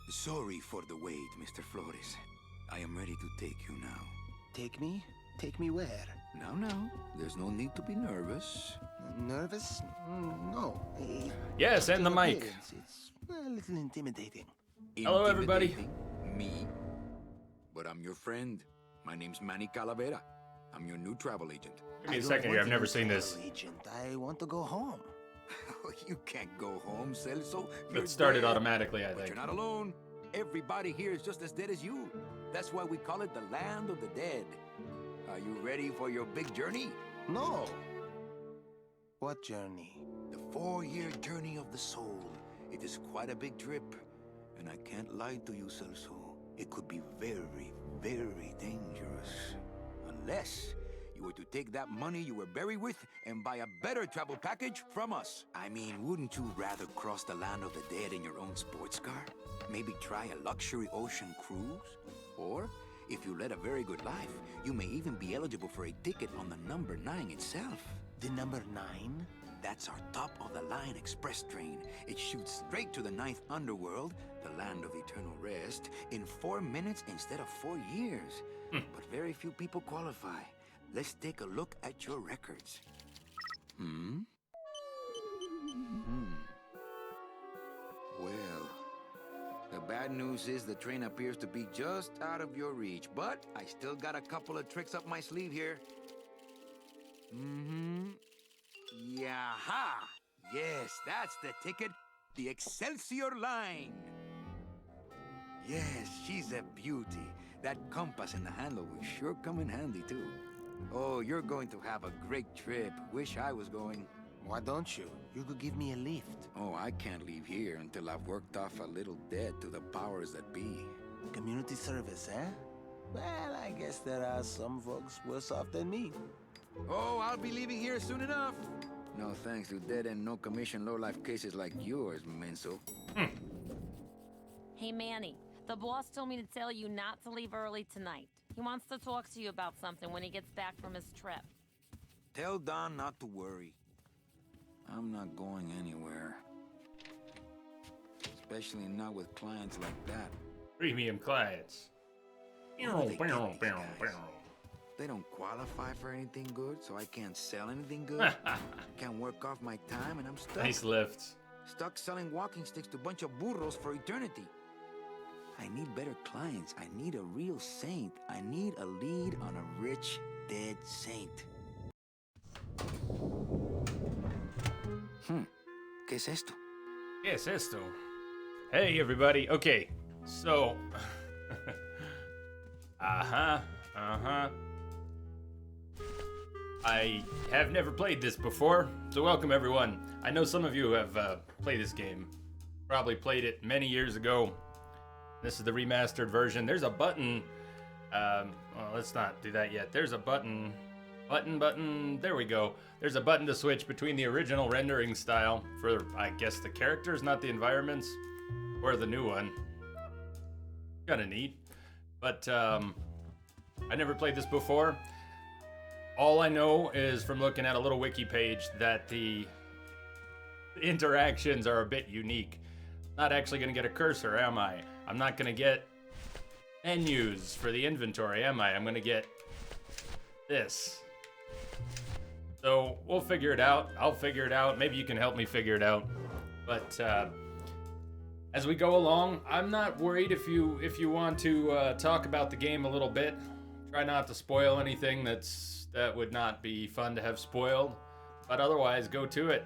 Sorry for the wait, Mr. Flores. I am ready to take you now. Take me? Take me where? Now, there's no need to be nervous. Nervous? No. Yes, and the mic. It's a little intimidating. Hello, everybody. Me? But I'm your friend. My name's Manny Calavera. I'm your new travel agent. Give me a second here. I've never seen this. Agent. I want to go home. You can't go home, Celso. It started automatically, I But think. you're not alone. Everybody here is just as dead as you. That's why we call it the land of the dead. Are you ready for your big journey? No. What journey? The 4-year journey of the soul. It is quite a big trip, and I can't lie to you, Celso. It could be very, very dangerous. Unless you were to take that money you were buried with and buy a better travel package from us. I mean, wouldn't you rather cross the land of the dead in your own sports car? Maybe try a luxury ocean cruise? Or, if you led a very good life, you may even be eligible for a ticket on the number 9 itself. The number 9? That's our top-of-the-line express train. It shoots straight to the 9th underworld, the land of eternal rest, in 4 minutes instead of 4 years. But very few people qualify. Let's take a look at your records. Well, the bad news is the train appears to be just out of your reach, but I still got a couple of tricks up my sleeve here. Yaha! Yes, that's the ticket. The Excelsior line. Yes, she's a beauty. That compass and the handle will sure come in handy, too. Oh, you're going to have a great trip. Wish I was going. Why don't you? You could give me a lift. Oh, I can't leave here until I've worked off a little debt to the powers that be. Community service, eh? Well, I guess there are some folks worse off than me. Oh, I'll be leaving here soon enough. No thanks to dead and no commission low-life cases like yours, Menso. Hey, Manny. The boss told me to tell you not to leave early tonight. He wants to talk to you about something when he gets back from his trip. Tell Don not to worry. I'm not going anywhere. Especially not with clients like that. Premium clients. Where do they get these guys? They don't qualify for anything good, so I can't sell anything good. Can't work off my time, and I'm stuck. Nice lifts. Stuck selling walking sticks to a bunch of burros for eternity. I need better clients. I need a real saint. I need a lead on a rich, dead saint. ¿Qué es esto? ¿Qué es esto? Hey, everybody. Okay, so... I have never played this before, so welcome everyone. I know some of you have played this game. Probably played it many years ago. This is the remastered version. There's a button. Well, let's not do that yet. There's a button. Button. There we go. There's a button to switch between the original rendering style for, I guess, the characters, not the environments, or the new one. Kind of neat. But I never played this before. All I know is from looking at a little wiki page that the interactions are a bit unique. Not actually going to get a cursor, am I? I'm not going to get menus for the inventory, am I? I'm going to get this. So we'll figure it out. I'll figure it out. Maybe you can help me figure it out. But as we go along, I'm not worried if you want to talk about the game a little bit. Try not to spoil anything that would not be fun to have spoiled. But otherwise, go to it.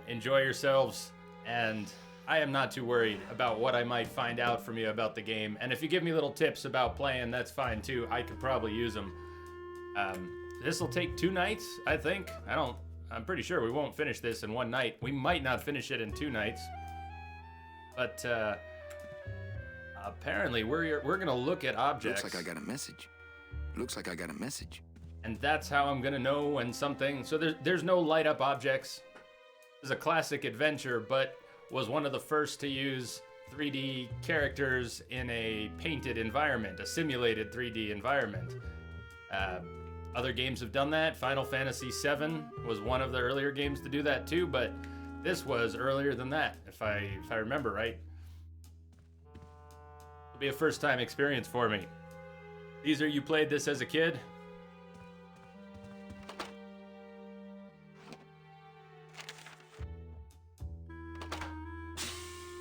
Enjoy yourselves, and I am not too worried about what I might find out from you about the game. And if you give me little tips about playing, that's fine too. I could probably use them. This will take 2 nights, I think. I'm pretty sure we won't finish this in 1 night. We might not finish it in 2 nights. But apparently we're gonna look at objects. Looks like I got a message. Looks like I got a message. And that's how I'm gonna know when something. So there's no light up objects. This is a classic adventure, but was one of the first to use 3D characters in a painted environment, a simulated 3D environment. Other games have done that. Final Fantasy VII was one of the earlier games to do that too, but this was earlier than that, if I remember right. It'll be a first-time experience for me. Caesar, you played this as a kid?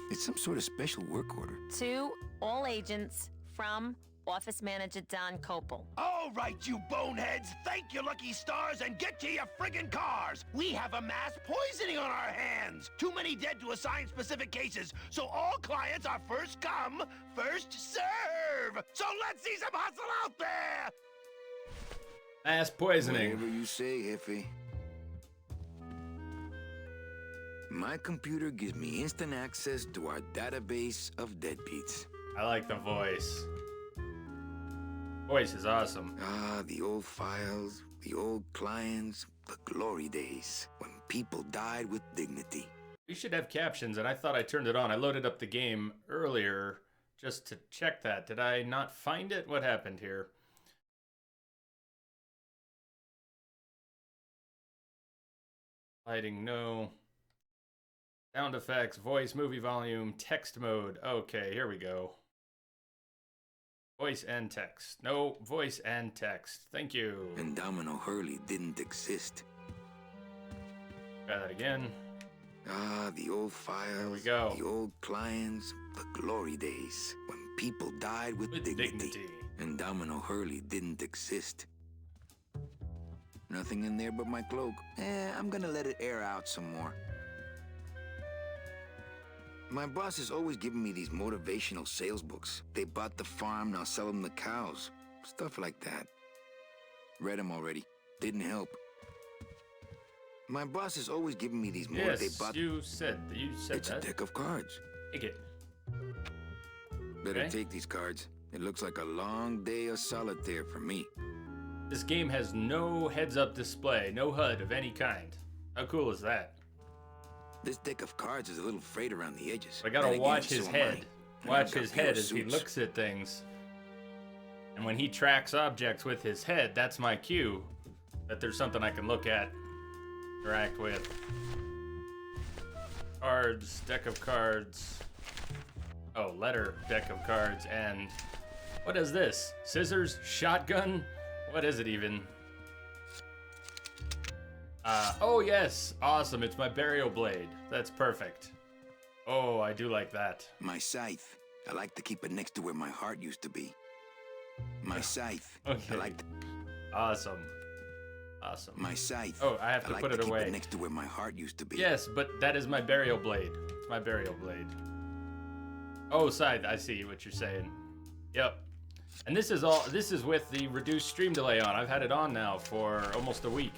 It's some sort of special work order. To all agents from Office Manager Don Copel. All right, you boneheads, thank your lucky stars and get to your friggin' cars. We have a mass poisoning on our hands. Too many dead to assign specific cases, so all clients are first come, first serve. So let's see some hustle out there. Mass poisoning. Whatever you say, Jefe. My computer gives me instant access to our database of deadbeats. I like the voice. Voice is awesome. Ah, the old files, the old clients, the glory days when people died with dignity. We should have captions, and I thought I turned it on. I loaded up the game earlier just to check that. Did I not find it? What happened here? Lighting, no. Sound effects, voice, movie volume, text mode. Okay, here we go. Voice and text. No, voice and text. Thank you. And Domino Hurley didn't exist. Try that again. Ah, the old files, There we go. the old clients, the glory days when people died with dignity. And Domino Hurley didn't exist. Nothing in there but my cloak. I'm gonna let it air out some more. My boss is always giving me these motivational sales books. They bought the farm, now sell them the cows. Stuff like that. Read them already. Didn't help. My boss is always giving me these Yes, they you said It's that. a deck of cards. Take it. Better Okay. take these cards. It looks like a long day of solitaire for me. This game has no heads-up display, no HUD of any kind. How cool is that? This deck of cards is a little frayed around the edges. I gotta Then again, watch his so am head. I. And Watch I've got his pair head of as he suits. looks at things. And when he tracks objects with his head, that's my cue that there's something I can look at, interact with. Cards, deck of cards. Oh, letter deck of cards, and what is this? Scissors? Shotgun? What is it even? Oh yes, awesome, it's my burial blade. That's perfect. Oh, I do like that. My scythe. I like to keep it next to where my heart used to be. My scythe. Okay. I like to, Awesome. Awesome. my scythe. Oh, I have to like put to it keep away. next to where my heart used to be. Yes, but that is my burial blade. It's my burial blade. Oh, scythe, I see what you're saying. Yep. And this is with the reduced stream delay on. I've had it on now for almost a week.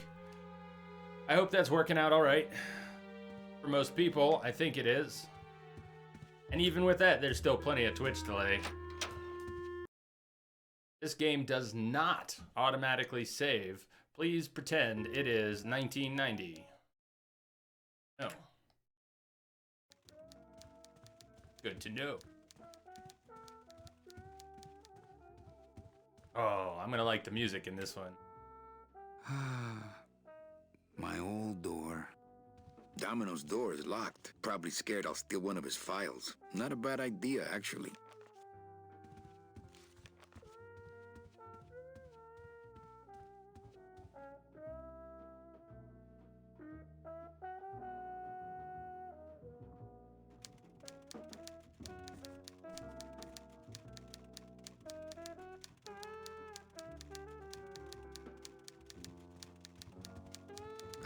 I hope that's working out all right. For most people, I think it is. And even with that, there's still plenty of Twitch delay. This game does not automatically save. Please pretend it is 1990. No. Good to know. Oh, I'm gonna like the music in this one. My old door. Domino's door is locked. Probably scared I'll steal one of his files. Not a bad idea, actually.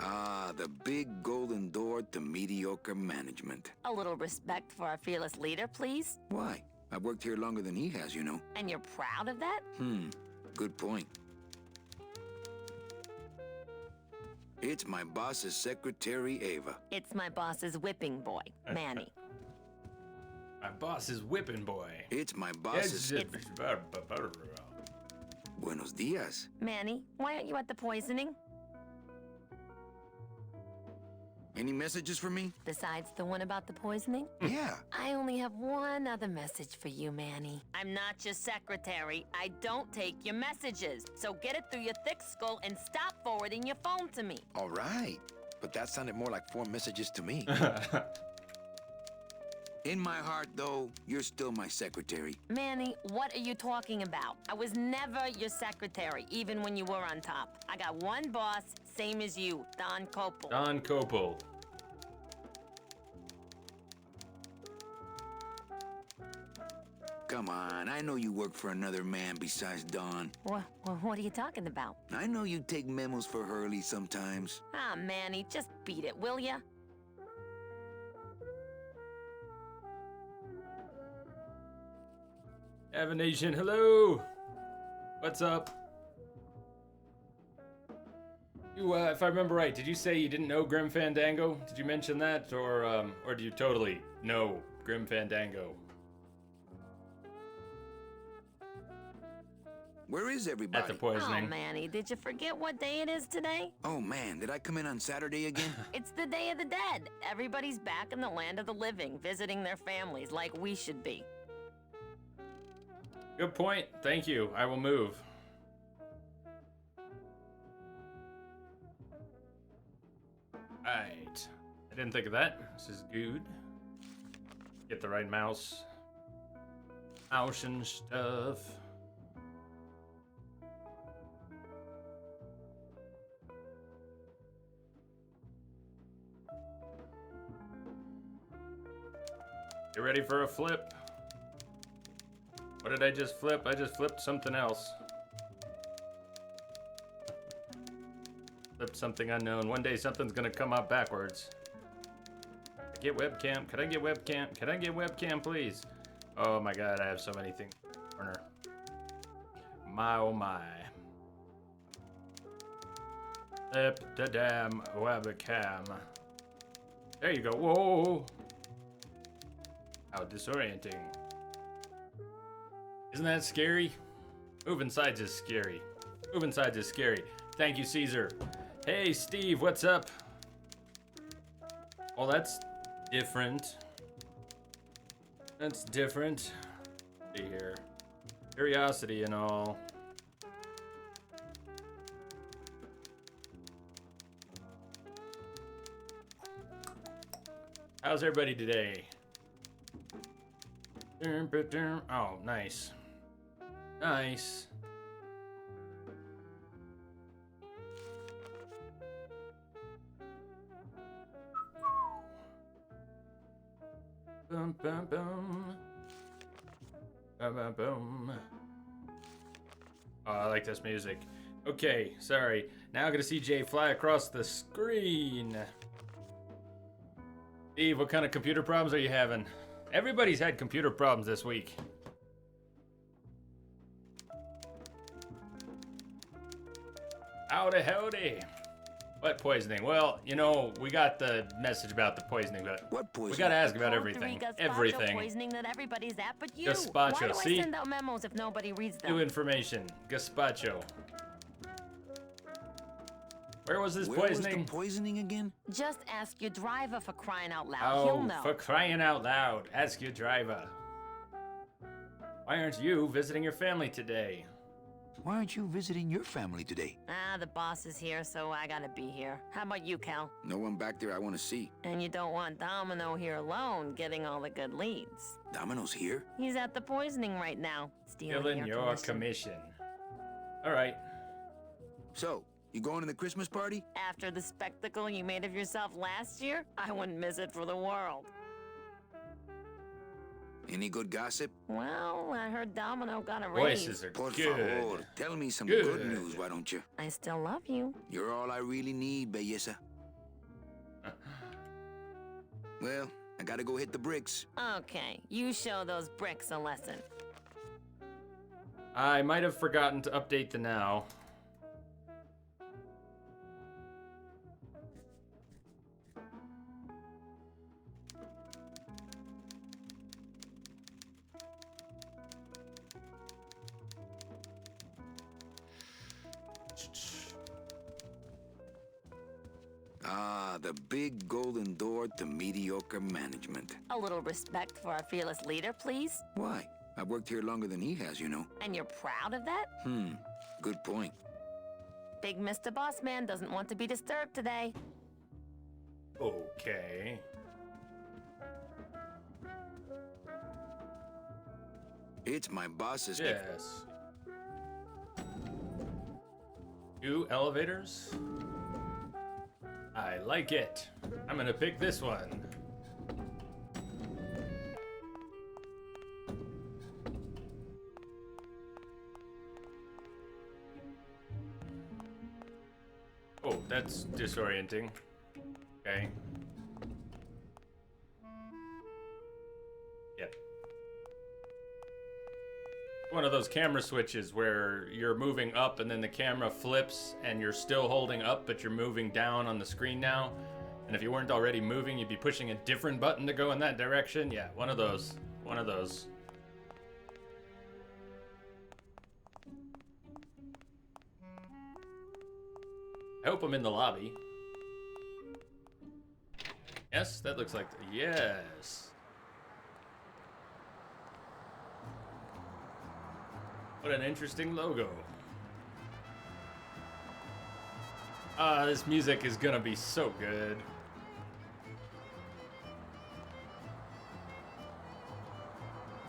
Ah, the big golden door to mediocre management. A little respect for our fearless leader, please. Why? I've worked here longer than he has, you know. And you're proud of that? Good point. It's my boss's secretary, Ava. It's my boss's whipping boy, Manny. My boss is whipping boy. It's my boss's... It's- Buenos dias. Manny, why aren't you at the poisoning? Any messages for me? Besides the one about the poisoning? Yeah. I only have one other message for you, Manny. I'm not your secretary. I don't take your messages. So get it through your thick skull and stop forwarding your phone to me. All right. But that sounded more like 4 messages to me. In my heart, though, you're still my secretary. Manny, what are you talking about? I was never your secretary, even when you were on top. I got one boss, same as you, Don Copel. Don Copel. Come on, I know you work for another man besides Don. What are you talking about? I know you take memos for Hurley sometimes. Ah, Manny, just beat it, will ya? Nation, hello. What's up? You, if I remember right, did you say you didn't know Grim Fandango? Did you mention that, or do you totally know Grim Fandango? Where is everybody? At the poisoning. Oh, Manny, did you forget what day it is today? Oh, man, did I come in on Saturday again? It's the Day of the Dead. Everybody's back in the land of the living, visiting their families like we should be. Good point. Thank you. I will move. Right. I didn't think of that. This is good. Get the right mouse. Mouse and stuff. Get ready for a flip. What did I just flip? I just flipped something else. Flipped something unknown. One day something's gonna come out backwards. Get webcam. Could I get webcam? Can I get webcam, please? Oh my god, I have so many things. Corner. My oh my. Flip the damn webcam. There you go. Whoa. How disorienting. Isn't that scary? Moving sides is scary. Moving sides is scary. Thank you, Caesar. Hey, Steve, what's up? Oh, that's different. That's different. Let's see here. Curiosity and all. How's everybody today? Oh, nice. Nice. Bum, bum, bum. Bum, bum, bum. Oh, I like this music. Okay, sorry. Now I'm gonna see Jay fly across the screen. Steve, what kind of computer problems are you having? Everybody's had computer problems this week. Howdy, howdy. What poisoning? Well, you know, we got the message about the poisoning, but What poison? we gotta ask about Code everything. 3 gazpacho Everything. poisoning that everybody's at but you. Gazpacho, Why do see? I send out memos if nobody reads them? New information. Gazpacho. Where was this Where was poisoning? the poisoning again? Just ask your driver for crying out loud. He'll Oh, know. for crying out loud. Ask your driver. Why aren't you visiting your family today? Why aren't you visiting your family today? Ah, the boss is here, so I gotta be here. How about you, Cal? No one back there I want to see. And you don't want Domino here alone, getting all the good leads. Domino's here? He's at the poisoning right now, stealing Filling your commission. All right. So, you going to the Christmas party? After the spectacle you made of yourself last year, I wouldn't miss it for the world. Any good gossip? Well, I heard Domino got a raise. Voices are Por good. favor, tell me some Good. good news, why don't you? I still love you. You're all I really need, belleza. Well, I gotta go hit the bricks. Okay, you show those bricks a lesson. I might have forgotten to update the now. Ah, the big golden door to mediocre management. A little respect for our fearless leader, please. Why? I've worked here longer than he has, you know. And you're proud of that? Good point. Big Mr. Boss Man doesn't want to be disturbed today. Okay. It's my boss's... Yes. 2 elevators. I like it. I'm gonna pick this one. Oh, that's disorienting. Okay. Yep. Come one of those camera switches where you're moving up and then the camera flips and you're still holding up, but you're moving down on the screen now. And if you weren't already moving, you'd be pushing a different button to go in that direction. Yeah, one of those. One of those. I hope I'm in the lobby. Yes, that looks like... Yes. What an interesting logo. Ah, this music is gonna be so good.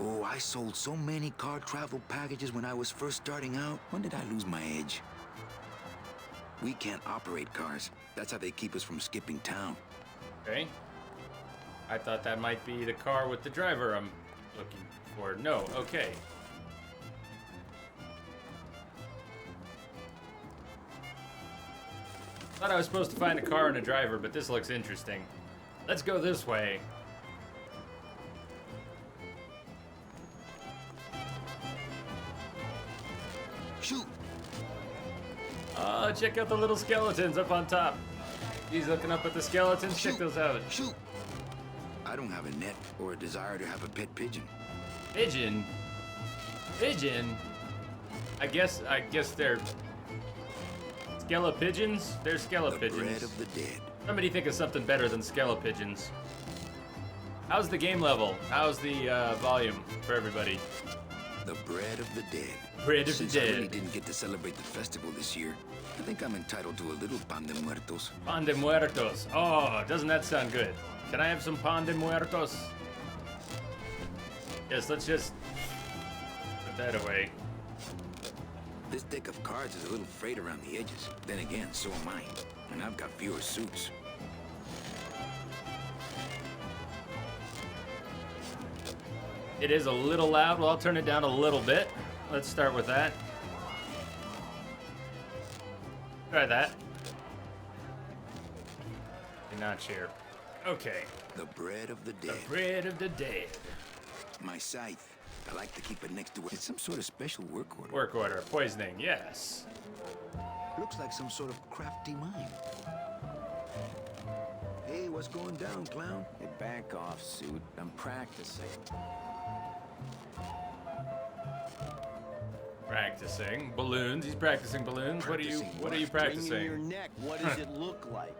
Oh, I sold so many car travel packages when I was first starting out. When did I lose my edge? We can't operate cars. That's how they keep us from skipping town. Okay. I thought that might be the car with the driver I'm looking for. No, okay. Thought I was supposed to find a car and a driver, but this looks interesting. Let's go this way. Shoot! Oh, check out the little skeletons up on top. He's looking up at the skeletons. Check those out. Shoot! I don't have a net or a desire to have a pet pigeon. Pigeon? Pigeon? I guess they're skelepigeons? They're The bread skelepigeons. of the dead. Somebody think of something better than skelepigeons. How's the game level? How's the volume for everybody? The bread of the dead. Bread of the Since I really dead. didn't get to celebrate the festival this year, I think I'm entitled to a little pan de muertos. Pan de muertos. Oh, doesn't that sound good? Can I have some pan de muertos? Yes, let's just put that away. This deck of cards is a little frayed around the edges. Then again, so am I. And I've got fewer suits. It is a little loud. Well, I'll turn it down a little bit. Let's start with that. Try that. A notch here. Okay. The bread of the The dead. bread of the dead. My scythe. I like to keep it next to it. It's some sort of special work order. Work order. Poisoning. Yes. Looks like some sort of crafty mine. Hey, what's going down, clown? Hey, back off, suit. I'm practicing. Practicing balloons. He's practicing balloons. What are you Ring in your practicing? neck. What does it look like?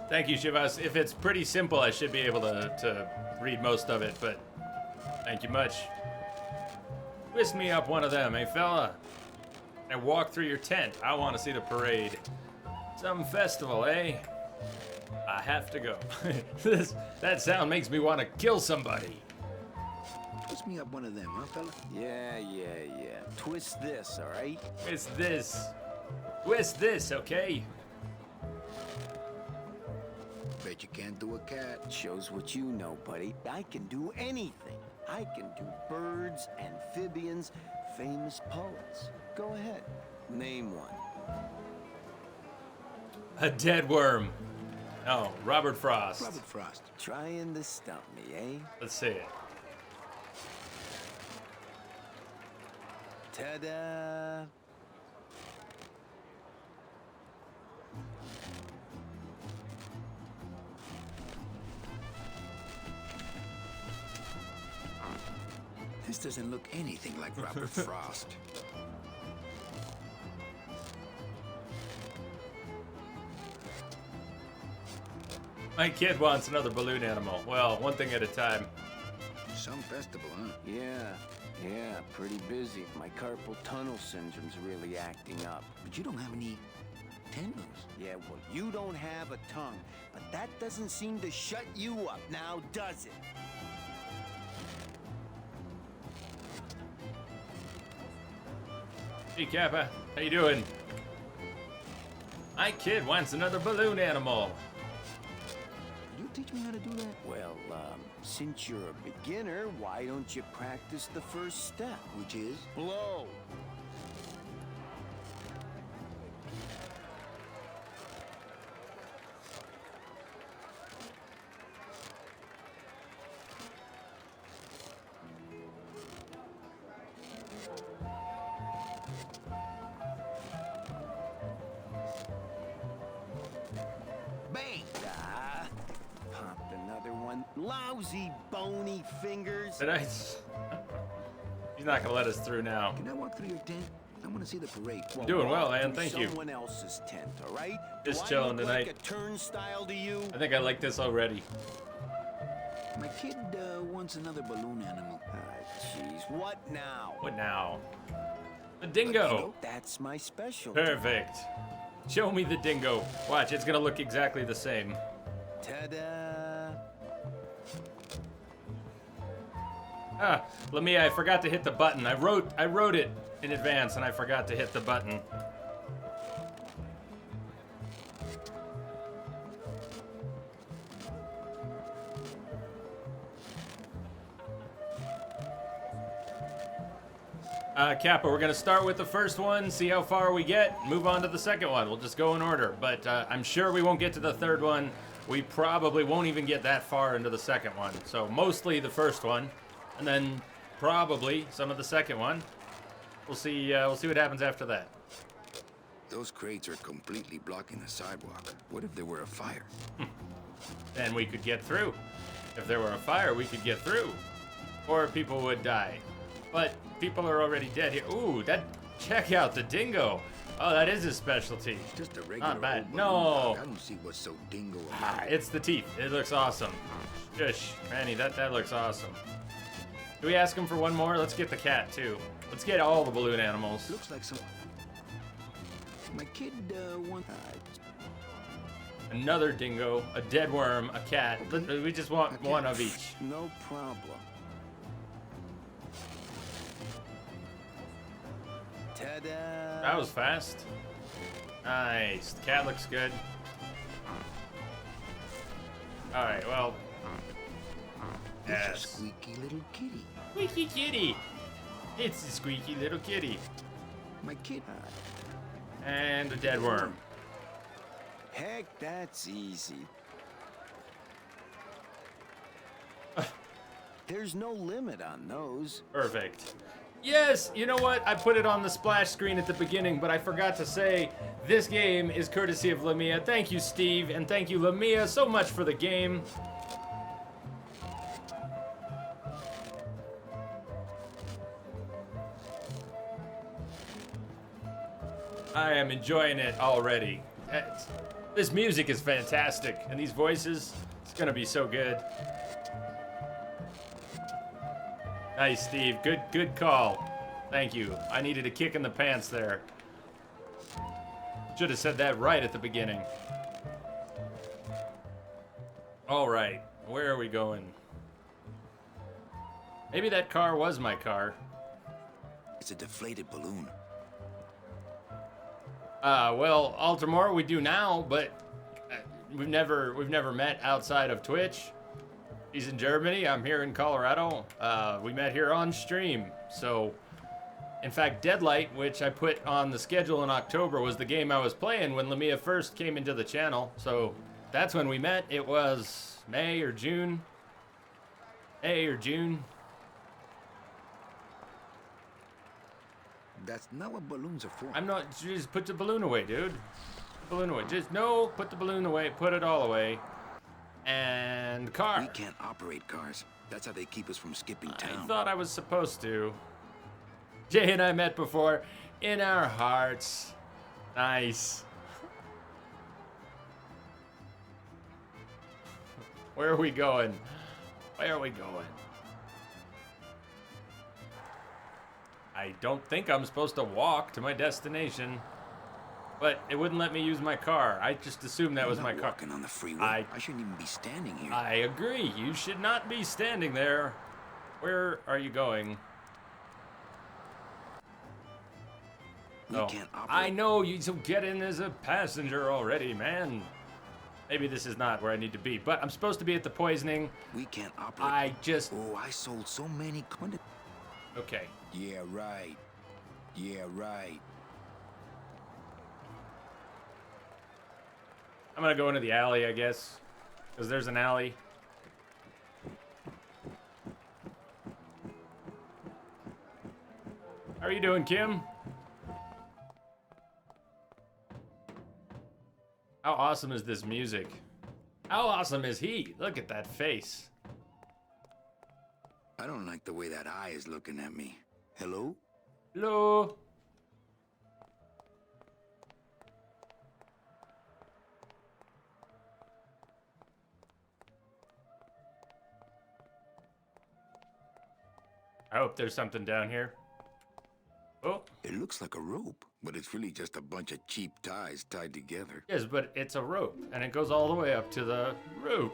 Thank you, Shivas. If it's pretty simple, I should be able to read most of it, but thank you much. Twist me up one of them, eh, fella? And walk through your tent. I want to see the parade. Some festival, eh? I have to go. That sound makes me want to kill somebody. Twist me up one of them, huh, fella? Yeah. Twist this, all right? It's this. Twist this, okay? Bet you can't do a cat. Shows what you know, buddy. I can do anything. I can do birds, amphibians, famous poets. Go ahead. Name one. A dead worm. Oh, Robert Frost. Robert Frost. Trying to stump me, eh? Let's see it. Ta-da! This doesn't look anything like Robert Frost. My kid wants another balloon animal. Well, one thing at a time. Some festival, huh? Yeah, pretty busy. My carpal tunnel syndrome's really acting up. But you don't have any tendons. Yeah, well, you don't have a tongue, but that doesn't seem to shut you up now, does it? Hey, Kappa. How you doing? My kid wants another balloon animal. Can you teach me how to do that? Well, since you're a beginner, why don't you practice the first step? Which is? Blow. lousy, bony fingers. Did I? He's not gonna let us through now. Can I walk through your tent? I want to see the parade. Doing well, walk man. through Thank you. Someone else's tent, all right? Just Do I chilling look tonight. Like a turnstile to you? I think I like this already. My kid wants another balloon animal. Jeez, what now? What now? The dingo. That's my special. Perfect. Show me the dingo. Watch, it's gonna look exactly the same. Ta-da! Ah, Lamia, I forgot to hit the button. I wrote it in advance and I forgot to hit the button. Kappa, we're gonna start with the first one, see how far we get, move on to the second one. We'll just go in order, but I'm sure we won't get to the third one. We probably won't even get that far into the second one. So mostly the first one, and then probably some of the second one. We'll see what happens after that. Those crates are completely blocking the sidewalk. What if there were a fire? Then we could get through. If there were a fire, we could get through. Or people would die. But people are already dead here. Ooh, check out the dingo. Oh, that is his specialty. Just a regular Not bad. old balloon No. dog. I don't see what's so dingo about it. It's the teeth. It looks awesome. Shush, Manny, that looks awesome. Do we ask him for one more? Let's get the cat, too. Let's get all the balloon animals. Looks like some... My kid wants... Another dingo, a dead worm, a cat. We just want one of each. No problem. Ta-da! That was fast. Nice. The cat looks good. Alright, well. It's a Yes. squeaky little kitty. Squeaky kitty. It's the squeaky little kitty. My kid... And a dead worm. Heck, that's easy. There's no limit on those. Perfect. Yes, you know what? I put it on the splash screen at the beginning, but I forgot to say this game is courtesy of Lamia. Thank you, Steve, and thank you, Lamia, so much for the game. I am enjoying it already. This music is fantastic, and these voices, it's gonna be so good. Nice, Steve. Good call. Thank you. I needed a kick in the pants there. Should have said that right at the beginning. All right, where are we going? Maybe that car was my car. It's a deflated balloon. Well, Altamore, we do now, but we've never met outside of Twitch. He's in Germany. I'm here in Colorado. We met here on stream. So, in fact, Deadlight, which I put on the schedule in October, was the game I was playing when Lamia first came into the channel. So, that's when we met. It was May or June. May or June. That's not what balloons are for. I'm not. Just put the balloon away, dude. Balloon away. Just no. Put the balloon away. Put it all away. And car. We can't operate cars. That's how they keep us from skipping I town. thought I was supposed to. Jay and I met before in our hearts. Nice. Where are we going? Where are we going? I don't think I'm supposed to walk to my destination, but it wouldn't let me use my car. I just assumed that was I'm my not car. walking on the freeway. I shouldn't even be standing here. I agree. You should not be standing there. Where are you going? We Oh, can't operate. I know you. So get in as a passenger already, man. Maybe this is not where I need to be, but I'm supposed to be at the poisoning. We can't operate. I just. Oh, I sold so many. Okay. Yeah, right. Yeah, right. I'm gonna go into the alley, I guess, because there's an alley. How are you doing, Kim? How awesome is this music? How awesome is he? Look at that face. I don't like the way that eye is looking at me. Hello? Hello? I hope there's something down here. Oh. It looks like a rope, but it's really just a bunch of cheap ties tied together. Yes, but it's a rope, and it goes all the way up to the roof.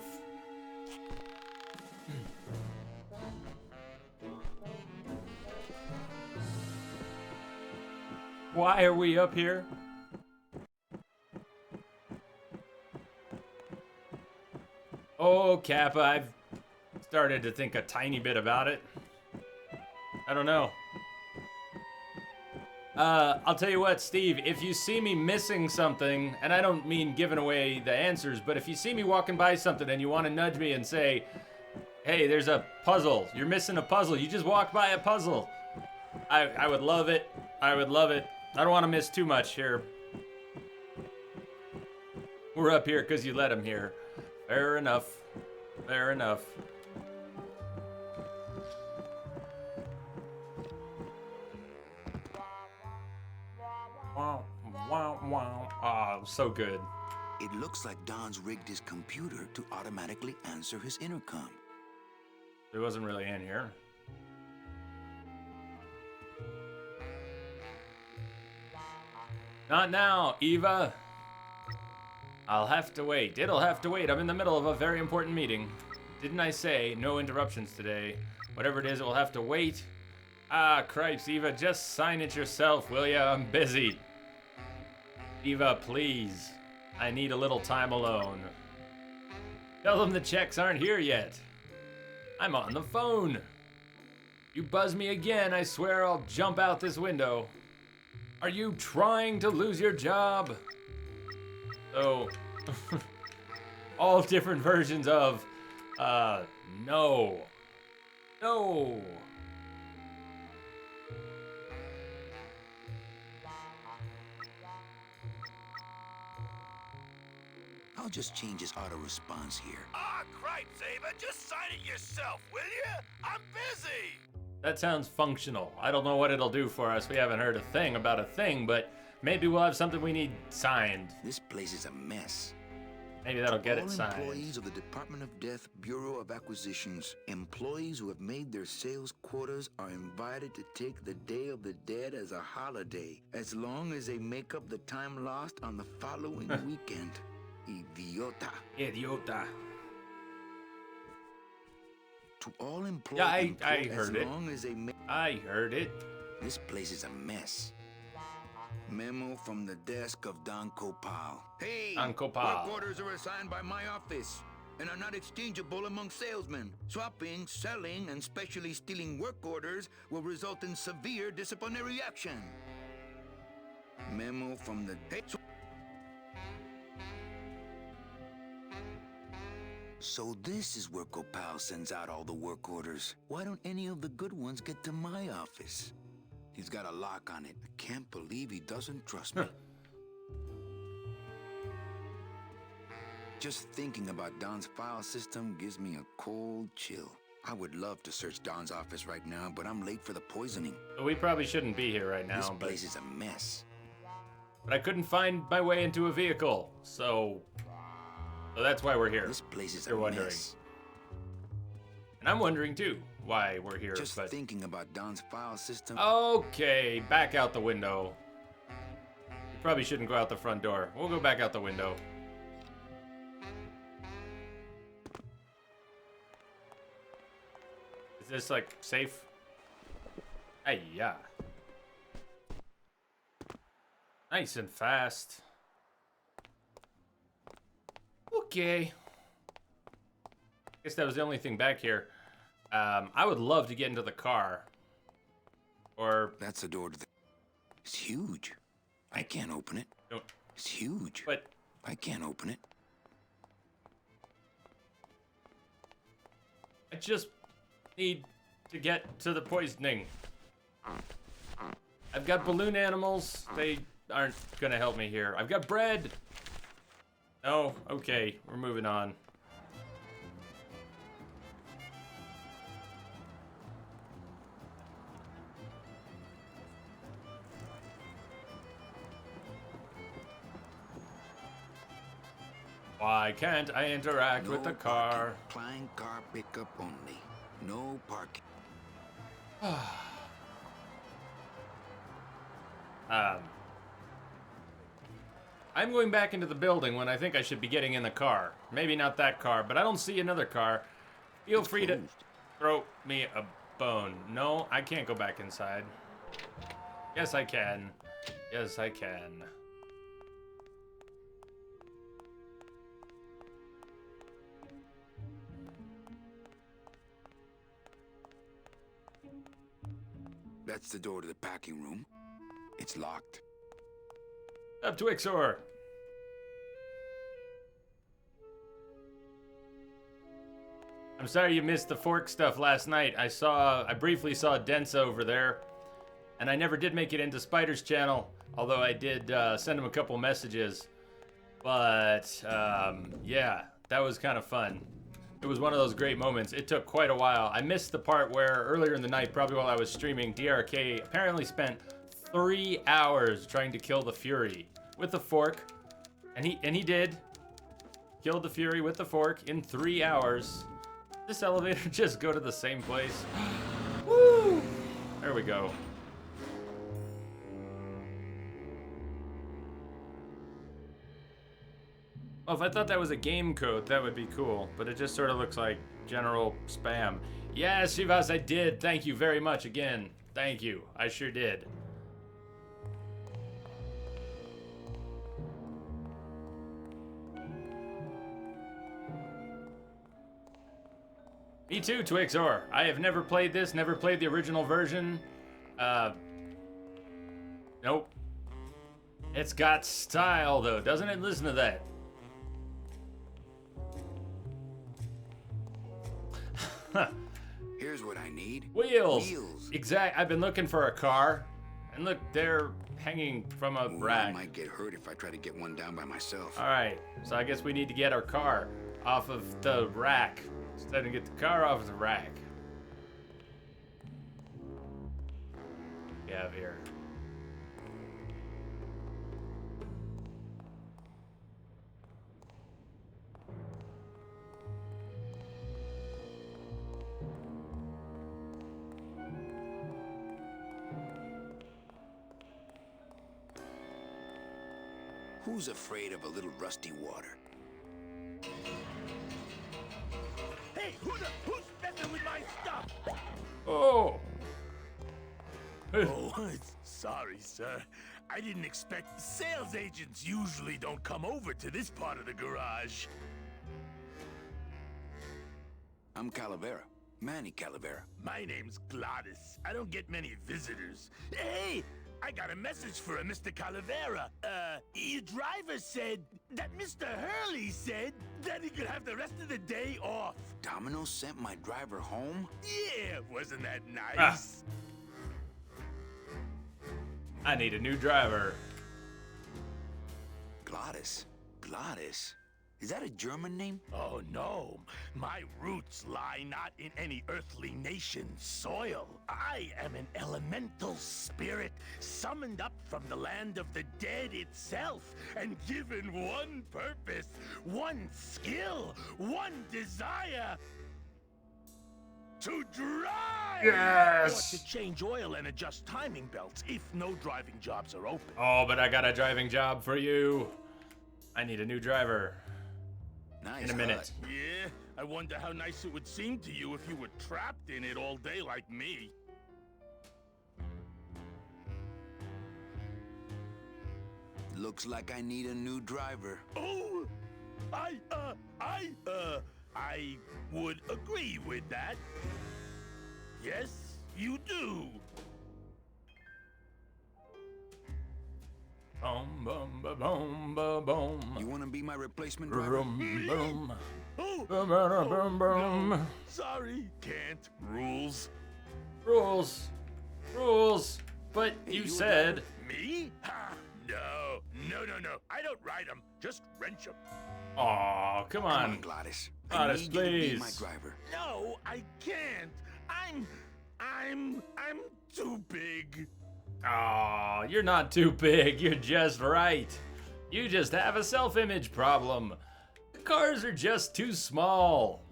Why are we up here? Oh, Kappa, I've started to think a tiny bit about it. I don't know. I'll tell you what, Steve, if you see me missing something, and I don't mean giving away the answers, but if you see me walking by something and you want to nudge me and say, hey, there's a puzzle, you're missing a puzzle, you just walked by a puzzle, I would love it. I would love it. I don't want to miss too much here. We're up here because you let him here. Fair enough. Fair enough. Wow, wow, wow. Oh, so good. It looks like Don's rigged his computer to automatically answer his intercom. It wasn't really in here. Not now, Eva. I'll have to wait. It'll have to wait. I'm in the middle of a very important meeting. Didn't I say no interruptions today? Whatever it is, it will have to wait. Ah, cripes, Eva, just sign it yourself, will ya? I'm busy. Eva, please. I need a little time alone. Tell them the checks aren't here yet. I'm on the phone. You buzz me again, I swear I'll jump out this window. Are you trying to lose your job? So, all different versions of, no. No. I'll just change his auto response here. Ah, cripes, Ava, just sign it yourself, will you? I'm busy. That sounds functional. I don't know what it'll do for us. We haven't heard a thing about a thing, but maybe we'll have something we need signed. This place is a mess. Maybe that'll get All it signed. employees of the Department of Death Bureau of Acquisitions, employees who have made their sales quotas are invited to take the Day of the Dead as a holiday, as long as they make up the time lost on the following weekend. Idiota. Idiota. To all employees, Yeah, I heard it. as long as they make... I heard it. This place is a mess. Memo from the desk of Don Copal. Hey, Don Copal. work orders are assigned by my office and are not exchangeable among salesmen. Swapping, selling, and specially stealing work orders will result in severe disciplinary action. Memo from the... Hey, so this is where Copal sends out all the work orders. Why don't any of the good ones get to my office? He's got a lock on it. I can't believe he doesn't trust me. Just thinking about Don's file system gives me a cold chill. I would love to search Don's office right now, but I'm late for the poisoning. We probably shouldn't be here right now, This but place is a mess. I couldn't find my way into a vehicle, so that's why we're here. This place is You're a wondering. mess. And I'm wondering too why we're here. Just but thinking about Don's file system. okay, back out the window. You probably shouldn't go out the front door. We'll go back out the window. Is this like safe? Hey, yeah. Nice and fast. Okay. Guess that was the only thing back here. I would love to get into the car. Or... That's the door to the... It's huge. I can't open it. No. It's huge. But... I can't open it. I just need to get to the poisoning. I've got balloon animals. They aren't gonna help me here. I've got bread. Oh, okay. We're moving on. Why can't I interact with the car? Parking. Client car pickup only. No parking. I'm going back into the building when I think I should be getting in the car. Maybe not that car, but I don't see another car. Feel free to throw me a bone. No, I can't go back inside. Yes, I can. Yes, I can. That's the door to the packing room. It's locked. Up to Ixor. I'm sorry you missed the fork stuff last night. I briefly saw Densa over there, and I never did make it into Spider's channel, although I did send him a couple messages. But yeah, that was kind of fun. It was one of those great moments. It took quite a while. I missed the part where earlier in the night, probably while I was streaming, DRK apparently spent 3 hours trying to kill the Fury with the fork, and he did. Killed the Fury with the fork in 3 hours. This elevator just go to the same place. Woo! There we go. Well, if I thought that was a game code, that would be cool, but it just sort of looks like general spam. Yes, Shivas, I did. Thank you very much again. Thank you. I sure did. Me too, Twixor. I have never played this, never played the original version. Nope. It's got style, though, doesn't it? Listen to that. Here's what I need. Wheels. Wheels. Exact. I've been looking for a car, and look, they're hanging from a Ooh, I rack. might get hurt if I try to get one down by myself. All right, so I guess we need to get our car off of the rack instead of get the car off of the rack. We have here. Who's afraid of a little rusty water? Hey, who's messing with my stuff? Oh. Oh, sorry, sir. I didn't expect sales agents usually don't come over to this part of the garage. I'm Calavera. Manny Calavera. My name's Gladys. I don't get many visitors. Hey, I got a message for a Mr. Calavera. Your driver said that Mr. Hurley said that he could have the rest of the day off. Domino sent my driver home? Yeah, wasn't that nice? I need a new driver. Gladys. Gladys? Is that a German name? Oh no, my roots lie not in any earthly nation's soil. I am an elemental spirit summoned up from the land of the dead itself and given one purpose, one skill, one desire. To drive! Yes! Or to change oil and adjust timing belts if no driving jobs are open. Oh, but I got a driving job for you. I need a new driver. Nice. In a minute. Yeah, I wonder how nice it would seem to you if you were trapped in it all day like me. Looks like I need a new driver. Oh, I would agree with that. Yes, you do. Boom, boom, ba, boom, ba, boom. You want to be my replacement driver? Boom, boom. Oh, Boom, boom, boom, boom. no. Sorry, can't. Rules. Rules. Rules. But Hey, you you said... Me? Ha! No. I don't ride them. Just wrench them. Aw, come Come on, on. Gladys. Gladys, I need you to be my please. driver. No, I can't. I'm too big. Aw, you're not too big. You're just right. You just have a self-image problem. cars are just too small.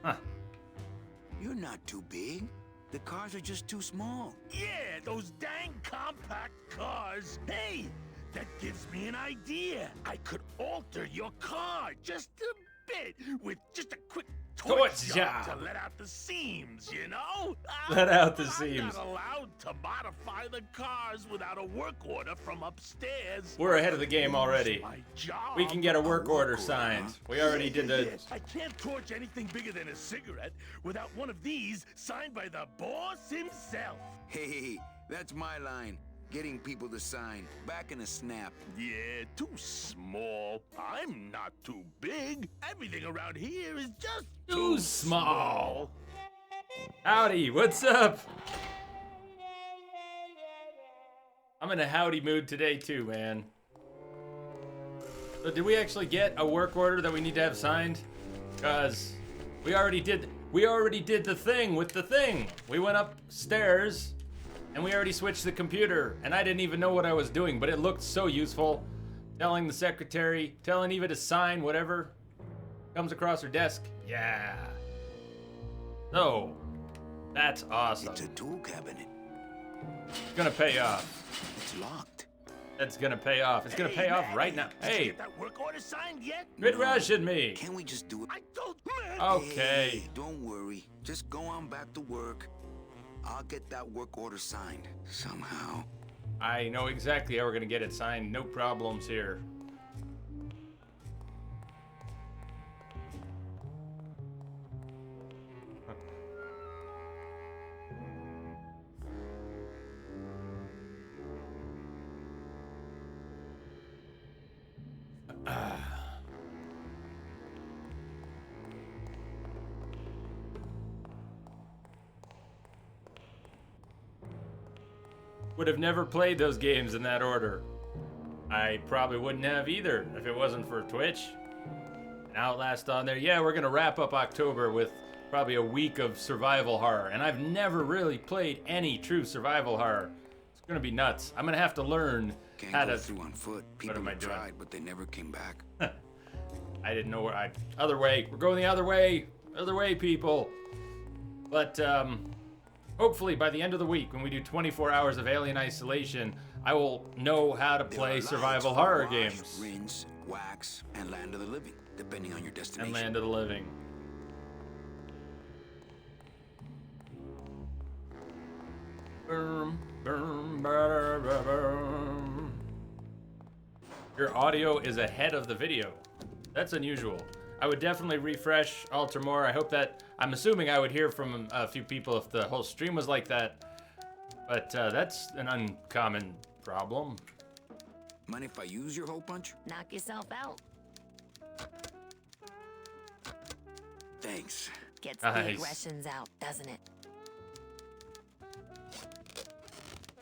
Huh. You're not too big. The cars are just too small. Yeah, those dang compact cars. Hey, that gives me an idea. I could alter your car just a bit with just a quick torch job to let out the seams, you know? Let out the I'm seams. not allowed to modify the cars without a work order from upstairs. We're ahead of the game already. My job. We can get a work order signed. We already did the... I can't torch anything bigger than a cigarette without one of these signed by the boss himself. Hey, that's my line. Getting people to sign. Back in a snap. Yeah, too small. I'm not too big. Everything around here is just Too small. Howdy, what's up? I'm in a howdy mood today too, man. So did we actually get a work order that we need to have signed? Because we already did the thing with the thing. We went upstairs and we already switched the computer, and I didn't even know what I was doing, but it looked so useful. Telling the secretary, telling Eva to sign whatever comes across her desk. Yeah. So, that's awesome. It's a tool cabinet. It's gonna pay off. It's locked. That's gonna pay off. It's gonna pay off right now. Did you Hey, get that work order signed yet? quit rushing me. Can't we just do it? I told man. Okay. Hey, don't worry. Just go on back to work. I'll get that work order signed. Somehow. I know exactly how we're gonna get it signed. No problems here. Would have never played those games in that order. I probably wouldn't have either if it wasn't for Twitch. And Outlast on there. Yeah, we're gonna wrap up October with probably a week of survival horror. And I've never really played any true survival horror. It's gonna be nuts. I'm gonna have to learn Can't how go to... through on foot. People am I have doing? tried, but they never came back. I didn't know where other way. We're going the other way. Other way, people. But, hopefully by the end of the week, when we do 24 hours of Alien Isolation, I will know how to There play are survival lines for horror wash, games. Rinse, wax, and Land of the Living, depending on your destination. And Land of the Living. Your audio is ahead of the video. That's unusual. I would definitely refresh, alter more. I hope that, I'm assuming I would hear from a few people if the whole stream was like that. But that's an uncommon problem. Mind if I use your hole punch? Knock yourself out. Thanks. Gets the Nice. aggressions out, doesn't it?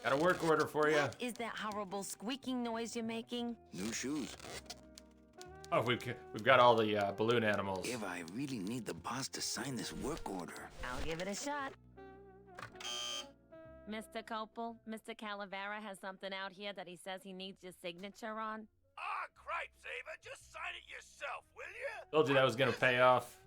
Got a work order for you. What is that horrible squeaking noise you're making? New shoes. Oh, we've got all the balloon animals. Eva, I really need the boss to sign this work order. I'll give it a shot. Mr. Copel, Mr. Calavera has something out here that he says he needs your signature on. Ah, cripes, Ava. Just sign it yourself, will you? Told you that was gonna pay off.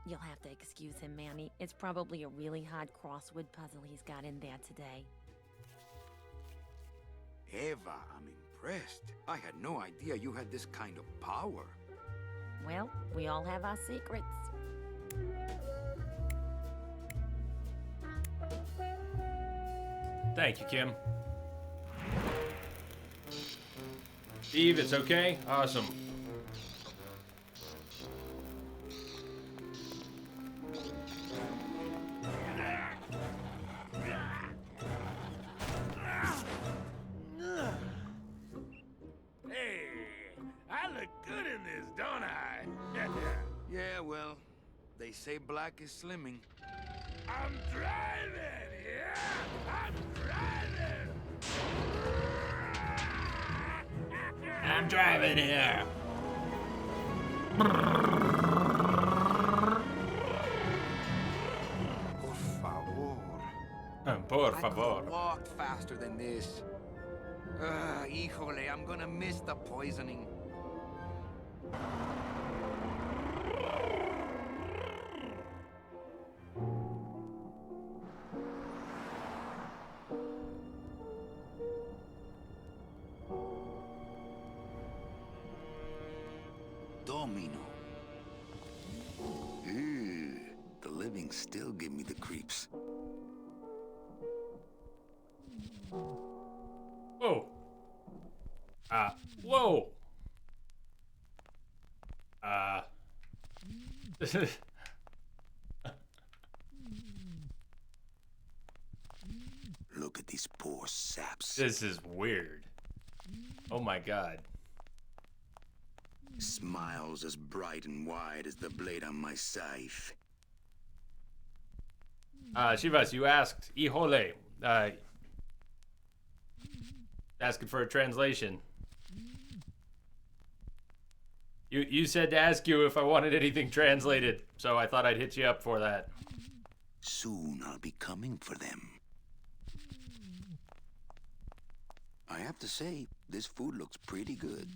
You'll have to excuse him, Manny. It's probably a really hard crossword puzzle he's got in there today. Eva, I'm impressed. I had no idea you had this kind of power. Well, we all have our secrets. Thank you, Kim. Steve, it's okay? Awesome. Hey, I look good in this, don't I? Yeah, well, they say black is slimming. I'm driving, yeah! I'm driving! I'm driving here. Por favor. Por I favor. could've walked faster than this. Híjole, I'm gonna miss the poisoning. Domino. Ew, the living still give me the creeps. Whoa. Whoa. Look at these poor saps. This is weird. Oh my god. Smiles as bright and wide as the blade on my scythe. Shivas, you asked Ihole. Asking for a translation. You said to ask you if I wanted anything translated, so I thought I'd hit you up for that. Soon I'll be coming for them. I have to say, this food looks pretty good.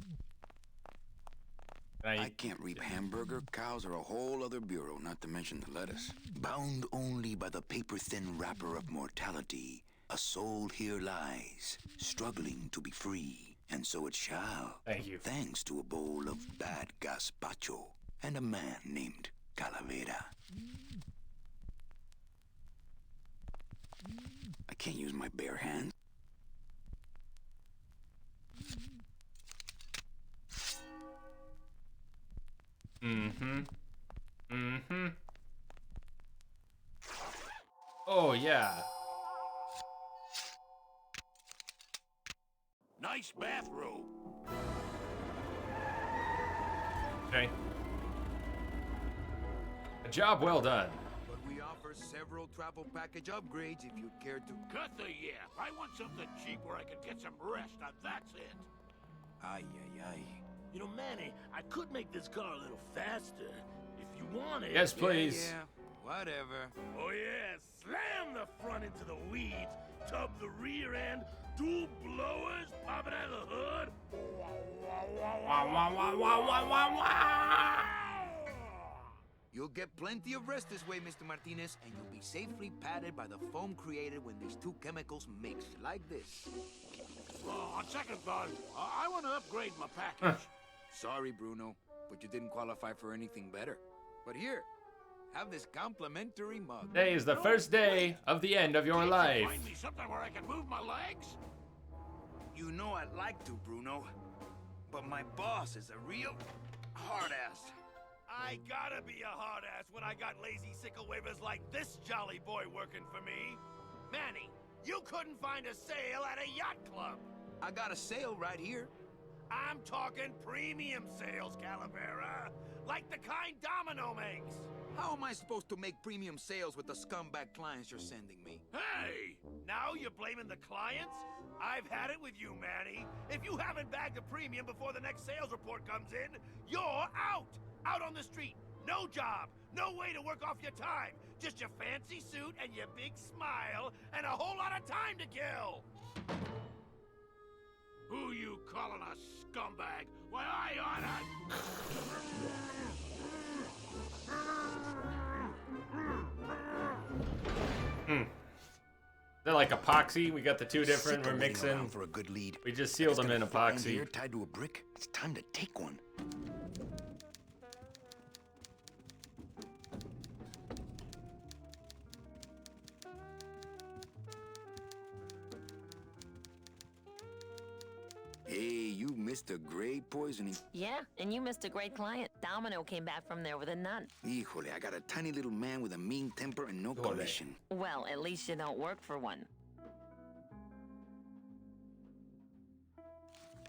I can't reap hamburger. Cows are a whole other bureau, not to mention the lettuce. Bound only by the paper-thin wrapper of mortality, a soul here lies, struggling to be free. And so it shall. Thank you. Thanks to a bowl of bad gazpacho and a man named Calavera. I can't use my bare hands. Oh, yeah. Nice bathrobe. Okay. A job well done. But we offer several travel package upgrades if you'd care to. Cut the yap. I want something cheap where I can get some rest. Now that's it. Ay, ay, ay. You know, Manny, I could make this car a little faster if you wanted. Yes, please. Yeah, whatever. Oh yeah, slam the front into the weeds, tub the rear end, dual blowers popping out of the hood. You'll get plenty of rest this way, Mr. Martinez, and you'll be safely padded by the foam created when these two chemicals mix, like this. On second thought, I want to upgrade my package. Sorry, Bruno, but you didn't qualify for anything better. But here, have this complimentary mug. Today is the first day of the end of your Can't life. you find me something where I can move my legs? You know I'd like to, Bruno, but my boss is a real hard-ass. I gotta be a hard ass when I got lazy sickle wavers like this jolly boy working for me. Manny, you couldn't find a sale at a yacht club. I got a sale right here. I'm talking premium sales, Calavera. Like the kind Domino makes. How am I supposed to make premium sales with the scumbag clients you're sending me? Hey! Now you're blaming the clients? I've had it with you, Manny. If you haven't bagged a premium before the next sales report comes in, you're out! Out on the street. No job. No way to work off your time. Just your fancy suit and your big smile and a whole lot of time to kill. Who you calling a scumbag? Why, I oughta... They're like epoxy. We got the two different. We're Sick of waiting mixing. around for a good lead. We just sealed them in epoxy. Here tied to a brick. It's time to take one. Hey, you missed a great poisoning. Yeah, and you missed a great client. Domino came back from there with a none. Híjole, I got a tiny little man with a mean temper and no commission. Well, at least you don't work for one.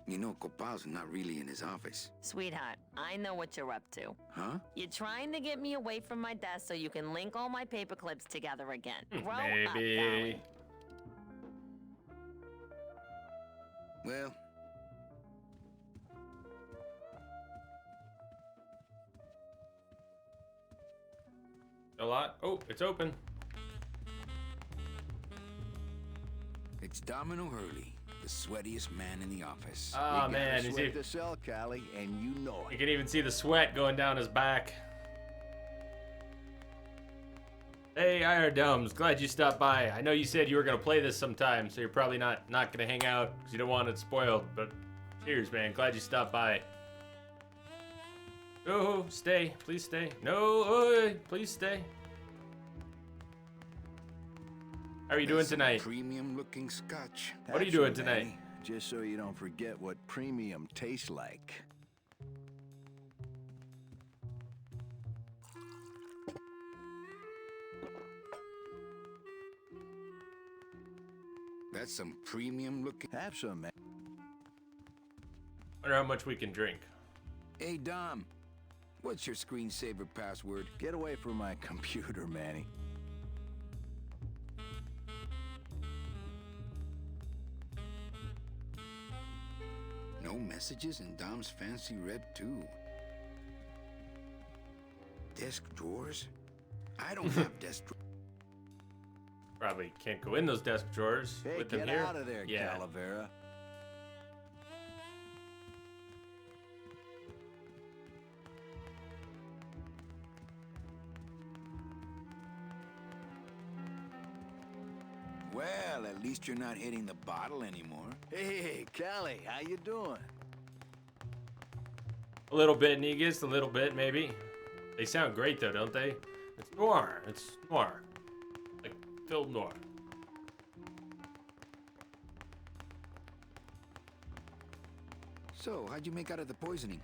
You know, Copal's not really in his office. Sweetheart, I know what you're up to. Huh? You're trying to get me away from my desk so you can link all my paper clips together again. Grow up, Maybe. darling. Well... A lot. Oh, it's open. It's Domino Hurley. the sweatiest man in the office. Oh man, is he? Sweat to sell, Callie, and you know You it. can even see the sweat going down his back. Hey, Iredums, glad you stopped by. I know you said you were gonna play this sometime, so you're probably not gonna hang out because you don't want it spoiled. But cheers, man. Glad you stopped by. Oh, stay, please stay. No, please stay. How are you doing That's some tonight? Premium-looking scotch. What are you doing tonight? Manny, just so you don't forget what premium tastes like. That's some premium-looking... Have some, man. Wonder how much we can drink. Hey, Dom. What's your screensaver password? Get away from my computer, Manny. No messages in Dom's fancy red tube. Desk drawers? I don't have desk drawers. Probably can't go in those desk drawers Hey, with them get here. out of there, Yeah. Calavera. Well, at least you're not hitting the bottle anymore. Hey, Callie, how you doing? A little bit, Negus, a little bit, maybe. They sound great, though, don't they? It's noir. It's noir. Like, film noir. So, how'd you make out of the poisoning?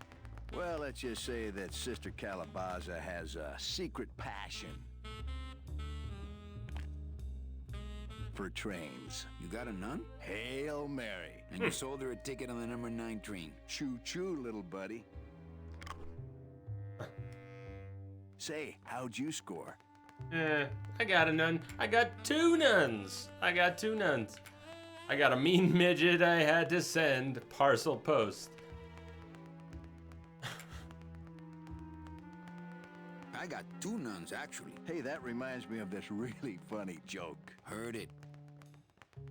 Well, let's just say that Sister Calabaza has a secret passion for trains. You got a nun? Hail Mary. And you sold her a ticket on the number 9 train. Choo-choo, little buddy. Say, how'd you score? I got a nun. I got 2 nuns. I got 2 nuns. I got a mean midget I had to send parcel post. I got 2 nuns, actually. Hey, that reminds me of this really funny joke. Heard it.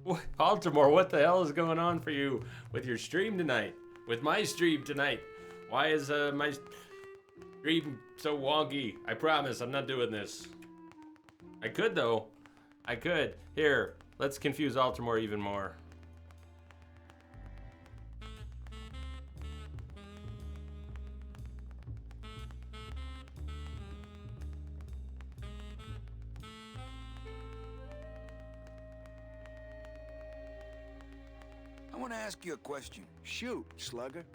What, Baltimore, what the hell is going on for you with your stream tonight? With my stream tonight? Why is my stream so wonky? I promise I'm not doing this. I could, though. I could. Here, let's confuse Baltimore even more. I want to ask you a question. Shoot, slugger.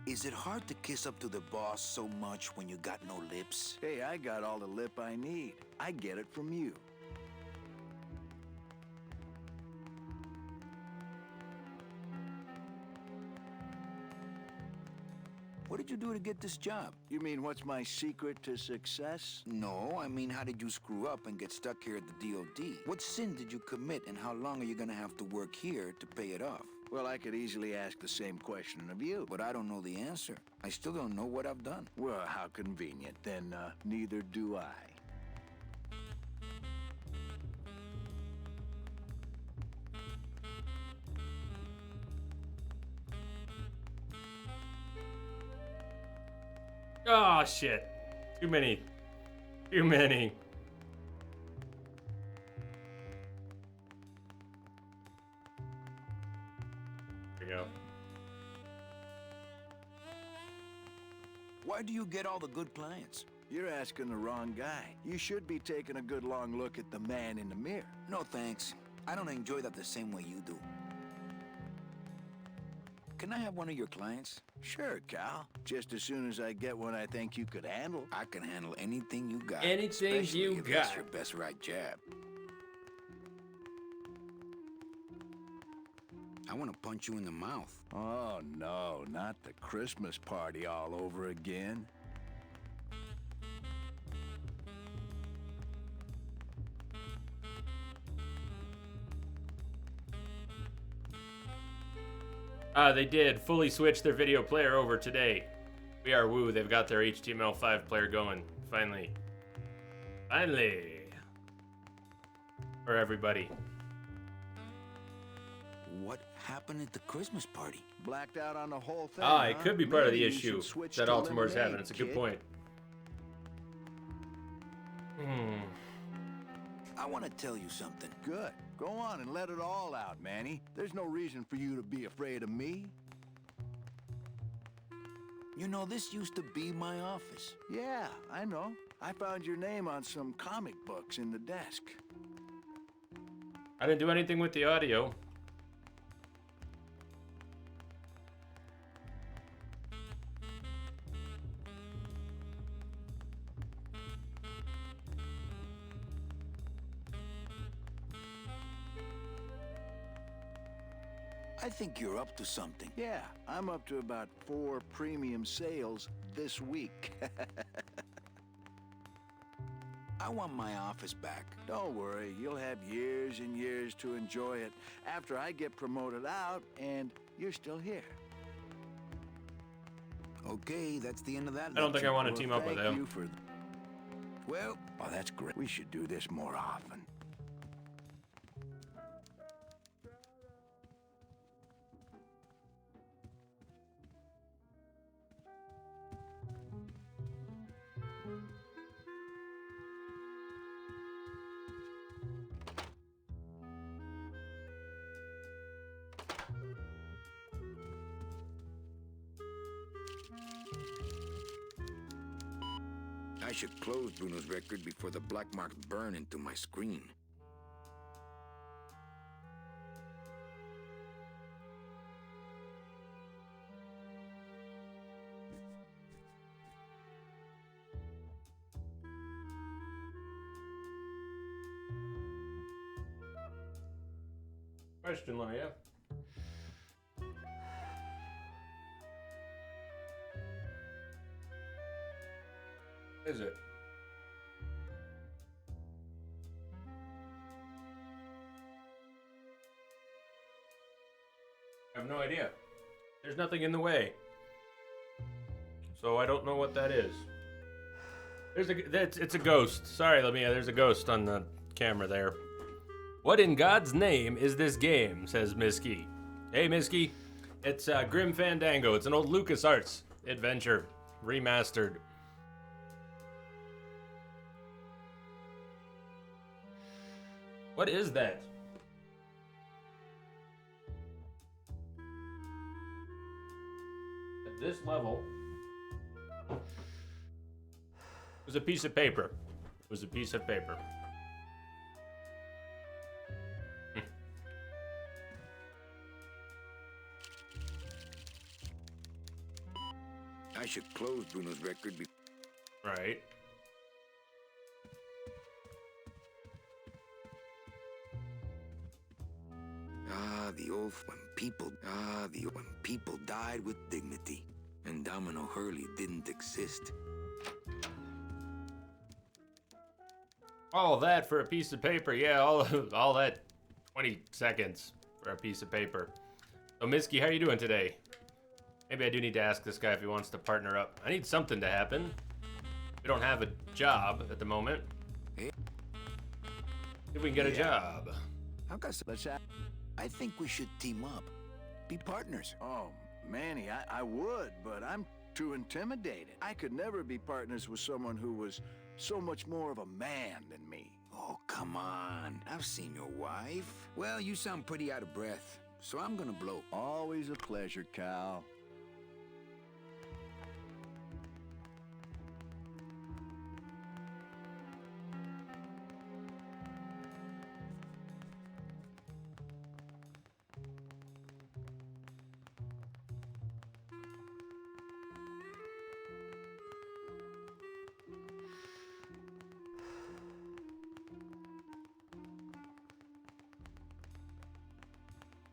Is it hard to kiss up to the boss so much when you got no lips? Hey, I got all the lip I need. I get it from you. What did you do to get this job? You mean what's my secret to success? No, I mean, how did you screw up and get stuck here at the DOD? What sin did you commit, and how long are you gonna have to work here to pay it off? Well, I could easily ask the same question of you. But I don't know the answer. I still don't know what I've done. Well, how convenient. Then, neither do I. Oh, shit. Too many. Too many. There we go. Why do you get all the good clients? You're asking the wrong guy. You should be taking a good long look at the man in the mirror. No thanks. I don't enjoy that the same way you do. Can I have one of your clients? Sure, Cal. Just as soon as I get one I think you could handle. I can handle anything you got. Anything especially you if that's got. your best right jab. I want to punch you in the mouth. Oh, no, not the Christmas party all over again. They did fully switch their video player over today. We are woo, they've got their HTML5 player going. Finally. Finally. for everybody. What happened at the Christmas party? Blacked out on the whole thing. Ah, it huh? could be part of the Maybe you issue should switch that to Altamore's having. lemonade, It's a good kid. point. I want to tell you something. Good. Go on and let it all out, Manny. There's no reason for you to be afraid of me. You know, this used to be my office. Yeah, I know. I found your name on some comic books in the desk. I didn't do anything with the audio. I think you're up to something. Yeah, I'm up to about 4 premium sales this week. I want my office back. Don't worry, you'll have years and years to enjoy it after I get promoted out and you're still here. Okay, that's the end of that I don't think I lecture. want to team up with Thank him. you for... Well, Oh, that's great. We should do this more often. I should close Bruno's record before the black marks burn into my screen. Question, Leia. Is it? I have no idea. There's nothing in the way. So I don't know what that is. It's a ghost. Sorry, Lamia, there's a ghost on the camera there. What in God's name is this game, says Misky. Hey, Misky. It's Grim Fandango. It's an old LucasArts adventure. Remastered. What is that? At this level, it was a piece of paper. It was a piece of paper. I should close Bruno's record before... Right. when people died with dignity, and Domino Hurley didn't exist. All that for a piece of paper. Yeah, all that 20 seconds for a piece of paper. So, Misky, how are you doing today? Maybe I do need to ask this guy if he wants to partner up. I need something to happen. We don't have a job at the moment. Hey. If we can get a job. I think we should team up. Be partners. Oh, Manny, I would, but I'm too intimidated. I could never be partners with someone who was so much more of a man than me. Oh, come on. I've seen your wife. Well, you sound pretty out of breath, so I'm gonna blow. Always a pleasure, Cal.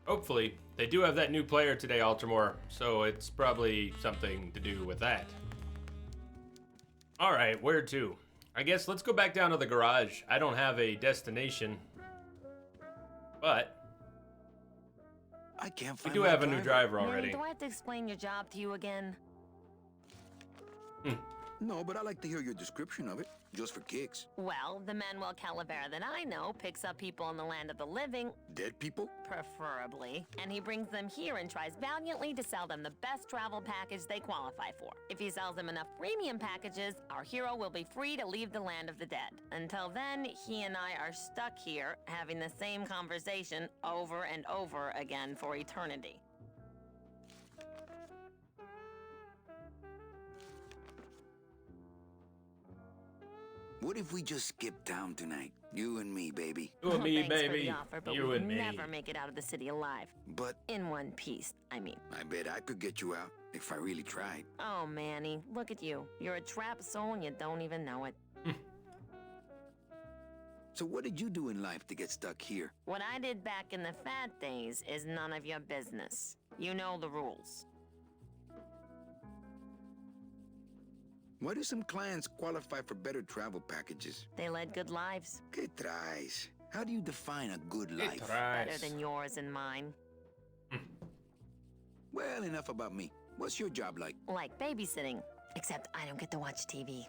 Hopefully. They do have that new player today, Altamore, so it's probably something to do with that. Alright, where to? I guess let's go back down to the garage. I don't have a destination, but I can't we find do my have a new driver Manny, already. do I have to explain your job to you again? No, but I like to hear your description of it, just for kicks. Well, the Manuel Calavera that I know picks up people in the land of the living, Dead people? preferably, and he brings them here and tries valiantly to sell them the best travel package they qualify for. If he sells them enough premium packages, our hero will be free to leave the land of the dead. Until then, he and I are stuck here, having the same conversation over and over again for eternity. What if we just skip town tonight? You and me, baby. You and me, Thanks for baby. the offer, but You we'd and me. never make it out of the city alive. But In one piece, I mean. I bet I could get you out if I really tried. Oh, Manny, look at you. You're a trapped soul and you don't even know it. So what did you do in life to get stuck here? What I did back in the fat days is none of your business. You know the rules. Why do some clients qualify for better travel packages? They led good lives. ¿Qué traes? How do you define a good life? Better than yours and mine. Well, enough about me. What's your job like? Like babysitting. Except I don't get to watch TV.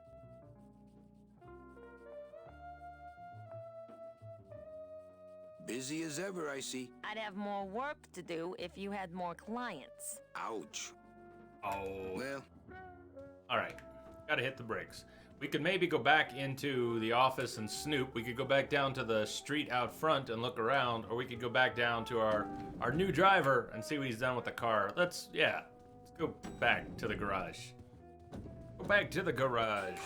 Busy as ever, I see. I'd have more work to do if you had more clients. Ouch. Oh. Well, All right. Gotta hit the brakes. We could maybe go back into the office and snoop. We could go back down to the street out front and look around, or we could go back down to our new driver and see what he's done with the car. Let's go back to the garage. Go back to the garage.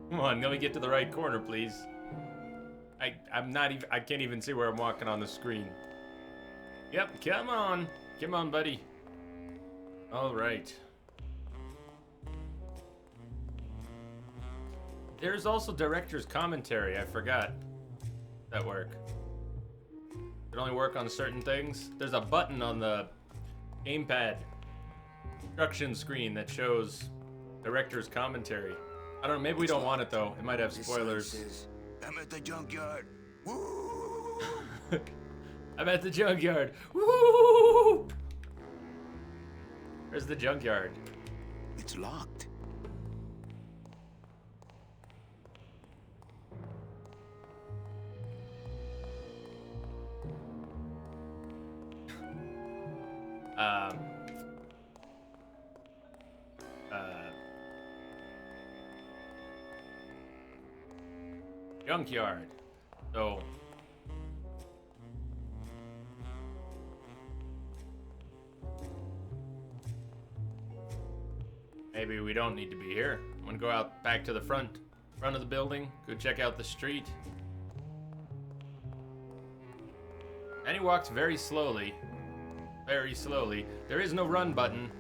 Come on, let me get to the right corner, please. I can't even see where I'm walking on the screen. Yep, come on. Come on, buddy. All right. There's also director's commentary. I forgot that work. It only work on certain things. There's a button on the gamepad instruction screen that shows director's commentary. I don't know, maybe we don't want it though. It might have spoilers. I'm at the junkyard. Woo! I'm at the junkyard. Woo! Where's the junkyard? It's locked. Junkyard. So maybe we don't need to be here. I'm gonna go out back to the front of the building, go check out the street. And he walks very slowly. Very slowly. There is no run button.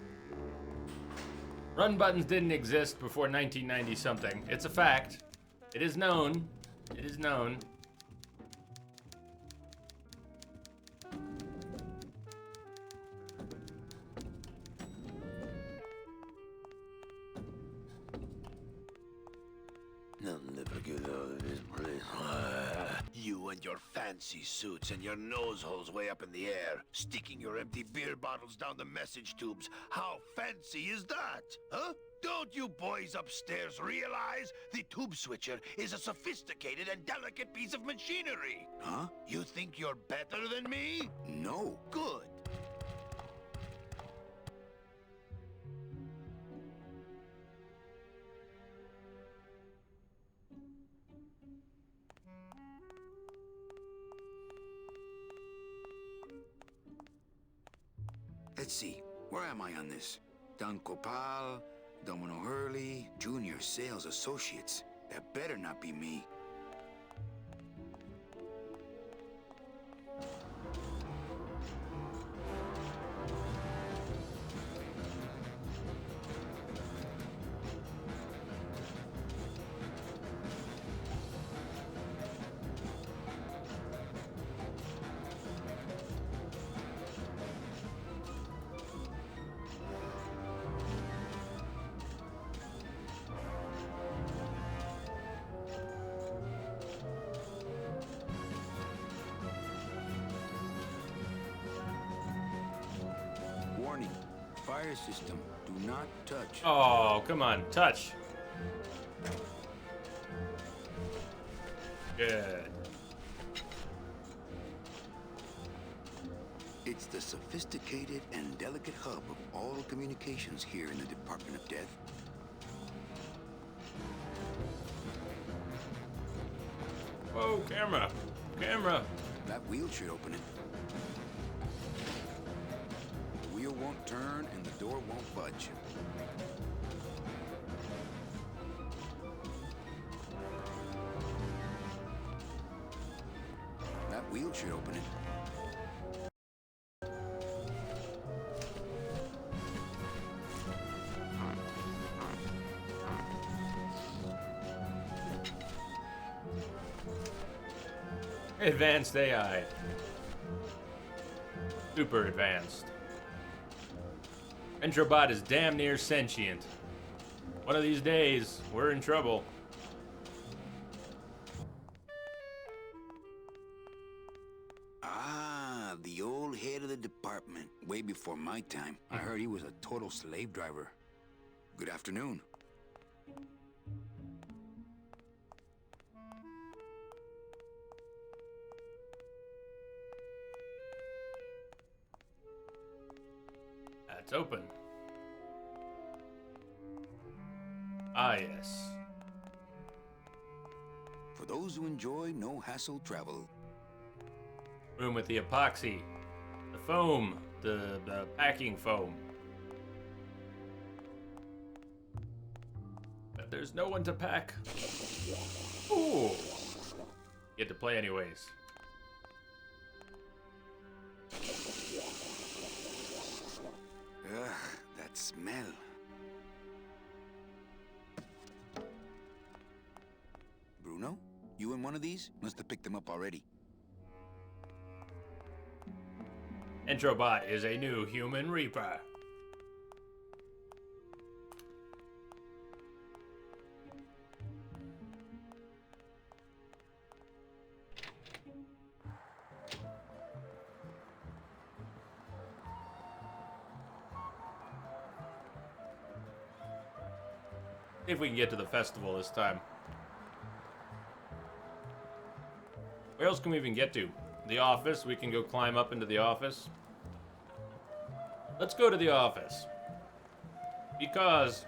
Run buttons didn't exist before 1990 something. It's a fact. It is known. It is known. I'll never get out of this place. You and your fancy suits and your nose holes way up in the air, sticking your empty beer bottles down the message tubes. How fancy is that? Huh? Don't you boys upstairs realize the tube switcher is a sophisticated and delicate piece of machinery? Huh? You think you're better than me? No. Good. Let's see. Where am I on this? Don Copal, Domino Hurley, Junior Sales Associates. That better not be me. fire system. Do not touch. Oh, come on, touch. Good. It's the sophisticated and delicate hub of all communications here in the Department of Death. Whoa, camera. Camera. That wheel should open it. The wheel won't turn and the door won't budge. That wheel should open it. Advanced AI. Super advanced. Entrobot is damn near sentient. One of these days, we're in trouble. Ah, the old head of the department. Way before my time. I heard he was a total slave driver. Good afternoon. That's open. Ah, yes. For those who enjoy no-hassle travel. Room with the epoxy. The foam. The packing foam. But there's no one to pack. Ooh. Get to play anyways. Ugh, that smell. Bruno, you in one of these? Must have picked them up already. Entrobot is a new human reaper. See if we can get to the festival this time. Where else can we even get to? The office. We can go climb up into the office. Let's go to the office. Because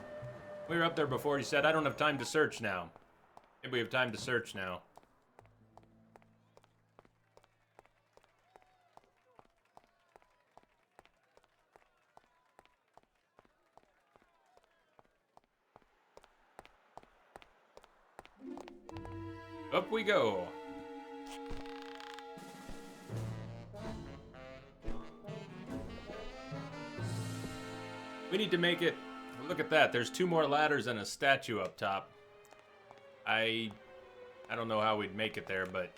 we were up there before. He said, I don't have time to search now. Maybe we have time to search now. Up we go. We need to make it. Look at that. There's 2 more ladders and a statue up top. I don't know how we'd make it there, but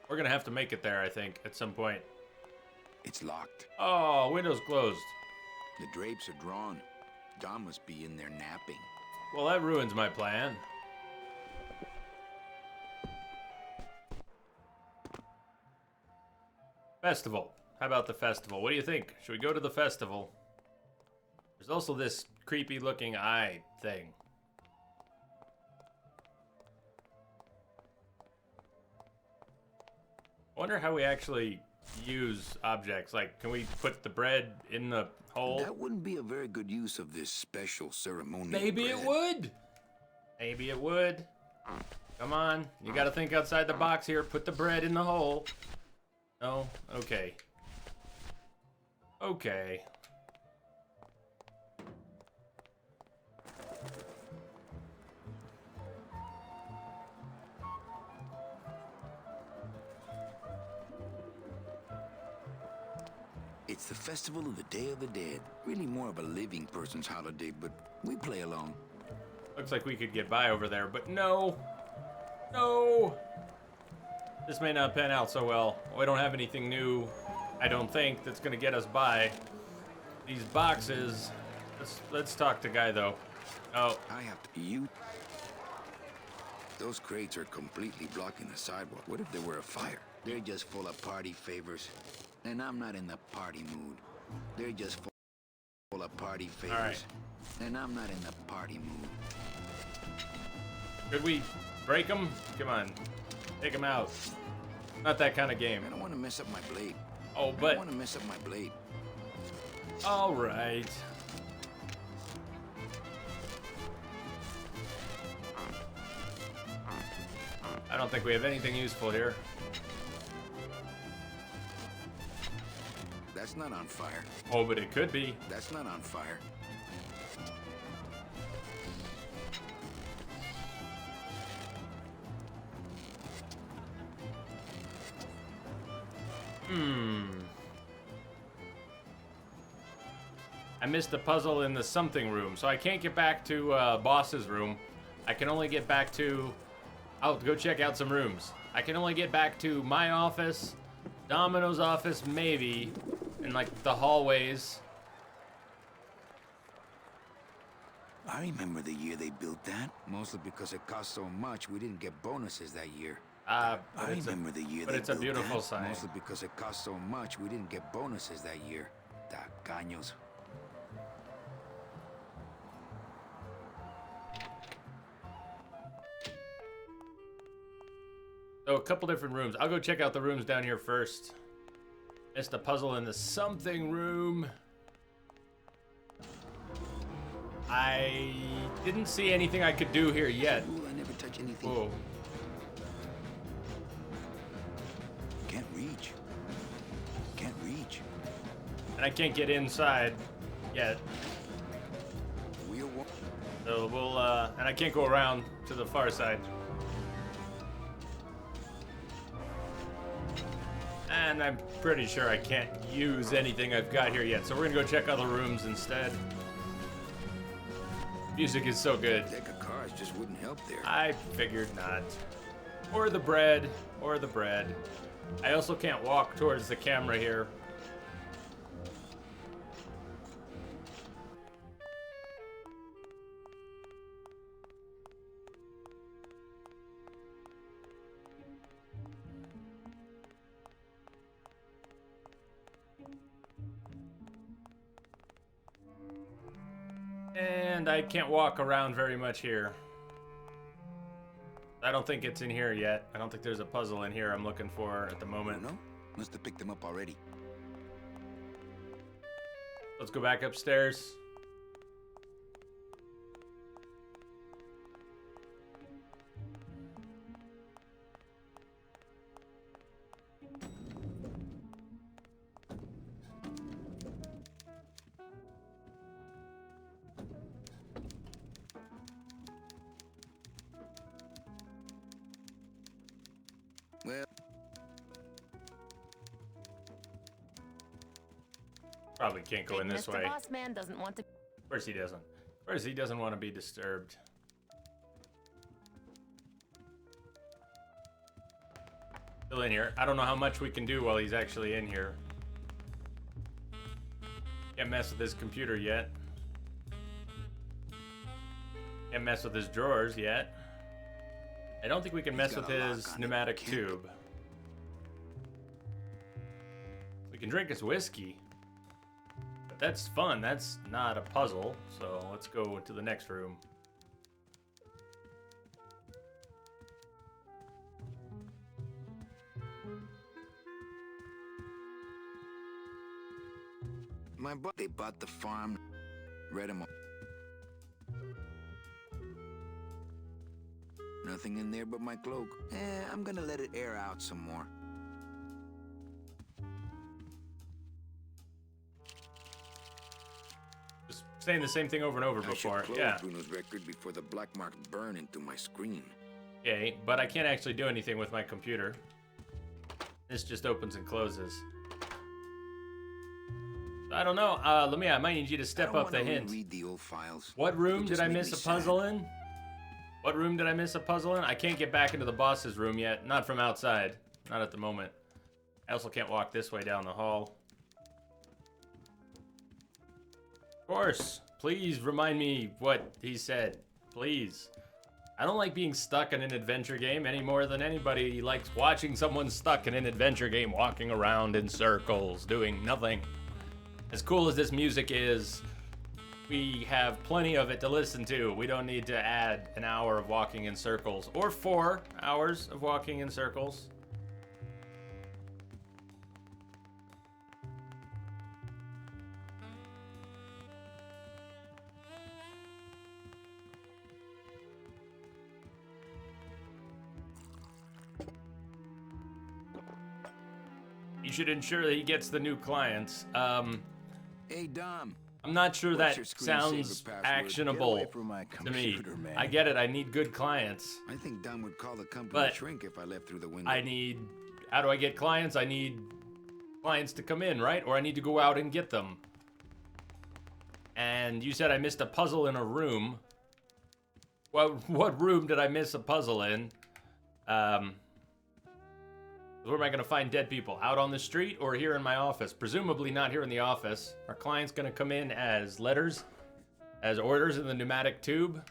we're gonna have to make it there, I think, at some point. It's locked. Oh, window's closed. The drapes are drawn. Don must be in there napping. Well, that ruins my plan. Festival. How about the festival? What do you think? Should we go to the festival? There's also this creepy looking eye thing. I wonder how we actually use objects. Like, can we put the bread in the hole? That wouldn't be a very good use of this special ceremonial Maybe it bread. would. Maybe it would. Come on. You gotta think outside the box here. Put the bread in the hole. No? Okay. Okay. It's the festival of the Day of the Dead. Really more of a living person's holiday, but we play along. Looks like we could get by over there, but no. No. This may not pan out so well. We don't have anything new, I don't think, that's gonna get us by. These boxes. Let's talk to Guy though. Oh, I have to... You... Those crates are completely blocking the sidewalk. What if there were a fire? They're just full of party favors. And I'm not in the party mood. They're just full full of party favors. All right. And I'm not in the party mood. Could we break them? Come on. Take them out. Not that kind of game. I don't want to mess up my blade. Oh, I but... don't want to mess up my blade. All right. I don't think we have anything useful here. That's not on fire. Oh, but it could be. That's not on fire. I missed the puzzle in the something room, so I can't get back to boss's room. I can only get back to... I'll go check out some rooms. I can only get back to my office, Domino's office, maybe, and like the hallways. I remember the year they built that. Mostly because it cost so much, we didn't get bonuses that year. But I it's remember the year but they it's a built beautiful that. sign. Mostly because it cost so much, we didn't get bonuses that year. Tacaños. So a couple different rooms. I'll go check out the rooms down here first. It's the puzzle in the something room. I didn't see anything I could do here yet. Ooh, I never touch anything. Whoa. Can't reach. Can't reach. And I can't get inside yet. We'll So we'll, and I can't go around to the far side. And I'm pretty sure I can't use anything I've got here yet. So we're gonna go check other rooms instead. Music is so good. A deck of cards just wouldn't help there. I figured not. Or the bread, or the bread. I also can't walk towards the camera here. And I can't walk around very much here. I don't think it's in here yet. I don't think there's a puzzle in here I'm looking for at the moment. No? Must have picked them up already. Let's go back upstairs. Well, Probably can't go in this Mr. way. Boss Man doesn't want to. Of course he doesn't. Of course he doesn't want to be disturbed. Still in here. I don't know how much we can do while he's actually in here. Can't mess with his computer yet. Can't mess with his drawers yet. I don't think we can mess with got a lock his on it. pneumatic Can't. tube. We can drink his whiskey. But that's fun. That's not a puzzle. So let's go to the next room. they bought the farm, read them all. Nothing in there but my cloak. I'm gonna let it air out some more. Just saying the same thing over and over I before. should close Yeah. Bruno's record before the black marks burn into my screen. Okay, but I can't actually do anything with my computer. This just opens and closes. I don't know. I might need you to step up the hint. Read the old files. What room It'll did just I make miss me a puzzle sad. in? What room did I miss a puzzle in? I can't get back into the boss's room yet. Not from outside. Not at the moment. I also can't walk this way down the hall. Of course. Please remind me what he said. Please. I don't like being stuck in an adventure game any more than anybody likes watching someone stuck in an adventure game walking around in circles, doing nothing. As cool as this music is, We have plenty of it to listen to. We don't need to add an hour of walking in circles or 4 hours of walking in circles. You should ensure that he gets the new clients. Hey, Dom. I'm not sure What's your that screensaver sounds password? actionable Get away from my to me. computer, man. I get it. I need good clients. I think Don would call the company But shrink if I left through the window. I need... How do I get clients? I need clients to come in, right? Or I need to go out and get them. And you said I missed a puzzle in a room. What room did I miss a puzzle in? Where am I going to find dead people? Out on the street or here in my office? Presumably not here in the office. Are clients going to come in as letters? As orders in the pneumatic tube?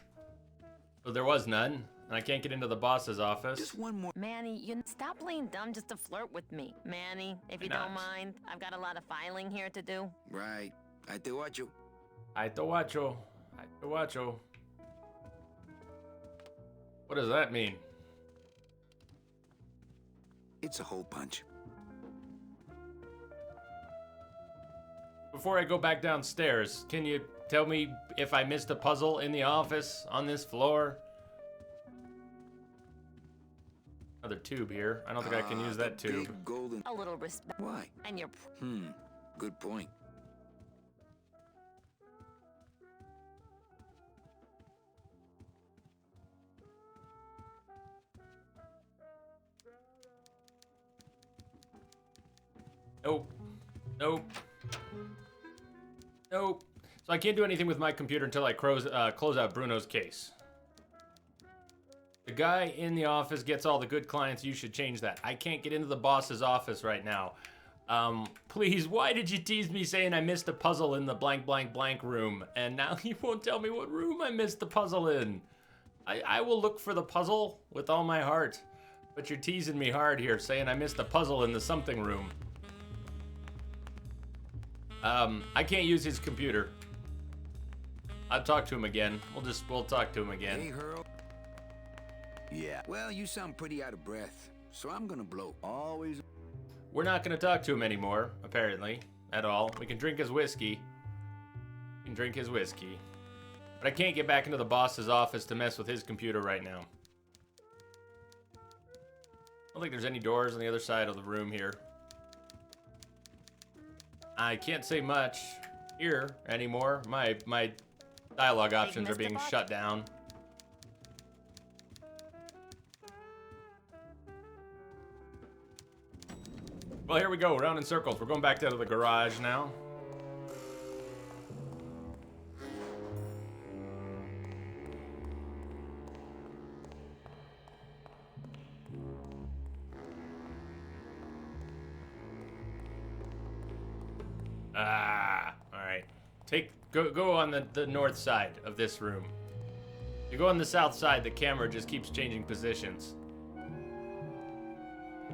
So there was none. And I can't get into the boss's office. Just one more. Manny, you stop playing dumb just to flirt with me. Manny, if you don't mind, I've got a lot of filing here to do. Right. I te watcho. Ay te guacho. Ay te guacho. What does that mean? It's a hole punch. Before I go back downstairs, can you tell me if I missed a puzzle in the office on this floor? Another tube here. I don't think I can use that the tube. big golden... A little respect. Why? And you're... Good point. Nope. Nope. Nope. So I can't do anything with my computer until I close out Bruno's case. The guy in the office gets all the good clients. You should change that. I can't get into the boss's office right now. Please, why did you tease me saying I missed a puzzle in the blank, blank, blank room? And now you won't tell me what room I missed the puzzle in. I will look for the puzzle with all my heart. But you're teasing me hard here, saying I missed a puzzle in the something room. I can't use his computer. I'll talk to him again. We'll talk to him again. Hey, Hurl. Yeah. Well, you sound pretty out of breath, so I'm gonna blow. Always. We're not gonna talk to him anymore, apparently, at all. We can drink his whiskey. We can drink his whiskey. But I can't get back into the boss's office to mess with his computer right now. I don't think there's any doors on the other side of the room here. I can't say much here anymore. My dialogue options are being shut down. Well, here we go, round in circles. We're going back down to the garage now. All right. Go on the north side of this room. You go on the south side, the camera just keeps changing positions.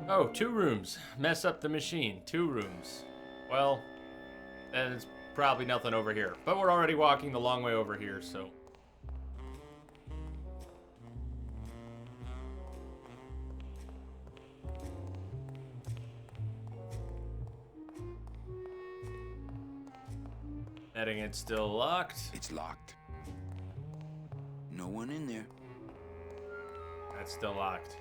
Oh, 2 rooms. Mess up the machine. 2 rooms. Well, then it's probably nothing over here. But we're already walking the long way over here, so. Betting it's still locked. It's locked. No one in there. That's still locked.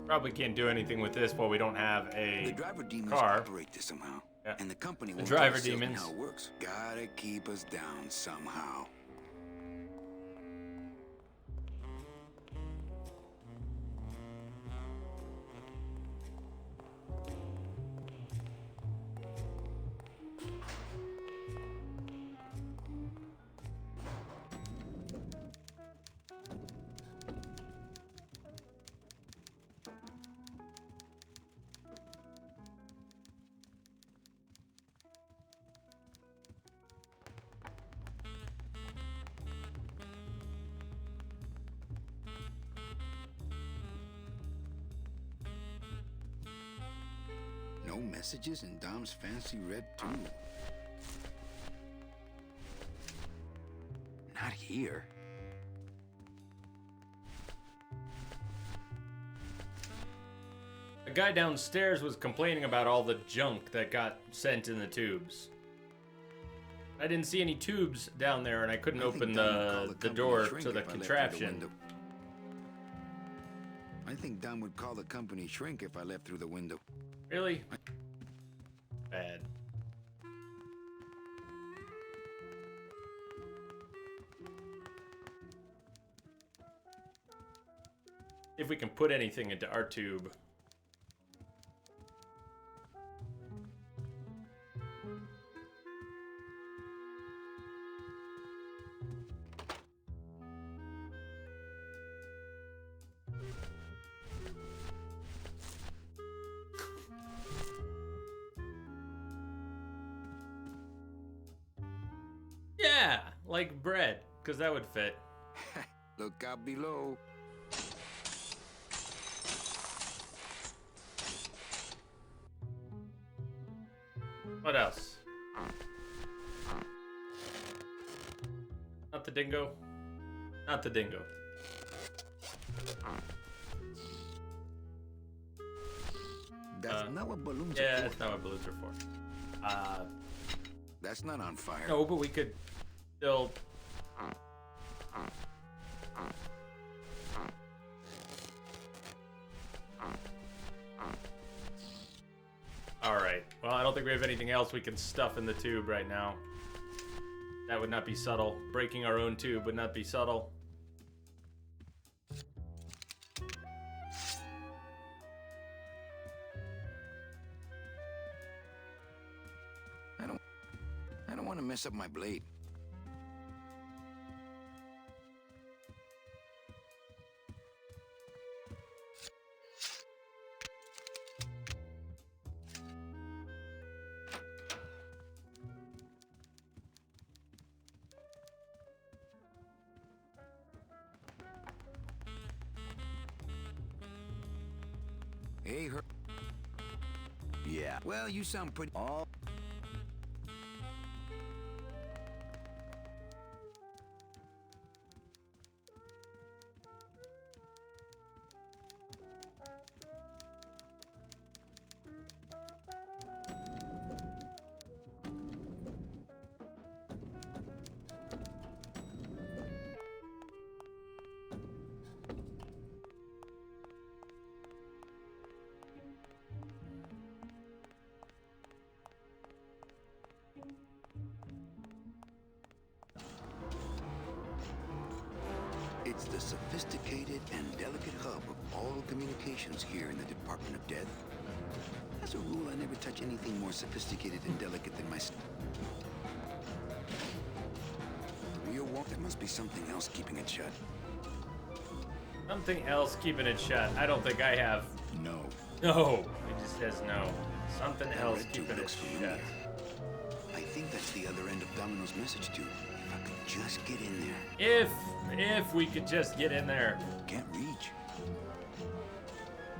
Probably can't do anything with this while we don't have The a driver demons car. operate this somehow. Yeah. And the company The won't driver tell us demons. how it works. Gotta keep us down somehow. No messages in Dom's fancy red tube. Not here. A guy downstairs was complaining about all the junk that got sent in the tubes. I didn't see any tubes down there, and I couldn't open the door to the contraption. I think Dom would call the company shrink if I left through the window. Really? Bad. If we can put anything into our tube. Yeah, like bread, because that would fit. Look out below. What else? Not the dingo. Not the dingo. That's not what balloons Yeah, are for. that's not what balloons are for. That's not on fire. No, but we could still. Alright. Well, I don't think we have anything else we can stuff in the tube right now. That would not be subtle. Breaking our own tube would not be subtle. I don't want to mess up my blade. Hey, her. Yeah. Well, you sound pretty. All It's the sophisticated and delicate hub of all communications here in the Department of Death. As a rule, I never touch anything more sophisticated and delicate than my... The real wall, there must be something else keeping it shut. Something else keeping it shut. I don't think I have. No. No. It just says no. Something else Red tube keeping it looks shut. familiar. I think that's the other end of Domino's message tube. If I could just get in there. If we could just get in there. Can't reach.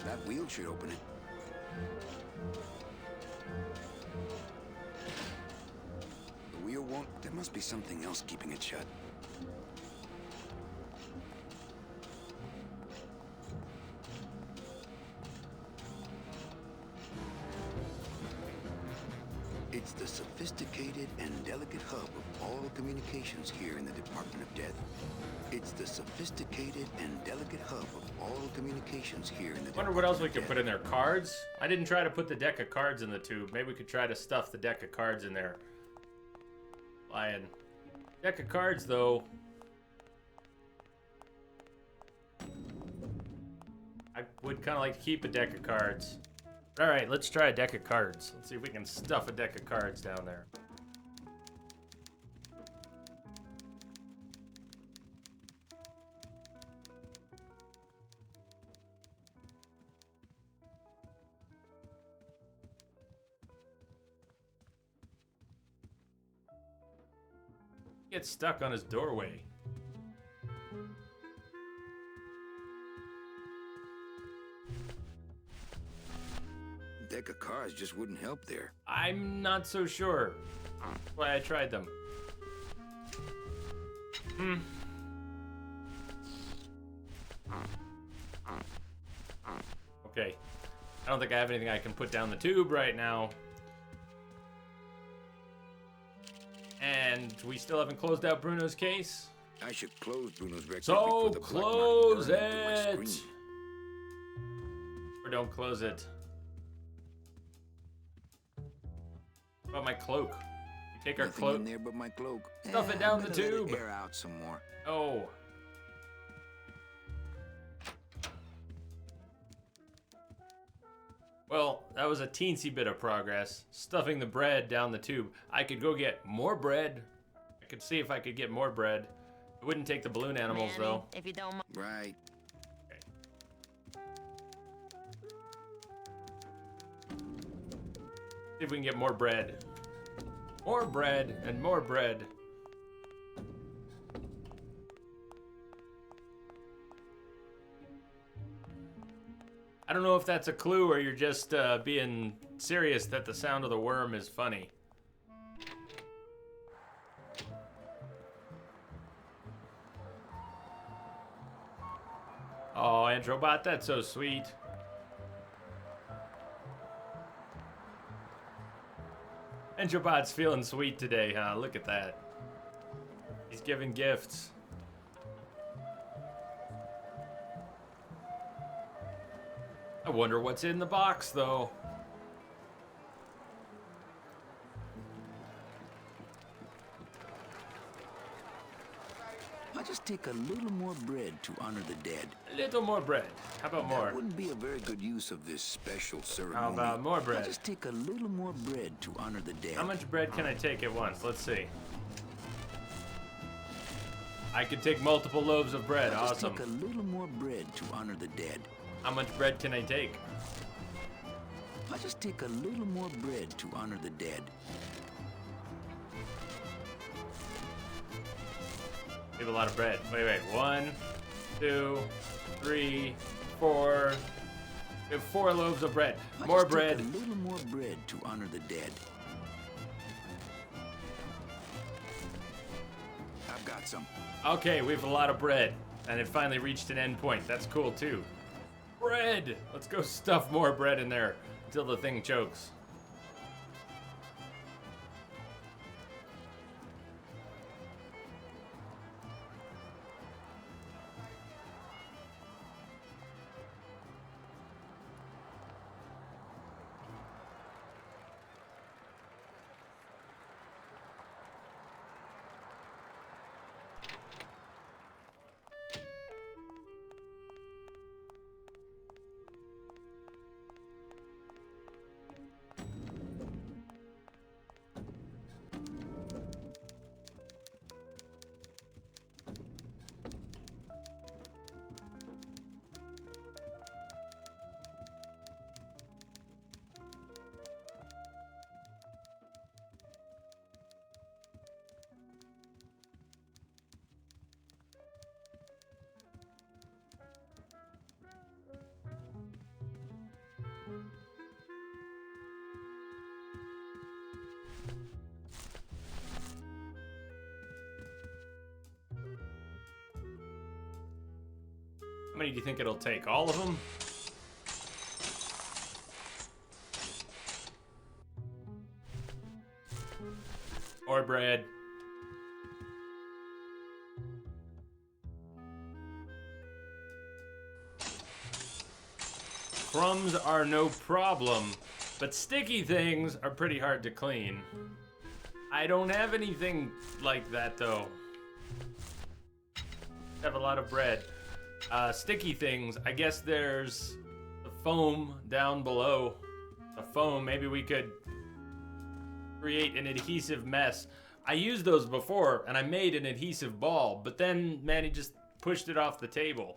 That wheel should open it. The wheel won't. There must be something else keeping it shut. It's the sophisticated and delicate hub of all communications here in the Department of Death. It's the sophisticated and delicate hub of all communications here in the Wonder what else we could put in there. Cards? I didn't try to put the deck of cards in the tube. Maybe we could try to stuff the deck of cards in there. Lion. Deck of cards, though. I would kind of like to keep a deck of cards. All right, let's try a deck of cards. Let's see if we can stuff a deck of cards down there. Gets stuck on his doorway. deck of cards just wouldn't help there. I'm not so sure. That's why I tried them. Okay. I don't think I have anything I can put down the tube right now. And we still haven't closed out Bruno's case. I should close Bruno's record So before the black mark close burns into my it! screen. Or don't close it. What about my cloak? We take our Nothing cloak. in there but my cloak. Stuff it down the better let it tube. air out some more. Oh. Well, that was a teensy bit of progress. Stuffing the bread down the tube. I could go get more bread. I could see if I could get more bread. It wouldn't take the balloon animals, Manny, though. if you don't mind. Right. See if we can get more bread. More bread and more bread. I don't know if that's a clue or you're just being serious that the sound of the worm is funny. Oh, Androbot, that's so sweet. Androbot's feeling sweet today, huh? Look at that. He's giving gifts. I wonder what's in the box, though. I'll just take a little more bread to honor the dead. A little more bread. How about more? That wouldn't be a very good use of this special ceremony. How about more bread? I'll just take a little more bread to honor the dead. How much bread can I take at once? Let's see. I could take multiple loaves of bread. I'll just Awesome. take a little more bread to honor the dead. How much bread can I take? I'll just take a little more bread to honor the dead. We have a lot of bread. Wait. 1, 2, 3, 4. We have 4 loaves of bread. I'll More just bread. Take a little more bread to honor the dead. I've got some. Okay, we have a lot of bread. And it finally reached an end point. That's cool, too. Bread! Let's go stuff more bread in there until the thing chokes. How many do you think it'll take? All of them? More bread. Crumbs are no problem, but sticky things are pretty hard to clean. I don't have anything like that, though. I have a lot of bread. Sticky things, I guess there's the foam down below. The foam, maybe we could create an adhesive mess. I used those before, and I made an adhesive ball, but then Manny just pushed it off the table.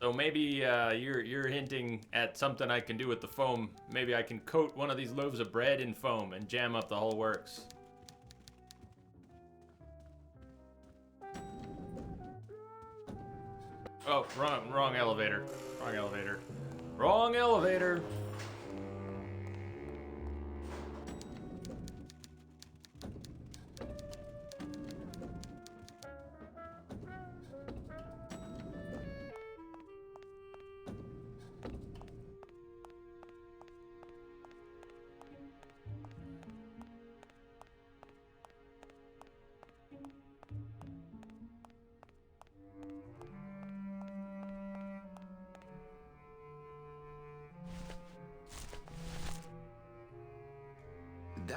So maybe you're hinting at something I can do with the foam. Maybe I can coat one of these loaves of bread in foam and jam up the whole works. Oh, wrong elevator. Wrong elevator. Wrong elevator.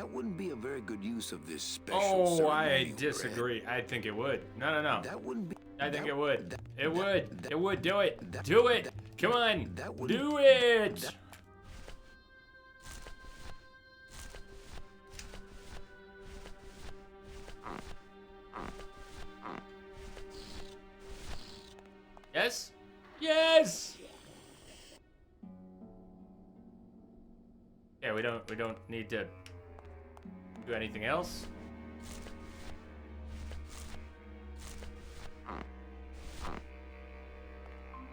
That wouldn't be a very good use of this special Oh, I ceremonial disagree. I think it would. No. bread. That wouldn't be... I think that- it would. that- It would. that- It would. Do it. that- Do it. that- Come on. that wouldn't- Do it. that- Yes? Yes! Yeah, we don't need to do anything else.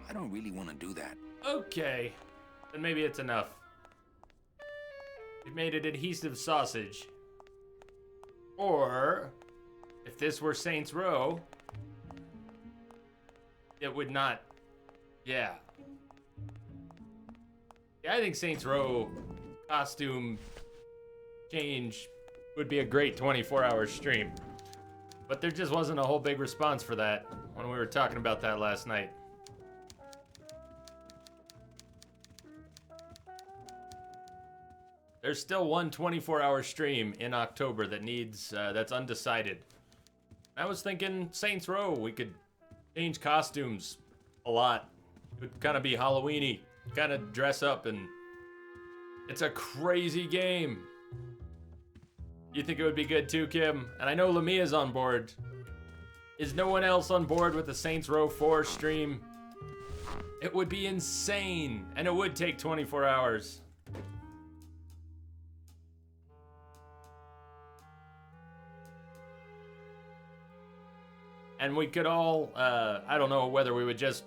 I don't really want to do that. Okay. Then maybe it's enough. We've made an adhesive sausage. Or, if this were Saints Row, it would not. Yeah. Yeah, I think Saints Row costume change would be a great 24-hour stream. But there just wasn't a whole big response for that when we were talking about that last night. There's still one 24-hour stream in October that needs, that's undecided. I was thinking Saints Row, we could change costumes a lot. It would kind of be Halloween-y, kind of dress up, and it's a crazy game. You think it would be good too, Kim? And I know Lamia's on board. Is no one else on board with the Saints Row 4 stream? It would be insane, and it would take 24 hours. And we could all, I don't know whether we would just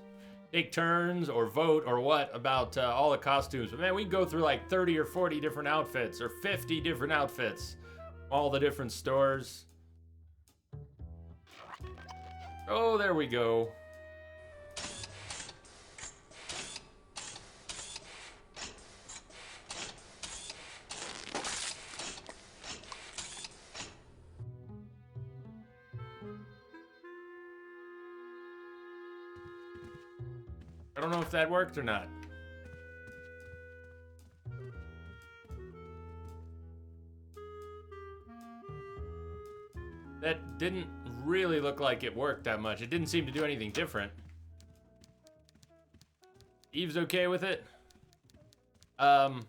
take turns or vote or what about all the costumes. But man, we'd go through like 30 or 40 different outfits or 50 different outfits. All the different stores. Oh, there we go. I don't know if that worked or not. That didn't really look like it worked that much. It didn't seem to do anything different. Eve's okay with it? You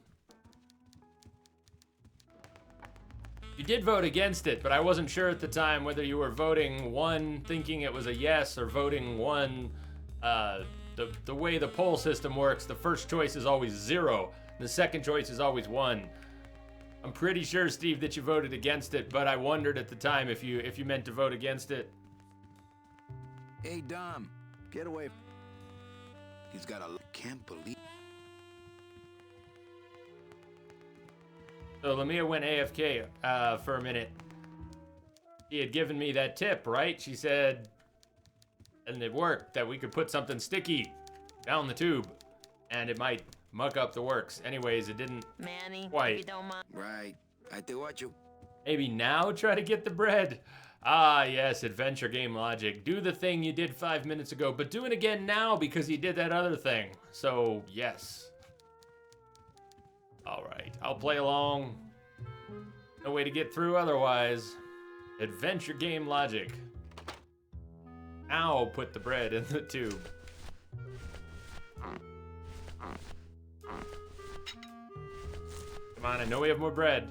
did vote against it, but I wasn't sure at the time whether you were voting one thinking it was a yes or voting one, the way the poll system works, the first choice is always 0. The second choice is always 1. I'm pretty sure, Steve, that you voted against it, but I wondered at the time if you meant to vote against it. Hey, Dom, get away. He's got a... Can't believe... So Lamia went AFK for a minute. She had given me that tip, right? She said, and it worked, that we could put something sticky down the tube, and it might muck up the works. Anyways, it didn't Manny, quite. if you don't mind. Right. I te watch you. Maybe now try to get the bread. Ah, yes, adventure game logic. Do the thing you did 5 minutes ago, but do it again now because you did that other thing. So, yes. All right, I'll play along. No way to get through otherwise. Adventure game logic. Now put the bread in the tube. Come on, I know we have more bread.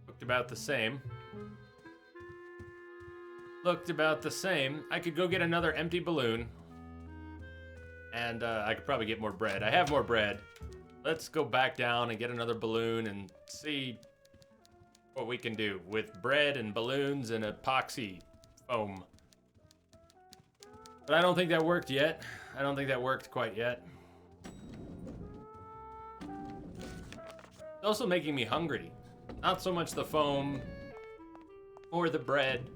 Looked about the same. Looked about the same. I could go get another empty balloon. And I could probably get more bread. I have more bread. Let's go back down and get another balloon and see what we can do with bread and balloons and epoxy foam. But I don't think that worked yet. I don't think that worked quite yet. It's also making me hungry. Not so much the foam or the bread.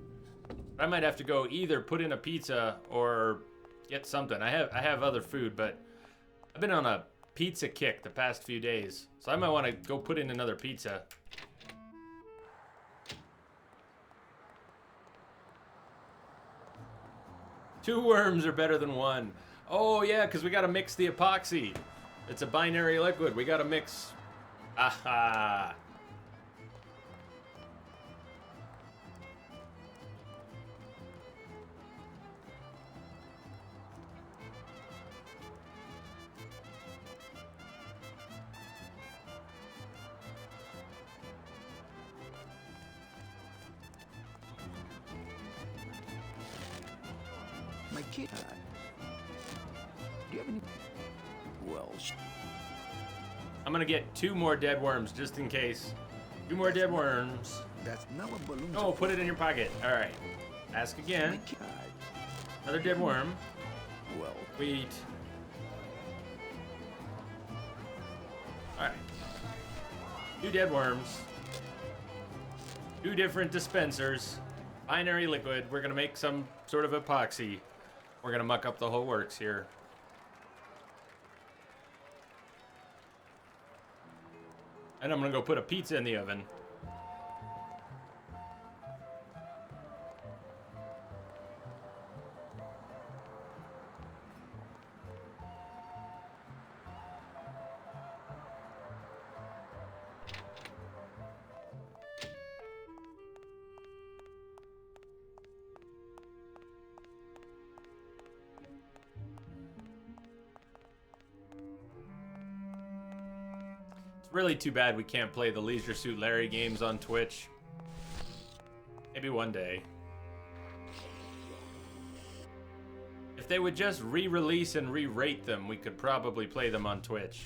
I might have to go either put in a pizza or get something. I have other food, but I've been on a pizza kick the past few days. So I might want to go put in another pizza. 2 worms are better than 1. Oh, yeah, because we got to mix the epoxy. It's a binary liquid. We got to mix. Aha. My kid. Do you have any? Well, I'm going to get 2 more dead worms just in case. 2 more dead worms. That's not what balloons. Oh, put it in your pocket. All right. Ask again. Another dead worm. well, Wheat. All right. 2 dead worms. 2 different dispensers. Binary liquid. We're going to make some sort of epoxy. We're going to muck up the whole works here. And I'm going to go put a pizza in the oven. It's really too bad we can't play the Leisure Suit Larry games on Twitch. Maybe one day. If they would just re-release and re-rate them, we could probably play them on Twitch.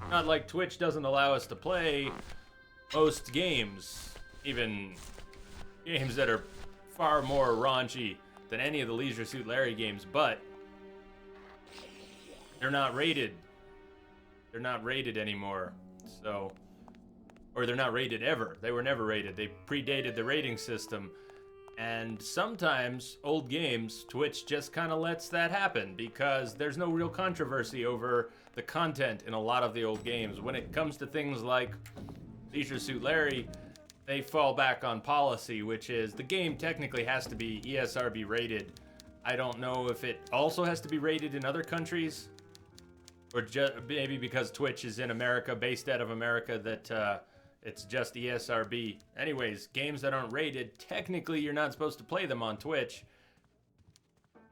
Not like Twitch doesn't allow us to play most games, even games that are far more raunchy than any of the Leisure Suit Larry games, but they're not rated. They're not rated anymore, so... Or they're not rated ever. They were never rated. They predated the rating system. And sometimes, old games, Twitch just kind of lets that happen because there's no real controversy over the content in a lot of the old games. When it comes to things like Leisure Suit Larry, they fall back on policy, which is the game technically has to be ESRB rated. I don't know if it also has to be rated in other countries, or maybe because Twitch is in America, based out of America, that it's just ESRB. Anyways, games that aren't rated, technically you're not supposed to play them on Twitch.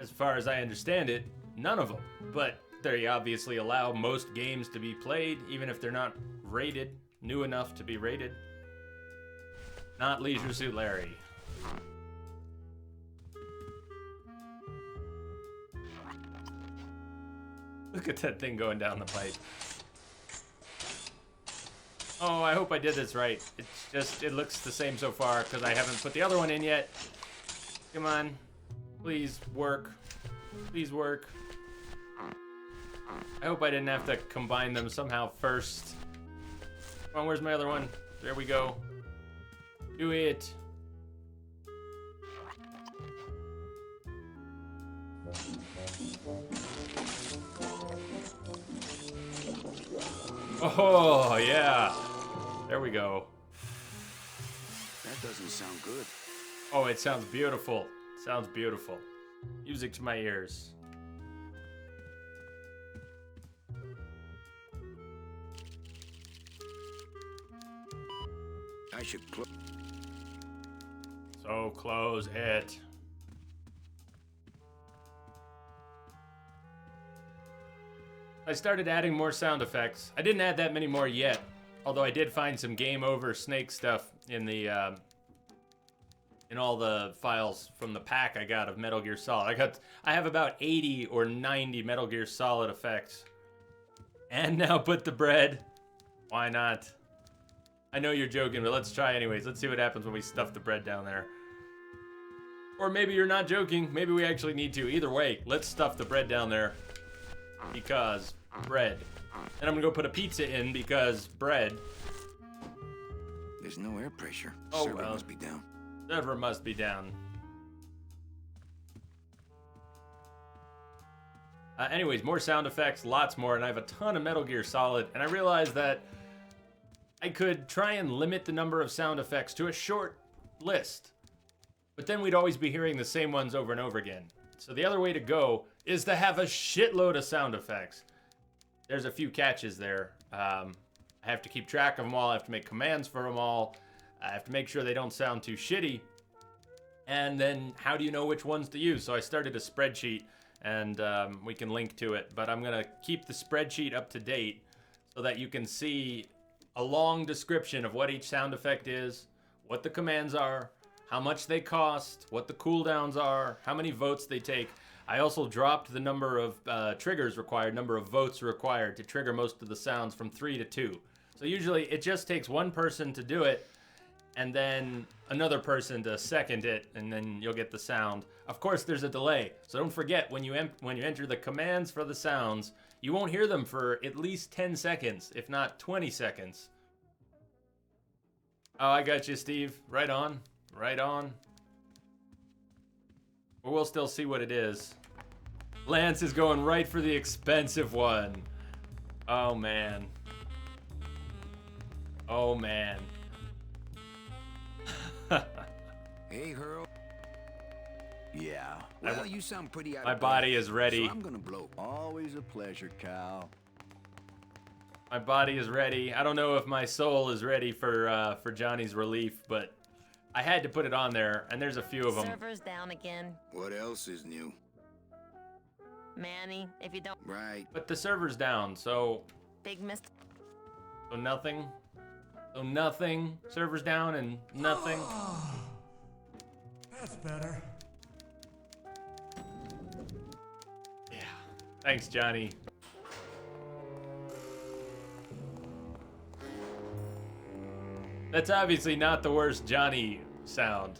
As far as I understand it, none of them. But they obviously allow most games to be played, even if they're not rated, new enough to be rated. Not Leisure Suit Larry. Look at that thing going down the pipe. Oh, I hope I did this right. It's just, it looks the same so far because I haven't put the other one in yet. Come on. Please work. Please work. I hope I didn't have to combine them somehow first. Come on, where's my other one? There we go. Do it. Oh, yeah. There we go. That doesn't sound good. Oh, it sounds beautiful. It sounds beautiful. Music to my ears. I should close. So close it. I started adding more sound effects. I didn't add that many more yet, although I did find some game over snake stuff in the in all the files from the pack I got of Metal Gear Solid. I have about 80 or 90 Metal Gear Solid effects. And now put the bread. Why not? I know you're joking, but let's try anyways. Let's see what happens when we stuff the bread down there. Or maybe you're not joking. Maybe we actually need to. Either way, let's stuff the bread down there. Because bread. And I'm gonna go put a pizza in because bread. There's no air pressure. Oh, Server well. must be down. Server must be down. Anyways, more sound effects, lots more, and I have a ton of Metal Gear Solid, and I realized that I could try and limit the number of sound effects to a short list. But then we'd always be hearing the same ones over and over again. So the other way to go is to have a shitload of sound effects. There's a few catches there. I have to keep track of them all. I have to make commands for them all. I have to make sure they don't sound too shitty. And then how do you know which ones to use? So I started a spreadsheet, and we can link to it. But I'm going to keep the spreadsheet up to date so that you can see a long description of what each sound effect is, what the commands are, how much they cost, what the cooldowns are, how many votes they take. I also dropped the number of triggers required, number of votes required to trigger most of the sounds from 3 to 2. So usually it just takes one person to do it, and then another person to second it, and then you'll get the sound. Of course, there's a delay, so don't forget when you enter the commands for the sounds, you won't hear them for at least 10 seconds, if not 20 seconds. Oh, I got you, Steve. Right on. Right on. But we'll still see what it is. Lance is going right for the expensive one. Oh, man. Oh, man. Hey, Hurl. Yeah. Well, you sound pretty out My of body breath, is ready. So I'm gonna blow. Always a pleasure, Cal. My body is ready. I don't know if my soul is ready for Johnny's relief, but I had to put it on there, and there's a few of them. Server's down again. What else is new? Manny, if you don't... Right. But the server's down, so Big mist... nothing. So nothing. Server's down and nothing. That's better. Yeah. Thanks, Johnny. That's obviously not the worst Johnny sound.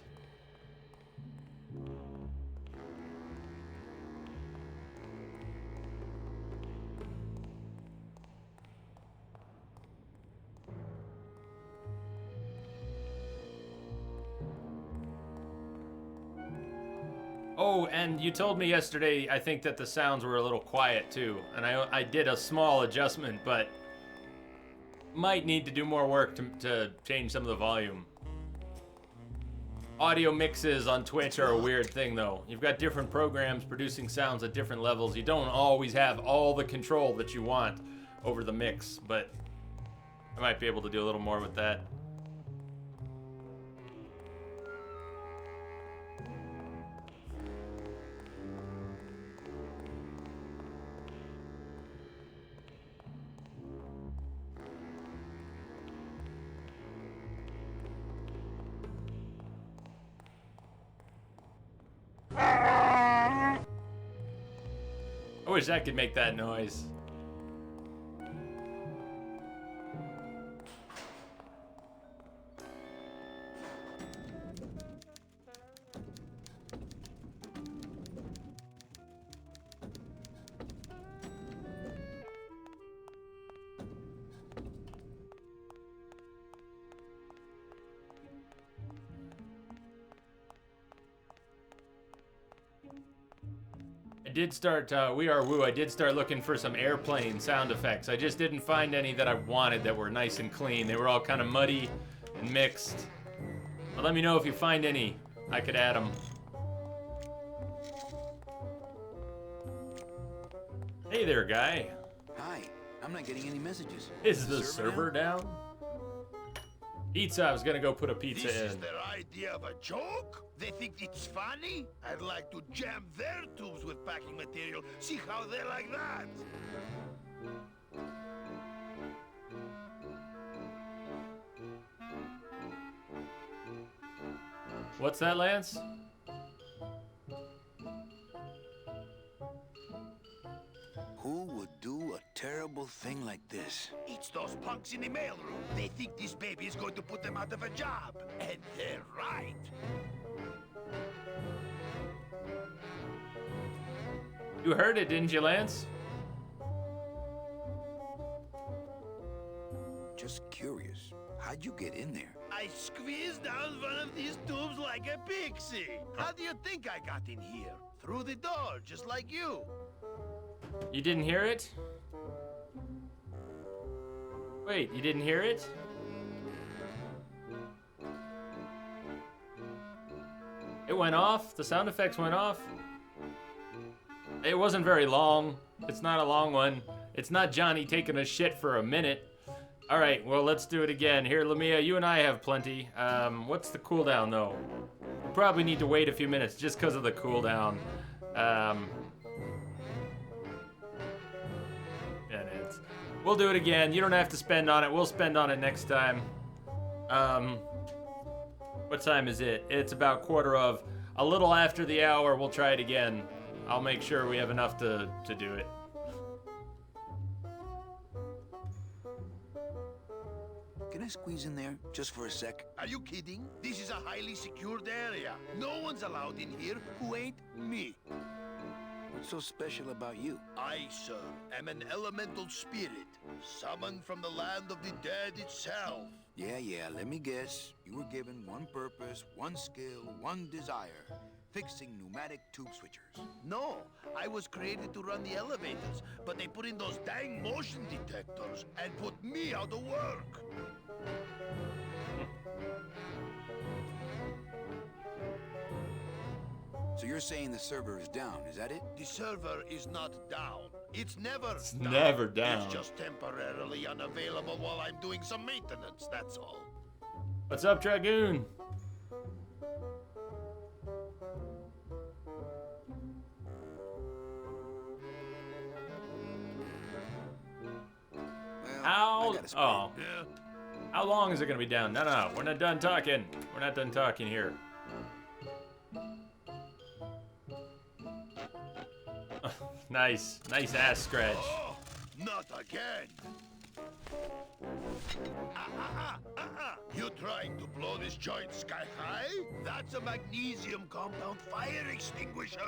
Oh, and you told me yesterday, I think that the sounds were a little quiet too. And I did a small adjustment, but might need to do more work to change some of the volume. Audio mixes on Twitch are a weird thing though. You've got different programs producing sounds at different levels. You don't always have all the control that you want over the mix, but I might be able to do a little more with that. I wish I could make that noise. I did start, We Are Woo, I did start looking for some airplane sound effects. I just didn't find any that I wanted that were nice and clean. They were all kind of muddy and mixed. But let me know if you find any. I could add them. Hey there, guy. Hi. I'm not getting any messages. Is the server down? Pizza, I was gonna go put a pizza This in. is their idea of a joke? They think it's funny? I'd like to jam their tubes with packing material. See how they like that? What's that, Lance? Who would do a terrible thing like this? It's those punks in the mailroom. They think this baby is going to put them out of a job. And they're right. You heard it, didn't you, Lance? Just curious. How'd you get in there? I squeezed down one of these tubes like a pixie. How do you think I got in here? Through the door, just like you. You didn't hear it? Wait, you didn't hear it? It went off. The sound effects went off. It wasn't very long. It's not a long one. It's not Johnny taking a shit for a minute. All right, well, let's do it again. Here, Lamia, you and I have plenty. What's the cooldown, though? We probably need to wait a few minutes just because of the cooldown. Minutes. We'll do it again. You don't have to spend on it. We'll spend on it next time. What time is it? It's about quarter of. A little after the hour, we'll try it again. I'll make sure we have enough to do it. Can I squeeze in there just for a sec? Are you kidding? This is a highly secured area. No one's allowed in here who ain't me. What's so special about you? I, sir, am an elemental spirit, summoned from the land of the dead itself. Yeah, let me guess. You were given one purpose, one skill, one desire. Fixing pneumatic tube switchers. No, I was created to run the elevators, but they put in those dang motion detectors and put me out of work. So you're saying the server is down, is that it? The server is not down. It's never never down. It's just temporarily unavailable while I'm doing some maintenance, that's all. What's up, Dragoon? Well, I gotta spray. Oh. Yeah. How long is it gonna be down? No, we're not done talking. We're not done talking here. Nice ass scratch. Oh, not again. You trying to blow this joint sky high? That's a magnesium compound fire extinguisher.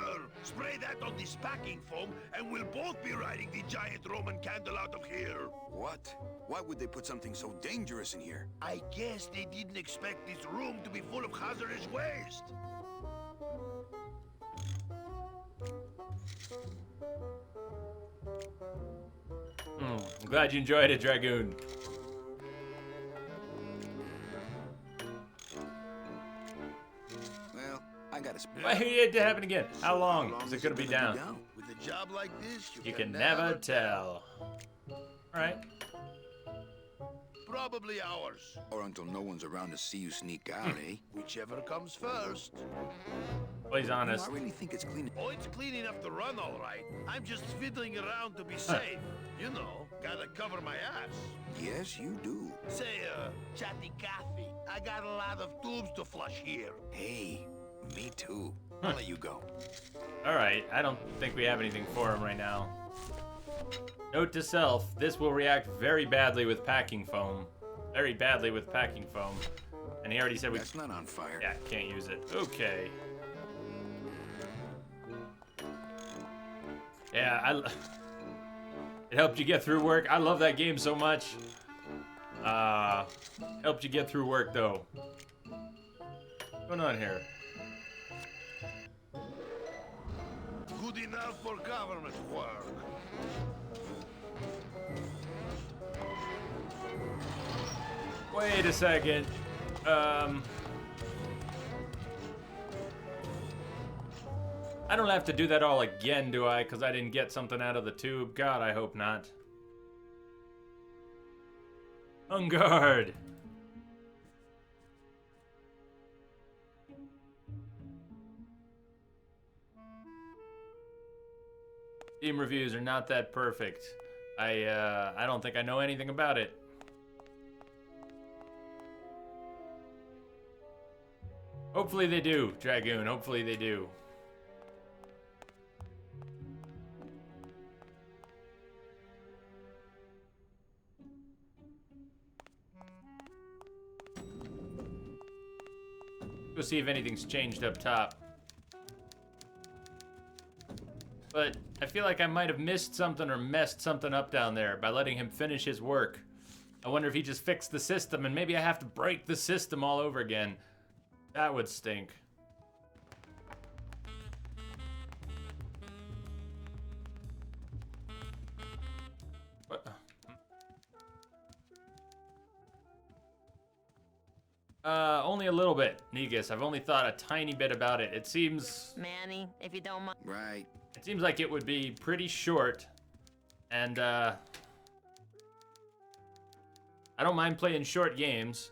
Spray that on this packing foam and we'll both be riding the giant Roman candle out of here. What? Why would they put something so dangerous in here? I guess they didn't expect this room to be full of hazardous waste. I'm glad you enjoyed it, Dragoon. Well, I gotta spray. Why did it happen again? How long is it gonna be down? With a job like this, You can never tell. Alright. Probably hours. Or until no one's around to see you sneak out, eh? Whichever comes first. Well, he's No, honest. I really think it's clean. Oh, it's clean enough to run, all right. I'm just fiddling around to be safe. You know, gotta cover my ass. Yes, you do. Say, chatty Cathy, I got a lot of tubes to flush here. Hey, me too. I'll let you go. Alright, I don't think we have anything for him right now. Note to self, this will react very badly with packing foam. Very badly with packing foam. And he already said we... That's not on fire. Yeah, can't use it. Okay. Yeah, it helped you get through work. I love that game so much. Helped you get through work, though. What's going on here? Good enough for government work. Wait a second. I don't have to do that all again, do I? Because I didn't get something out of the tube. God, I hope not. On guard. Steam reviews are not that perfect. I don't think I know anything about it. Hopefully they do, Dragoon. Hopefully they do. Go see if anything's changed up top. But I feel like I might have missed something or messed something up down there by letting him finish his work. I wonder if he just fixed the system and maybe I have to break the system all over again. That would stink. What? Only a little bit, Negus. I've only thought a tiny bit about it. It seems Manny, if you don't mind. Right. It seems like it would be pretty short, and I don't mind playing short games,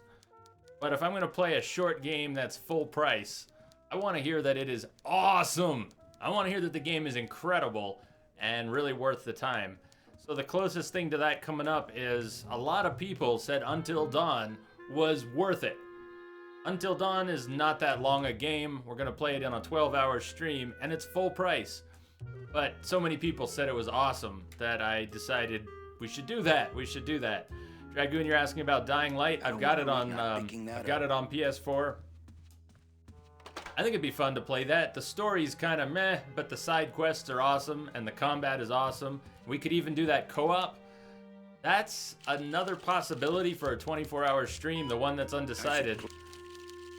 but if I'm gonna play a short game that's full price, I want to hear that it is awesome. I want to hear that the game is incredible and really worth the time. So the closest thing to that coming up is a lot of people said Until Dawn was worth it. Until Dawn is not that long a game. We're gonna play it on a 12-hour stream, and it's full price. But so many people said it was awesome that I decided we should do that. We should do that. Dragoon, you're asking about Dying Light. I've got it on PS4. I think it'd be fun to play that. The story's kind of meh, but the side quests are awesome, and the combat is awesome. We could even do that co-op. That's another possibility for a 24-hour stream, the one that's undecided.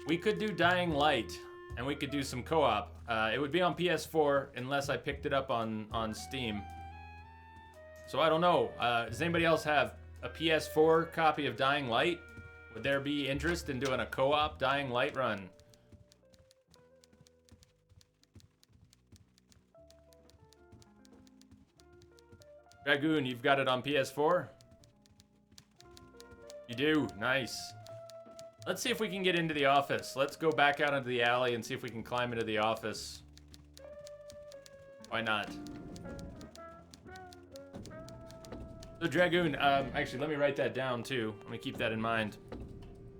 We could do Dying Light, and we could do some co-op. It would be on PS4 unless I picked it up on Steam. So I don't know. Does anybody else have a PS4 copy of Dying Light? Would there be interest in doing a co-op Dying Light run? Dragoon, you've got it on PS4? You do? Nice. Let's see if we can get into the office. Let's go back out into the alley and see if we can climb into the office. Why not? So Dragoon, actually, let me write that down too. Let me keep that in mind.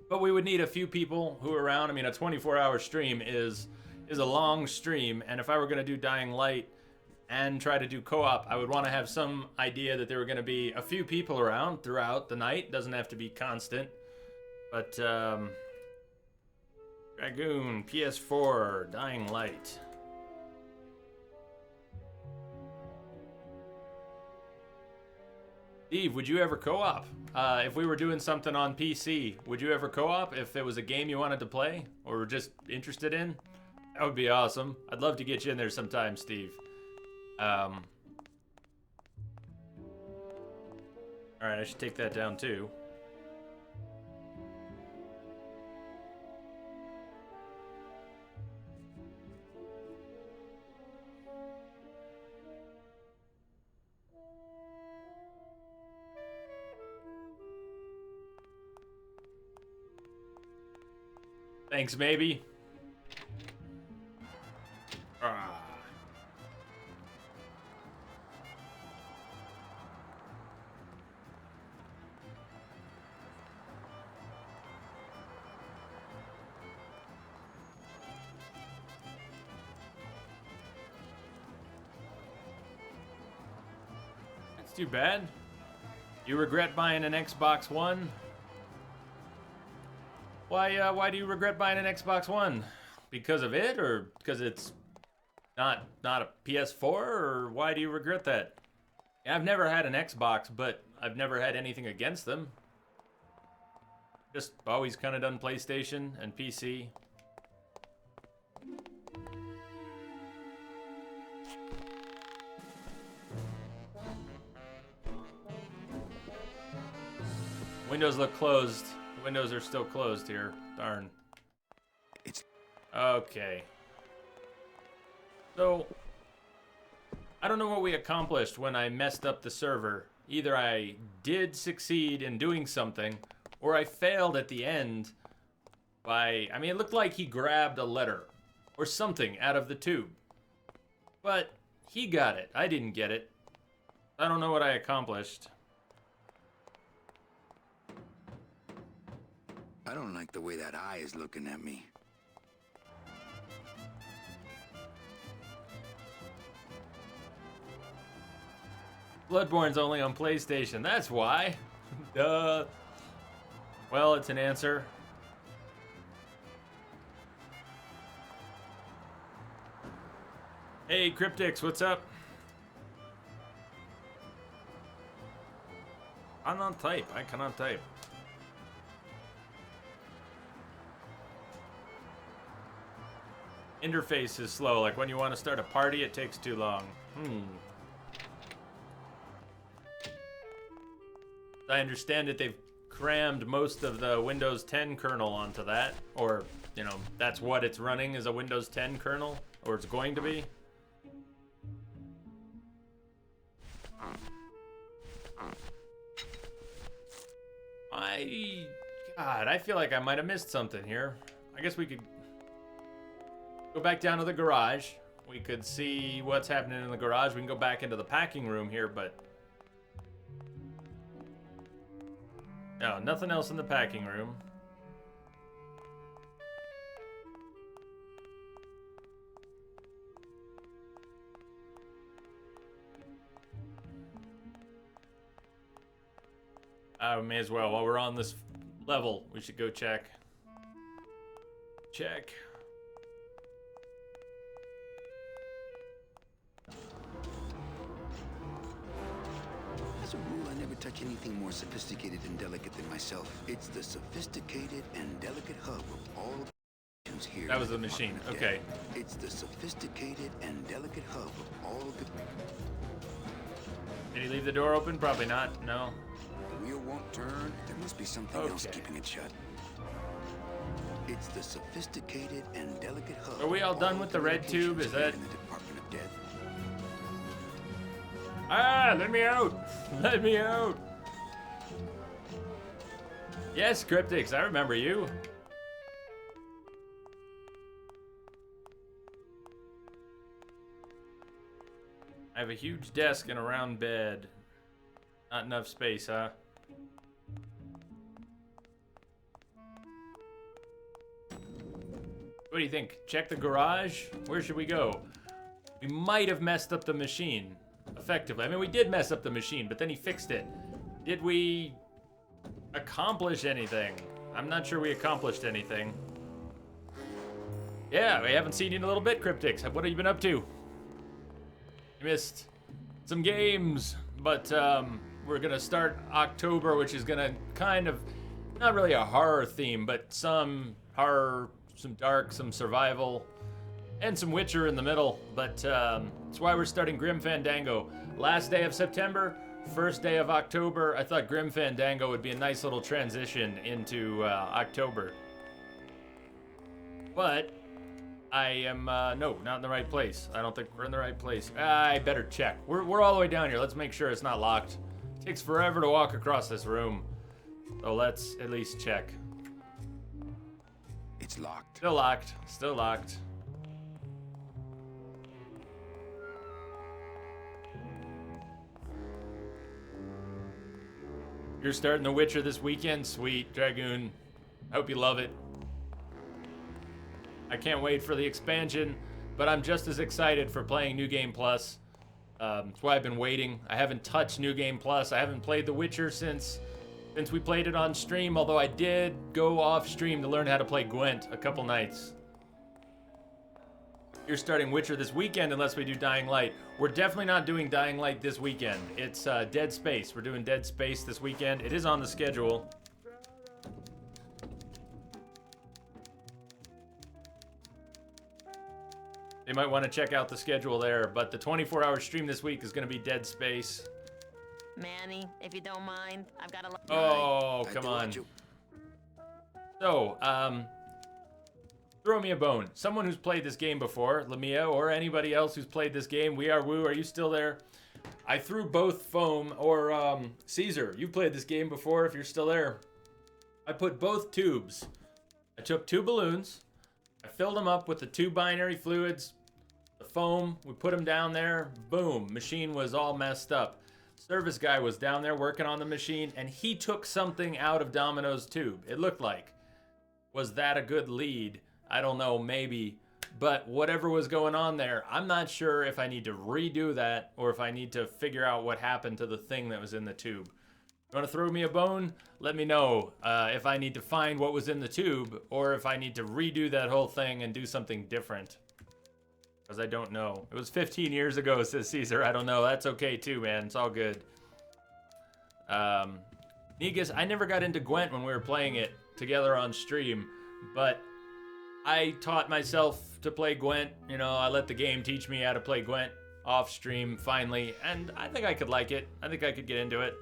But we would need a few people who are around. I mean, a 24-hour stream is a long stream, and if I were going to do Dying Light and try to do co-op, I would want to have some idea that there were going to be a few people around throughout the night. Doesn't have to be constant. But, Dragoon, PS4, Dying Light. Steve, would you ever co-op? If we were doing something on PC, would you ever co-op if it was a game you wanted to play or were just interested in? That would be awesome. I'd love to get you in there sometime, Steve. Alright, I should take that down too. Thanks, maybe. Ah. That's too bad. You regret buying an Xbox One? Why do you regret buying an Xbox One? Because of it, or because it's not a PS4, or why do you regret that? Yeah, I've never had an Xbox, but I've never had anything against them. Just always kind of done PlayStation and PC. Windows look closed. Windows are still closed here. Darn. Okay. So, I don't know what we accomplished when I messed up the server. Either I did succeed in doing something, or I failed at the end by... I mean, it looked like he grabbed a letter or something out of the tube. But he got it. I didn't get it. I don't know what I accomplished. I don't like the way that eye is looking at me. Bloodborne's only on PlayStation. That's why. Duh. Well, it's an answer. Hey, Cryptix, what's up? I cannot type. I cannot type. Interface is slow. Like when you want to start a party, it takes too long. I understand that they've crammed most of the Windows 10 kernel onto that, or, you know, that's what it's running is a Windows 10 kernel, or it's going to be. God, I feel like I might have missed something here. I guess we could go back down to the garage. We could see what's happening in the garage. We can go back into the packing room here, but no, nothing else in the packing room. We may as well. While we're on this level, we should go check. Check. As a rule, I never touch anything more sophisticated and delicate than myself. It's the sophisticated and delicate hub of all the issues here. That was the machine. Okay. It's the sophisticated and delicate hub of all the... Did he leave the door open? Probably not. No. The wheel won't turn. There must be something else keeping it shut. It's the sophisticated and delicate hub. Are we all done with the red tube? Is that... in the Department of Death. Ah, let me out! Let me out! Yes, Cryptics, I remember you. I have a huge desk and a round bed. Not enough space, huh? What do you think? Check the garage? Where should we go? We might have messed up the machine. Effectively. I mean, we did mess up the machine, but then he fixed it. Did we accomplish anything? I'm not sure we accomplished anything. Yeah, we haven't seen you in a little bit, Cryptics. What have you been up to? You missed some games, but we're gonna start October, which is gonna kind of, not really a horror theme, but some horror, some dark, some survival, and some Witcher in the middle. But that's why we're starting Grim Fandango. Last day of September, first day of October. I thought Grim Fandango would be a nice little transition into October. But I am, no, not in the right place. I don't think we're in the right place. I better check. We're all the way down here. Let's make sure it's not locked. It takes forever to walk across this room. So let's at least check. It's locked. Still locked. Still locked. You're starting The Witcher this weekend? Sweet, Dragoon. I hope you love it. I can't wait for the expansion, but I'm just as excited for playing New Game Plus. That's why I've been waiting. I haven't touched New Game Plus. I haven't played The Witcher since we played it on stream, although I did go off stream to learn how to play Gwent a couple nights. You're starting Witcher this weekend unless we do Dying Light. We're definitely not doing Dying Light this weekend. It's Dead Space. We're doing Dead Space this weekend. It is on the schedule. You might want to check out the schedule there, but the 24-hour stream this week is going to be Dead Space. Manny, if you don't mind, I've got a... Oh, come on. So, throw me a bone. Someone who's played this game before, Lamia, or anybody else who's played this game. We Are Woo, are you still there? I threw both foam, or Caesar, you've played this game before if you're still there. I put both tubes. I took 2 balloons. I filled them up with the 2 binary fluids, the foam. We put them down there. Boom. Machine was all messed up. Service guy was down there working on the machine, and he took something out of Domino's tube. It looked like. Was that a good lead? I don't know, maybe. But whatever was going on there, I'm not sure if I need to redo that or if I need to figure out what happened to the thing that was in the tube. You want to throw me a bone? Let me know if I need to find what was in the tube or if I need to redo that whole thing and do something different. Because I don't know. It was 15 years ago, says Caesar. I don't know. That's okay too, man. It's all good. Negus, I never got into Gwent when we were playing it together on stream, but I taught myself to play Gwent. You know, I let the game teach me how to play Gwent off stream finally, and I think I could like it. I think I could get into it.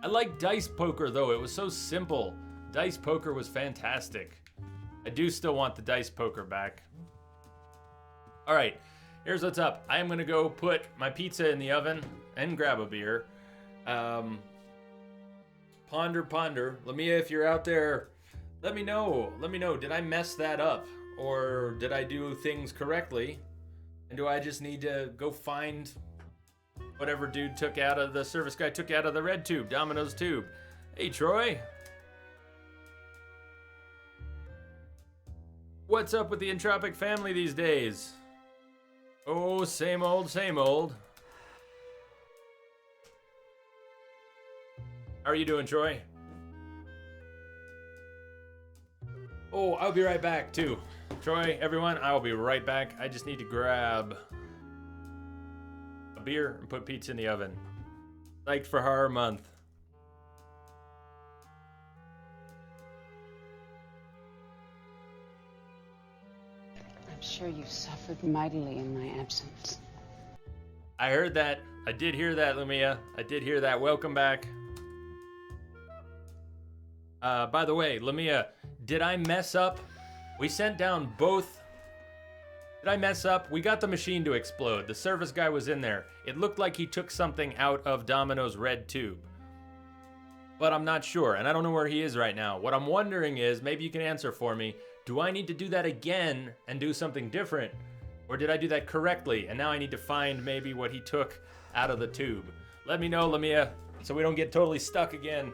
I like dice poker though. It was so simple. Dice poker was fantastic. I do still want the dice poker back. All right, here's what's up. I am gonna go put my pizza in the oven and grab a beer. Ponder. Lamia, if you're out there, let me know. Did I mess that up? Or did I do things correctly? And do I just need to go find whatever dude took out of the service guy took out of the red tube, Domino's tube? Hey, Troy. What's up with the Entropic family these days? Oh, same old, same old. How are you doing, Troy? Oh, I'll be right back, too. Troy, everyone, I will be right back. I just need to grab a beer and put pizza in the oven. Psyched for Horror Month. I'm sure you suffered mightily in my absence. I heard that. I did hear that, Lumia. I did hear that. Welcome back. By the way, Lamia, did I mess up? We sent down both. Did I mess up? We got the machine to explode. The service guy was in there. It looked like he took something out of Domino's red tube. But I'm not sure, and I don't know where he is right now. What I'm wondering is, maybe you can answer for me, do I need to do that again and do something different? Or did I do that correctly, and now I need to find maybe what he took out of the tube? Let me know, Lamia, so we don't get totally stuck again.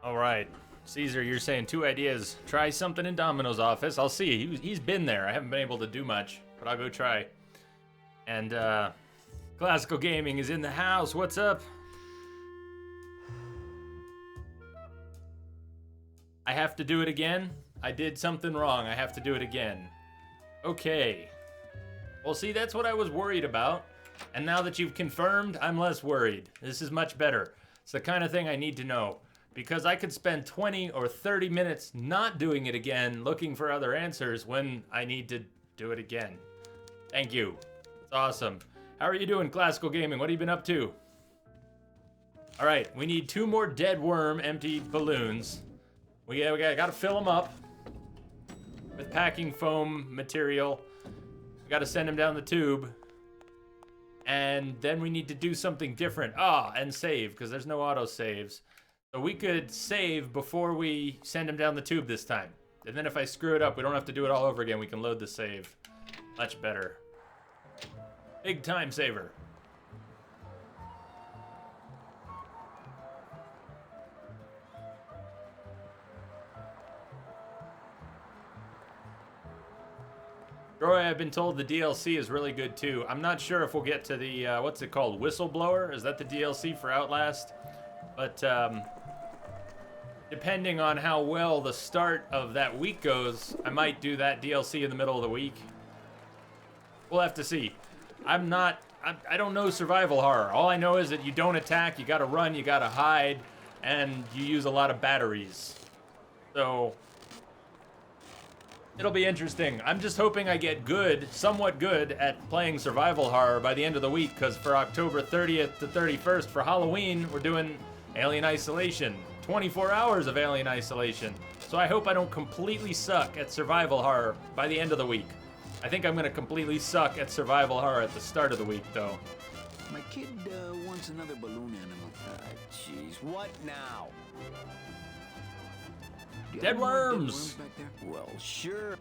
All right, Caesar, you're saying 2 ideas. Try something in Domino's office. I'll see. He's been there. I haven't been able to do much, but I'll go try. And Classical Gaming is in the house. What's up? I have to do it again? I did something wrong. I have to do it again. Okay. Well, see, that's what I was worried about. And now that you've confirmed, I'm less worried. This is much better. It's the kind of thing I need to know. Because I could spend 20 or 30 minutes not doing it again, looking for other answers when I need to do it again. Thank you. It's awesome. How are you doing, Classical Gaming? What have you been up to? All right, we need 2 more dead worm empty balloons. We gotta fill them up with packing foam material. We gotta send them down the tube. And then we need to do something different. And save, because there's no auto saves. So we could save before we send him down the tube this time. And then if I screw it up, we don't have to do it all over again. We can load the save. Much better. Big time saver. Troy, I've been told the DLC is really good too. I'm not sure if we'll get to the, what's it called? Whistleblower? Is that the DLC for Outlast? But, depending on how well the start of that week goes, I might do that DLC in the middle of the week. We'll have to see. I don't know survival horror. All I know is that you don't attack, you gotta run, you gotta hide, and you use a lot of batteries. So, it'll be interesting. I'm just hoping I get good, somewhat good, at playing survival horror by the end of the week, because for October 30th to 31st for Halloween, we're doing Alien Isolation. 24 hours of Alien Isolation. So I hope I don't completely suck at survival horror by the end of the week. I think I'm gonna completely suck at survival horror at the start of the week, though. My kid wants another balloon animal. Jeez, what now? Do you Dead have any more dead worms. worms back there? Well, sure.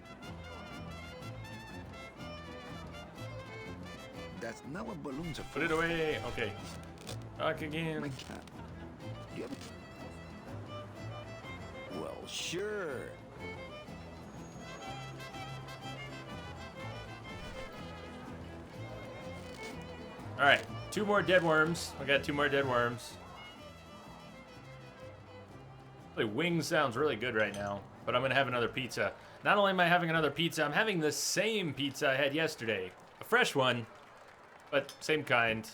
That's not what balloons are for. Put it away. Okay. Talk again. My cat. Do you have Well, sure. All right, 2 more dead worms. I got 2 more dead worms. Wings sounds really good right now, but I'm gonna have another pizza. Not only am I having another pizza, I'm having the same pizza I had yesterday. A fresh one, but same kind.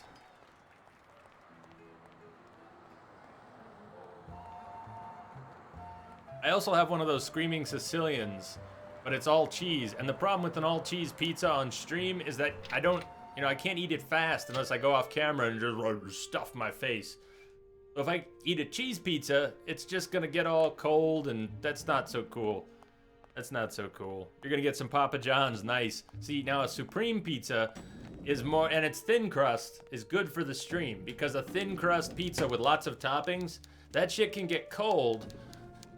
I also have one of those Screaming Sicilians, but it's all cheese. And the problem with an all cheese pizza on stream is that I don't, I can't eat it fast unless I go off camera and just stuff my face. So if I eat a cheese pizza, it's just gonna get all cold, and that's not so cool. That's not so cool. You're gonna get some Papa John's, nice. See, now a Supreme pizza is more, and it's thin crust, is good for the stream, because a thin crust pizza with lots of toppings, that shit can get cold,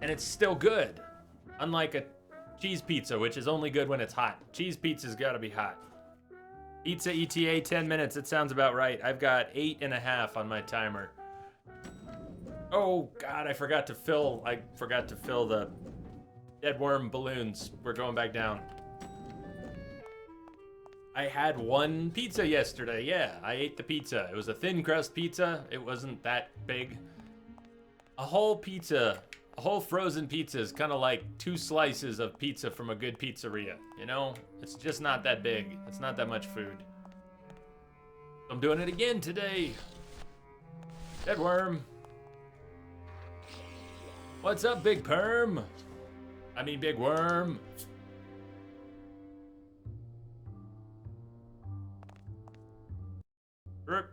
and it's still good. Unlike a cheese pizza, which is only good when it's hot. Cheese pizza's gotta be hot. Pizza ETA 10 minutes, it sounds about right. I've got 8.5 on my timer. Oh God, I forgot to fill the dead worm balloons. We're going back down. I had one pizza yesterday, yeah. I ate the pizza. It was a thin crust pizza. It wasn't that big. A whole pizza, a whole frozen pizza is kind of like 2 slices of pizza from a good pizzeria, It's just not that big. It's not that much food. I'm doing it again today. Dead worm. What's up, Big Perm? I mean, Big Worm. Rip.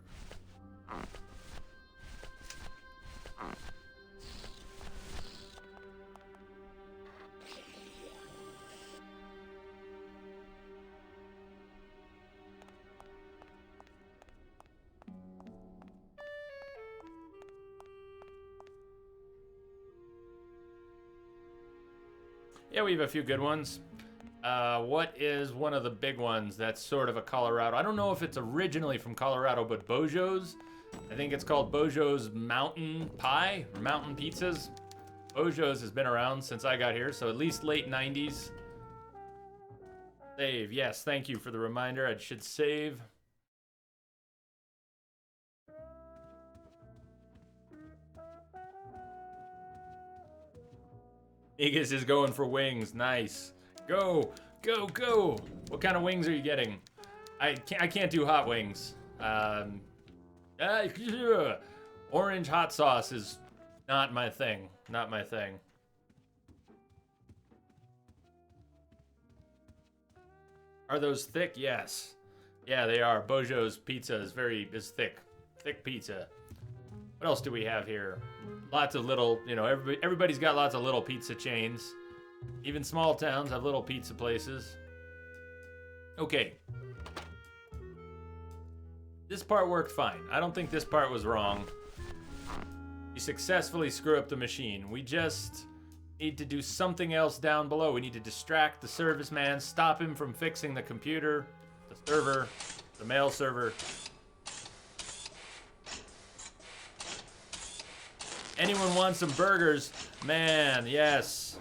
Yeah, we have a few good ones. What is one of the big ones that's sort of a Colorado? I don't know if it's originally from Colorado, but Bojo's. I think it's called Bojo's Mountain Pie, or Mountain Pizzas. Bojo's has been around since I got here, so at least late 90s. Save, yes, thank you for the reminder. I should save. Negus is going for wings. Nice. Go, go, go. What kind of wings are you getting? I can't do hot wings. Orange hot sauce is not my thing. Not my thing. Are those thick? Yes. Yeah, they are. Bojo's pizza is thick. Thick pizza. What else do we have here? Lots of little, everybody's got lots of little pizza chains. Even small towns have little pizza places. Okay. This part worked fine. I don't think this part was wrong. We successfully screw up the machine. We just need to do something else down below. We need to distract the serviceman, stop him from fixing the computer, the server, the mail server. Anyone want some burgers? Man, yes.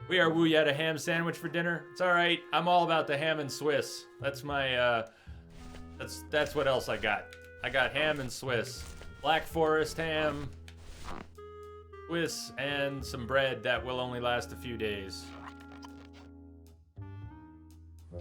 We are Woo. You had a ham sandwich for dinner? It's all right. I'm all about the ham and Swiss. That's my, that's what else I got. I got ham and Swiss. Black Forest ham, Swiss, and some bread that will only last a few days. I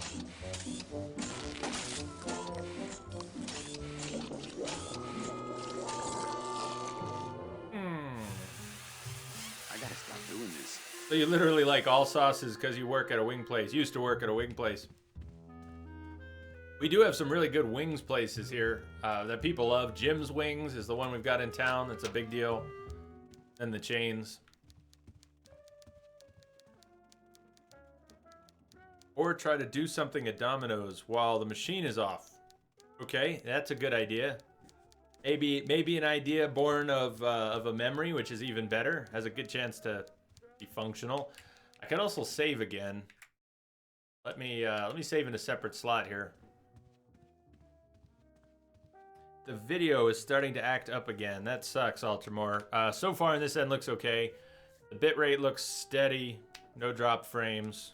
gotta stop doing this. So you literally like all sauces because you work at a wing place. Used to work at a wing place. We do have some really good wings places here that people love. Jim's Wings is the one we've got in town. That's a big deal. And the chains. Or try to do something at Domino's while the machine is off. Okay, that's a good idea. Maybe an idea born of a memory, which is even better. Has a good chance to be functional. I can also save again. Let me save in a separate slot here. The video is starting to act up again. That sucks, Ultramore. So far in this end looks okay. The bitrate looks steady. No drop frames.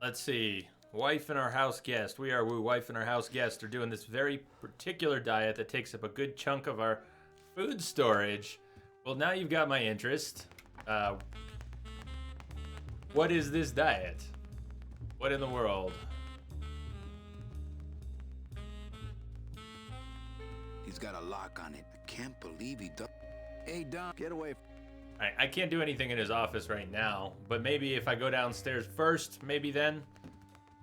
Let's see. Wife and our house guest. We are Woo. Wife and our house guest are doing this very particular diet that takes up a good chunk of our food storage. Well, now you've got my interest. What is this diet? What in the world? He's got a lock on it. I can't believe he does. Hey, Don, get away. Alright, I can't do anything in his office right now, but maybe if I go downstairs first, maybe then.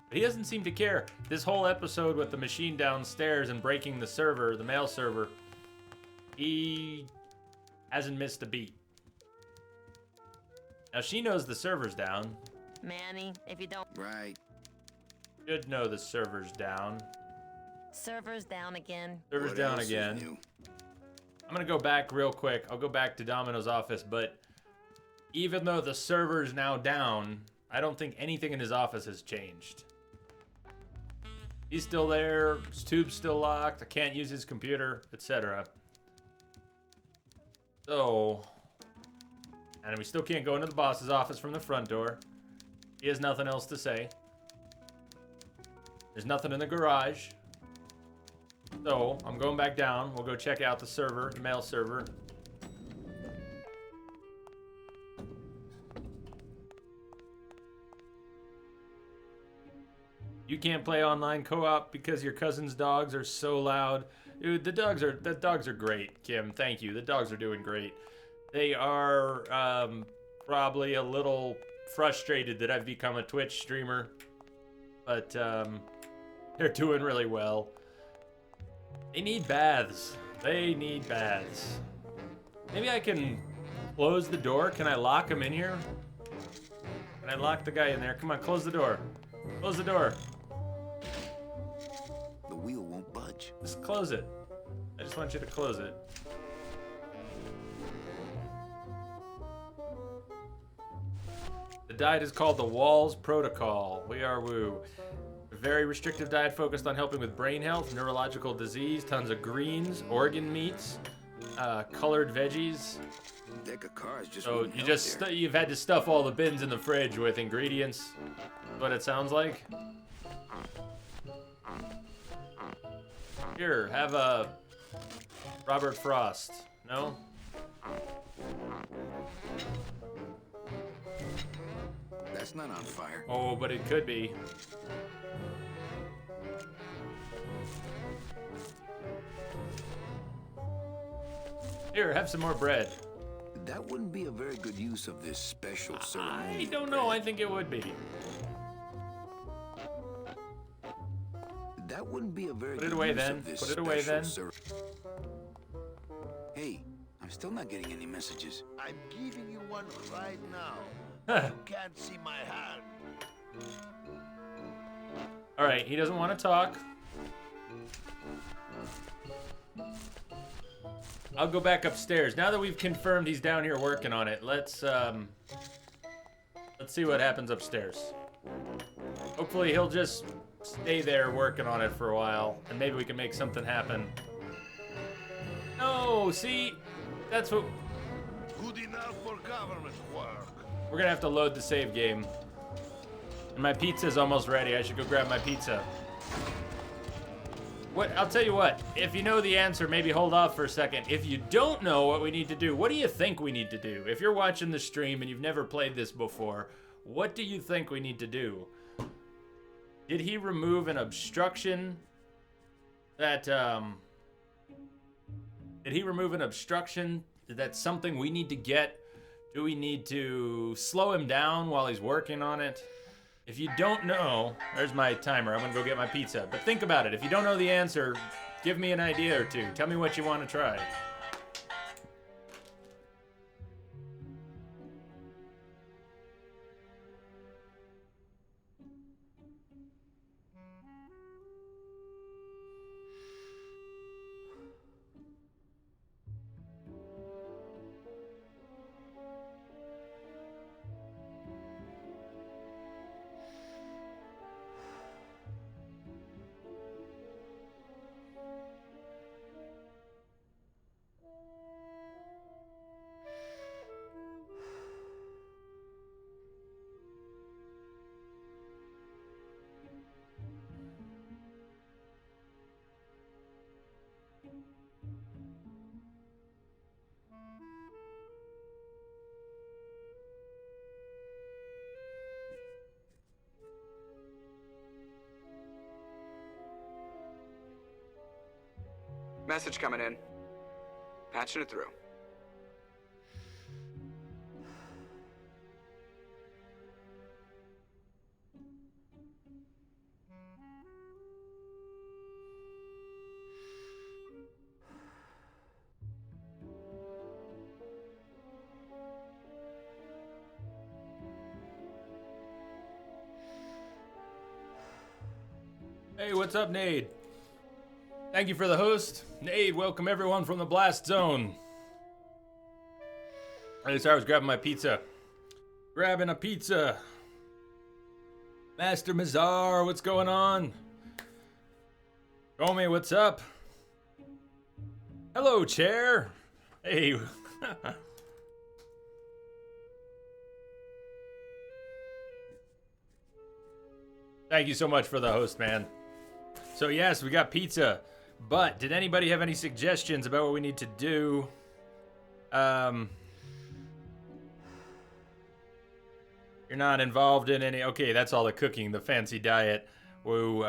But he doesn't seem to care. This whole episode with the machine downstairs and breaking the server, the mail server, he hasn't missed a beat. Now she knows the server's down. Manny, if you don't... Right. Should know the server's down. Server's down again. Server's What down else is again. new? I'm gonna go back real quick. I'll go back to Domino's office, but even though the server's now down, I don't think anything in his office has changed. He's still there, his tube's still locked, I can't use his computer, etc. So, and we still can't go into the boss's office from the front door. He has nothing else to say. There's nothing in the garage. So, I'm going back down. We'll go check out the server, the mail server. You can't play online co-op because your cousin's dogs are so loud. Dude, the dogs are great, Kim. Thank you. The dogs are doing great. They are probably a little frustrated that I've become a Twitch streamer, but they're doing really well. They need baths. They need baths. Maybe I can close the door. Can I lock him in here? Can I lock the guy in there? Come on, close the door. Close the door. The wheel won't budge. Just close it. I just want you to close it. The diet is called the Walls Protocol. We are Woo. A very restrictive diet focused on helping with brain health, neurological disease, tons of greens, organ meats, colored veggies. Deck of cards just So wouldn't you help just there. you've had to stuff all the bins in the fridge with ingredients. Is what it sounds like. Here, have a Robert Frost. No? That's not on fire. Oh, but it could be. Here, have some more bread. That wouldn't be a very good use of this special ceremonial I don't know. I bread. think it would be. That wouldn't be a very Put it good away use then. of this Put it away special then. Hey, I'm still not getting any messages. I'm giving you one right now. Huh. You can't see my hand. All right, he doesn't want to talk. I'll go back upstairs. Now that we've confirmed he's down here working on it, let's Let's see what happens upstairs. Hopefully he'll just stay there working on it for a while, and maybe we can make something happen. No, see? That's what... Good enough for government work. We're gonna have to load the save game. And my pizza's almost ready. I should go grab my pizza. I'll tell you what, if you know the answer, maybe hold off for a second. If you don't know what we need to do, what do you think we need to do? If you're watching the stream and you've never played this before, what do you think we need to do? Did he remove an obstruction that, Did he remove an obstruction that's something we need to get? Do we need to slow him down while he's working on it? If you don't know, there's my timer. I'm gonna go get my pizza. But think about it. If you don't know the answer, give me an idea or two. Tell me what you want to try. Message coming in. Patching it through. Hey, what's up, Nade? Thank you for the host. Nade, welcome everyone from the Blast Zone. I was grabbing my pizza. Grabbing a pizza. Master Mazar, what's going on? Gomi, what's up? Hello, chair. Hey. Thank you so much for the host, man. So yes, we got pizza. But did anybody have any suggestions about what we need to do? You're not involved in any... Okay, that's all the cooking, the fancy diet. Woo,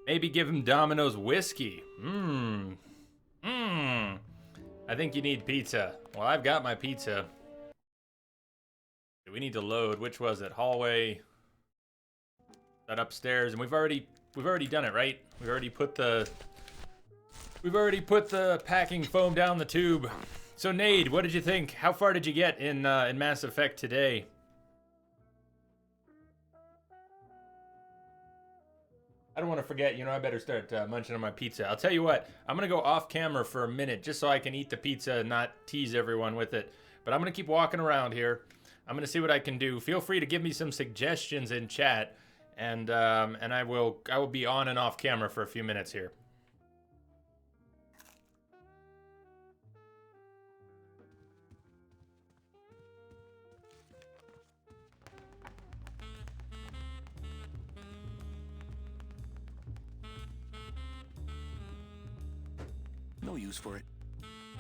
maybe give him Domino's whiskey. I think you need pizza. Well, I've got my pizza. We need to load. Which was it? Hallway. That upstairs, and we've already done it, right? We've already put the packing foam down the tube. So Nade, what did you think? How far did you get in Mass Effect today? I don't want to forget, I better start munching on my pizza. I'll tell you what, I'm going to go off camera for a minute just so I can eat the pizza and not tease everyone with it. But I'm going to keep walking around here. I'm going to see what I can do. Feel free to give me some suggestions in chat, and I will be on and off camera for a few minutes here. No use for it.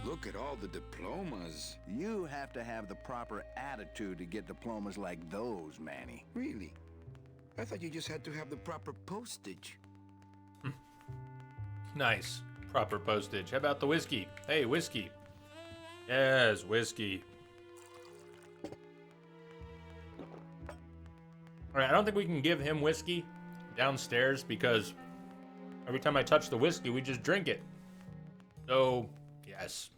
Look at all the diplomas. You have to have the proper attitude to get diplomas like those, Manny. Really? I thought you just had to have the proper postage. Nice. Proper postage. How about the whiskey? Hey, whiskey. Yes, whiskey. Alright, I don't think we can give him whiskey downstairs because every time I touch the whiskey, we just drink it. So, yes.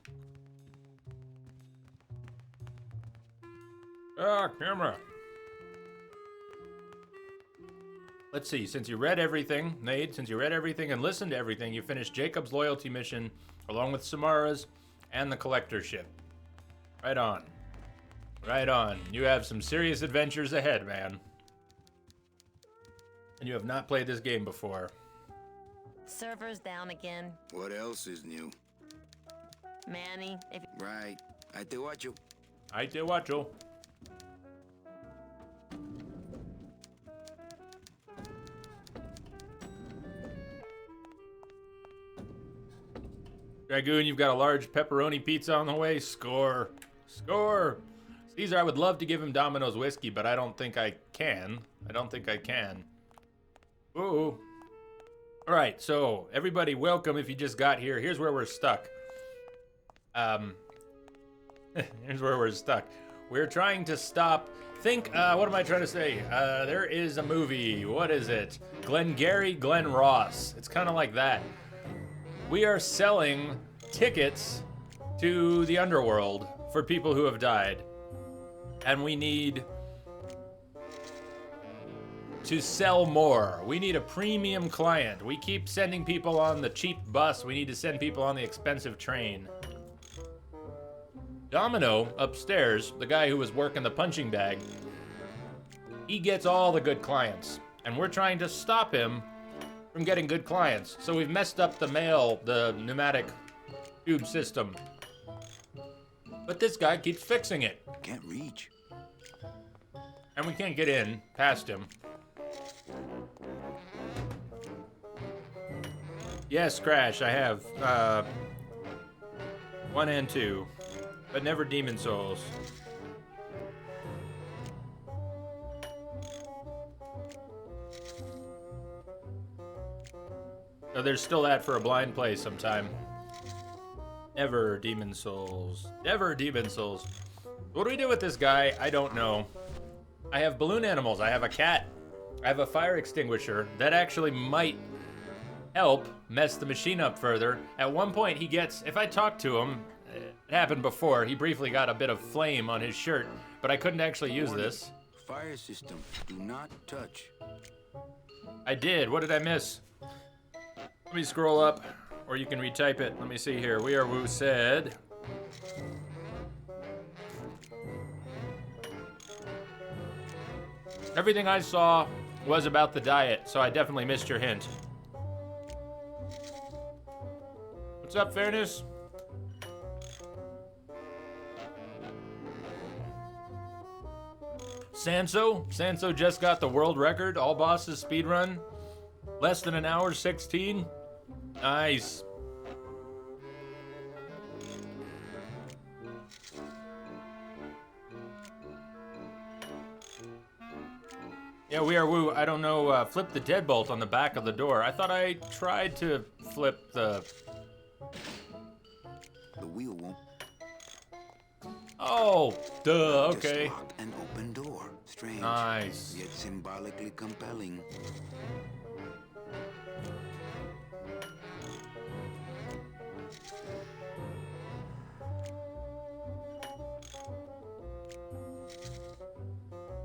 Camera. Let's see, since you read everything, Nade, since you read everything and listened to everything, you finished Jacob's loyalty mission along with Samara's and the collector ship. Right on. Right on. You have some serious adventures ahead, man. And you have not played this game before. Server's down again. What else is new? Manny, if Right. I te watcho. Ahí te guacho. Dragoon, you've got a large pepperoni pizza on the way. Score. Score. Caesar, I would love to give him Domino's whiskey, but I don't think I can. Ooh. All right, so everybody welcome if you just got here. Here's where we're stuck. Here's where we're stuck. We're trying to stop... what am I trying to say? There is a movie. What is it? Glengarry Glen Ross. It's kind of like that. We are selling tickets to the underworld for people who have died. And we need to sell more. We need a premium client. We keep sending people on the cheap bus. We need to send people on the expensive train. Domino, upstairs, the guy who was working the punching bag, he gets all the good clients. And we're trying to stop him from getting good clients. So we've messed up the pneumatic tube system. But this guy keeps fixing it. Can't reach. And we can't get in past him. Yes, Crash, I have 1 and 2, but never Demon Souls. So there's still that for a blind play sometime. Never Demon Souls. Never Demon Souls. What do we do with this guy? I don't know. I have balloon animals. I have a cat. I have a fire extinguisher. That actually might help mess the machine up further. At one point he gets, if I talk to him, it happened before, he briefly got a bit of flame on his shirt, but I couldn't actually use this. Fire system. Do not touch. I did. What did I miss? Let me scroll up, or you can retype it. Let me see here. We Are Woo said... Everything I saw was about the diet, so I definitely missed your hint. What's up, Fairness? Sanso just got the world record, all bosses speedrun. Less than an hour 16. Nice. Yeah, We Are Woo. I don't know. Flip the deadbolt on the back of the door. I thought I tried to flip the... The wheel won't. Oh, duh. Okay. Just lock an open door. Strange. Nice. Yet symbolically compelling.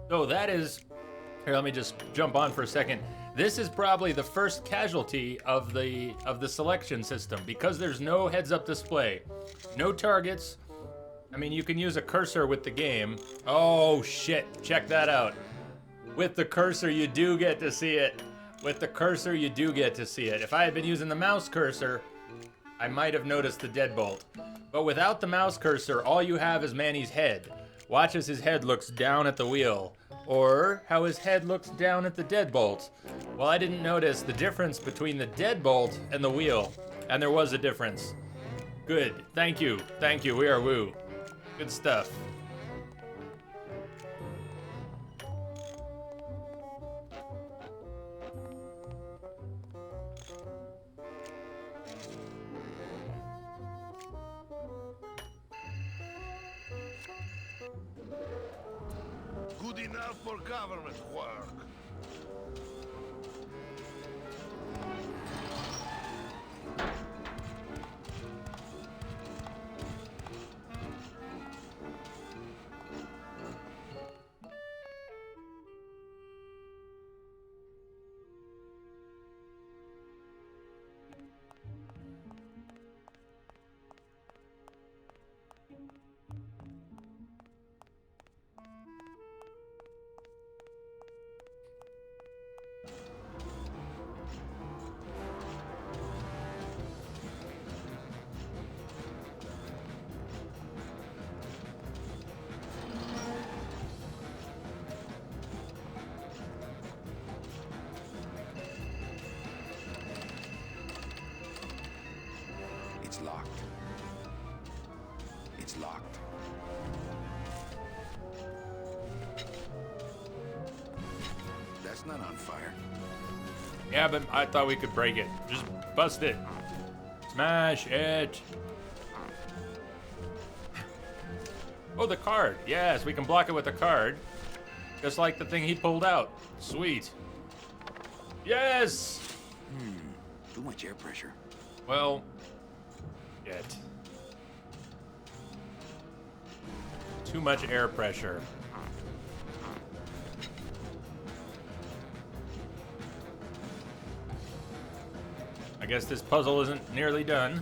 So that is... Here, let me just jump on for a second. This is probably the first casualty of the selection system because there's no heads-up display, no targets. I mean, you can use a cursor with the game. Oh shit! Check that out. With the cursor, you do get to see it. With the cursor, you do get to see it. If I had been using the mouse cursor, I might have noticed the deadbolt. But without the mouse cursor, all you have is Manny's head. Watch as his head looks down at the wheel. Or how his head looks down at the deadbolt. Well, I didn't notice the difference between the deadbolt and the wheel. And there was a difference. Good. Thank you. Thank you. We Are Woo. Good stuff. Good enough for government work. It's locked. It's locked. That's not on fire. Yeah, but I thought we could break it. Just bust it. Smash it. Oh, the card. Yes, we can block it with the card. Just like the thing he pulled out. Sweet. Yes! Too much air pressure. Well, shit. Too much air pressure. I guess this puzzle isn't nearly done.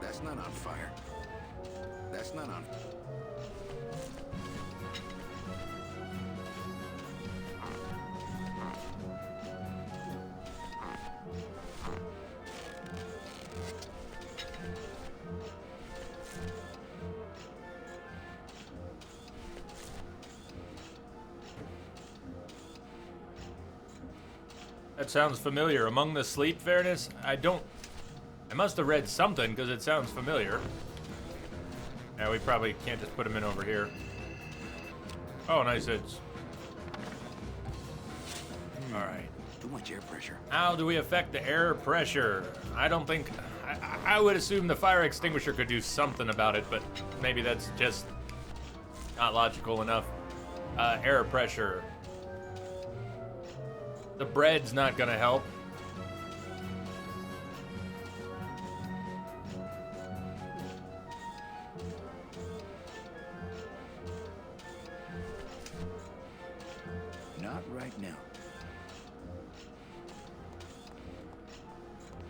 That's not on fire. That's not on. That sounds familiar. Among the Sleep, Fairness? I must have read something because it sounds familiar. Yeah, we probably can't just put him in over here. Oh, nice hits. Alright. Too much air pressure. How do we affect the air pressure? I don't think... I would assume the fire extinguisher could do something about it, but maybe that's just not logical enough. Air pressure. The bread's not gonna help. Not right now.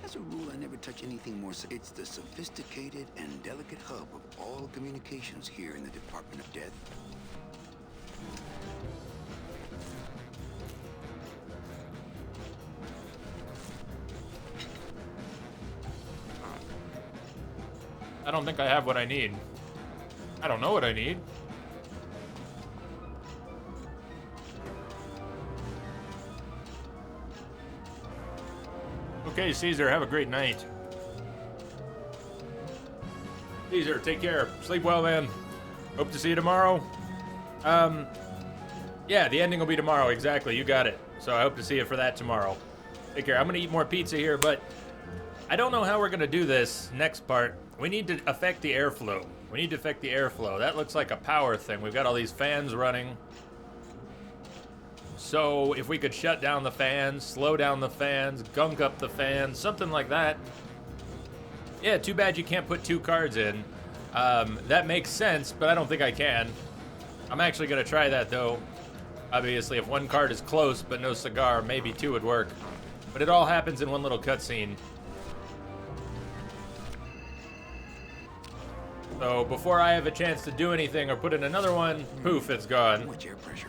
As a rule, I never touch anything more. It's the sophisticated and delicate hub of all communications here in the Department of Death. I don't think I have what I need. I don't know what I need. Okay, Caesar, have a great night. Caesar, take care. Sleep well, man. Hope to see you tomorrow. Yeah, the ending will be tomorrow. Exactly, you got it. So I hope to see you for that tomorrow. Take care. I'm gonna eat more pizza here, but I don't know how we're gonna do this next part. We need to affect the airflow. We need to affect the airflow. That looks like a power thing. We've got all these fans running. So if we could shut down the fans, slow down the fans, gunk up the fans, something like that. Yeah, too bad you can't put two cards in. That makes sense, but I don't think I can. I'm actually gonna try that though. Obviously, if one card is close but no cigar, maybe two would work. But it all happens in one little cutscene. So before I have a chance to do anything or put in another one, poof, it's gone. Too much air pressure.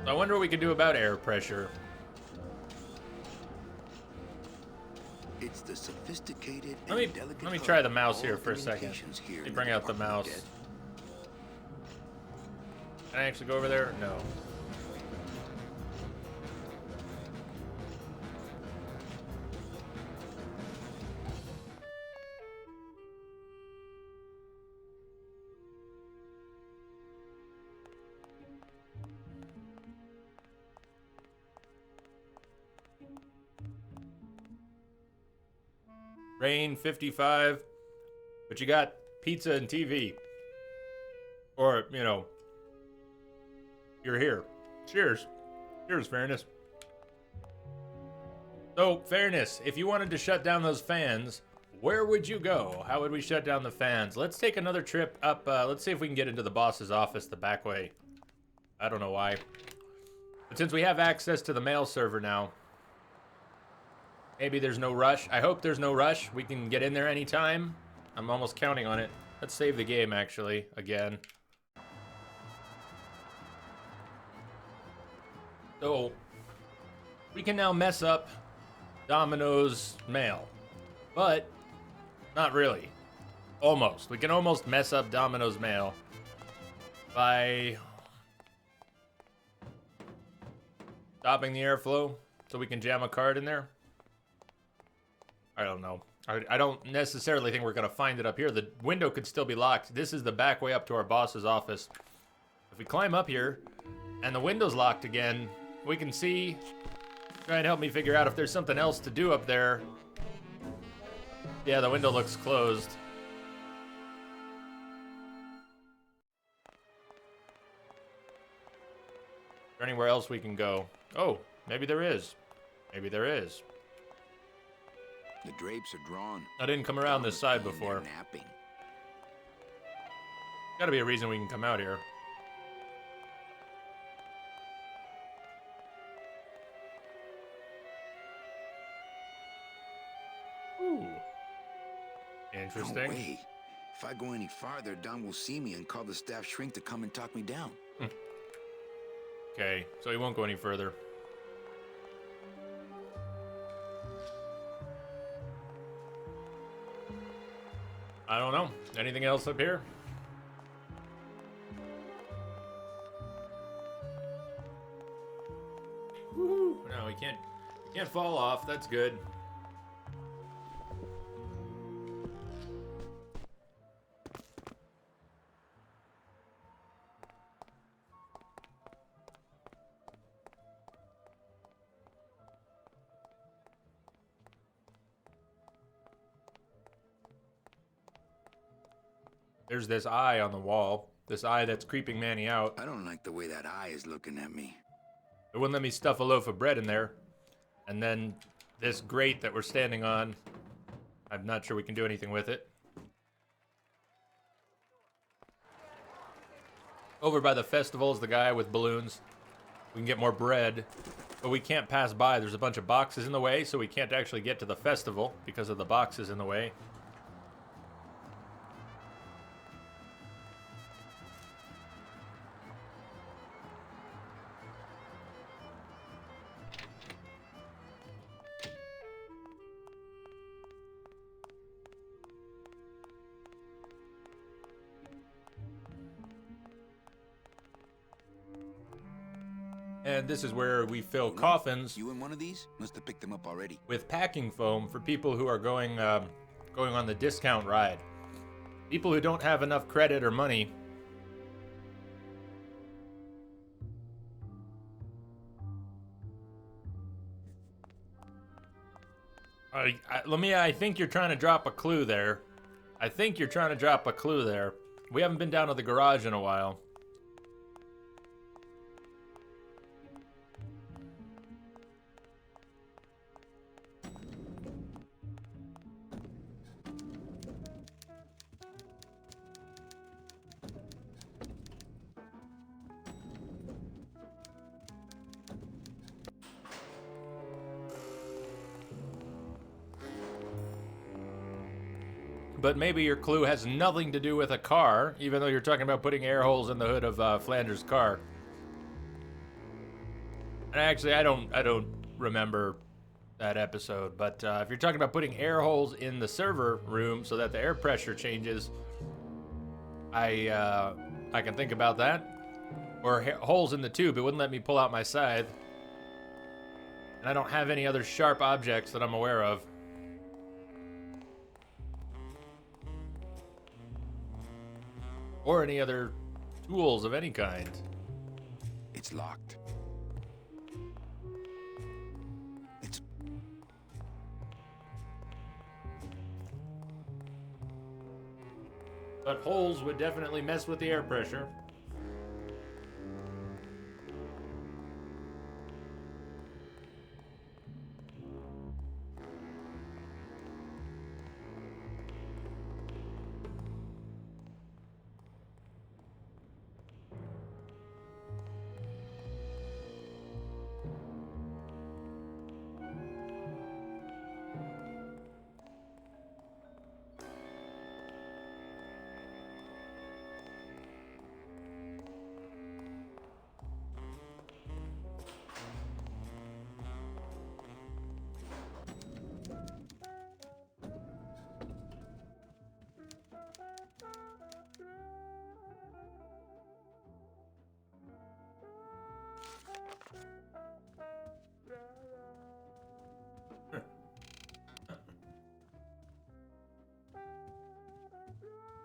I wonder what we could do about air pressure. It's the sophisticated Let and delicate me hub try the of mouse all here for a second. communications here Let me in bring out the Department of mouse. Death. Can I actually go over there? No. Rain 55, but you got pizza and TV. Or, you know, you're here. Cheers. Cheers, Fairness. So, Fairness, if you wanted to shut down those fans, where would you go? How would we shut down the fans? Let's take another trip up. Let's see if we can get into the boss's office the back way. I don't know why. But since we have access to the mail server now, maybe there's no rush. I hope there's no rush. We can get in there anytime. I'm almost counting on it. Let's save the game, actually, again. So, we can now mess up Domino's mail. But not really. Almost. We can almost mess up Domino's mail by stopping the airflow so we can jam a card in there. I don't know. I don't necessarily think we're going to find it up here. The window could still be locked. This is the back way up to our boss's office. If we climb up here and the window's locked again, we can see. Try and help me figure out if there's something else to do up there. Yeah, the window looks closed. Is there anywhere else we can go? Oh, maybe there is. Maybe there is. The drapes are drawn. I didn't come around this side before. They're napping. Gotta be a reason we can come out here. Ooh. Interesting. No way. If I go any farther, Don will see me and call the staff shrink to come and talk me down. Okay, so he won't go any further. I don't know. Anything else up here? Woohoo! No, we can't fall off. That's good. There's this eye on the wall. This eye that's creeping Manny out. I don't like the way that eye is looking at me. It wouldn't let me stuff a loaf of bread in there. And then this grate that we're standing on, I'm not sure we can do anything with it. Over by the festival is the guy with balloons. We can get more bread, but we can't pass by. There's a bunch of boxes in the way, so we can't actually get to the festival because of the boxes in the way. And this is where we fill coffins. You in one of these? Must have picked them up already. With packing foam for people who are going on the discount ride. People who don't have enough credit or money. I think you're trying to drop a clue there. I think you're trying to drop a clue there. We haven't been down to the garage in a while. But maybe your clue has nothing to do with a car, even though you're talking about putting air holes in the hood of Flanders' car. And actually, I don't remember that episode. But if you're talking about putting air holes in the server room so that the air pressure changes, I can think about that. Or holes in the tube. It wouldn't let me pull out my scythe. And I don't have any other sharp objects that I'm aware of. Or any other tools of any kind. It's locked. But holes would definitely mess with the air pressure.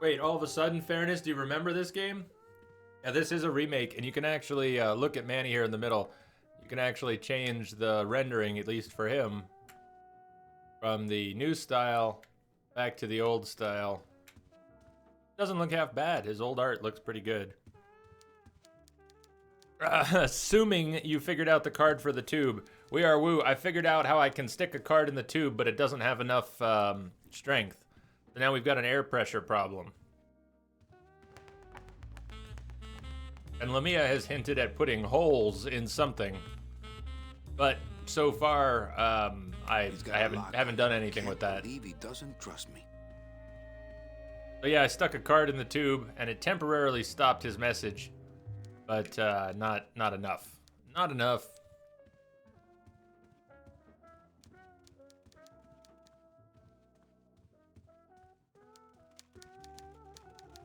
Wait, all of a sudden, Fairness, do you remember this game? Yeah, this is a remake, and you can actually look at Manny here in the middle. You can actually change the rendering, at least for him, from the new style back to the old style. Doesn't look half bad. His old art looks pretty good. Assuming you figured out the card for the tube. We are Woo. I figured out how I can stick a card in the tube, but it doesn't have enough strength. So now we've got an air pressure problem. And Lamia has hinted at putting holes in something. But so far, I haven't done anything with that. He doesn't trust me. So yeah, I stuck a card in the tube, and it temporarily stopped his message. But not enough. Not enough.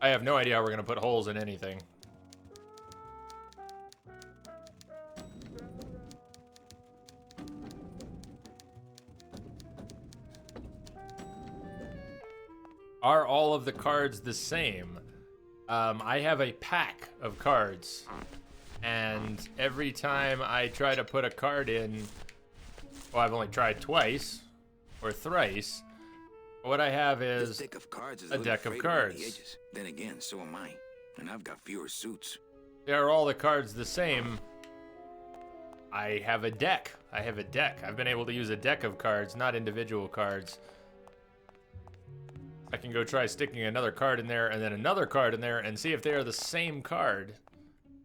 I have no idea how we're gonna put holes in anything. Are all of the cards the same? I have a pack of cards, and every time I try to put a card in, well, I've only tried twice or thrice. What I have is This deck of cards is a deck of cards. The edges. Then again, so am I, and I've got fewer suits. Are all the cards the same? I have a deck. I've been able to use a deck of cards, not individual cards. I can go try sticking another card in there and then another card in there and see if they are the same card.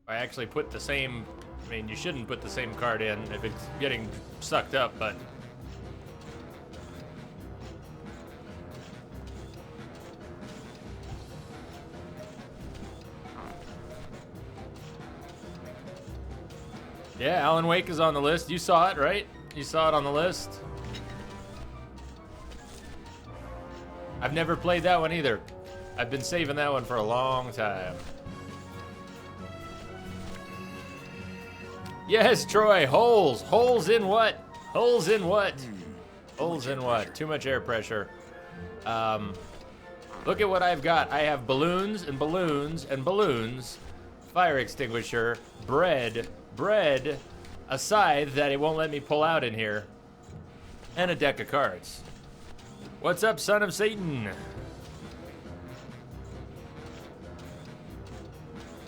I actually put the same... I mean, you shouldn't put the same card in if it's getting sucked up, but... Yeah, Alan Wake is on the list. You saw it, right? You saw it on the list. I've never played that one either. I've been saving that one for a long time. Yes, Troy, holes. Holes in what? Holes in what? Holes in what? Too much air pressure. Look at what I've got. I have balloons and balloons and balloons, fire extinguisher, bread, a scythe that it won't let me pull out in here, and a deck of cards. What's up, son of Satan?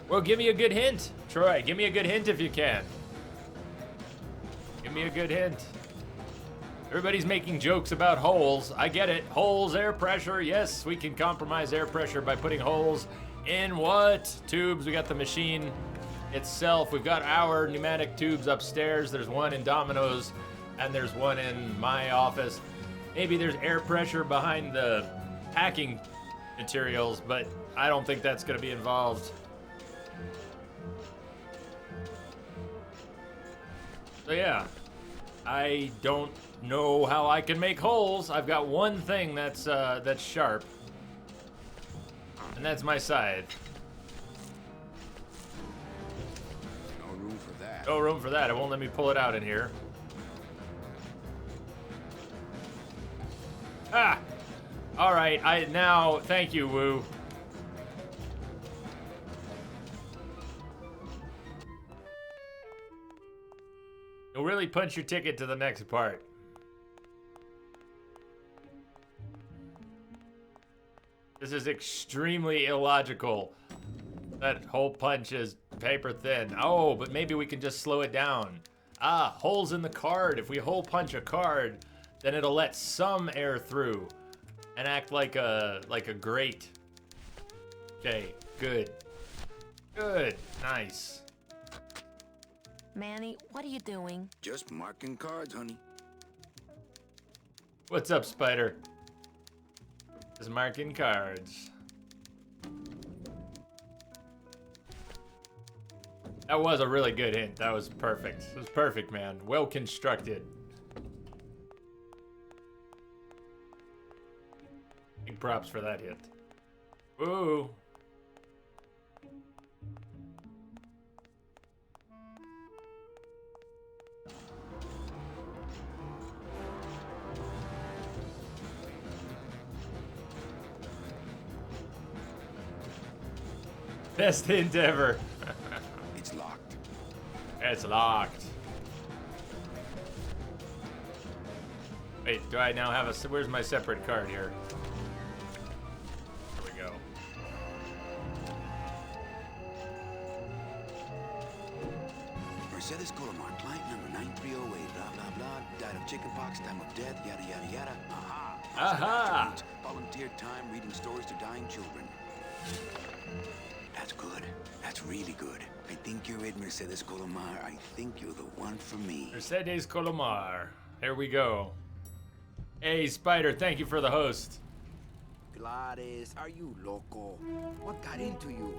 Well, give me a good hint. Troy, give me a good hint if you can. Give me a good hint. Everybody's making jokes about holes. I get it. Holes, air pressure. Yes, we can compromise air pressure by putting holes in what? Tubes. We got the machine itself. We've got our pneumatic tubes upstairs. There's one in Domino's, and there's one in my office. Maybe there's air pressure behind the packing materials, but I don't think that's going to be involved. So yeah, I don't know how I can make holes. I've got one thing that's sharp, and that's my scythe. No room for that. No room for that. It won't let me pull it out in here. Ah! Alright, thank you, Woo. You'll really punch your ticket to the next part. This is extremely illogical. That hole punch is paper thin. Oh, but maybe we can just slow it down. Ah, holes in the card. If we hole punch a card, then it'll let some air through and act like a grate. Okay, good. Good, nice. Manny, what are you doing? Just marking cards, honey. What's up, Spider? Just marking cards. That was a really good hint. That was perfect. It was perfect, man. Well constructed. Big props for that hit. Ooh. Best hint ever. It's locked. It's locked. Wait, do I now have a... Where's my separate card here? There we go. Mercedes Colomar, client number 9308, blah, blah, blah. Died of chickenpox, time of death, yada, yada, yada. Aha. Aha. Afterwards, volunteer time reading stories to dying children. That's good. That's really good. I think you're it, Mercedes Colomar. I think you're the one for me. Mercedes Colomar. Here we go. Hey, Spider, thank you for the host. Gladys, are you loco? What got into you?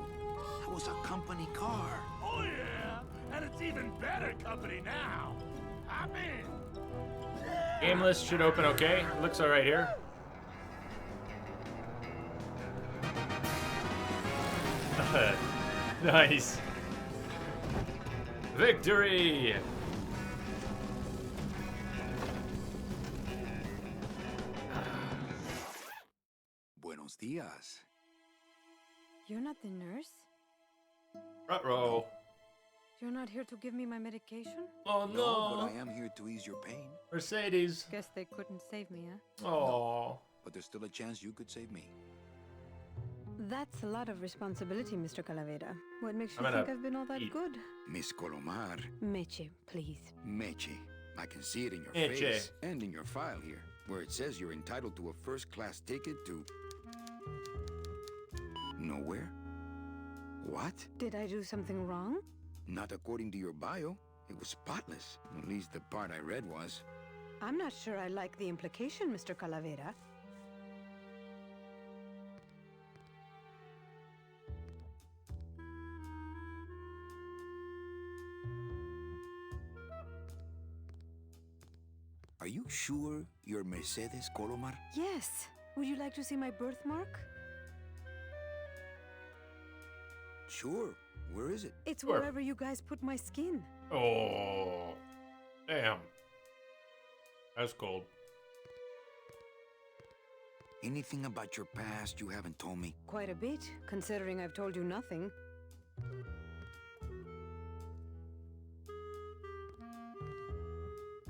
That was a company car. Oh, yeah. And it's even better company now. I'm in. Game list should open okay. Looks all right here. Nice. Victory! Buenos dias. You're not the nurse? Ruh-roh. You're not here to give me my medication? Oh No, but no. I am here to ease your pain. Mercedes. Guess they couldn't save me, huh? Oh. But there's still a chance you could save me. That's a lot of responsibility, Mr. Calavera. What makes you I'm think gonna I've been all that eat. good? Miss Colomar, Meche, please. Meche. I can see it in your Meche. face and in your file here, where it says you're entitled to a first-class ticket to... nowhere? What? Did I do something wrong? Not according to your bio. It was spotless. At least the part I read was. I'm not sure I like the implication, Mr. Calavera. Are you sure you're Mercedes Colomar? Yes. Would you like to see my birthmark? Sure. Where is it? It's Sure. wherever you guys put my skin. Oh. Damn. That's cold. Anything about your past you haven't told me? Quite a bit, considering I've told you nothing.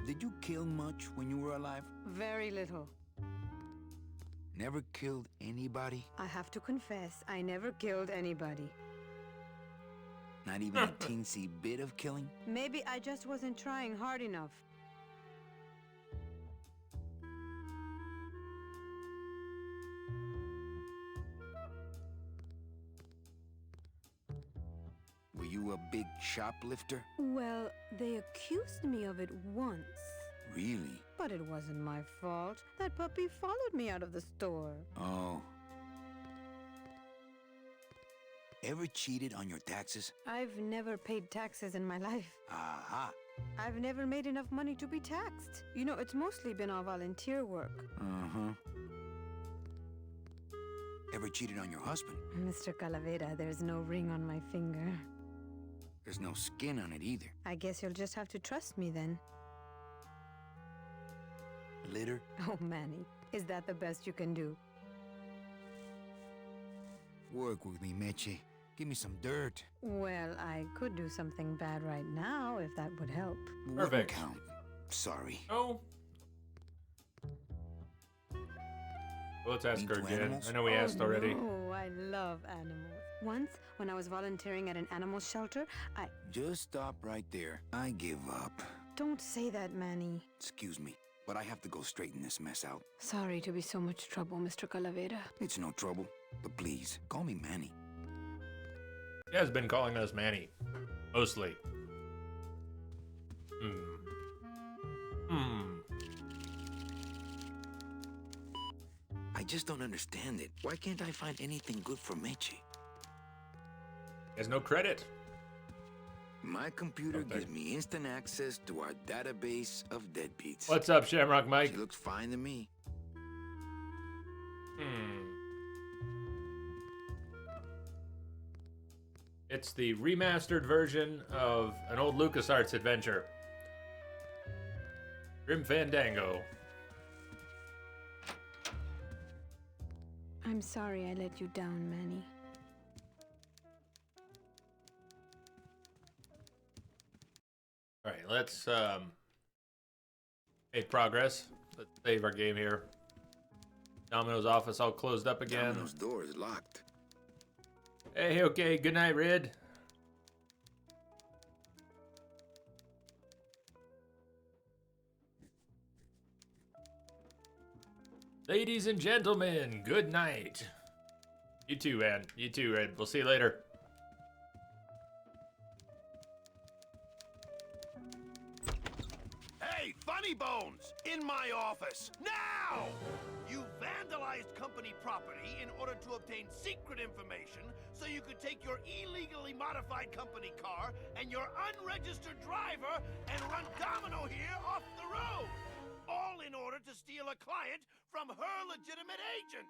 Did you kill much when you were alive? Very little. Never killed anybody? I have to confess, I never killed anybody. Not even a teensy bit of killing? Maybe I just wasn't trying hard enough. Were you a big shoplifter? Well, they accused me of it once. Really? But it wasn't my fault. That puppy followed me out of the store. Oh. Ever cheated on your taxes? I've never paid taxes in my life. Aha. I've never made enough money to be taxed. You know, it's mostly been all volunteer work. Uh-huh. Ever cheated on your husband? Mr. Calavera, there's no ring on my finger. There's no skin on it either. I guess you'll just have to trust me then. Litter? Oh, Manny, is that the best you can do? Work with me, Meche. Give me some dirt. Well, I could do something bad right now if that would help. Wouldn't Perfect. count. Sorry. Oh. Well, let's ask her Into again. animals? I know we asked already. Oh, I love animals. Once, when I was volunteering at an animal shelter, Just stop right there. I give up. Don't say that, Manny. Excuse me, but I have to go straighten this mess out. Sorry to be so much trouble, Mr. Calavera. It's no trouble, but please, call me Manny. He has been calling us Manny. Mostly. I just don't understand it. Why can't I find anything good for Meche? Has no credit. My computer Okay. gives me instant access to our database of deadbeats. What's up, Shamrock Mike? She looks fine to me. It's the remastered version of an old LucasArts adventure. Grim Fandango. I'm sorry I let you down, Manny. let's make progress. Let's save our game here. Domino's office all closed up again. Domino's door is locked. Hey, okay, good night, Red. Ladies and gentlemen, good night. You too, man. You too, Red. We'll see you later. Hey, Funny Bones! In my office! Now! You vandalized company property in order to obtain secret information so you could take your illegally modified company car and your unregistered driver and run Domino here off the road! All in order to steal a client from her legitimate agent!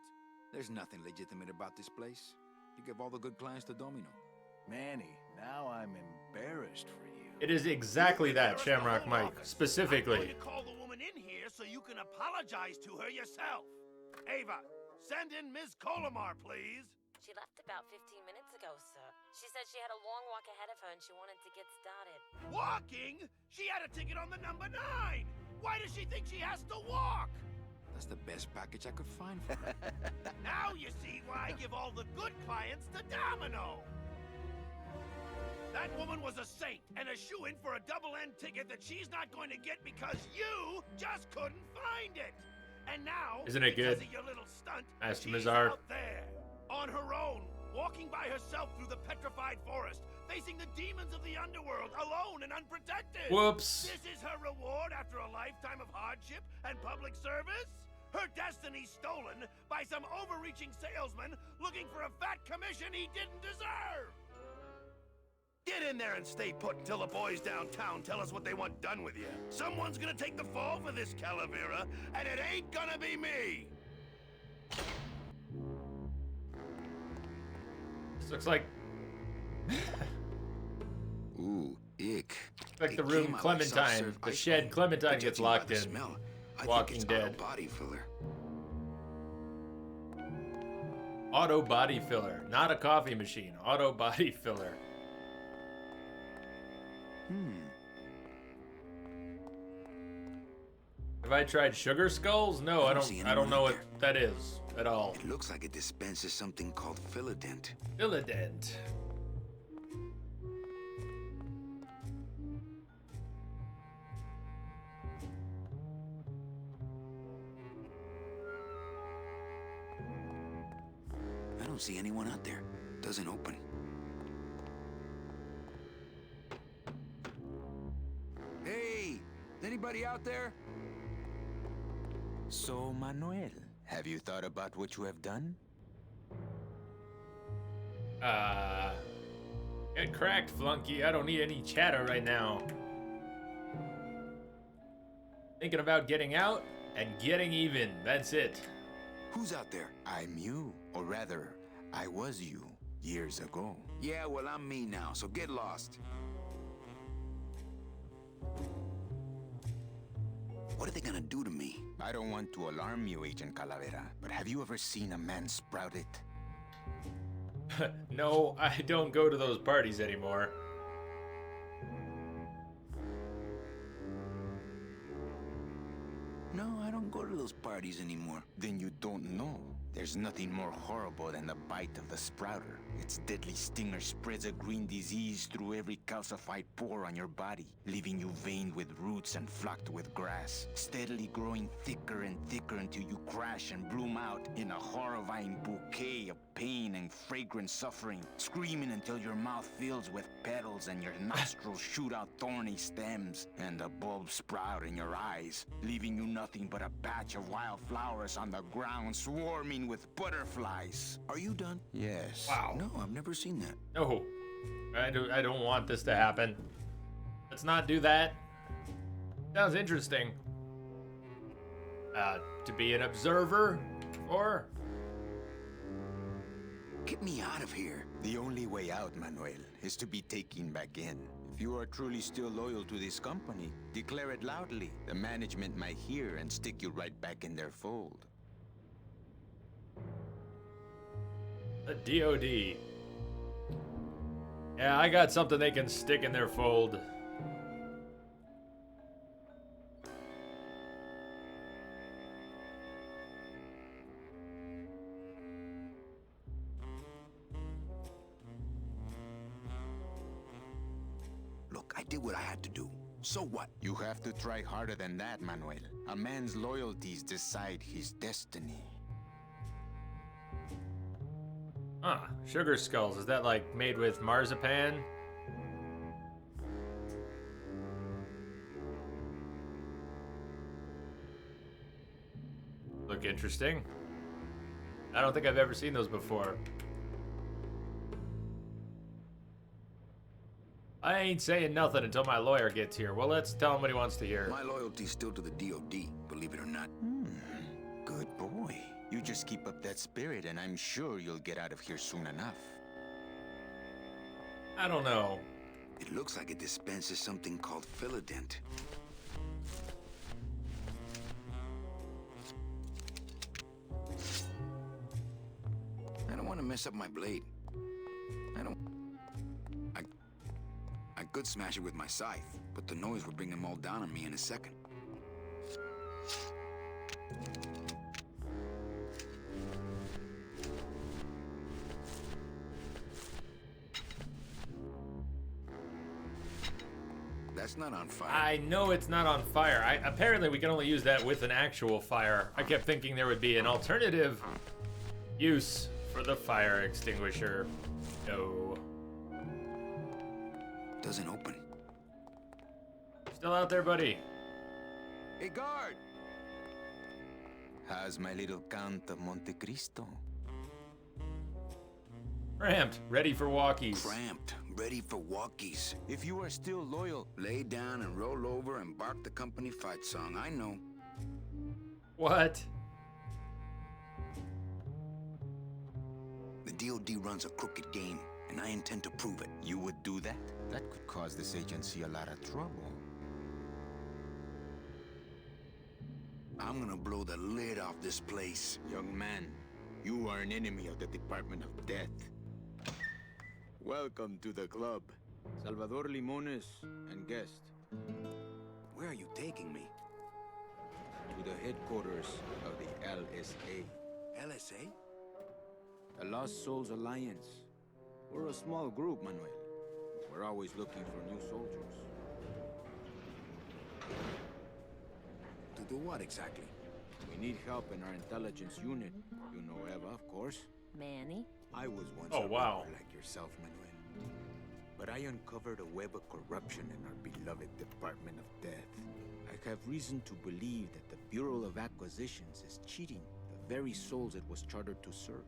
There's nothing legitimate about this place. You give all the good clients to Domino. Manny, now I'm embarrassed for you. It is exactly that, Shamrock Mike. I'm Specifically. going to call the woman in here so you can apologize to her yourself. Ava, send in Ms. Colomar, please. She left about 15 minutes ago, sir. She said she had a long walk ahead of her and she wanted to get started. Walking? She had a ticket on the number 9! Why does she think she has to walk? That's the best package I could find for her. Now you see why I give all the good clients to Domino. That woman was a saint and a shoo-in for a double-end ticket that she's not going to get because you just couldn't find it. And now, Isn't it because good? of your little stunt, Master she's Mizar. out there, on her own, walking by herself through the petrified forest, facing the demons of the underworld, alone and unprotected. Whoops. This is her reward after a lifetime of hardship and public service? Her destiny stolen by some overreaching salesman looking for a fat commission he didn't deserve! Get in there and stay put until the boys downtown tell us what they want done with you. Someone's gonna take the fall for this, Calavera, and it ain't gonna be me! This looks like Ooh, ick. like It the room came out like Clementine, self-serve the ice shed cream. Clementine But gets judging by locked the in. smell, I Walking think it's Dead. auto body filler. Auto body filler, not a coffee machine. Auto body filler. Have I tried sugar skulls? No, I I don't see don't. I don't anyone know out what that is at all. It looks like it dispenses something called Philodent. Philodent. I don't see anyone out there. Doesn't open. Hey! Is anybody out there? So, Manuel, have you thought about what you have done? Get cracked, flunky. I don't need any chatter right now. Thinking about getting out and getting even. That's it. Who's out there? I'm you, or rather, I was you years ago. Yeah, well, I'm me now, so get lost. What are they gonna do to me? I don't want to alarm you, Agent Calavera, but have you ever seen a man sprouted? No, I don't go to those parties anymore. No, I don't go to those parties anymore. Then you don't know. There's nothing more horrible than the bite of the sprouter. Its deadly stinger spreads a green disease through every calcified pore on your body, leaving you veined with roots and flocked with grass, steadily growing thicker and thicker until you crash and bloom out in a horrifying bouquet of pain and fragrant suffering, screaming until your mouth fills with petals and your nostrils shoot out thorny stems, and the bulbs sprout in your eyes, leaving you nothing but a patch of wildflowers on the ground swarming with butterflies. Are you done? Yes. Wow. No, I've never seen that. No, I don't want this to happen. Let's not do that. Sounds interesting. To be an observer, or Get me out of here. The only way out, Manuel, is to be taken back in. If you are truly still loyal to this company, declare it loudly. The management might hear and stick you right back in their fold. a DOD. Yeah, I got something they can stick in their fold. did what I had to do. So what? You have to try harder than that, Manuel. A man's loyalties decide his destiny. Huh. Sugar skulls. Is that like made with marzipan? Look interesting. I don't think I've ever seen those before. I ain't saying nothing until my lawyer gets here. Well, let's tell him what he wants to hear. My loyalty's still to the DOD, believe it or not. Good boy. You just keep up that spirit, and I'm sure you'll get out of here soon enough. I don't know. It looks like it dispenses something called Philodent. I don't want to mess up my blade. I could smash it with my scythe, but the noise would bring them all down on me in a second. That's not on fire. I know it's not on fire. Apparently we can only use that with an actual fire. I kept thinking there would be an alternative use for the fire extinguisher. No. Doesn't open. Still out there, buddy? Hey, guard! How's my little Count of Monte Cristo? Cramped, ready for walkies. Cramped, ready for walkies. If you are still loyal, Lay down and roll over and bark the company fight song. I know. What? The DOD runs a crooked game, and I intend to prove it. you would do that? That could cause this agency a lot of trouble. I'm gonna blow the lid off this place. Young man, you are an enemy of the Department of Death. Welcome to the club. Salvador Limones and guest. Where are you taking me? To the headquarters of the LSA. LSA? The Lost Souls Alliance. We're a small group, Manuel. We're always looking for new soldiers. To do what exactly? We need help in our intelligence unit. You know Eva, of course. Manny? I was once Oh, a wow. robber like yourself, Manuel. But I uncovered a web of corruption in our beloved Department of Death. I have reason to believe that the Bureau of Acquisitions is cheating the very souls it was chartered to serve.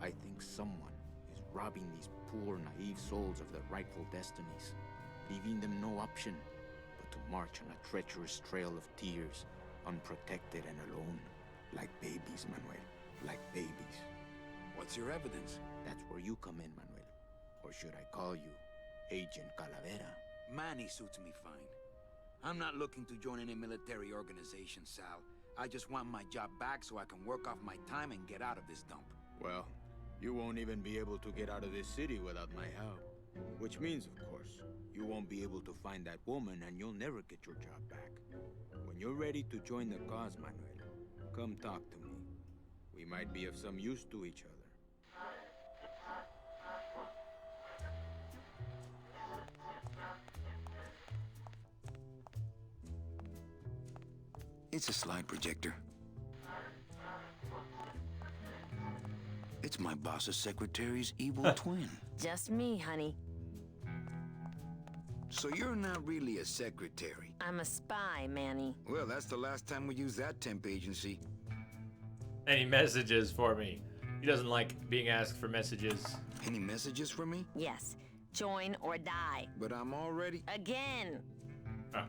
I think someone is robbing these poor, naive souls of their rightful destinies, leaving them no option but to march on a treacherous trail of tears, unprotected and alone, like babies, Manuel, like babies. What's your evidence? That's where you come in, Manuel. Or should I call you Agent Calavera? Manny suits me fine. I'm not looking to join any military organization, Sal. I just want my job back so I can work off my time and get out of this dump. Well, you won't even be able to get out of this city without my help. Which means, of course, you won't be able to find that woman and you'll never get your job back. When you're ready to join the cause, Manuel, come talk to me. We might be of some use to each other. It's a slide projector. It's my boss's secretary's evil twin. Just me, honey. So you're not really a secretary. I'm a spy, Manny. Well, that's the last time we used that temp agency. Any messages for me? He doesn't like being asked for messages. Any messages for me? Yes. Join or die. But I'm already... Again. Huh.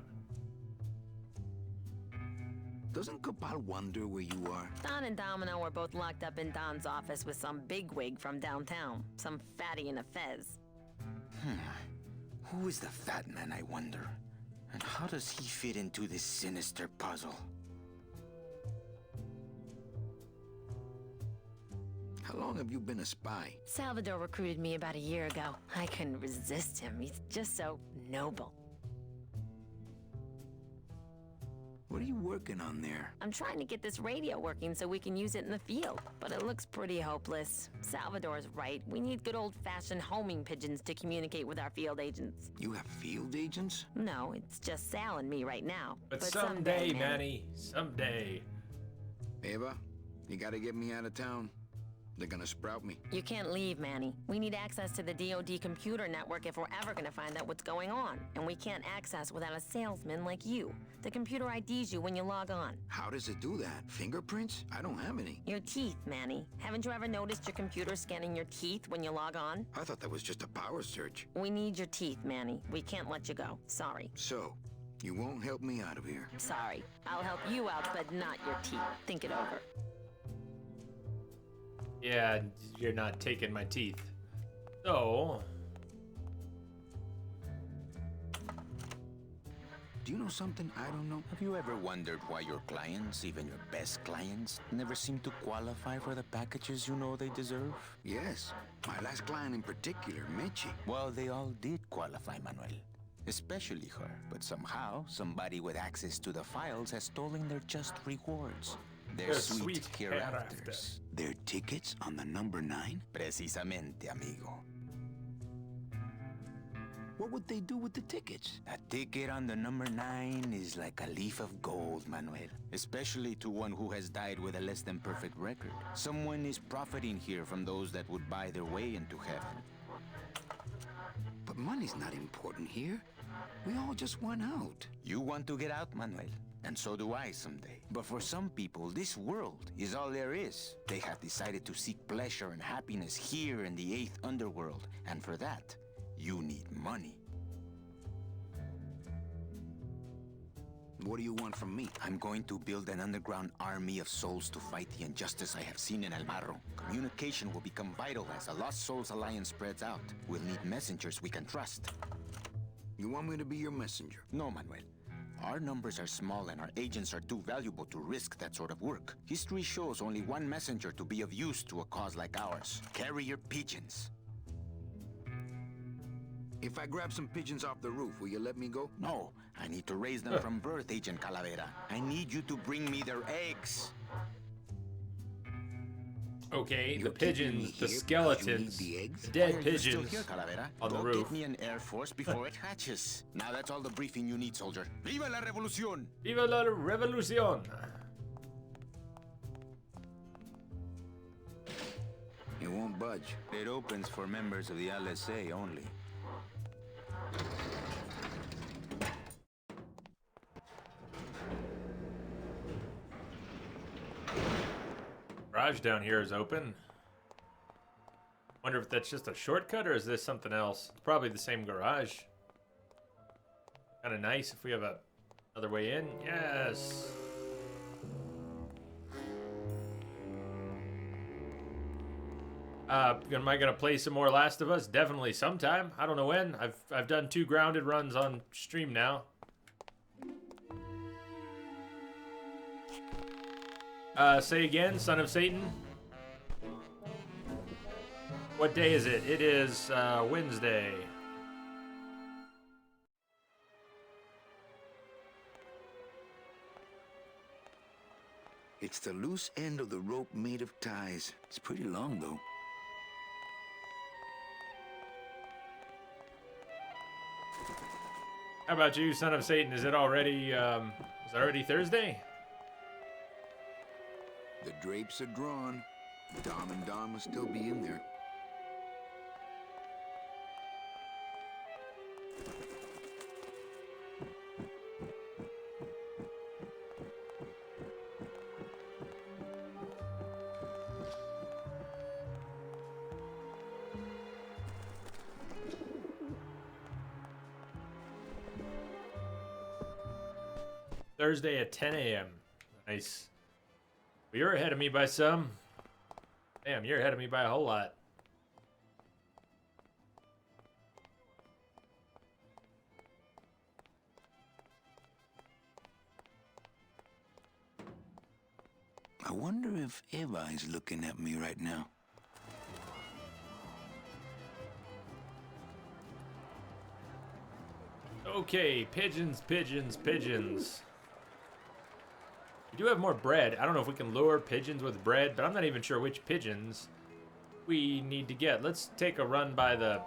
Doesn't Cabal wonder where you are? Don and Domino are both locked up in Don's office with some bigwig from downtown. Some fatty in a fez. Who is the fat man, I wonder? And how does he fit into this sinister puzzle? How long have you been a spy? Salvador recruited me about a year ago. I couldn't resist him. He's just so noble. What are you working on there? I'm trying to get this radio working so we can use it in the field, but it looks pretty hopeless. Salvador's right. We need good old-fashioned homing pigeons to communicate with our field agents. You have field agents? No, it's just Sal and me right now. But someday, Manny, someday. Eva, you gotta get me out of town. They're gonna sprout me. You can't leave, Manny. We need access to the DoD computer network if we're ever gonna find out what's going on. And we can't access without a salesman like you. The computer IDs you when you log on. How does it do that? Fingerprints? I don't have any. Your teeth, Manny. Haven't you ever noticed your computer scanning your teeth when you log on? I thought that was just a power surge. We need your teeth, Manny. We can't let you go. Sorry. So, you won't help me out of here? Sorry. I'll help you out, but not your teeth. Think it over. Yeah, you're not taking my teeth. So... Do you know something I don't know? Have you ever wondered why your clients, even your best clients, never seem to qualify for the packages you know they deserve? Yes. My last client in particular, Meche. Well, they all did qualify, Manuel. Especially her. But somehow, somebody with access to the files has stolen their just rewards. Their sweet hereafters. Their tickets on the number 9? Precisamente, amigo. What would they do with the tickets? A ticket on the number 9 is like a leaf of gold, Manuel. Especially to one who has died with a less than perfect record. Someone is profiting here from those that would buy their way into heaven. But money's not important here. We all just want out. You want to get out, Manuel? And so do I someday. But for some people, this world is all there is. They have decided to seek pleasure and happiness here in the 8th underworld. And for that, you need money. What do you want from me? I'm going to build an underground army of souls to fight the injustice I have seen in El Marro. Communication will become vital as the Lost Souls Alliance spreads out. We'll need messengers we can trust. You want me to be your messenger? No, Manuel. Our numbers are small and our agents are too valuable to risk that sort of work. History shows only one messenger to be of use to a cause like ours. Carrier pigeons. If I grab some pigeons off the roof, will you let me go? No, I need to raise them from birth, Agent Calavera. I need you to bring me their eggs. Okay, You're the pigeons, keeping the me here skeletons, because you need the eggs? the dead Why are you still pigeons here, Calavera? on the Go roof. get me an Air Force before it hatches. Now that's all the briefing you need, soldier. Viva la revolución! Viva la revolución! It won't budge. It opens for members of the LSA only. Garage down here is open. Wonder if that's just a shortcut or is this something else? It's probably the same garage. Kind of nice if we have another way in. Yes. Am I gonna play some more Last of Us? Definitely sometime. I don't know when. I've done 2 grounded runs on stream now. Say again, Son of Satan. What day is it? It is Wednesday. It's the loose end of the rope made of ties. It's pretty long, though. How about you, Son of Satan? Is it already, is it already Thursday? The drapes are drawn. Dom and Don will still be in there. Thursday at 10 a.m. Nice. Well, you're ahead of me by some. Damn, you're ahead of me by a whole lot. I wonder if Eva is looking at me right now. Okay, pigeons, pigeons, pigeons. We do have more bread. I don't know if we can lure pigeons with bread, but I'm not even sure which pigeons we need to get. Let's take a run by the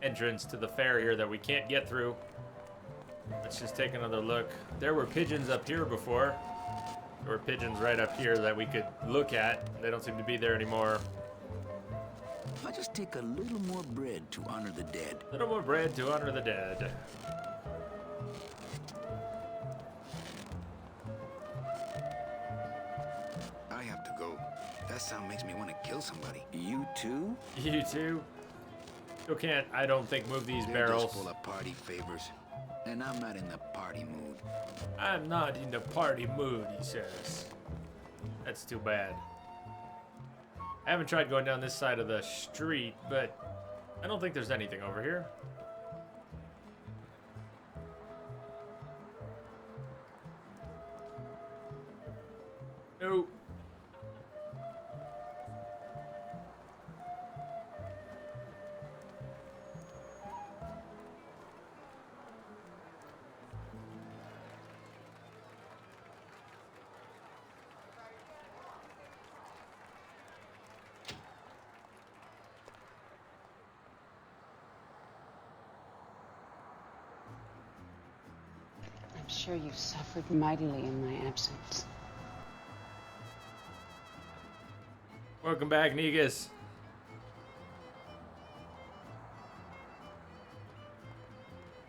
entrance to the fair here that we can't get through. Let's just take another look. There were pigeons up here before. There were pigeons right up here that we could look at. They don't seem to be there anymore. I just take a little more bread to honor the dead. A little more bread to honor the dead. I have to go. That sound makes me want to kill somebody. You too? You too? Still can't, I don't think, move these They're barrels. just full of party favors. And I'm not in the party mood. I'm not in the party mood, he says. That's too bad. I haven't tried going down this side of the street, but I don't think there's anything over here. Nope. I'm sure you've suffered mightily in my absence. Welcome back, Negus.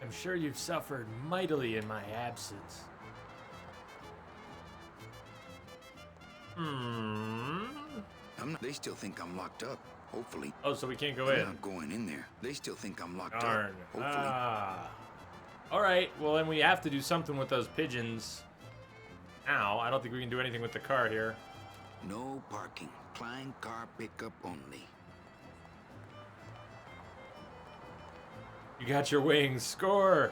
I'm sure you've suffered mightily in my absence. They still think I'm locked up. Hopefully. Oh, so we can't go I'm in. not going in there. They still think I'm locked Darn. up. Hopefully. Ah. All right. Well, then we have to do something with those pigeons. Now, I don't think we can do anything with the car here. No parking. Klein car pickup only. You got your wings. Score.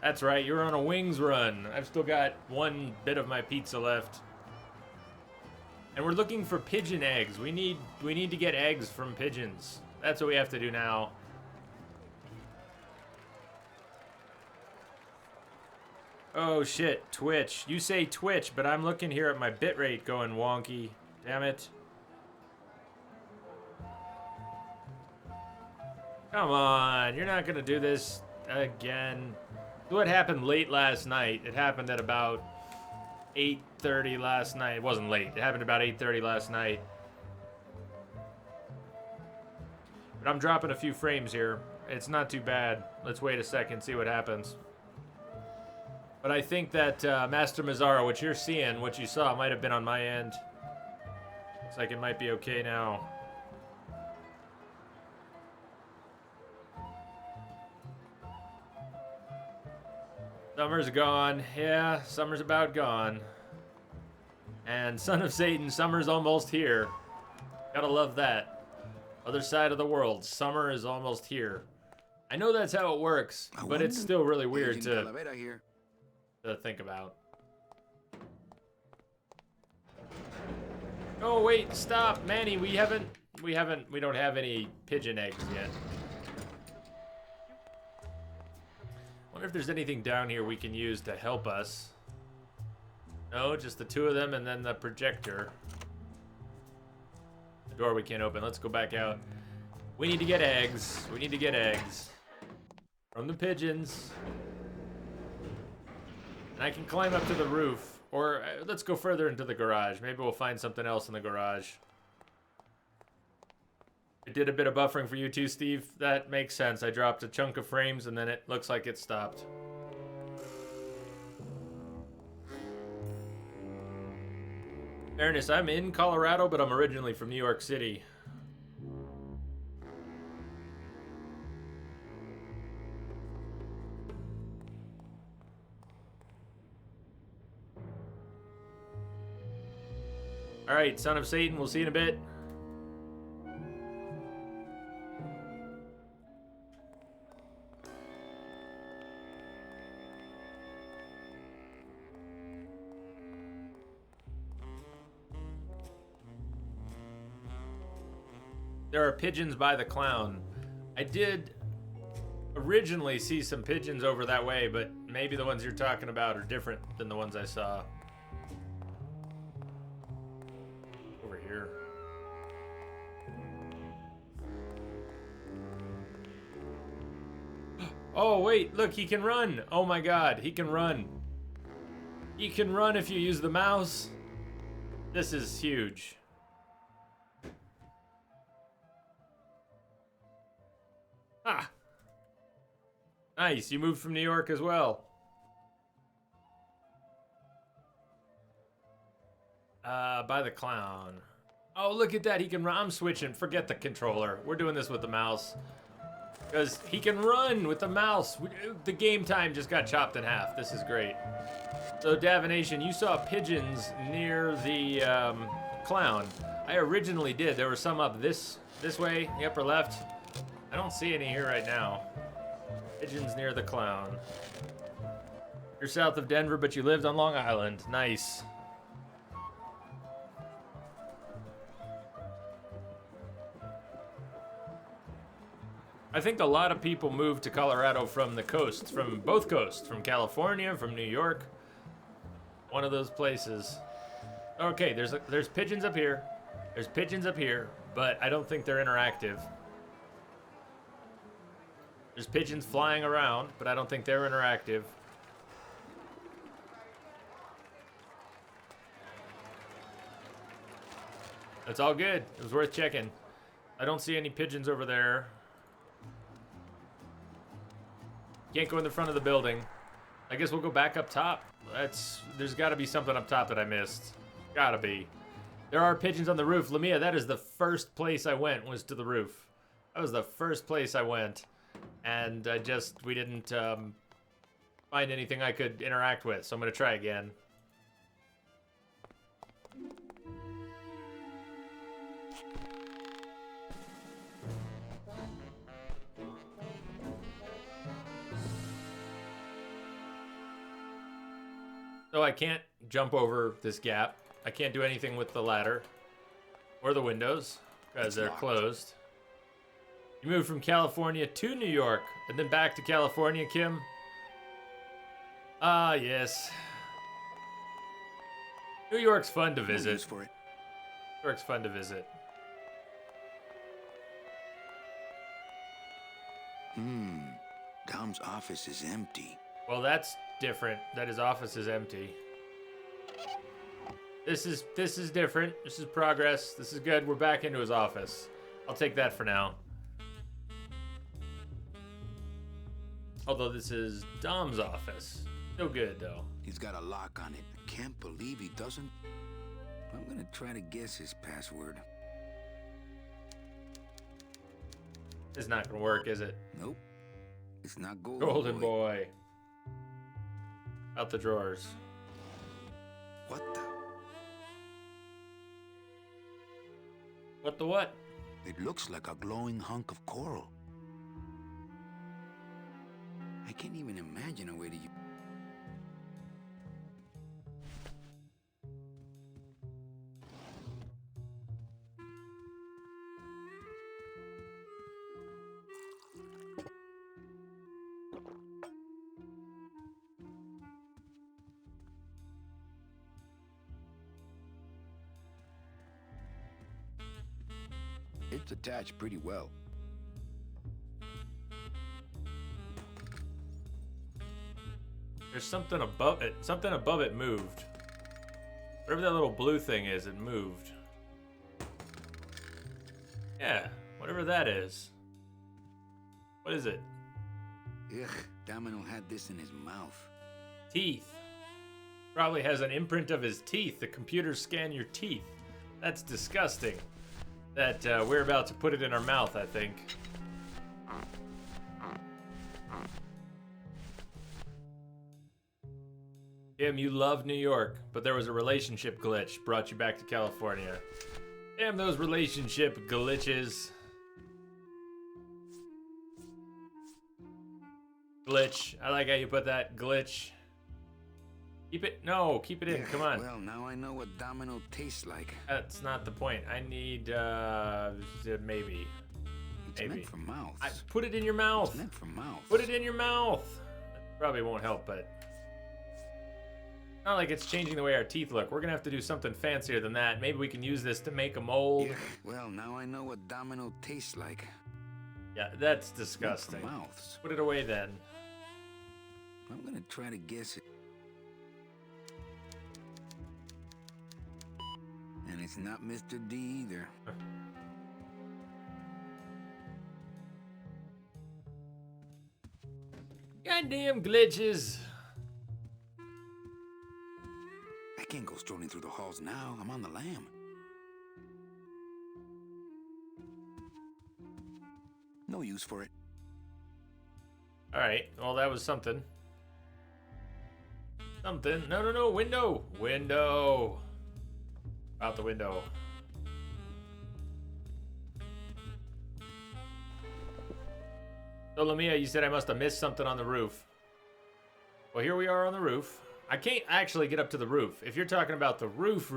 That's right. You're on a wings run. I've still got one bit of my pizza left. And we're looking for pigeon eggs. We need to get eggs from pigeons. That's what we have to do now. Oh shit, Twitch. You say Twitch, but I'm looking here at my bitrate going wonky. Damn it. Come on, you're not gonna do this again. What happened late last night? It happened at about 8:30 last night. It wasn't late. It happened about 8:30 last night. But I'm dropping a few frames here. It's not too bad. Let's wait a second, see what happens. But I think that Master Mazzaro, what you're seeing, what you saw, might have been on my end. Looks like it might be okay now. Summer's gone. Yeah, summer's about gone. And Son of Satan, summer's almost here. Gotta love that. Other side of the world, summer is almost here. I know that's how it works, but it's still really weird to think about. Oh wait, stop, Manny. We don't have any pigeon eggs yet. Wonder if there's anything down here we can use to help us. No, just the two of them and then the projector. The door we can't open. Let's go back out. We need to get eggs. We need to get eggs from the pigeons. And I can climb up to the roof. Or let's go further into the garage. Maybe we'll find something else in the garage. It did a bit of buffering for you too, Steve. That makes sense. I dropped a chunk of frames and then it looks like it stopped. Fairness, I'm in Colorado, but I'm originally from New York City. All right, Son of Satan, we'll see you in a bit. There are pigeons by the clown. I did originally see some pigeons over that way, but maybe the ones you're talking about are different than the ones I saw. Over here. Oh, wait, look, he can run. Oh my god, he can run. He can run if you use the mouse. This is huge. Ah. Nice, you moved from New York as well. By the clown. Oh, look at that, he can run. I'm switching, forget the controller. We're doing this with the mouse. Because he can run with the mouse. The game time just got chopped in half. This is great. So, Davination, you saw pigeons near the clown. I originally did. There were some up this way, the upper left. I don't see any here right now. Pigeons near the clown. You're south of Denver, but you lived on Long Island. Nice. I think a lot of people moved to Colorado from the coasts, from both coasts, from California, from New York. One of those places. Okay, there's pigeons up here. There's pigeons up here, but I don't think they're interactive. There's pigeons flying around, but I don't think they're interactive. It's all good. It was worth checking. I don't see any pigeons over there. Can't go in the front of the building. I guess we'll go back up top. There's got to be something up top that I missed. Gotta be. There are pigeons on the roof. Lamia, that is the first place I went, was to the roof. That was the first place I went. And we didn't find anything I could interact with, so I'm gonna try again. So I can't jump over this gap. I can't do anything with the ladder or the windows because they're closed. You moved from California to New York and then back to California, Kim? Ah, yes. New York's fun to visit. New York's fun to visit. Dom's office is empty. Well, that's different. That his office is empty. This is different. This is progress. This is good. We're back into his office. I'll take that for now. Although this is Dom's office. Still good, though. He's got a lock on it. I can't believe he doesn't. I'm gonna try to guess his password. It's not gonna work, is it? Nope. It's not Golden Boy. Out the drawers. What the? What the what? It looks like a glowing hunk of coral. I can't even imagine a way to... It's attached pretty well. There's something above it. Something above it moved. Whatever that little blue thing is, it moved. Yeah, whatever that is. What is it? Ugh, Domino had this in his mouth. Teeth. Probably has an imprint of his teeth. The computers scan your teeth. That's disgusting. That we're about to put it in our mouth, I think. Kim, you love New York, but there was a relationship glitch brought you back to California. Damn those relationship glitches. Glitch. I like how you put that. Glitch. Keep it. No, keep it in. Come on. Well, now I know what Domino tastes like. That's not the point. I need, maybe. It's meant for mouth. Put it in your mouth. It's meant for mouth. Put it in your mouth. Probably won't help, but not like it's changing the way our teeth look. We're gonna have to do something fancier than that. Maybe we can use this to make a mold. Yeah, well, now I know what domino tastes like. Yeah, that's disgusting. Mouths. Put it away then. I'm gonna try to guess it. And it's not Mr. D either. Goddamn glitches. I can't go strolling through the halls now. I'm on the lam. No use for it. All right. Well, that was something. Something. No. Window. Window. Out the window. So, Lamia, you said I must have missed something on the roof. Well, here we are on the roof. I can't actually get up to the roof. If you're talking about the roof,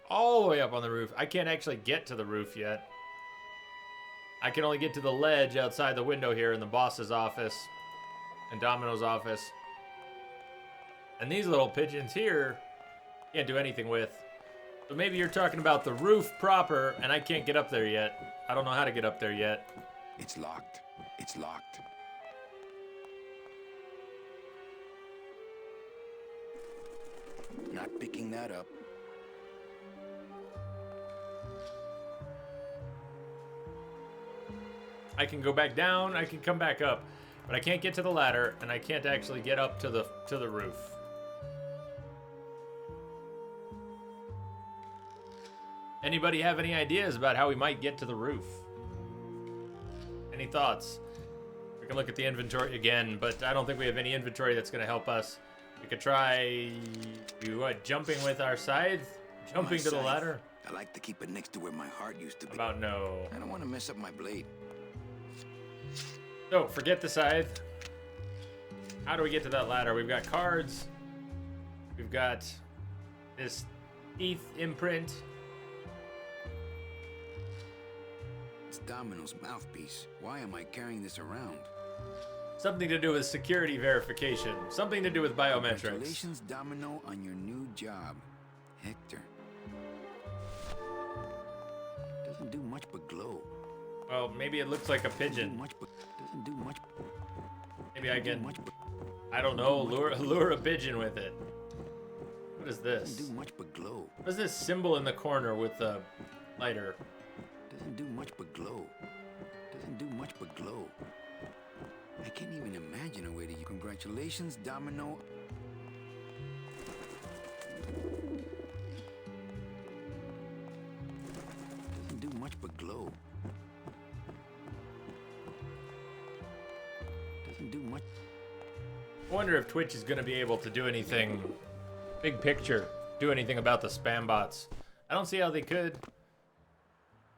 all the way up on the roof, I can't actually get to the roof yet. I can only get to the ledge outside the window here in the boss's office and Domino's office. And these little pigeons here, can't do anything with. So maybe you're talking about the roof proper, and I can't get up there yet. I don't know how to get up there yet. It's locked. It's locked. Not picking that up. I can go back down, I can come back up, but I can't get to the ladder, and I can't actually get up to the roof. Anybody have any ideas about how we might get to the roof? Any thoughts? We can look at the inventory again, but I don't think we have any inventory that's going to help us. We could try, what, jumping with our scythe? Jumping to the ladder? I like to keep it next to where my heart used to be. About no. I don't want to mess up my blade. So, forget the scythe. How do we get to that ladder? We've got cards. We've got this teeth imprint. It's Domino's mouthpiece. Why am I carrying this around? Something to do with security verification. Something to do with biometrics. Congratulations, Domino, on your new job. Hector. Doesn't do much but glow. Well, maybe it looks like a pigeon. Doesn't do much. Maybe I can, I don't know, lure a pigeon with it. What is this? Doesn't do much but glow. What is this symbol in the corner with the lighter? Doesn't do much but glow. Doesn't do much but glow. I can't even imagine a way to use. Congratulations, Domino. Doesn't do much but glow. Doesn't do much. I wonder if Twitch is going to be able to do anything, big picture, do anything about the spam bots. I don't see how they could.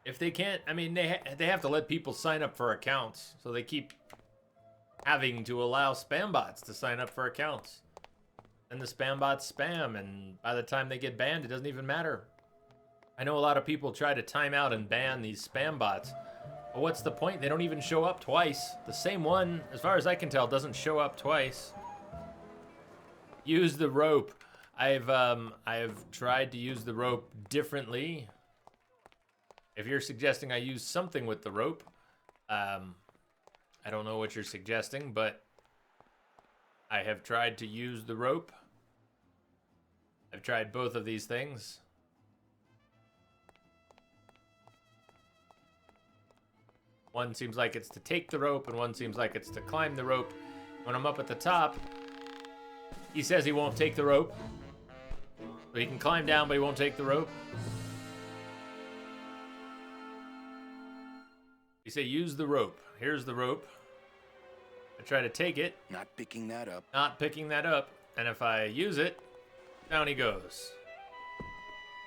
If they can't, I mean, they have to let people sign up for accounts, so they keep having to allow spam bots to sign up for accounts. And the spam bots spam, and by the time they get banned, it doesn't even matter. I know a lot of people try to time out and ban these spam bots. But what's the point? They don't even show up twice. The same one, as far as I can tell, doesn't show up twice. Use the rope. I've tried to use the rope differently. If you're suggesting I use something with the rope, I don't know what you're suggesting, but I have tried to use the rope. I've tried both of these things. One seems like it's to take the rope, and one seems like it's to climb the rope. When I'm up at the top, he says he won't take the rope. So he can climb down, but he won't take the rope. You say use the rope. Here's the rope. I try to take it. Not picking that up. Not picking that up. And if I use it, down he goes.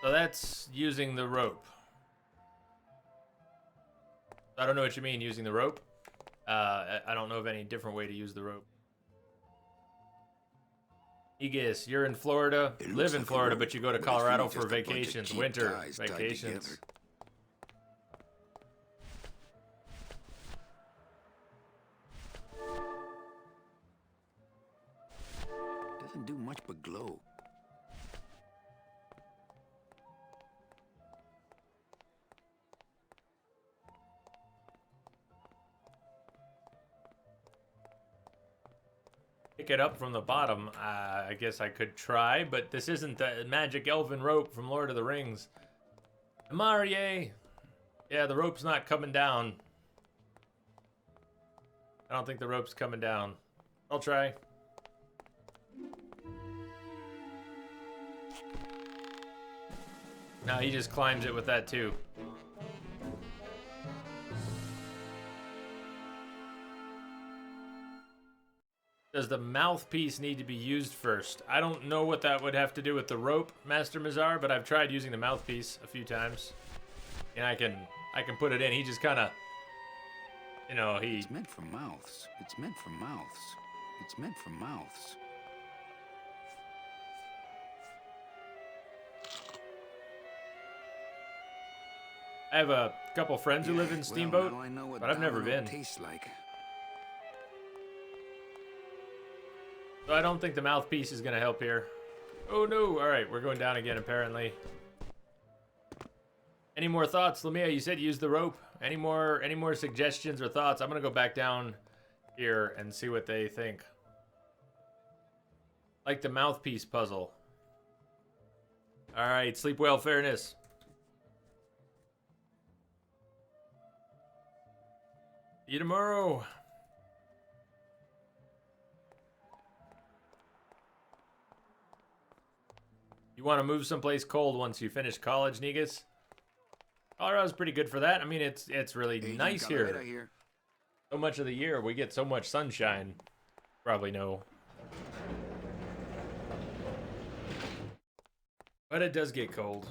So that's using the rope. I don't know what you mean using the rope. I don't know of any different way to use the rope. Egis, you're in Florida. You live in Florida, but you go to Colorado for vacations, winter vacations. much but glow. Pick it up from the bottom. I guess I could try, but this isn't the magic elven rope from Lord of the Rings. Marie! Yeah, the rope's not coming down. I don't think the rope's coming down. I'll try. No, he just climbs it with that too. Does the mouthpiece need to be used first? I don't know what that would have to do with the rope, Master Mazar, but I've tried using the mouthpiece a few times. And I can put it in. He just kind of, you know, he... It's meant for mouths. It's meant for mouths. It's meant for mouths. I have a couple friends who live in Steamboat, well, now I know what but I've never been. Tastes like. So I don't think the mouthpiece is going to help here. Oh no, alright, we're going down again apparently. Any more thoughts, Lamia? You said use the rope. Any more suggestions or thoughts? I'm going to go back down here and see what they think. Like the mouthpiece puzzle. Alright, sleep well, fairness. See you tomorrow. You want to move someplace cold once you finish college, Negus? Colorado's pretty good for that. I mean, it's really nice here. So much of the year, we get so much sunshine. Probably know. But it does get cold.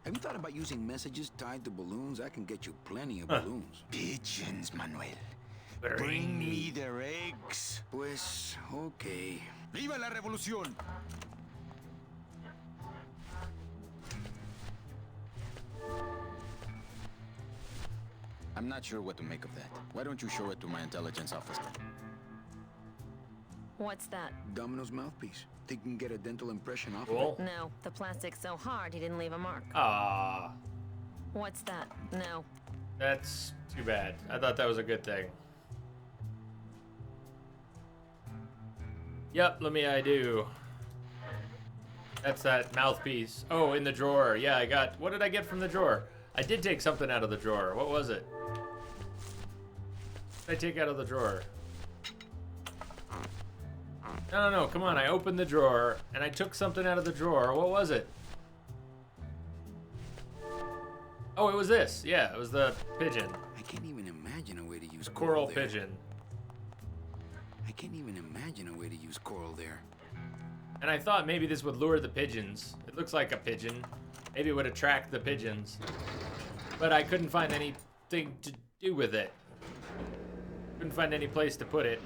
Have you thought about using messages tied to balloons? I can get you plenty of balloons. Pigeons, Manuel. Bring me their eggs. Pues, okay. ¡Viva la revolución! I'm not sure what to make of that. Why don't you show it to my intelligence officer? What's that? Domino's mouthpiece. Think you can get a dental impression off Cool. of it? No, the plastic's so hard he didn't leave a mark. Ah, What's that? No. that's too bad. I thought that was a good thing. Yep, I do. That's that mouthpiece. Oh, in the drawer. Yeah, I got... What did I get from the drawer? I did take something out of the drawer. What was it? What did I take out of the drawer? No, come on. I opened the drawer, and I took something out of the drawer. What was it? Oh, it was this. Yeah, it was the pigeon. I can't even imagine a way to use Coral there. pigeon. I can't even imagine a way to use coral there. And I thought maybe this would lure the pigeons. It looks like a pigeon. Maybe it would attract the pigeons. But I couldn't find anything to do with it. Couldn't find any place to put it.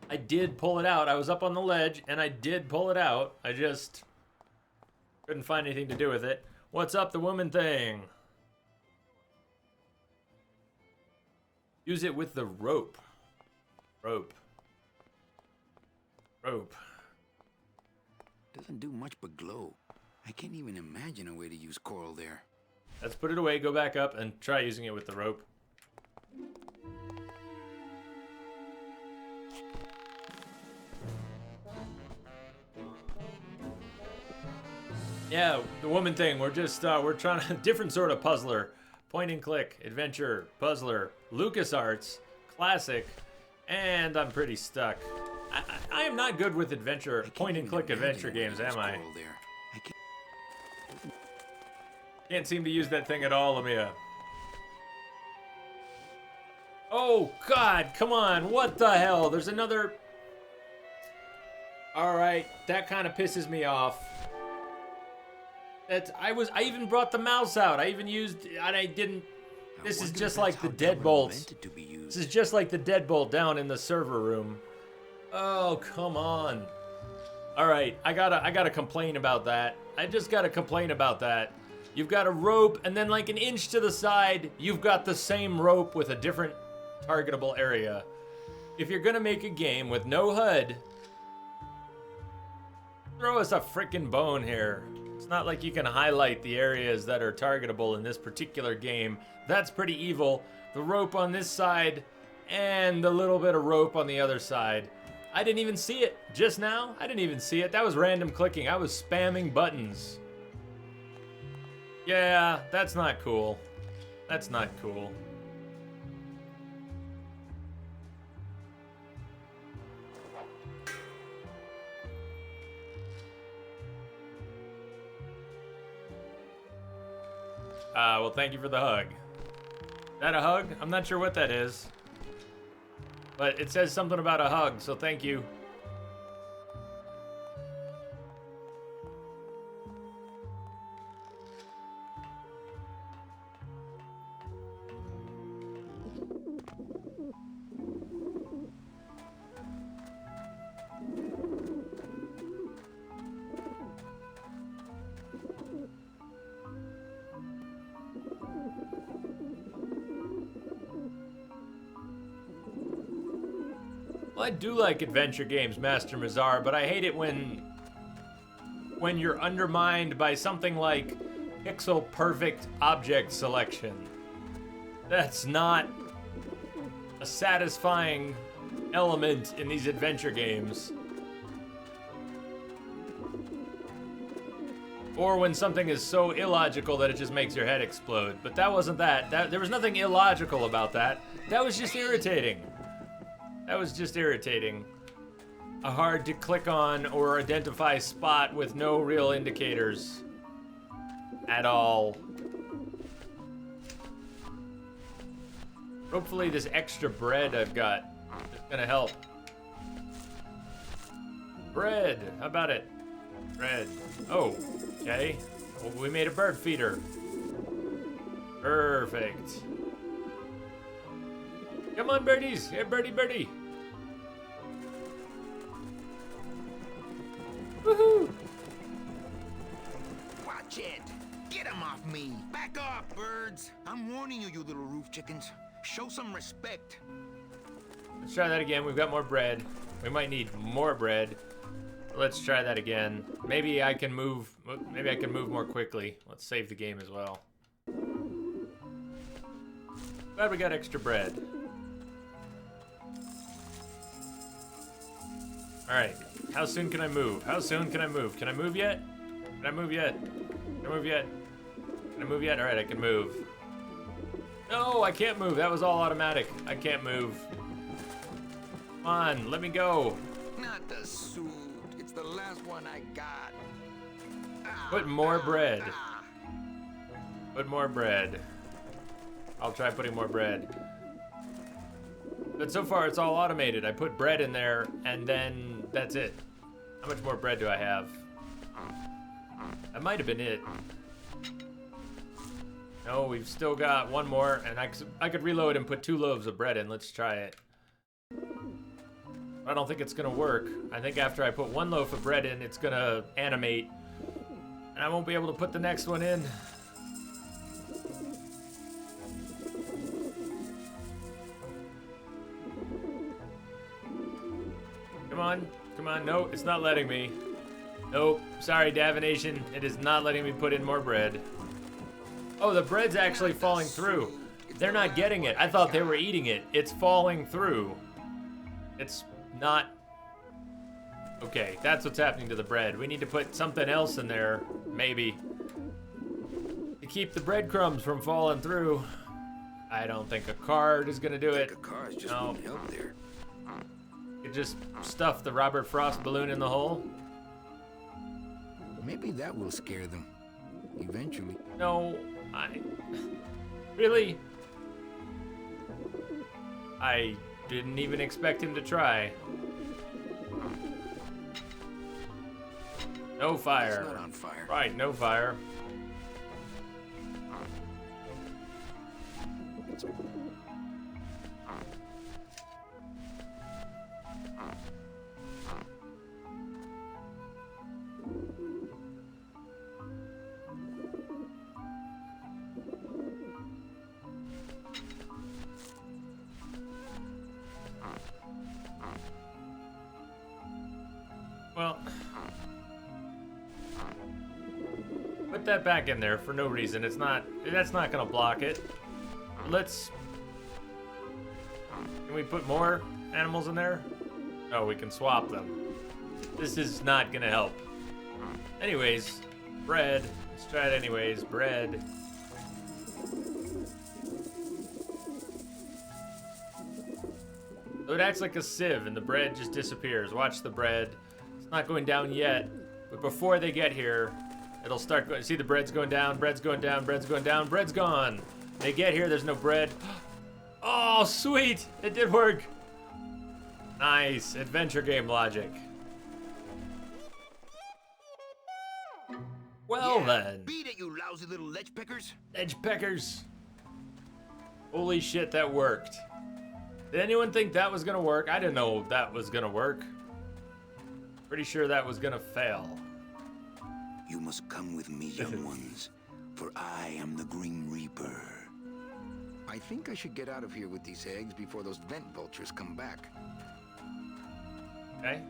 I did pull it out. I was up on the ledge, and I did pull it out. I just couldn't find anything to do with it. What's up, the woman thing? Use it with the rope. Rope. Doesn't do much but glow. I can't even imagine a way to use coral there. Let's put it away, go back up, and try using it with the rope. Yeah, the woman thing. We're just, we're trying to, different sort of puzzler. Point and click, adventure, puzzler, LucasArts, classic, and I'm pretty stuck. I am not good with adventure, point and click adventure games, am I? Can't seem to use that thing at all, Lamia. Oh, God, come on, what the hell? There's another... Alright, that kind of pisses me off. I even brought the mouse out. I even used, and I didn't... This is just like the deadbolts. This is just like the deadbolt down in the server room. Oh, come on. All right, I gotta complain about that. I just gotta complain about that. You've got a rope, and then like an inch to the side, you've got the same rope with a different targetable area. If you're gonna make a game with no HUD, throw us a frickin' bone here. It's not like you can highlight the areas that are targetable in this particular game. That's pretty evil. The rope on this side and the little bit of rope on the other side. I didn't even see it just now. I didn't even see it. That was random clicking. I was spamming buttons. Yeah, that's not cool. That's not cool. Well, thank you for the hug. Is that a hug? I'm not sure what that is. But it says something about a hug, so thank you. Well, I do like adventure games, Master Mazar, but I hate it when you're undermined by something like pixel perfect object selection. That's not a satisfying element in these adventure games. Or when something is so illogical that it just makes your head explode. But that wasn't that. There was nothing illogical about that. That was just irritating. That was just irritating. A hard to click on or identify spot with no real indicators at all. Hopefully this extra bread I've got is gonna help. Bread, how about it? Bread. Oh, okay. Well, we made a bird feeder. Perfect. Come on, birdies. Here, birdie, birdie. Woohoo! Watch it! Get him off me! Back off, birds! I'm warning you, you little roof chickens. Show some respect. Let's try that again. We've got more bread. We might need more bread. Let's try that again. Maybe I can move. Maybe I can move more quickly. Let's save the game as well. Glad we got extra bread. All right. How soon can I move? How soon can I move? Can I move yet? Can I move yet? Can I move yet? Can I move yet? All right, I can move. No, I can't move. That was all automatic. I can't move. Come on, let me go. Not the suit. It's the last one I got. Put more bread. Put more bread. I'll try putting more bread. But so far, it's all automated. I put bread in there, and then that's it. How much more bread do I have? That might have been it. No, we've still got one more, and I could reload and put 2 loaves of bread in. Let's try it. I don't think it's gonna work. I think after I put 1 loaf of bread in, it's gonna animate, and I won't be able to put the next one in. Come on, come on. No, it's not letting me. Nope. Sorry, Davination. It is not letting me put in more bread. Oh, the bread's actually falling through. They're not getting it. I thought they were eating it. It's falling through. It's not... Okay, that's what's happening to the bread. We need to put something else in there, maybe, to keep the breadcrumbs from falling through. I don't think a card is gonna do it. A card just No. wouldn't help there. You just stuff the Robert Frost balloon in the hole. Maybe that will scare them. Eventually. No, really? I didn't even expect him to try. No fire. It's not on fire. Right, no fire. put that back in there for no reason. That's not gonna block it. Let's... Can we put more animals in there? Oh, we can swap them. This is not gonna help. Anyways, bread. Let's try it anyways. Bread. So it acts like a sieve and the bread just disappears. Watch the bread. It's not going down yet, but before they get here, it'll start going. See the bread's going down, bread's going down, bread's going down, bread's gone. They get here, there's no bread. Oh, sweet! It did work. Nice. Adventure game logic. Well then. Beat it, you lousy little ledge pickers. Edge peckers. Holy shit, that worked. Did anyone think that was gonna work? I didn't know that was gonna work. Pretty sure that was gonna fail. You must come with me, young ones, for I am the Grim Reaper. I think I should get out of here with these eggs before those vent vultures come back. Okay.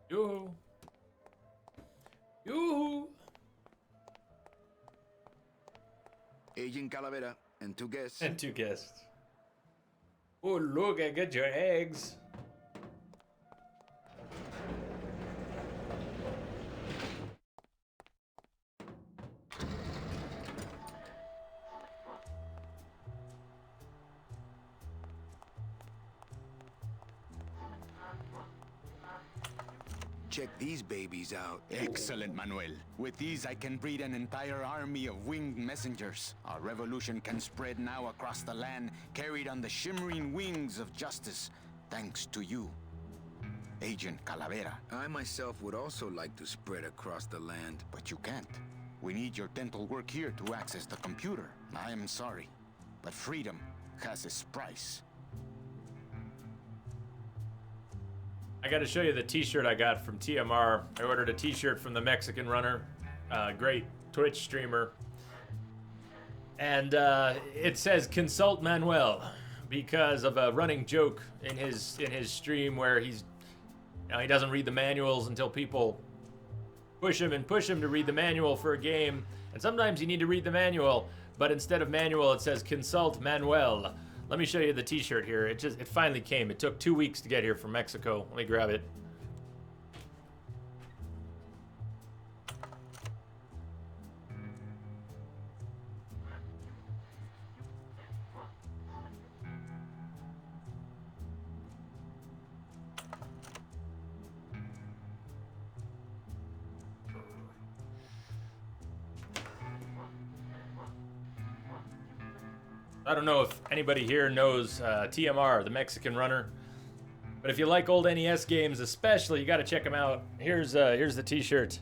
Yoo-hoo. Yoo-hoo. Agent Calavera and 2 guests. And 2 guests. Oh, look, I got your eggs. Check these babies out. Excellent, Manuel. With these, I can breed an entire army of winged messengers. Our revolution can spread now across the land, carried on the shimmering wings of justice, thanks to you, Agent Calavera. I myself would also like to spread across the land. But you can't. We need your dental work here to access the computer. I am sorry, but freedom has its price. I got to show you the t-shirt I got from TMR. I ordered a t-shirt from the Mexican runner, great Twitch streamer. And it says consult Manuel because of a running joke in his stream where he doesn't read the manuals until people push him to read the manual for a game. And sometimes you need to read the manual, but instead of manual it says consult Manuel. Let me show you the t-shirt here. It finally came. It took 2 weeks to get here from Mexico. Let me grab it. I don't know if anybody here knows TMR, the Mexican runner, but if you like old NES games especially, you got to check them out. Here's the t-shirt.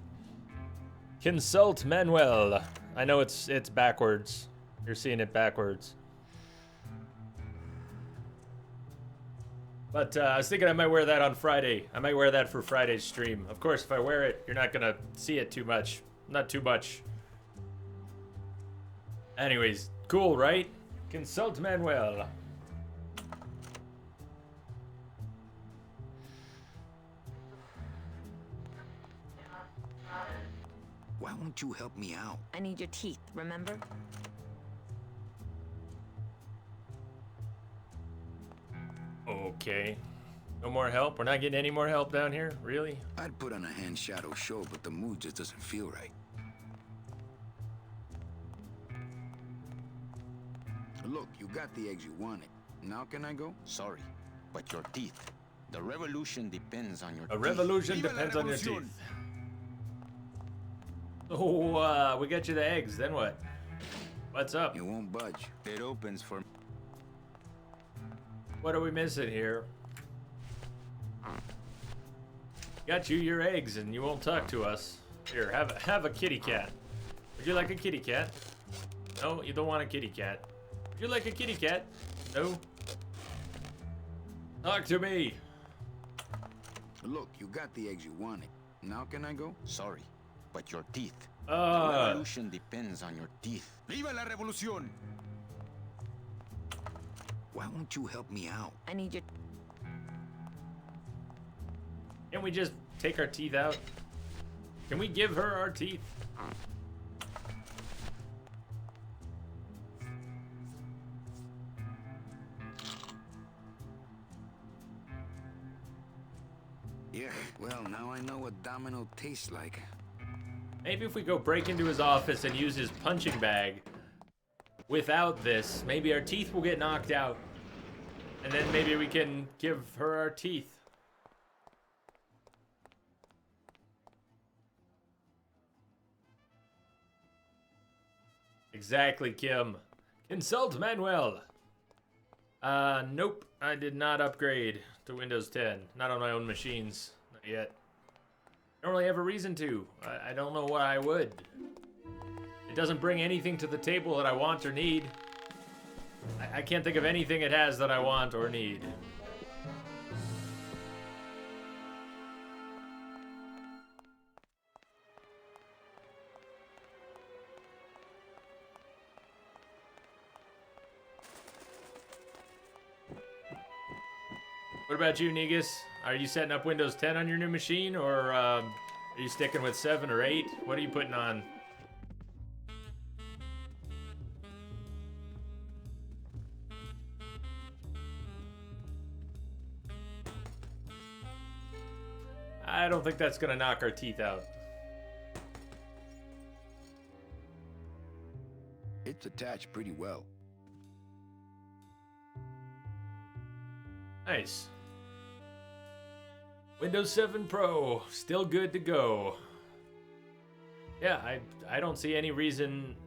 Consult Manuel. I know it's backwards. You're seeing it backwards. But I was thinking I might wear that on Friday. I might wear that for Friday's stream. Of course, if I wear it, you're not going to see it too much. Not too much. Anyways, cool, right? Consult Manuel. Why won't you help me out? I need your teeth, remember? Okay. No more help? We're not getting any more help down here? Really? I'd put on a hand shadow show, but the mood just doesn't feel right. Look, you got the eggs you wanted. Now can I go? Sorry, but your teeth. The revolution depends on your teeth. A revolution depends on your teeth. Oh, we got you the eggs. Then what? What's up? You won't budge. It opens for... What are we missing here? Got you your eggs, and you won't talk to us. Here, have a kitty cat. Would you like a kitty cat? No, you don't want a kitty cat. Would you like a kitty cat? No. Talk to me. Look, you got the eggs you wanted. Now can I go? Sorry, but your teeth. The revolution depends on your teeth. Viva la revolución! Why won't you help me out? I need your... Can't we just take our teeth out? Can we give her our teeth? Yeah, well, now I know what Domino tastes like. Maybe if we go break into his office and use his punching bag without this, maybe our teeth will get knocked out. And then maybe we can give her our teeth. Exactly, Kim. Consult Manuel. Nope. I did not upgrade to Windows 10. Not on my own machines. Not yet. I don't really have a reason to. I don't know what I would. It doesn't bring anything to the table that I want or need. I can't think of anything it has that I want or need. What about you, Negus? Are you setting up Windows 10 on your new machine, or are you sticking with 7 or 8? What are you putting on? I don't think that's gonna knock our teeth out. It's attached pretty well. Nice. Windows 7 Pro, still good to go. Yeah, I don't see any reason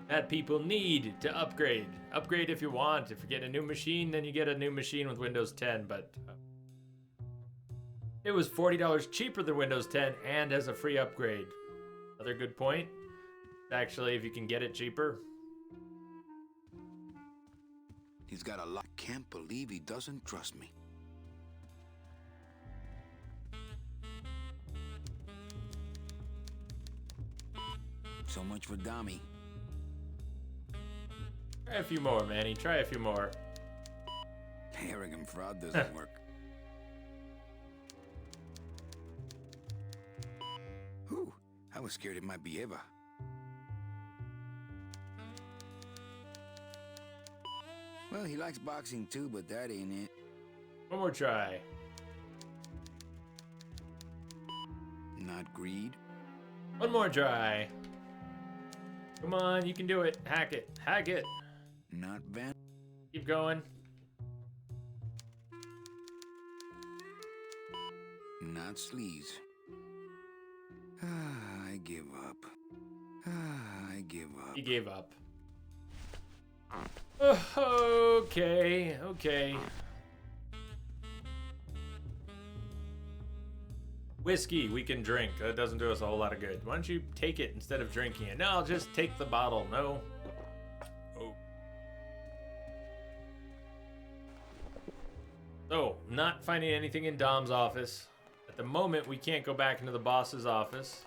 that people need to upgrade. Upgrade if you want. If you get a new machine, then you get a new machine with Windows 10, but it was $40 cheaper than Windows 10 and as a free upgrade. Another good point. Actually, if you can get it cheaper. He's got a lot. Can't believe he doesn't trust me. So much for Dami. Try a few more, Manny. Try a few more. Arrogant fraud doesn't work. Whew, I was scared it might be Eva. Well, he likes boxing too, but that ain't it. One more try. Not greed. One more try. Come on, you can do it. Hack it. Hack it. Not Van. Keep going. Not sleaze. I give up. I give up. He gave up. Okay, okay. Whiskey we can drink. That doesn't do us a whole lot of good. Why don't you take it instead of drinking it? No, I'll just take the bottle. No. Oh. So, not finding anything in Dom's office. At the moment, we can't go back into the boss's office.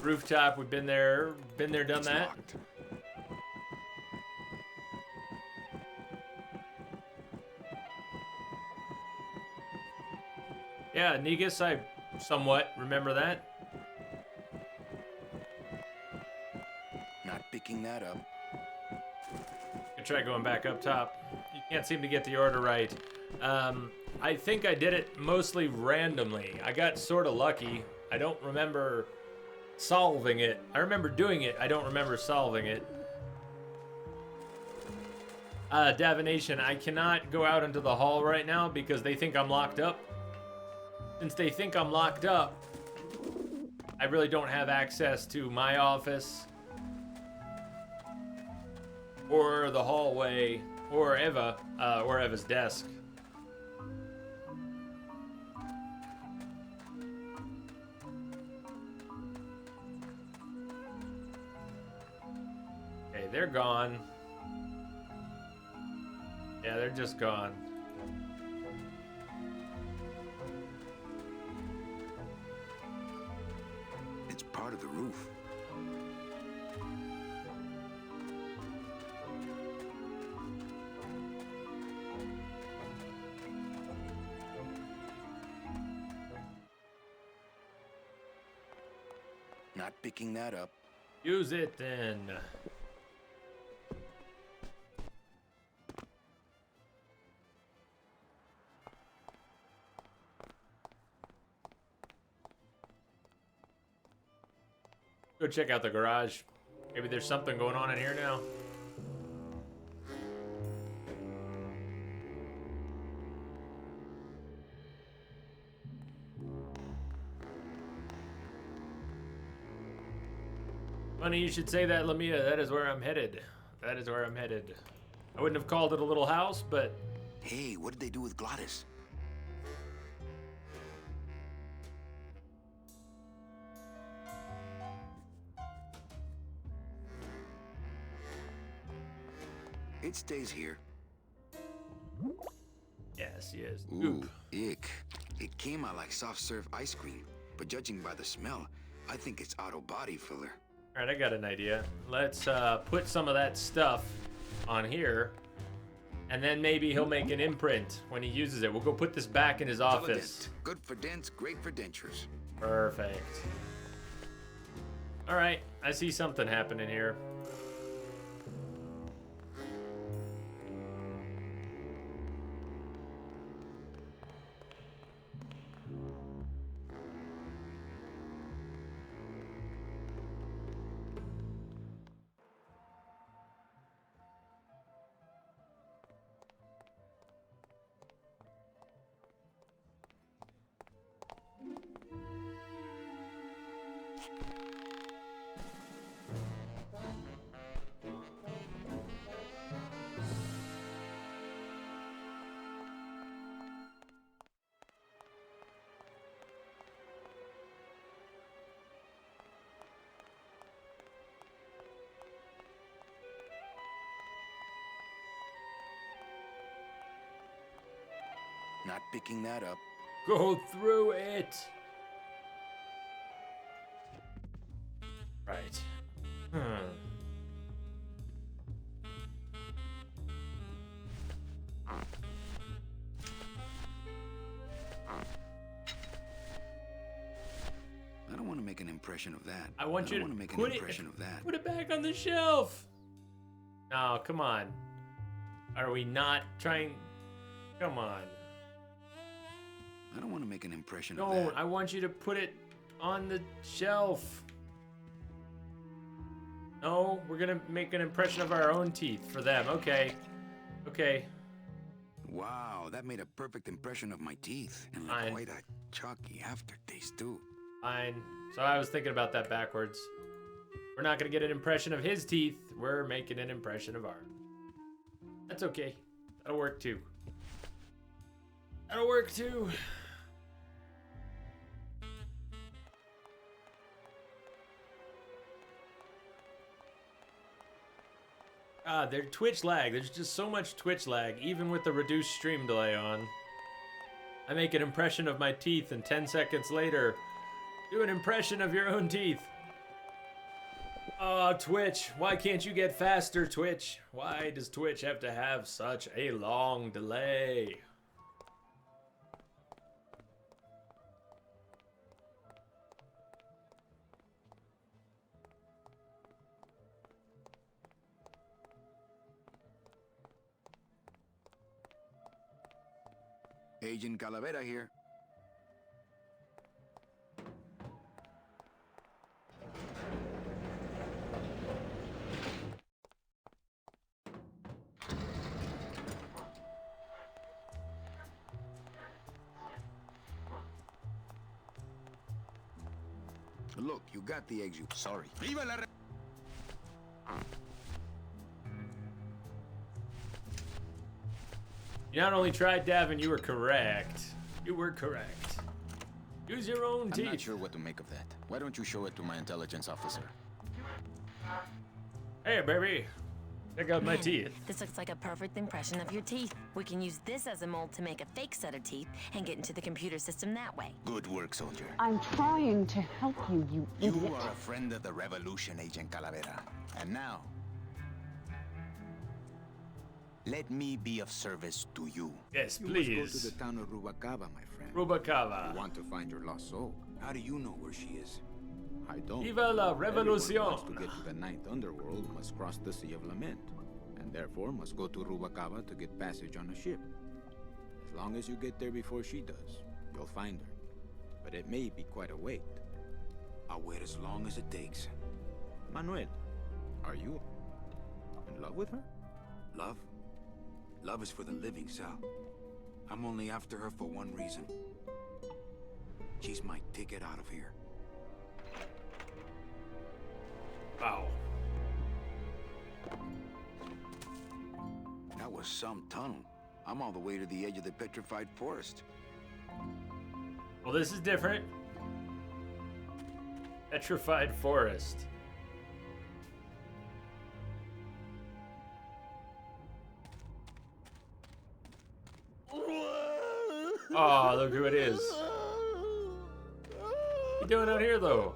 Rooftop, we've been there, done It's that. locked. Yeah, Negus, I somewhat remember that. Not picking that up. Could try going back up top. You can't seem to get the order right. I think I did it mostly randomly. I got sort of lucky. I don't remember solving it. I remember doing it. I don't remember solving it. Davination, I cannot go out into the hall right now because they think I'm locked up. Since they think I'm locked up, I really don't have access to my office or the hallway or Eva, or Eva's desk. Okay, they're gone. Yeah, they're just gone. It's part of the roof. Not picking that up. Use it then. Go check out the garage. Maybe there's something going on in here now. Funny you should say that, Lamia. That is where I'm headed. That is where I'm headed. I wouldn't have called it a little house, but... Hey, what did they do with Gladys? It stays here. Yes, yes. Ooh, ick. It came out like soft serve ice cream, but judging by the smell, I think it's auto body filler. All right, I got an idea. Let's put some of that stuff on here, and then maybe he'll make an imprint when he uses it. We'll go put this back in his office. Good for dents, great for dentures. Perfect. All right, I see something happening here. Not picking that up. Go through it. Right. I don't want to make an impression of that. I want you to make an put impression of that. Put it back on the shelf. Oh, come on. Are we not trying? Come on. I don't want to make an impression of that. No, I want you to put it on the shelf. No, we're gonna make an impression of our own teeth for them. Okay. Okay. Wow, that made a perfect impression of my teeth. And like quite a chalky aftertaste, too. Fine. So I was thinking about that backwards. We're not gonna get an impression of his teeth. We're making an impression of ours. That's okay. That'll work too. That'll work too. God, there's Twitch lag. There's just so much Twitch lag, even with the reduced stream delay on. I make an impression of my teeth, and 10 seconds later, do an impression of your own teeth. Oh, Twitch. Why can't you get faster, Twitch? Why does Twitch have to have such a long delay? Agent Calavera here. Look, you got the eggs. Sorry. Viva la You not only tried, Davin, you were correct. You were correct. Use your own teeth. I'm not sure what to make of that. Why don't you show it to my intelligence officer? Hey, baby. Check out my Man, teeth. This looks like a perfect impression of your teeth. We can use this as a mold to make a fake set of teeth and get into the computer system that way. Good work, soldier. I'm trying to help you, you You idiot. are a friend of the revolution, Agent Calavera. And now, let me be of service to you. Yes, You must go to please. the town of Rubacava, my friend. Rubacava. You want to find your lost soul. How do you know where she is? I don't. Viva la Everyone who wants revolución. to get to the ninth underworld must cross the Sea of Lament, and therefore must go to Rubacava to get passage on a ship. As long as you get there before she does, you'll find her. But it may be quite a wait. I'll wait as long as it takes. Manuel, are you in love with her? Love? Love is for the living, Sal. I'm only after her for one reason. She's my ticket out of here. Wow. That was some tunnel. I'm all the way to the edge of the petrified forest. Well, this is different. Petrified forest. Oh, look who it is. What you doing out here, though?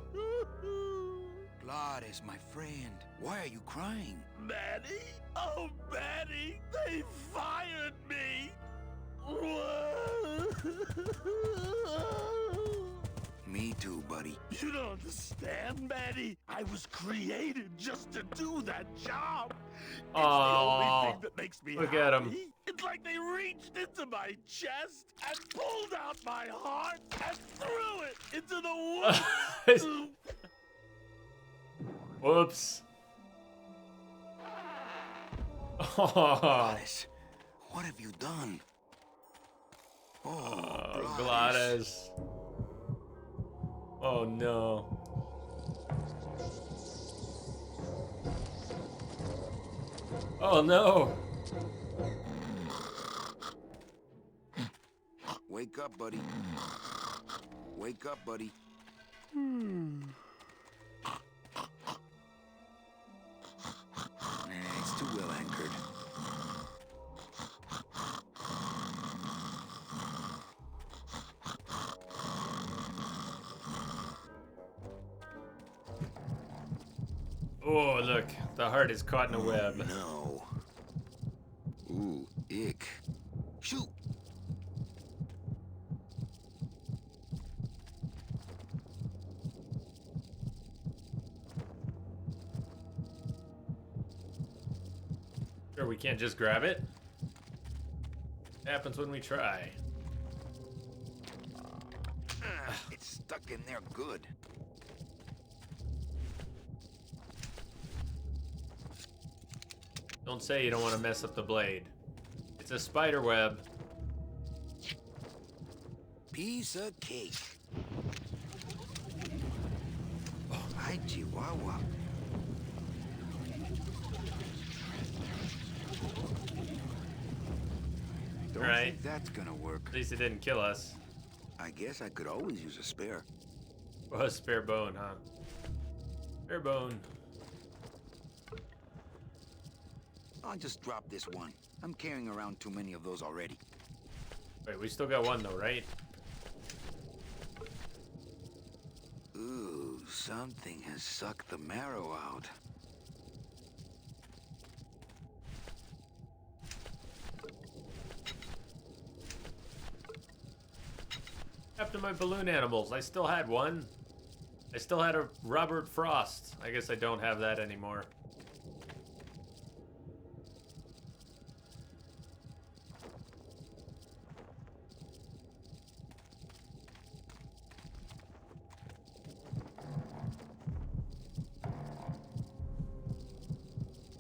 Gladys, my friend, why are you crying? Manny? Oh, Manny, they fired me. Me too, buddy. You don't understand, Manny. I was created just to do that job. It's the only thing that makes me look happy. at him. It's like they reached into my chest and pulled out my heart and threw it into the woods. Whoops. Oh, Gladys, what have you done? Oh, Gladys. Oh no. Oh no. Wake up, buddy. Wake up, buddy. It's too well anchored. Oh, look. The heart is caught in a web. No. Ooh, ick. Shoot! Sure, we can't just grab it. Happens when we try. It's stuck in there good. Don't say you don't want to mess up the blade. It's a spider web. Piece of cake. Oh, hi, Chihuahua. Don't Right. think that's gonna work. At least it didn't kill us. I guess I could always use a spare. Oh, a spare bone, huh? Spare bone. I'll just drop this one. I'm carrying around too many of those already. Wait, we still got one though, right? Ooh, something has sucked the marrow out. After my balloon animals, I still had one. I still had a Robert Frost. I guess I don't have that anymore.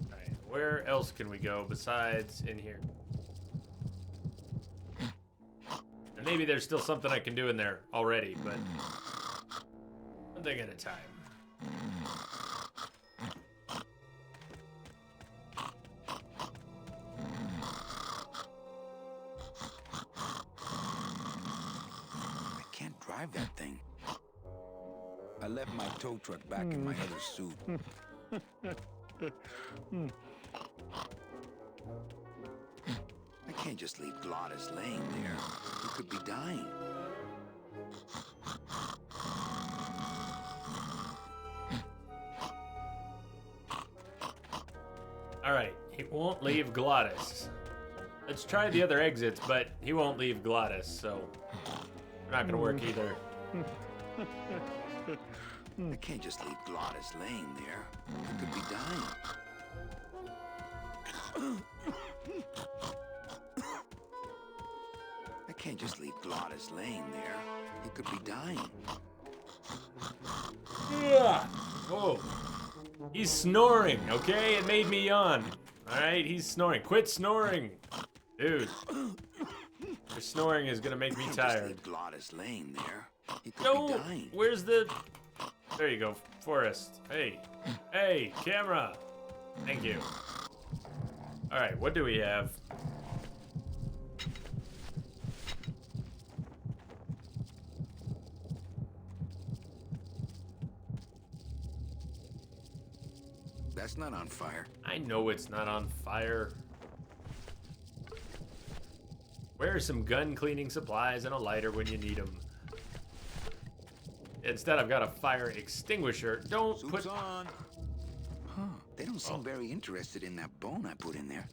Alright, where else can we go besides in here? And maybe there's still something I can do in there already, but one thing at a time. I can't drive that thing. I left my tow truck back in my other suit. I can't just leave Glottis laying there. He could be dying. Alright, he won't leave Glottis. Let's try the other exits, but he won't leave Glottis, so not gonna work either. I can't just leave Glottis laying there. He could be dying. I can't just leave Glottis laying there. He could be dying. Oh, he's snoring, okay? It made me yawn. Alright, he's snoring. Quit snoring. Dude, your snoring is gonna make me tired. Just leave Glottis laying there. He could No, be dying. where's the... There you go, Forrest. Hey, hey, camera. Thank you. Alright, what do we have? That's not on fire. I know it's not on fire. Where's some gun cleaning supplies and a lighter when you need them? Instead, I've got a fire extinguisher. Don't Soup's put... on. Huh. They don't seem very interested in that bone I put in there.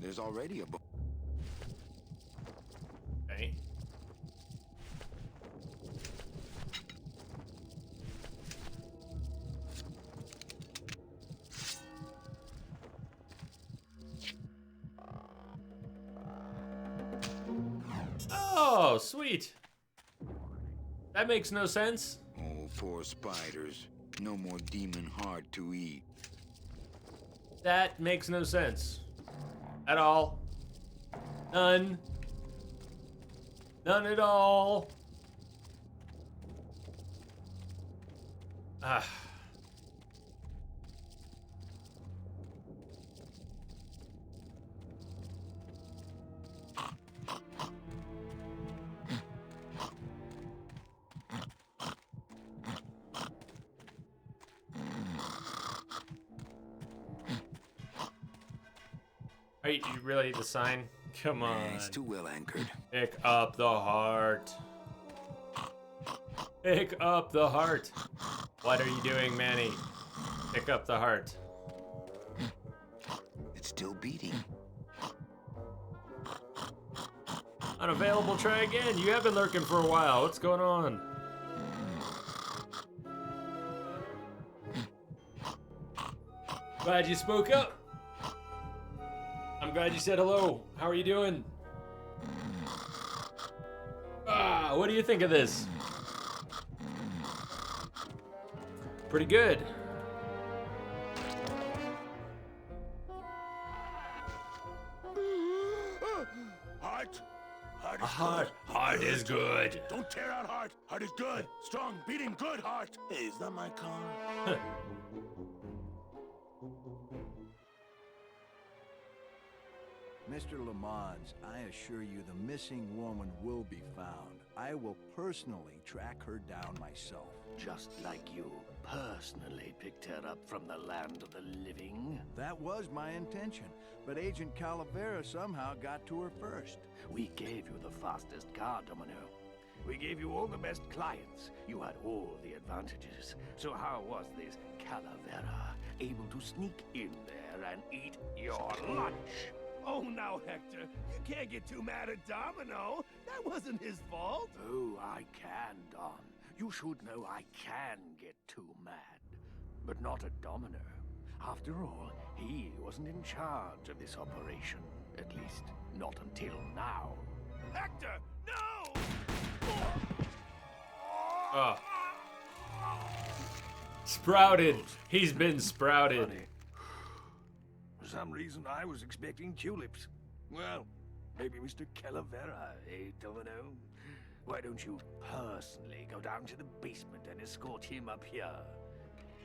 There's already a bone. Okay. Oh, sweet. That makes no sense. Oh, poor spiders. No more demon heart to eat. That makes no sense. At all. None. None at all. Ah. Are you really the sign? Come on. It's too well anchored. Pick up the heart. Pick up the heart. What are you doing, Manny? Pick up the heart. It's still beating. Unavailable, try again. You have been lurking for a while. What's going on? Glad you spoke up. I'm glad you said hello. How are you doing? Ah, what do you think of this? Pretty good. Heart. Heart is good. Don't tear out heart. Heart is good. Strong, beating, good heart. Hey, is that my car? Mr. Lamont, I assure you the missing woman will be found. I will personally track her down myself. Just like you personally picked her up from the land of the living. That was my intention, but Agent Calavera somehow got to her first. We gave you the fastest car, Domino. We gave you all the best clients. You had all the advantages. So how was this Calavera able to sneak in there and eat your lunch? Oh, now, Hector, you can't get too mad at Domino. That wasn't his fault. Oh, I can, Don. You should know I can get too mad. But not at Domino. After all, he wasn't in charge of this operation. At least, not until now. Hector, no! Oh. Sprouted. He's been sprouted. Funny. For some reason, I was expecting tulips. Well, maybe Mr. Calavera, eh, Domino? Why don't you personally go down to the basement and escort him up here?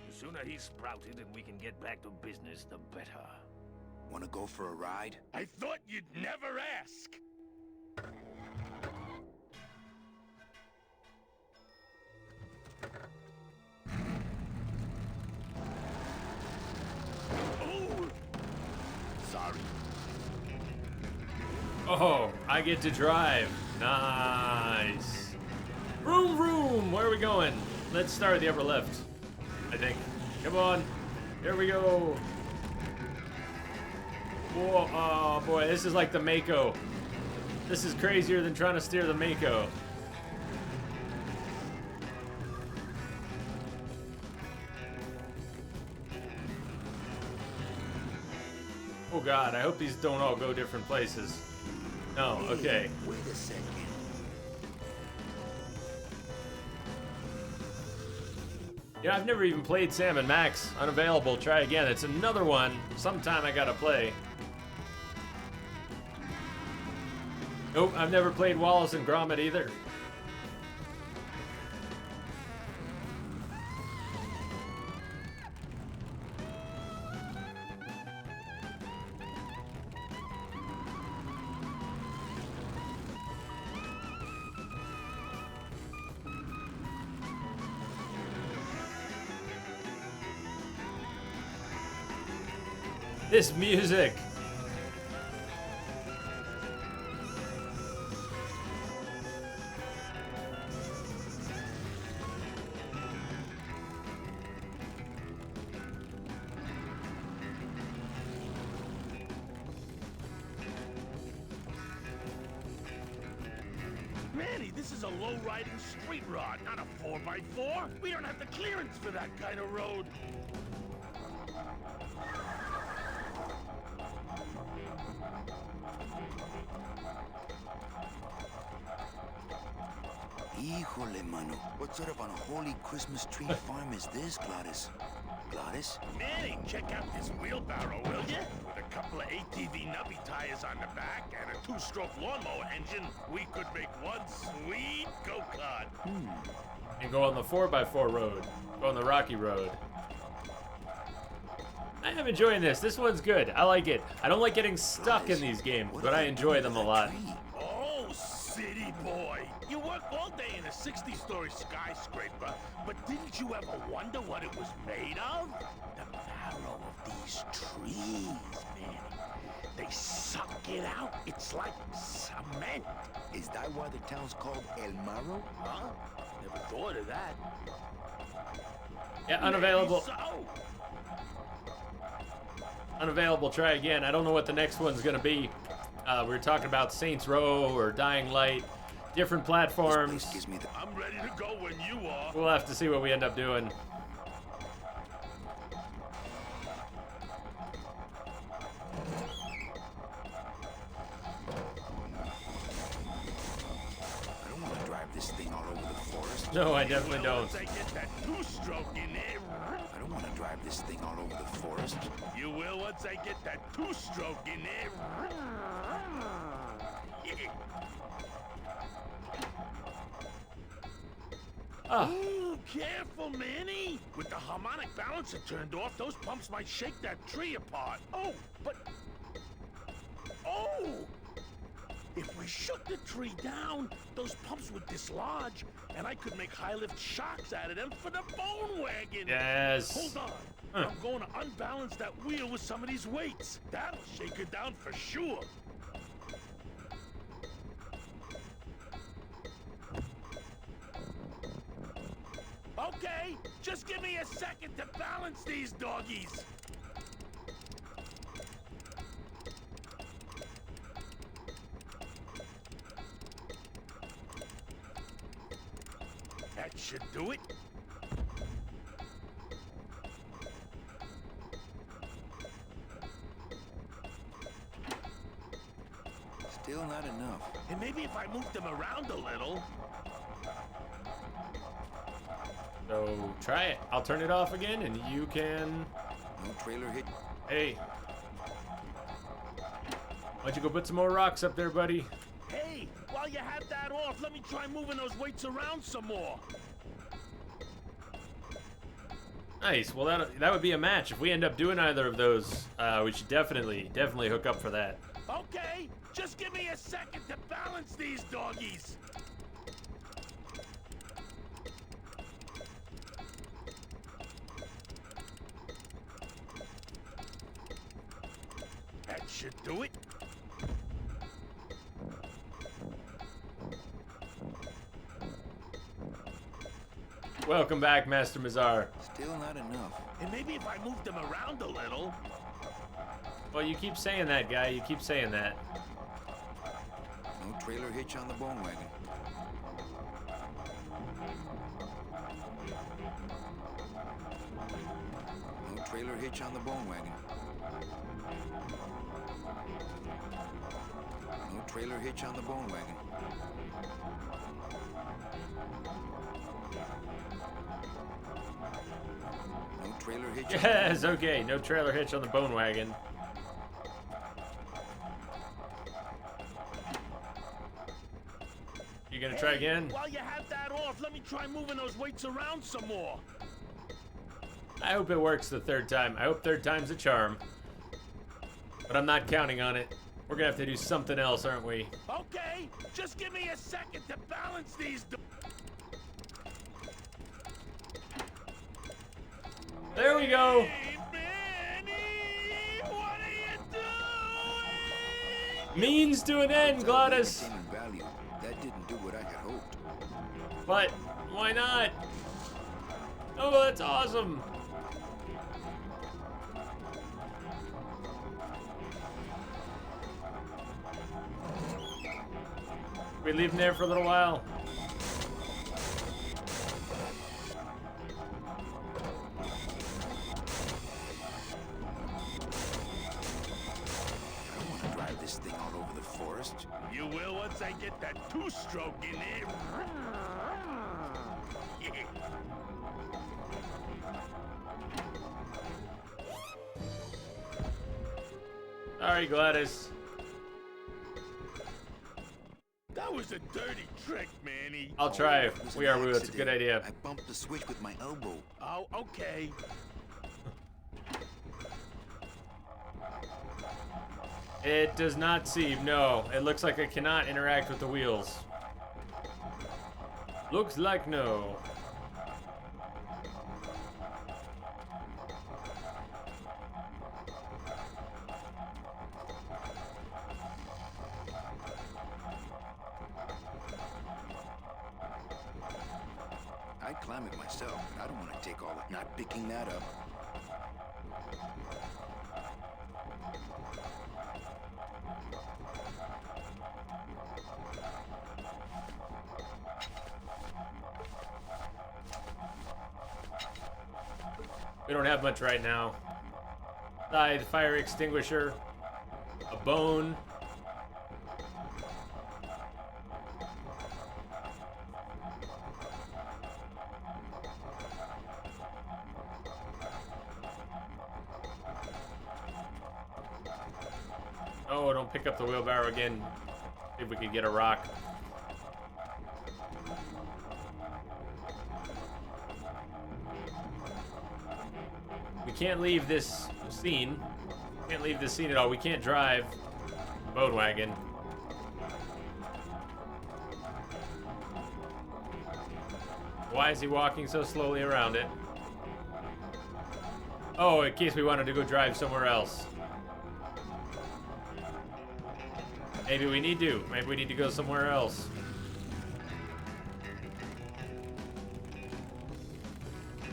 The sooner he's sprouted and we can get back to business, the better. Wanna go for a ride? I thought you'd never ask! Oh, I get to drive. Nice. Vroom, vroom. Where are we going? Let's start at the upper left, I think. Come on. Here we go. Whoa, oh boy, this is like the Mako. This is crazier than trying to steer the Mako. Oh God, I hope these don't all go different places. No, okay. Wait a second. Yeah, I've never even played Sam and Max. Unavailable, try again. It's another one. Sometime I gotta play. Nope, I've never played Wallace and Gromit either. This music. Manny, this is a low-riding street rod, not a 4x4. We don't have the clearance for that kind of road. Híjole, mano. What sort of unholy Christmas tree farm is this, Gladys? Gladys? Manny, check out this wheelbarrow, will ya? With a couple of ATV nubby tires on the back and a 2-stroke lawnmower engine, we could make one sweet go-kart. And go on the 4x4 road. Go on the rocky road. I am enjoying this. This one's good. I like it. I don't like getting stuck in these games, but I enjoy them a lot. Oh, city boy. You work all day in a 60-story skyscraper, but didn't you ever wonder what it was made of? The marrow of these trees, man. They suck it out. It's like cement. Is that why the town's called El Marro? Huh? Never thought of that. Yeah, unavailable. Maybe so. Unavailable, try again. I don't know what the next one's gonna be. We were talking about Saints Row or Dying Light. Different platforms. I'm ready to go when you are. We'll have to see what we end up doing. I don't want to drive this thing all over the forest. No, I definitely don't. Once I get that 2-stroke in there. I don't want to drive this thing all over the forest. You will once I get that 2-stroke in there. Ooh, careful, Manny! With the harmonic balancer turned off, those pumps might shake that tree apart. Oh, but... Oh! If we shook the tree down, those pumps would dislodge, and I could make high-lift shocks out of them for the bone wagon! Yes. Hold on. I'm going to unbalance that wheel with some of these weights. That'll shake it down for sure. Okay, just give me a second to balance these doggies. That should do it. Still not enough. And maybe if I move them around a little. So try it. I'll turn it off again and you can... No trailer hit. Hey. Why don't you go put some more rocks up there, buddy? Hey, while you have that off, let me try moving those weights around some more. Nice. Well, that would be a match. If we end up doing either of those, we should definitely hook up for that. Okay, just give me a second to balance these doggies. That should do it. Welcome back, Master Mazar. Still not enough. And maybe if I moved them around a little. Well, you keep saying that, guy. You keep saying that. No trailer hitch on the bone wagon. No trailer hitch on the bone wagon. No trailer hitch on the bone wagon. No trailer hitch. Yes, okay. No trailer hitch on the bone wagon. You gonna try again? While you have that off, let me try moving those weights around some more. I hope it works the third time. I hope third time's a charm. But I'm not counting on it. We're gonna have to do something else, aren't we? Okay, just give me a second to balance these. There we go. Hey, Manny, what are you doing? Means to an end, Gladys. Value. That didn't do what I had hoped. But why not? Oh, that's awesome. We leave him there for a little while. I don't want to drive this thing all over the forest. You will once I get that two-stroke in there. Sorry, Gladys. That was a dirty trick, Manny. I'll try. It was We an are Woo. It's a accident. good idea. I bumped the switch with my elbow. Oh, okay. It does not seem. No. It looks like I cannot interact with the wheels. Looks like no. I'd climb it myself, but I don't want to take all the not picking that up. We don't have much right now. The fire extinguisher, a bone. Oh, don't pick up the wheelbarrow again. See if we can get a rock. We can't leave this scene. Can't leave this scene at all. We can't drive the bone wagon. Why is he walking so slowly around it? Oh, in case we wanted to go drive somewhere else. Maybe we need to. Maybe we need to go somewhere else.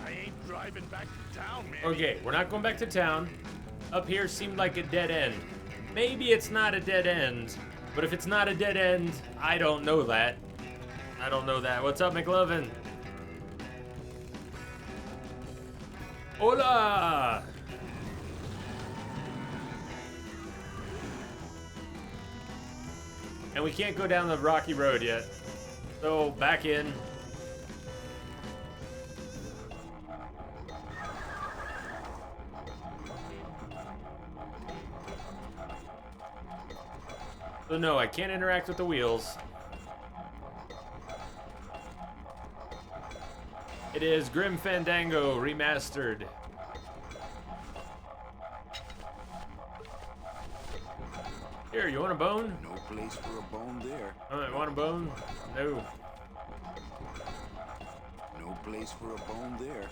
I ain't driving back to town, man. Okay, we're not going back to town. Up here seemed like a dead end. Maybe it's not a dead end. But if it's not a dead end, I don't know that. I don't know that. What's up, McLovin? Hola! And we can't go down the rocky road yet. So, back in. So no, I can't interact with the wheels. It is Grim Fandango Remastered. Here, you want a bone? No place for a bone there. Alright, want a bone? No. No place for a bone there.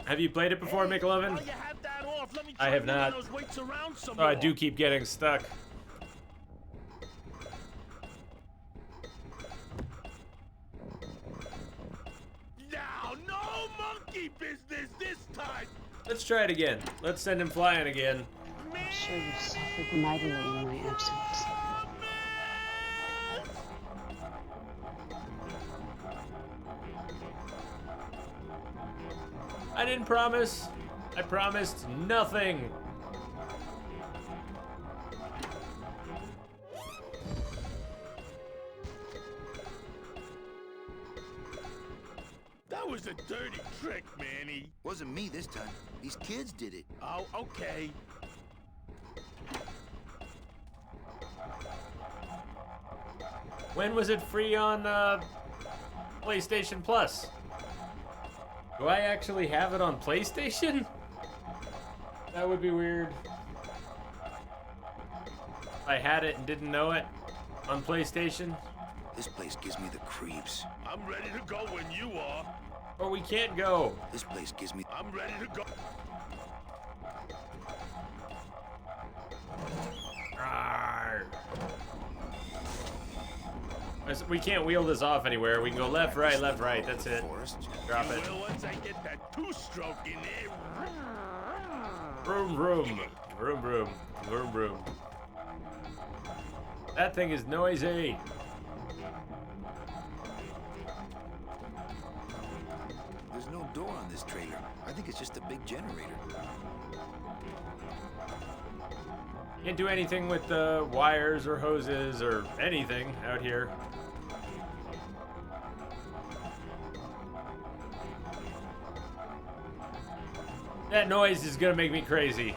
Have you played it before, McLovin? While you have that off, let me I try have moving not. those weights around some Oh, I more. do keep getting stuck. monkey business this time! Let's try it again. Let's send him flying again. I'm sure you suffered mightily in my absence. I didn't promise. I promised nothing. That was a dirty trick, Manny. Wasn't me this time. These kids did it. Oh, okay. When was it free on PlayStation Plus? Do I actually have it on PlayStation? That would be weird. If I had it and didn't know it on PlayStation. This place gives me the creeps. I'm ready to go when you are. Or we can't go. This place gives me... I'm ready to go. Arrgh. We can't wheel this off anywhere. We can go left, right, that's it. Drop it. Well, once I get that two-stroke in there. Vroom, vroom. Vroom, vroom. Vroom, vroom. That thing is noisy. There's no door on this trailer. I think it's just a big generator. Can't do anything with the wires or hoses or anything out here. That noise is gonna make me crazy.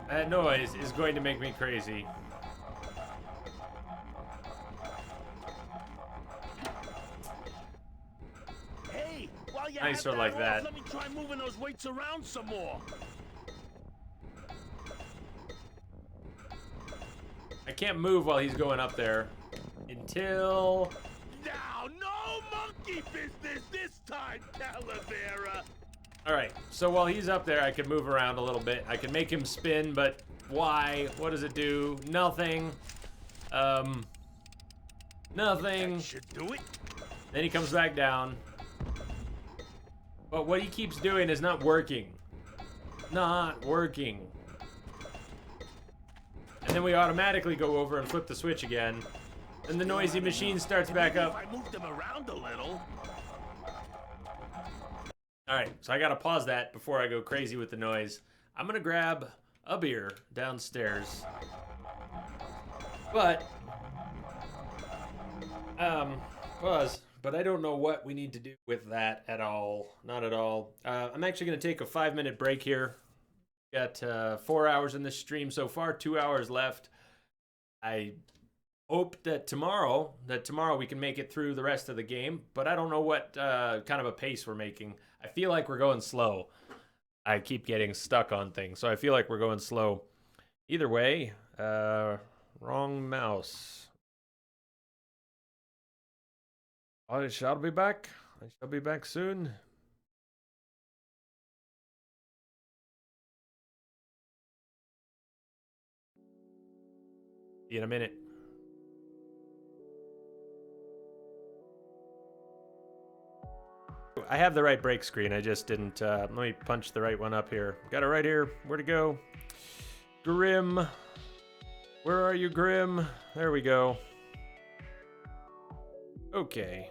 That noise is going to make me crazy. Hey, while you Nicer have like off, that. let me try moving those weights around some more. I can't move while he's going up there until... Now, no monkey business this time, Calavera. All right, so while he's up there, I can move around a little bit. I can make him spin, but why? What does it do? Nothing. Nothing. That should do it. Then he comes back down. But what he keeps doing is not working. Not working. And then we automatically go over and flip the switch again. And the noisy machine starts back Maybe up. if I move them around a little. All right, so I gotta pause that before I go crazy with the noise. I'm gonna grab a beer downstairs. But, but I don't know what we need to do with that at all. Not at all. I'm actually gonna take a 5-minute break here. Got 4 hours in this stream so far, 2 hours left. I hope that tomorrow we can make it through the rest of the game, but I don't know what kind of a pace we're making. I feel like we're going slow. I keep getting stuck on things, so I feel like we're going slow. Either way, wrong mouse. I shall be back. I shall be back soon. See you in a minute. I have the right break screen. I just didn't. Let me punch the right one up here. Got it right here. Where to go? Grim. Where are you, Grim? There we go. Okay.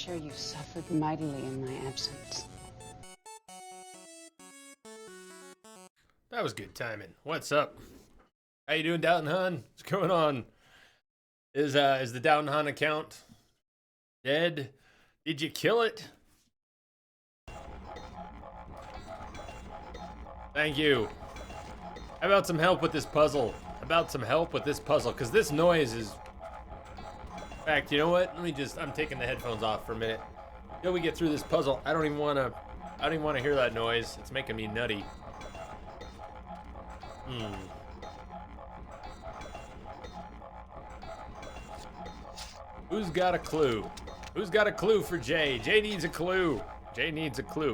sure you suffered mightily in my absence. That was good timing. What's up? How you doing, Downton Hun? What's going on? Is the Downton Hun account dead? Did you kill it? Thank you. How about some help with this puzzle? Because this noise is... In fact, you know what? I'm taking the headphones off for a minute. Until we get through this puzzle, I don't even want to hear that noise. It's making me nutty. Who's got a clue? Who's got a clue for Jay? Jay needs a clue.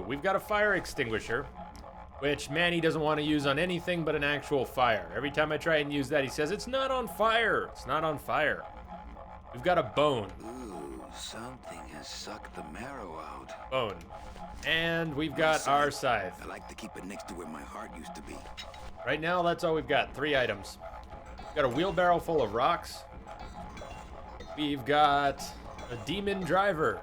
We've got a fire extinguisher, which Manny doesn't want to use on anything but an actual fire. Every time I try and use that, he says, it's not on fire. We've got a bone. Ooh, something has sucked the marrow out. Bone. And we've got our scythe. I like to keep it next to where my heart used to be. Right now, that's all we've got. 3 items. We've got a wheelbarrow full of rocks. We've got a demon driver.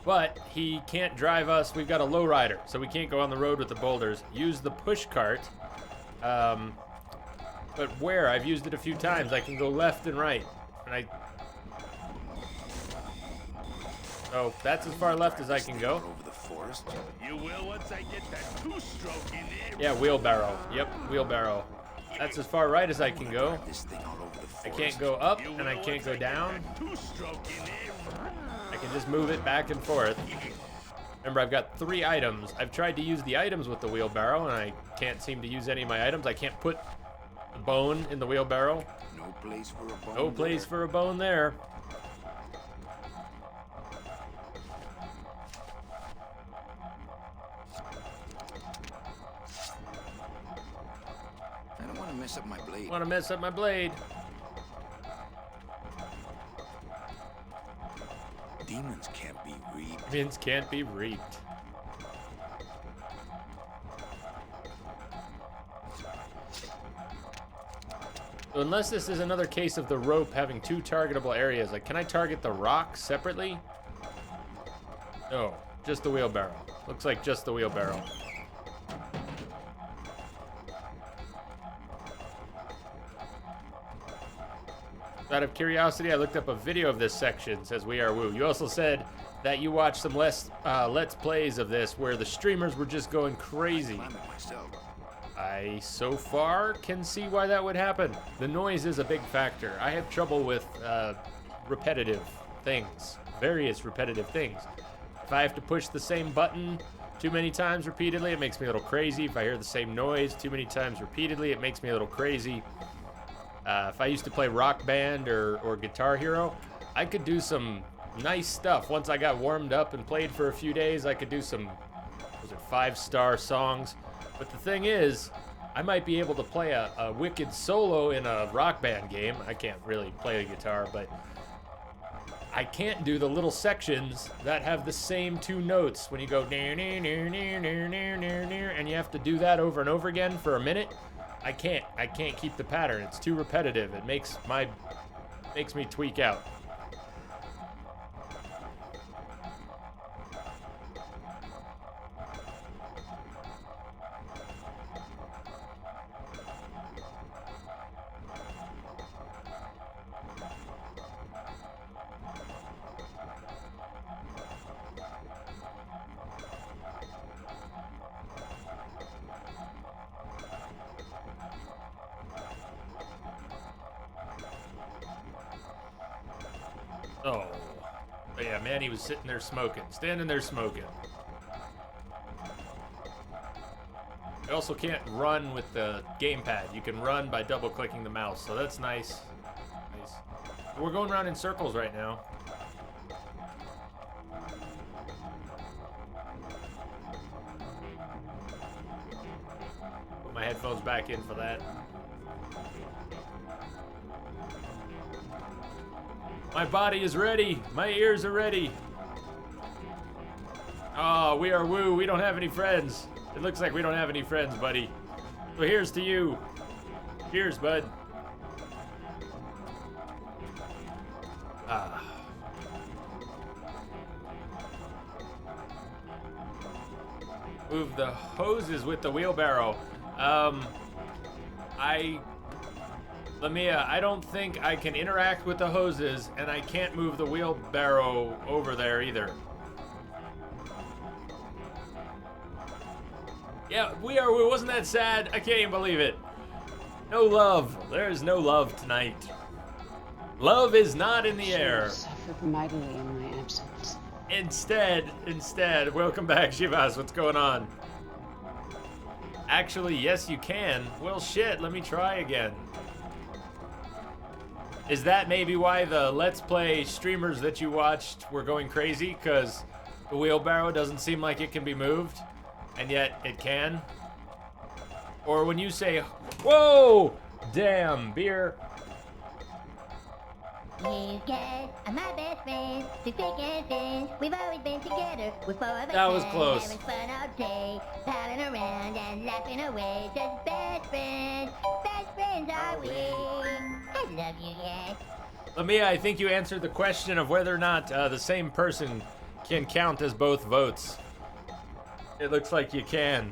But he can't drive us. We've got a lowrider, so we can't go on the road with the boulders. Use the push cart. But where? I've used it a few times. I can go left and right. So that's as far left as I can go. Over the forest. You will once I get that two-stroke in there. Yeah, wheelbarrow. Yep, wheelbarrow. That's as far right as I can go. This thing all over the forest. I can't go up and I can't go down. I can just move it back and forth. Remember, I've got 3 items. I've tried to use the items with the wheelbarrow and I can't seem to use any of my items. I can't put the bone in the wheelbarrow. No place for a bone. No place for a bone there. I don't want to mess up my blade. Want to mess up my blade. Demons can't be reaped. Demons can't be reaped. So unless this is another case of the rope having 2 targetable areas, like, can I target the rock separately? No, just the wheelbarrow. Looks like just the wheelbarrow. Out of curiosity, I looked up a video of this section, says We Are Woo. You also said that you watched some Let's Plays of this where the streamers were just going crazy. I, so far, can see why that would happen. The noise is a big factor. I have trouble with repetitive things, various repetitive things. If I have to push the same button too many times repeatedly, it makes me a little crazy. If I hear the same noise too many times repeatedly, it makes me a little crazy. If I used to play Rock Band or Guitar Hero, I could do some nice stuff. Once I got warmed up and played for a few days, I could do some, 5-star songs. But the thing is, I might be able to play a wicked solo in a Rock Band game. I can't really play the guitar, but I can't do the little sections that have the same 2 notes when you go and you have to do that over and over again for a minute. I can't keep the pattern. It's too repetitive. It makes me tweak out. Oh. But yeah, Manny was sitting there smoking. Standing there smoking. You also can't run with the gamepad. You can run by double-clicking the mouse, so that's nice. We're going around in circles right now. Put my headphones back in for that. My body is ready. My ears are ready. Oh, we are woo. We don't have any friends. It looks like we don't have any friends, buddy. So here's to you. Cheers, bud. Move the hoses with the wheelbarrow. Lamia, I don't think I can interact with the hoses, and I can't move the wheelbarrow over there either. Yeah, it wasn't that sad. I can't even believe it. No love. There is no love tonight. Love is not in the air. You suffered mightily in my absence. Instead, welcome back, Shivas. What's going on? Actually, yes, you can. Well, shit, let me try again. Is that maybe why the Let's Play streamers that you watched were going crazy? Because the wheelbarrow doesn't seem like it can be moved, and yet it can? Or when you say, whoa, damn, beer. You guys are my best friends, through thick and thin. We've always been together with four of us. That was close. Having fun all day, palling around and laughing away. Just best friends are we. I love you guys. Lamia, I think you answered the question of whether or not the same person can count as both votes. It looks like you can.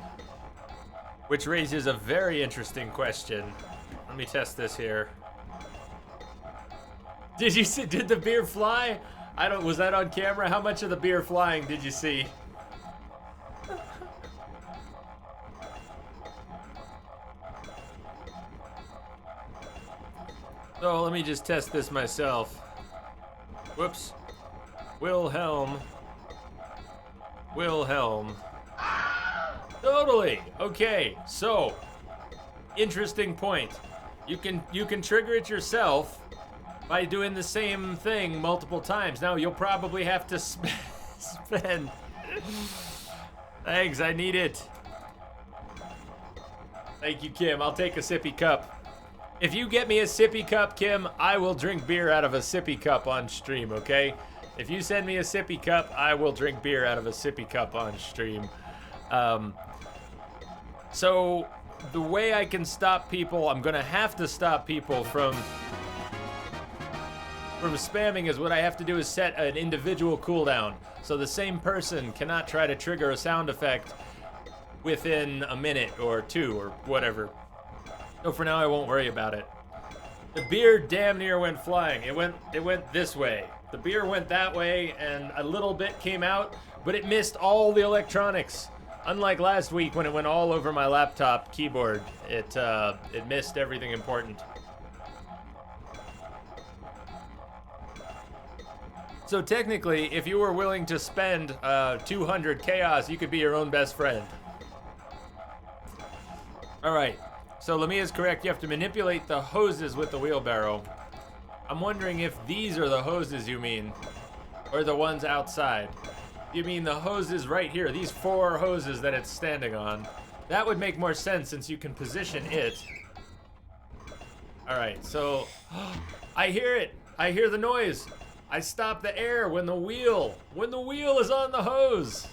Which raises a very interesting question. Let me test this here. Did you see, did the beer fly? Was that on camera? How much of the beer flying did you see? So let me just test this myself. Whoops. Wilhelm. Totally. Okay, so interesting point. You can trigger it yourself by doing the same thing multiple times. Now you'll probably have to spend. Thanks, I need it. Thank you, Kim. I'll take a sippy cup. If you get me a sippy cup, Kim, I will drink beer out of a sippy cup on stream, okay? If you send me a sippy cup, I will drink beer out of a sippy cup on stream. So the way I can stop people, I'm gonna have to stop people from spamming is what I have to do is set an individual cooldown. So the same person cannot try to trigger a sound effect within a minute or two or whatever. So for now, I won't worry about it. The beer damn near went flying. It went this way. The beer went that way, and a little bit came out, but it missed all the electronics. Unlike last week when it went all over my laptop keyboard, it missed everything important. So technically, if you were willing to spend 200 chaos, you could be your own best friend. All right. So Lamia is correct. You have to manipulate the hoses with the wheelbarrow. I'm wondering if these are the hoses you mean, or the ones outside. You mean the hoses right here, these 4 hoses that it's standing on. That would make more sense since you can position it. All right, so I hear it. I hear the noise. I stop the air when the wheel is on the hose.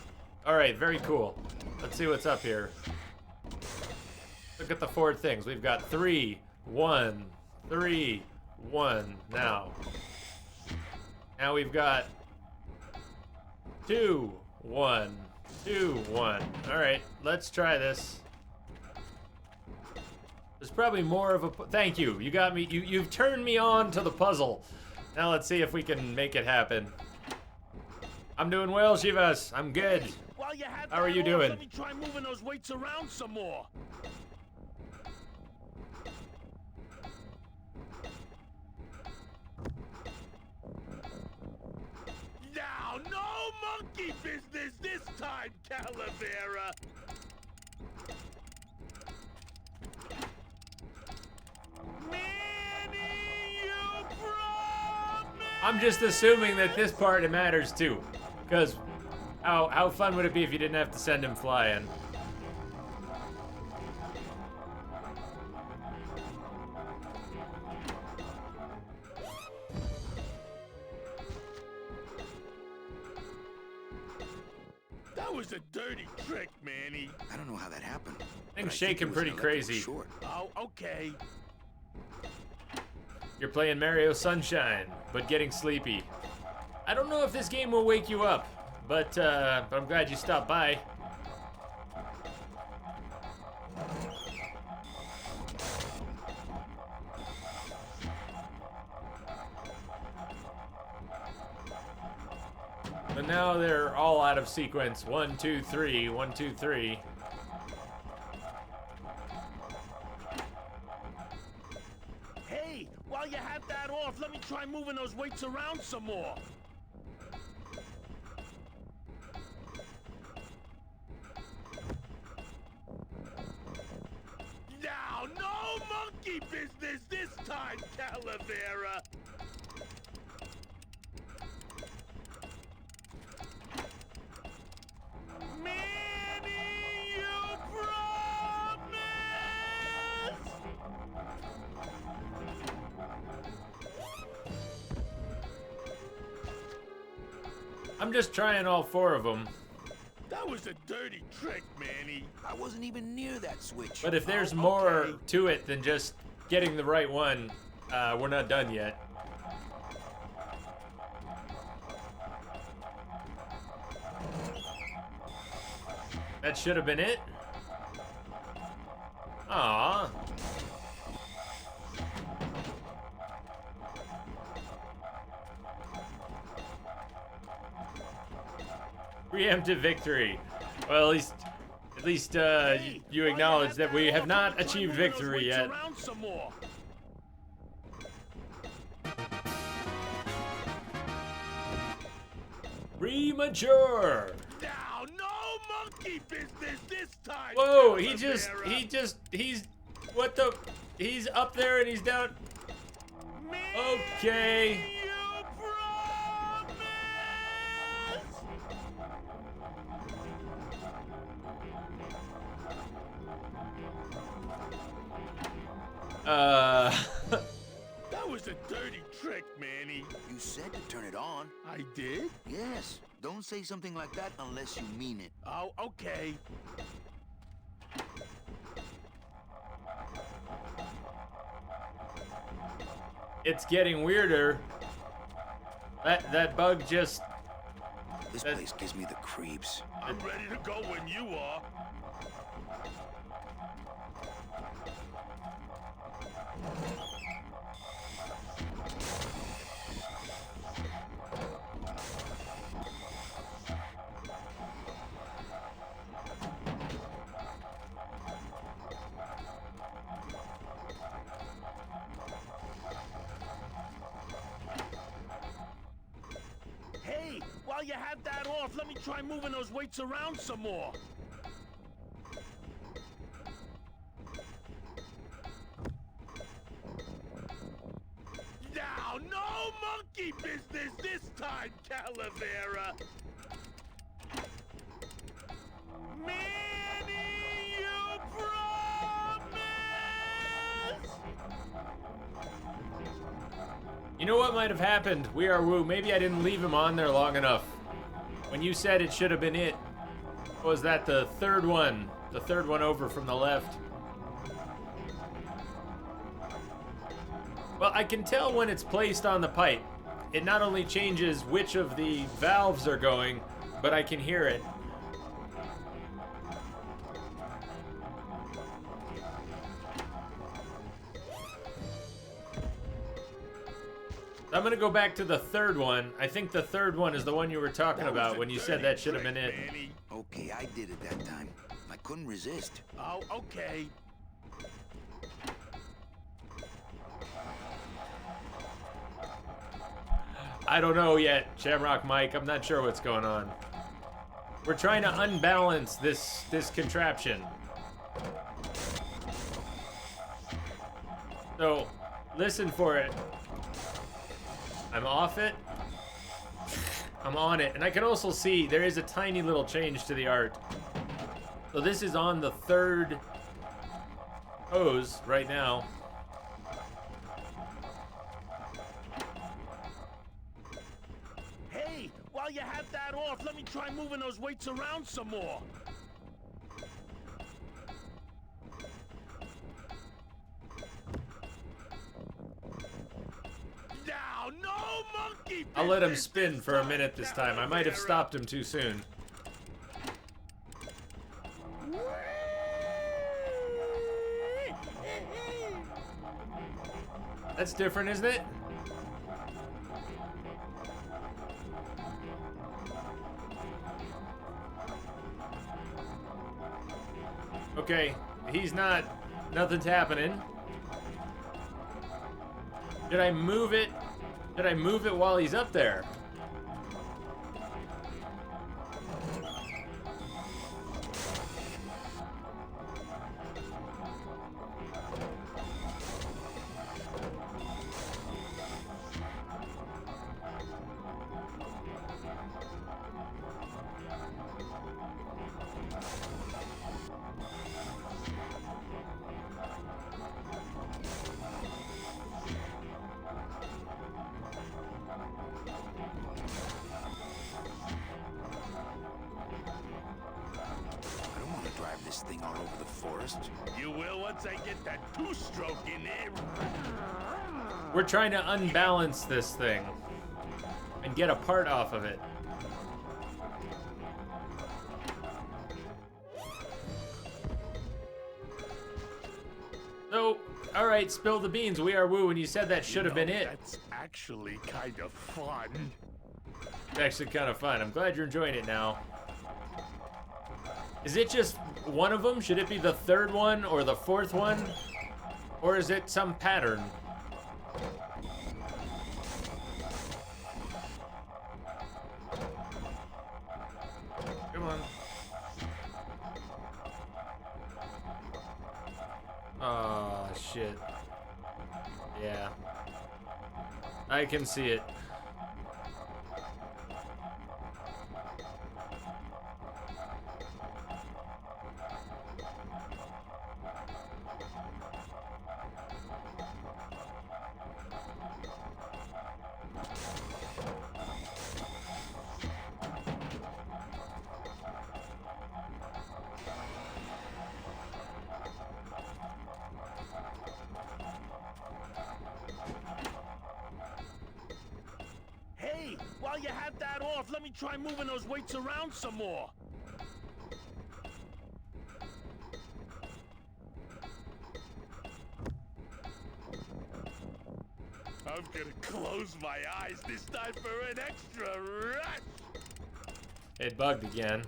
All right, very cool. Let's see what's up here. Look at the 4 things. We've got 3, 1, 3, 1 now. Now we've got 2, 1, 2, 1. All right, let's try this. There's probably more of a... Thank you. You got me. You've turned me on to the puzzle. Now let's see if we can make it happen. I'm doing well, Shivas. I'm good. How are you doing? Let me try moving those weights around some more. Now, no monkey business this time, Calavera. I'm just assuming that this part matters too, because how fun would it be if you didn't have to send him flying? That was a dirty trick, Manny. I don't know how that happened. Things shaking pretty crazy. Oh, okay. You're playing Mario Sunshine, but getting sleepy. I don't know if this game will wake you up, but I'm glad you stopped by. But now they're all out of sequence. 1, 2, 3. 1, 2, 3. Hey, while you have that off, let me try moving those weights around some more. Now, no monkey business this time, Calavera. Manny, you promise? I'm just trying all 4 of them. That was a dirty trick, Manny. I wasn't even near that switch. But if there's more to it than just getting the right one, we're not done yet. That should have been it. Aww. Preemptive victory. Well, at least you acknowledge that we have not achieved victory yet. Premature. Now, no monkey business this time. Whoa, he's what the? He's up there and he's down. Okay. That was a dirty trick, Manny. You said to turn it on. I did? Yes. Don't say something like that unless you mean it. Oh, okay. It's getting weirder. That bug just... This place gives me the creeps. I'm ready to go when you are. Hey, while you have that off, let me try moving those weights around some more. Now, no monkey business this time, Calavera. Manny, you promise? You know what might have happened? We Are Woo. Maybe I didn't leave him on there long enough. When you said it should have been it, was that the third one? The third one over from the left. Well, I can tell when it's placed on the pipe. It not only changes which of the valves are going, but I can hear it. I'm gonna go back to the third one. I think the third one is the one you were talking about when you said that should have been it. Okay, I did it that time. I couldn't resist. Oh, okay. I don't know yet, Shamrock Mike. I'm not sure what's going on. We're trying to unbalance this contraption. So, listen for it. I'm off it. I'm on it. And I can also see there is a tiny little change to the art. So this is on the third hose right now. Hey, while you have that off, let me try moving those weights around some more. Now, no monkey. I'll let him spin for a minute this time. I might have stopped him too soon. That's different, isn't it? Okay, he's not. Nothing's happening. Did I move it? Did I move it while he's up there? This thing all over the forest. You will once I get that two-stroke in there. We're trying to unbalance this thing and get a part off of it. So, all right, spill the beans. We are Woo, and you said that should have been it. That's actually kind of fun. It's actually kind of fun. I'm glad you're enjoying it now. Is it just one of them? Should it be the third one or the fourth one? Or is it some pattern? Come on. Oh, shit. Yeah. I can see it. Hey, while you have that off, let me try moving those weights around some more. I'm gonna close my eyes this time for an extra rush. It bugged again.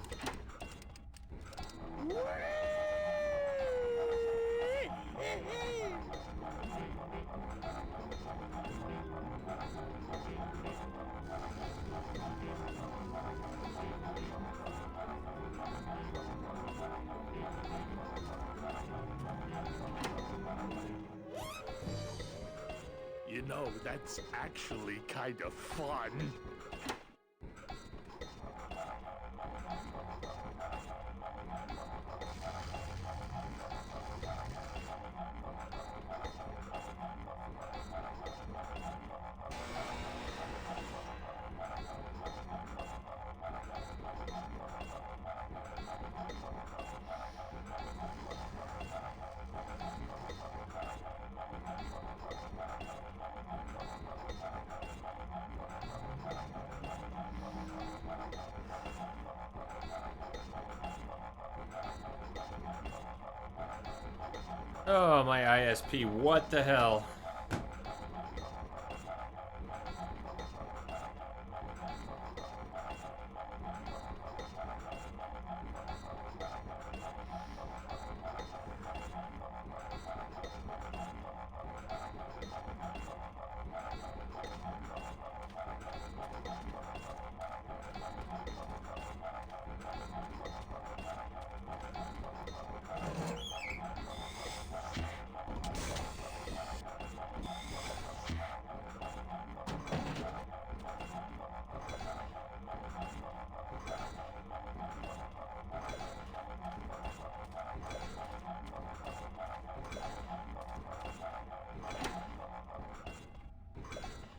You know, that's actually kind of fun. Oh, my ISP, what the hell?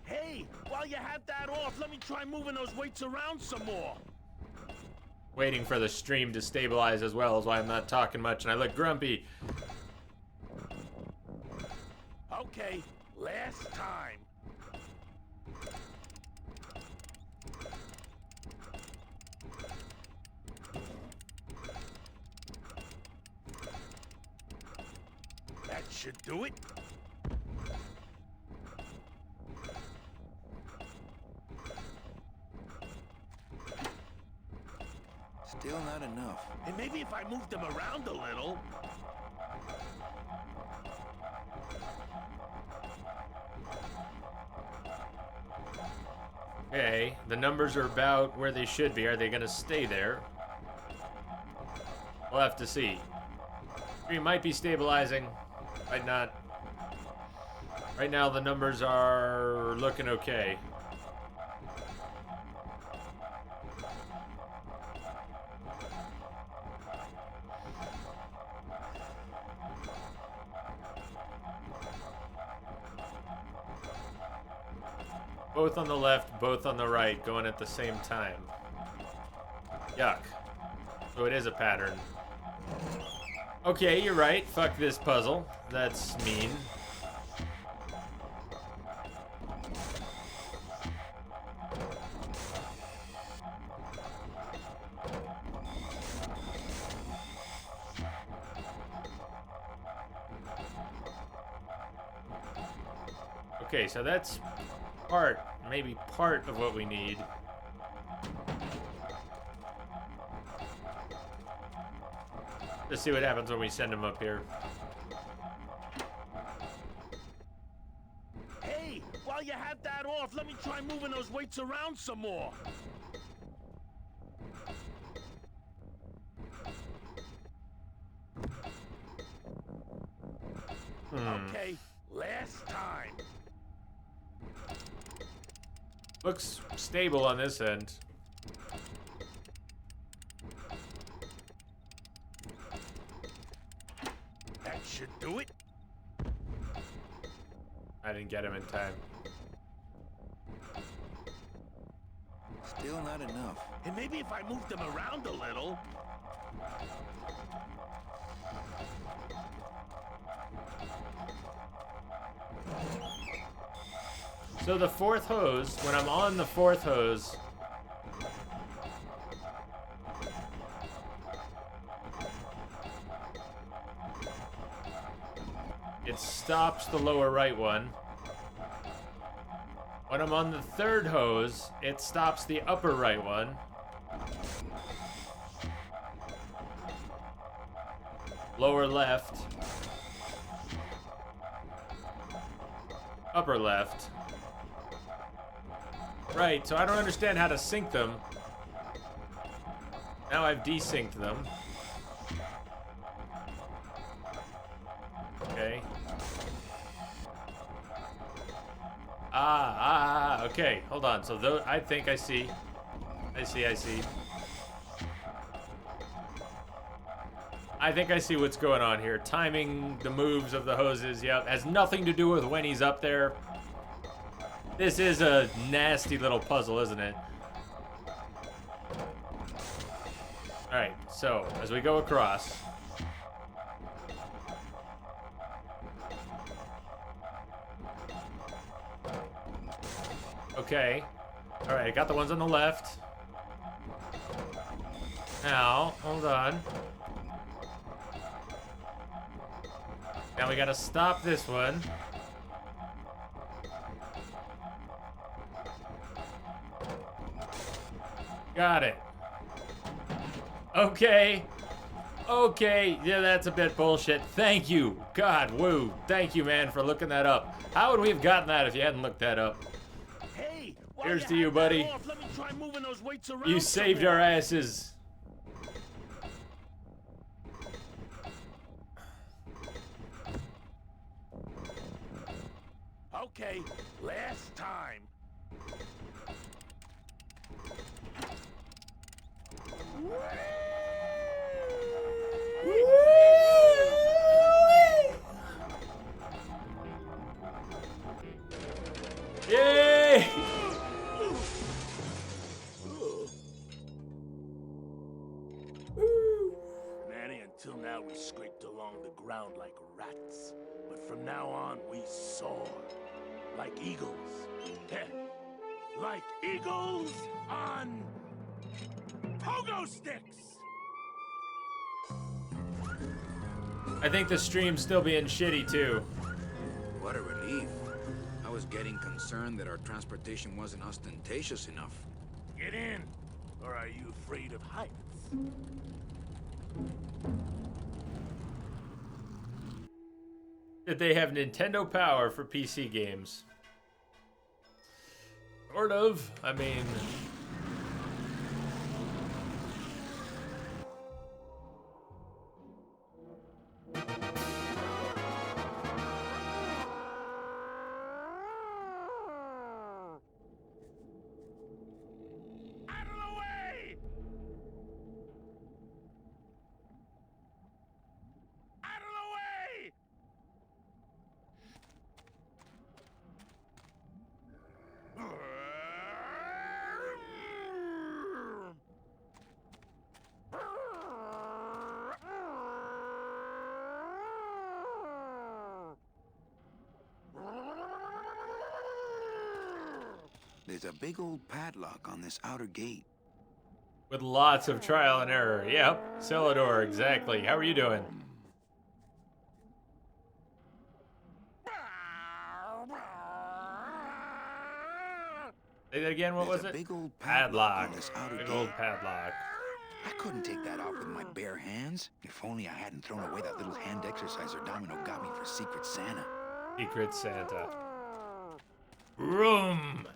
Hey, while you have that off, let me try moving those weights around some more. Waiting for the stream to stabilize as well is why I'm not talking much and I look grumpy. Okay, last time. That should do it. Still not enough. And maybe if I moved them around a little. Okay, the numbers are about where they should be. Are they gonna stay there? We'll have to see. Stream might be stabilizing, might not. Right now the numbers are looking okay. Both on the left, both on the right, going at the same time. Yuck. So it is a pattern. Okay, you're right. Fuck this puzzle. That's mean. Okay, so that's maybe part of what we need. Let's see what happens when we send him up here. Hey, while you have that off, let me try moving those weights around some more. Okay, last time. Looks stable on this end. That should do it. I didn't get him in time. Still not enough. And maybe if I moved them around a little. So the fourth hose, when I'm on the fourth hose, it stops the lower right one. When I'm on the third hose, it stops the upper right one. Lower left. Upper left. Right, so I don't understand how to sync them. Now I've desynced them. Okay. Okay, hold on. So I think I see. I see. I think I see what's going on here. Timing the moves of the hoses, yep. Has nothing to do with when he's up there. This is a nasty little puzzle, isn't it? Alright, so as we go across. Okay. Alright, I got the ones on the left. Now, hold on. Now we gotta stop this one. Got it. Okay. Okay. Yeah, that's a bit bullshit. Thank you. God, woo. Thank you, man, for looking that up. How would we have gotten that if you hadn't looked that up? Hey, here's to you, buddy. Let me try moving those weights around. You saved our asses. Okay, last time. Yay! Manny, until now we scraped along the ground like rats. But from now on, we soar. Like eagles. Like eagles on pogo sticks! I think the stream's still being shitty, too. What a relief. I was getting concerned that our transportation wasn't ostentatious enough. Get in! Or are you afraid of heights? That they have Nintendo Power for PC games. Sort of. I mean... There's a big old padlock on this outer gate. With lots of trial and error. Yep, Celador, exactly. How are you doing? Say that again, what was it? Big old Padlock. on this outer Big gate. old padlock. I couldn't take that off with my bare hands. If only I hadn't thrown away that little hand exerciser Domino got me for Secret Santa. Secret Santa. Room!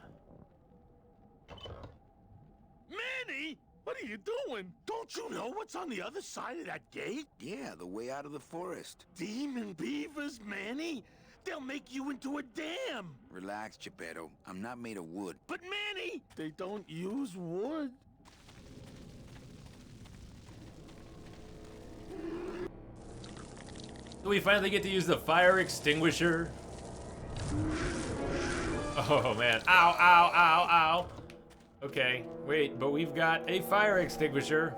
Manny, what are you doing? Don't you know what's on the other side of that gate? Yeah, the way out of the forest. Demon beavers, Manny. They'll make you into a dam. Relax, Geppetto. I'm not made of wood. But Manny, they don't use wood. Do we finally get to use the fire extinguisher? Oh man. Ow, ow, ow, ow. Okay, wait, but we've got a fire extinguisher.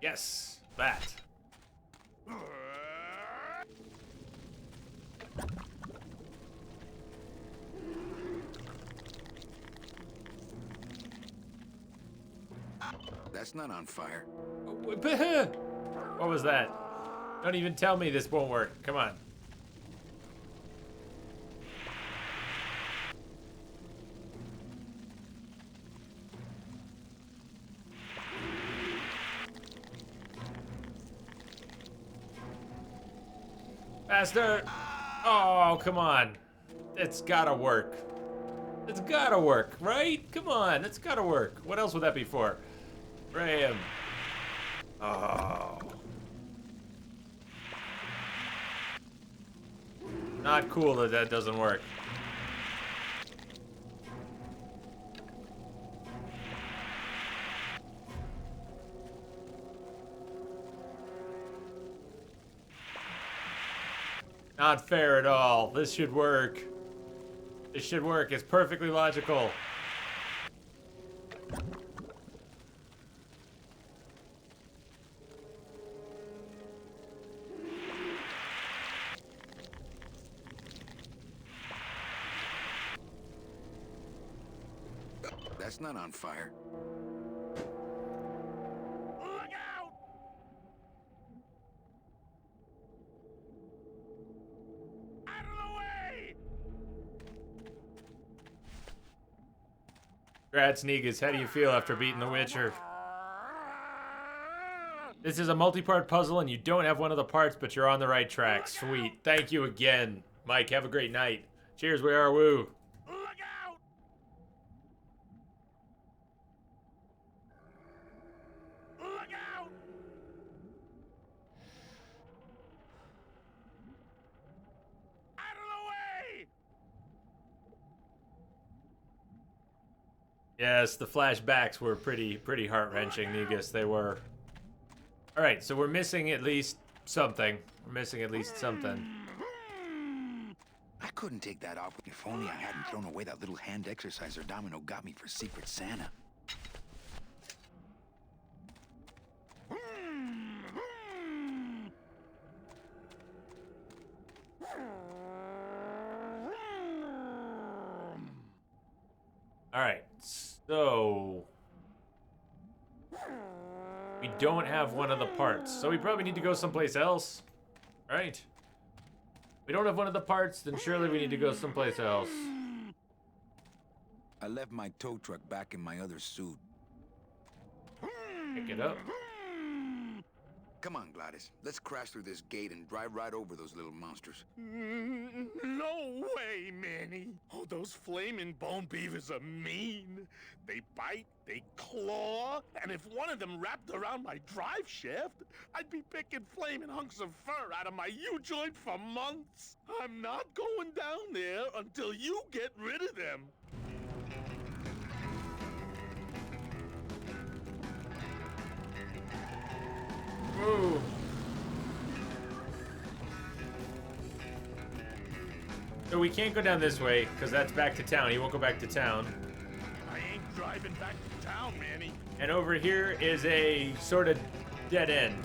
Yes, that. That's not on fire. What was that? Don't even tell me this won't work. Come on. Faster! Oh, come on. It's gotta work. It's gotta work, right? Come on, it's gotta work. What else would that be for? Ram. Oh. Not cool that that doesn't work. Not fair at all. This should work. This should work. It's perfectly logical. That's not on fire. Look out! Out of the way! Congrats, Negus. How do you feel after beating The Witcher? This is a multi-part puzzle and you don't have one of the parts, but you're on the right track. Sweet. Thank you again. Mike, have a great night. Cheers, we are woo. Look out! Look out! Out of the way! Yes, the flashbacks were pretty heart-wrenching, Negus. They were. All right, so we're missing at least something. We're missing at least something. I couldn't take that off if only I hadn't thrown away that little hand exerciser Domino got me for Secret Santa. All right, so we don't have one of the parts, so we probably need to go someplace else, right? We don't have one of the parts, then surely we need to go someplace else. I left my tow truck back in my other suit. Pick it up. Come on, Gladys. Let's crash through this gate and drive right over those little monsters. No way, Manny. Oh, those flaming bone beavers are mean. They bite, they claw, and if one of them wrapped around my drive shaft, I'd be picking flaming hunks of fur out of my U-joint for months. I'm not going down there until you get rid of them. Ooh. So we can't go down this way, because that's back to town. He won't go back to town. I ain't driving back to town, Manny. And over here is a sort of dead end.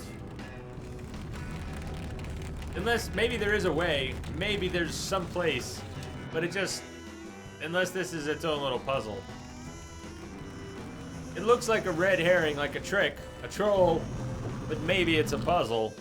Unless, maybe there is a way. Maybe there's some place. But it just... Unless this is its own little puzzle. It looks like a red herring, like a trick. A troll. But maybe it's a puzzle.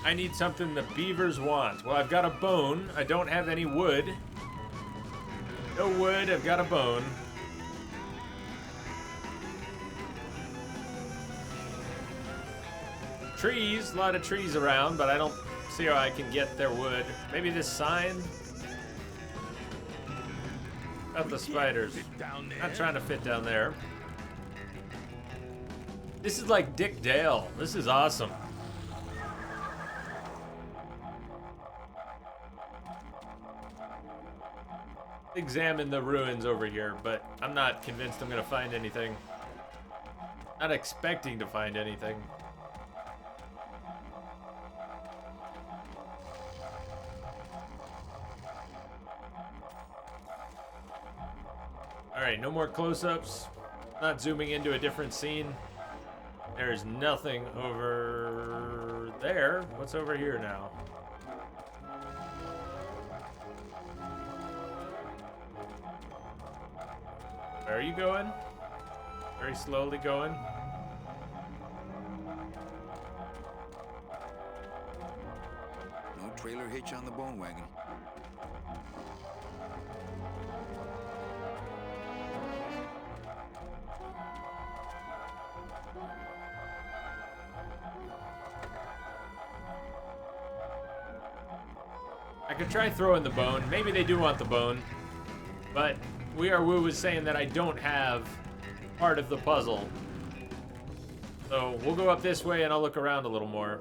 I need something the beavers want. Well, I've got a bone. I don't have any wood. No wood, I've got a bone. Trees, a lot of trees around, but I don't see how I can get their wood. Maybe this sign? About the spiders. Not trying to fit down there. This is like Dick Dale. This is awesome. Examine the ruins over here, but I'm not convinced I'm gonna find anything. Not expecting to find anything. Alright, no more close-ups. Not zooming into a different scene. There's nothing over there. What's over here now? Where are you going? Very slowly going. No trailer hitch on the bone wagon. I could try throwing the bone. Maybe they do want the bone. But We Are Woo was saying that I don't have part of the puzzle. So we'll go up this way and I'll look around a little more.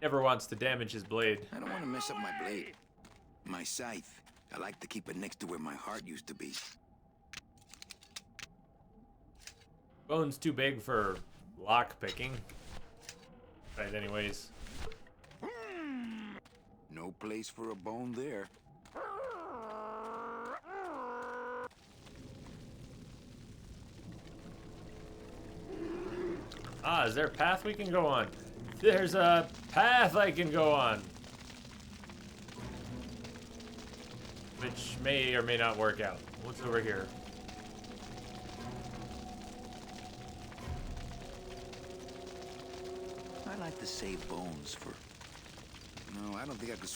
Never wants to damage his blade. I don't want to mess up my blade. My scythe. I like to keep it next to where my heart used to be. Bone's too big for lock picking. Right, anyways. No place for a bone there. Ah, is there a path we can go on? There's a path I can go on. Which may or may not work out. What's over here? I like to save bones for... No, I don't think I could...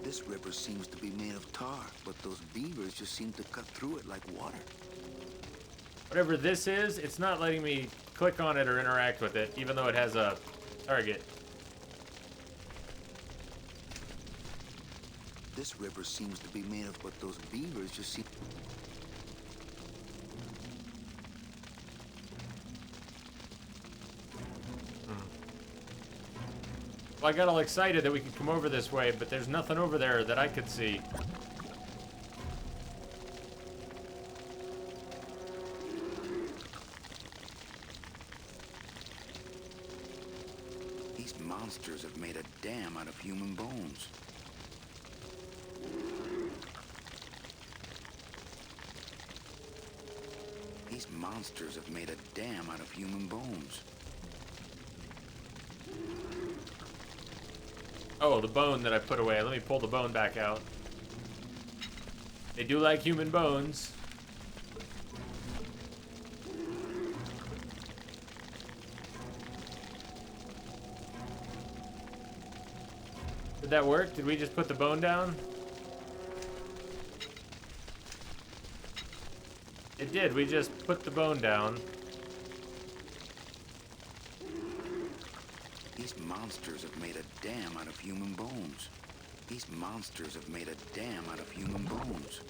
This river seems to be made of tar, but those beavers just seem to cut through it like water. Whatever this is, it's not letting me click on it or interact with it, even though it has a target. This river seems to be made of, but those beavers just seem... Well, I got all excited that we could come over this way, but there's nothing over there that I could see. monsters have made a dam out of human bones. These monsters have made a dam out of human bones. Oh, the bone that I put away. Let me pull the bone back out. They do like human bones. Did that work? Did we just put the bone down? It did. We just put the bone down. These monsters have made a dam out of human bones. These monsters have made a dam out of human bones.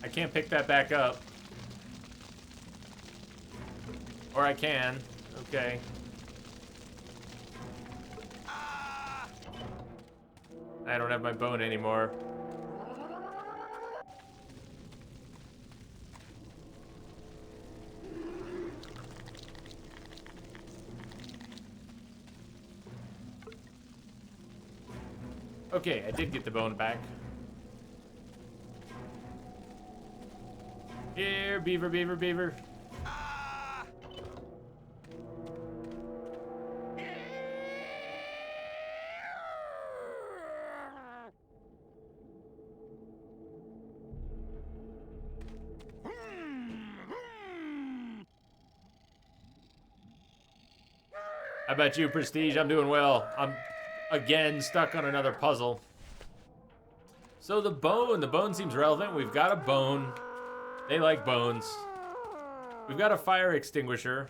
I can't pick that back up. Or I can. Okay. I don't have my bone anymore. Okay, I did get the bone back. Here, beaver, beaver, beaver. How about you, Prestige? I'm doing well. I'm, again, stuck on another puzzle. So the bone seems relevant. We've got a bone. They like bones. We've got a fire extinguisher.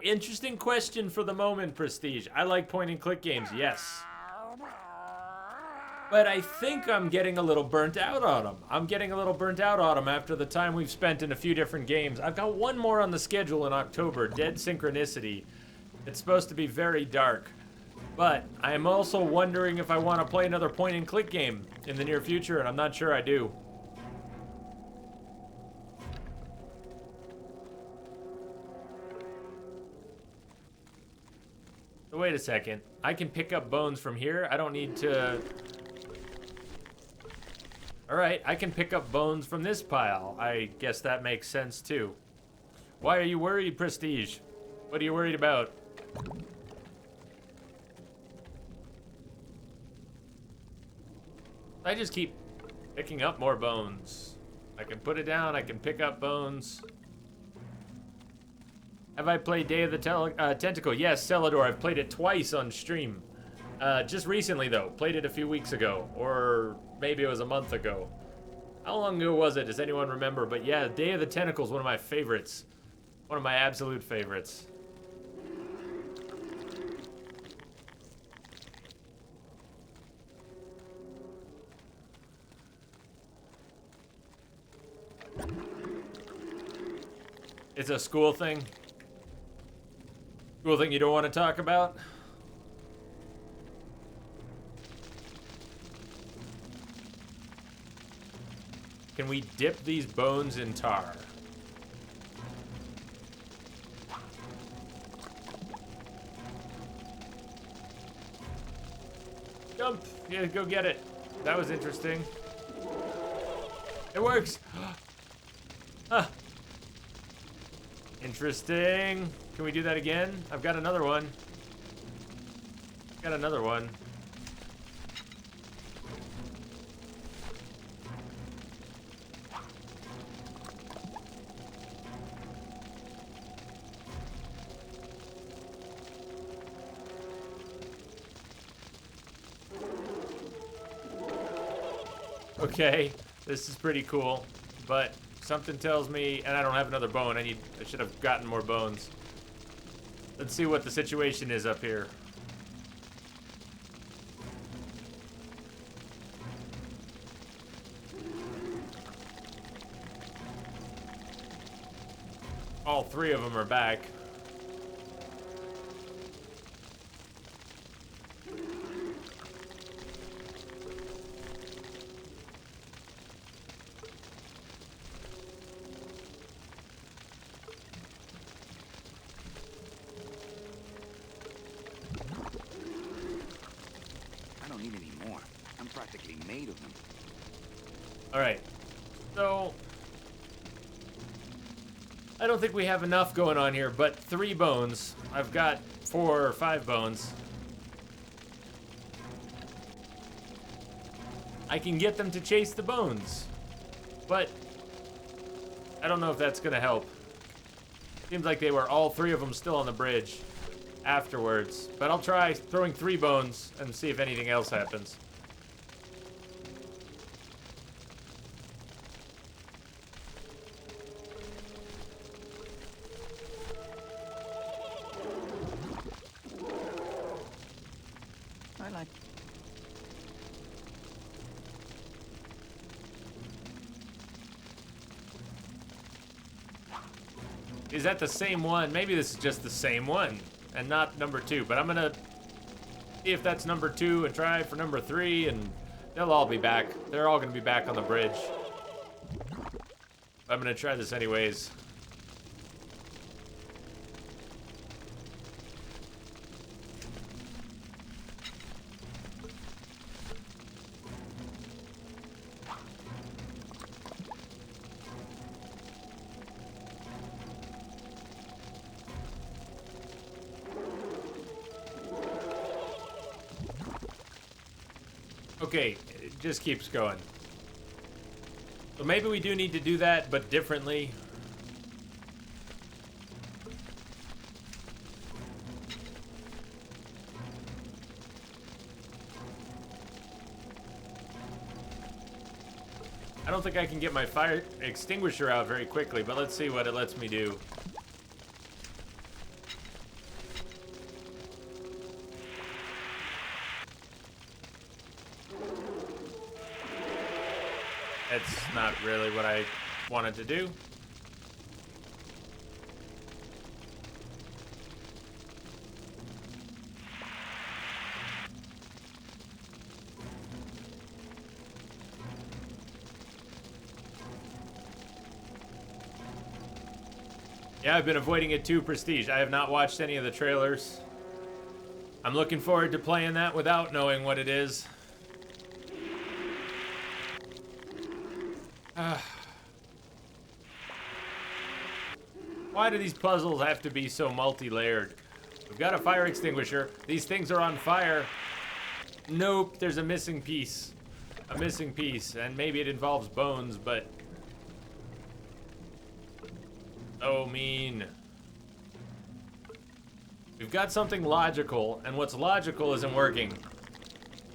Interesting question for the moment, Prestige. I like point and click games, yes. But I think I'm getting a little burnt out on them. I'm getting a little burnt out on them after the time we've spent in a few different games. I've got one more on the schedule in October, Dead Synchronicity. It's supposed to be very dark. But I'm also wondering if I want to play another point and click game in the near future, and I'm not sure I do. So wait a second. I can pick up bones from here. I don't need to... Alright, I can pick up bones from this pile. I guess that makes sense too. Why are you worried, Prestige? What are you worried about? I just keep picking up more bones. I can put it down, I can pick up bones. Have I played Day of the Tentacle? Yes, Celador, I've played it twice on stream. Just recently though, played it a few weeks ago, or maybe it was a month ago. How long ago was it? Does anyone remember? But yeah, Day of the Tentacle is one of my favorites. One of my absolute favorites. It's a school thing. School thing you don't want to talk about? Can we dip these bones in tar? Jump! Yeah, go get it. That was interesting. It works! Huh. Interesting. Can we do that again? I've got another one. Got another one. Okay, this is pretty cool, but something tells me, and I don't have another bone. I should have gotten more bones. Let's see what the situation is up here. All three of them are back. don't need any more. I'm practically made of them. All right. So I don't think we have enough going on here, but 3 bones. I've got 4 or 5 bones. I can get them to chase the bones, but I don't know if that's gonna help. Seems like they were all 3 of them still on the bridge afterwards, but I'll try throwing 3 bones and see if anything else happens. I like. Is that the same one? Maybe this is just the same one and not number 2, but I'm gonna see if that's number 2 and try for number 3, and they'll all be back. They're all gonna be back on the bridge. I'm gonna try this anyways. Okay, it just keeps going. So maybe we do need to do that, but differently. I don't think I can get my fire extinguisher out very quickly, but let's see what it lets me do. That's not really what I wanted to do. Yeah, I've been avoiding it too, Prestige. I have not watched any of the trailers. I'm looking forward to playing that without knowing what it is. Why do these puzzles have to be so multi-layered? We've got a fire extinguisher. These things are on fire. Nope, there's a missing piece. A missing piece, and maybe it involves bones, but... so mean. We've got something logical, and what's logical isn't working.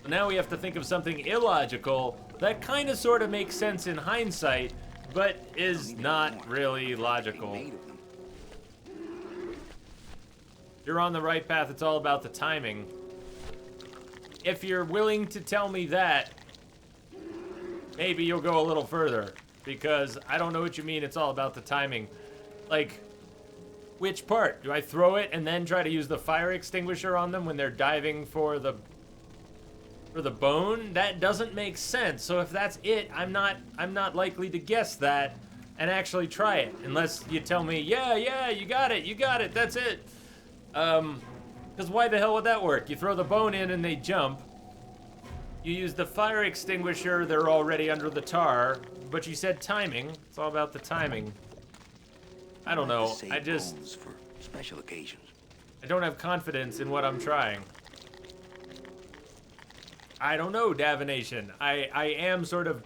So now we have to think of something illogical that kind of sort of makes sense in hindsight, but is not really logical. You're on the right path. It's all about the timing. If you're willing to tell me that, maybe you'll go a little further, because I don't know what you mean it's all about the timing. Like, which part? Do I throw it and then try to use the fire extinguisher on them when they're diving for the bone? That doesn't make sense. So if that's it, I'm not likely to guess that and actually try it, unless you tell me, yeah, you got it, that's it. Because why the hell would that work? You throw the bone in and they jump. You use the fire extinguisher, they're already under the tar. But you said timing. It's all about the timing. I don't know. I just... for special occasions. I don't have confidence in what I'm trying. I don't know, Davination. I am sort of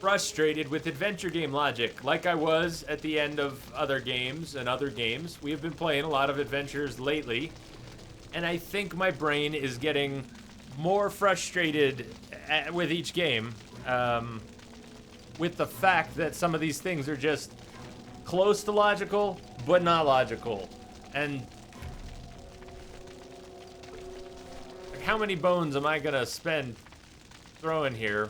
frustrated with adventure game logic, like I was at the end of other games and other games. We have been playing a lot of adventures lately, and I think my brain is getting more frustrated with each game, with the fact that some of these things are just close to logical, but not logical. And like, how many bones am I gonna spend throwing here?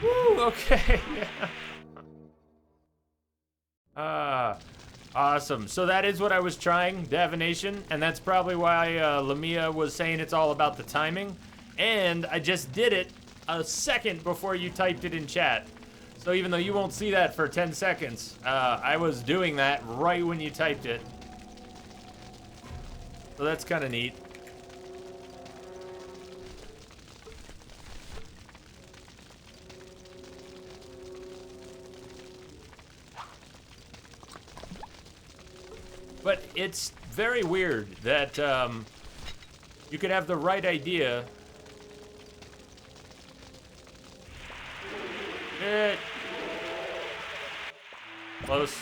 Woo, okay. Awesome. So that is what I was trying, divination, and that's probably why Lamia was saying it's all about the timing. And I just did it a second before you typed it in chat. So even though you won't see that for 10 seconds, I was doing that right when you typed it. So that's kind of neat. But it's very weird that you could have the right idea. Close.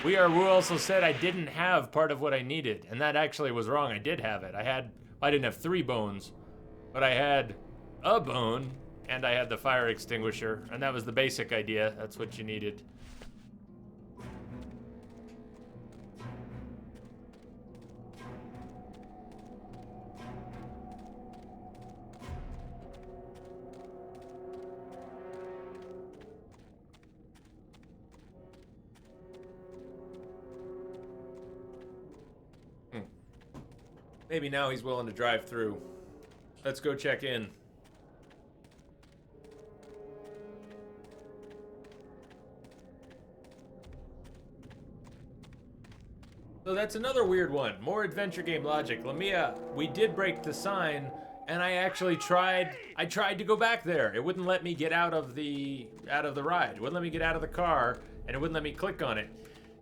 Wu also said I didn't have part of what I needed, and that actually was wrong. I did have it. I didn't have 3 bones, but I had a bone, and I had the fire extinguisher, and that was the basic idea. That's what you needed. Maybe now he's willing to drive through. Let's go check in. So that's another weird one. More adventure game logic. Lamia, we did break the sign, and I actually tried to go back there. It wouldn't let me get out of the ride. It wouldn't let me get out of the car, and it wouldn't let me click on it.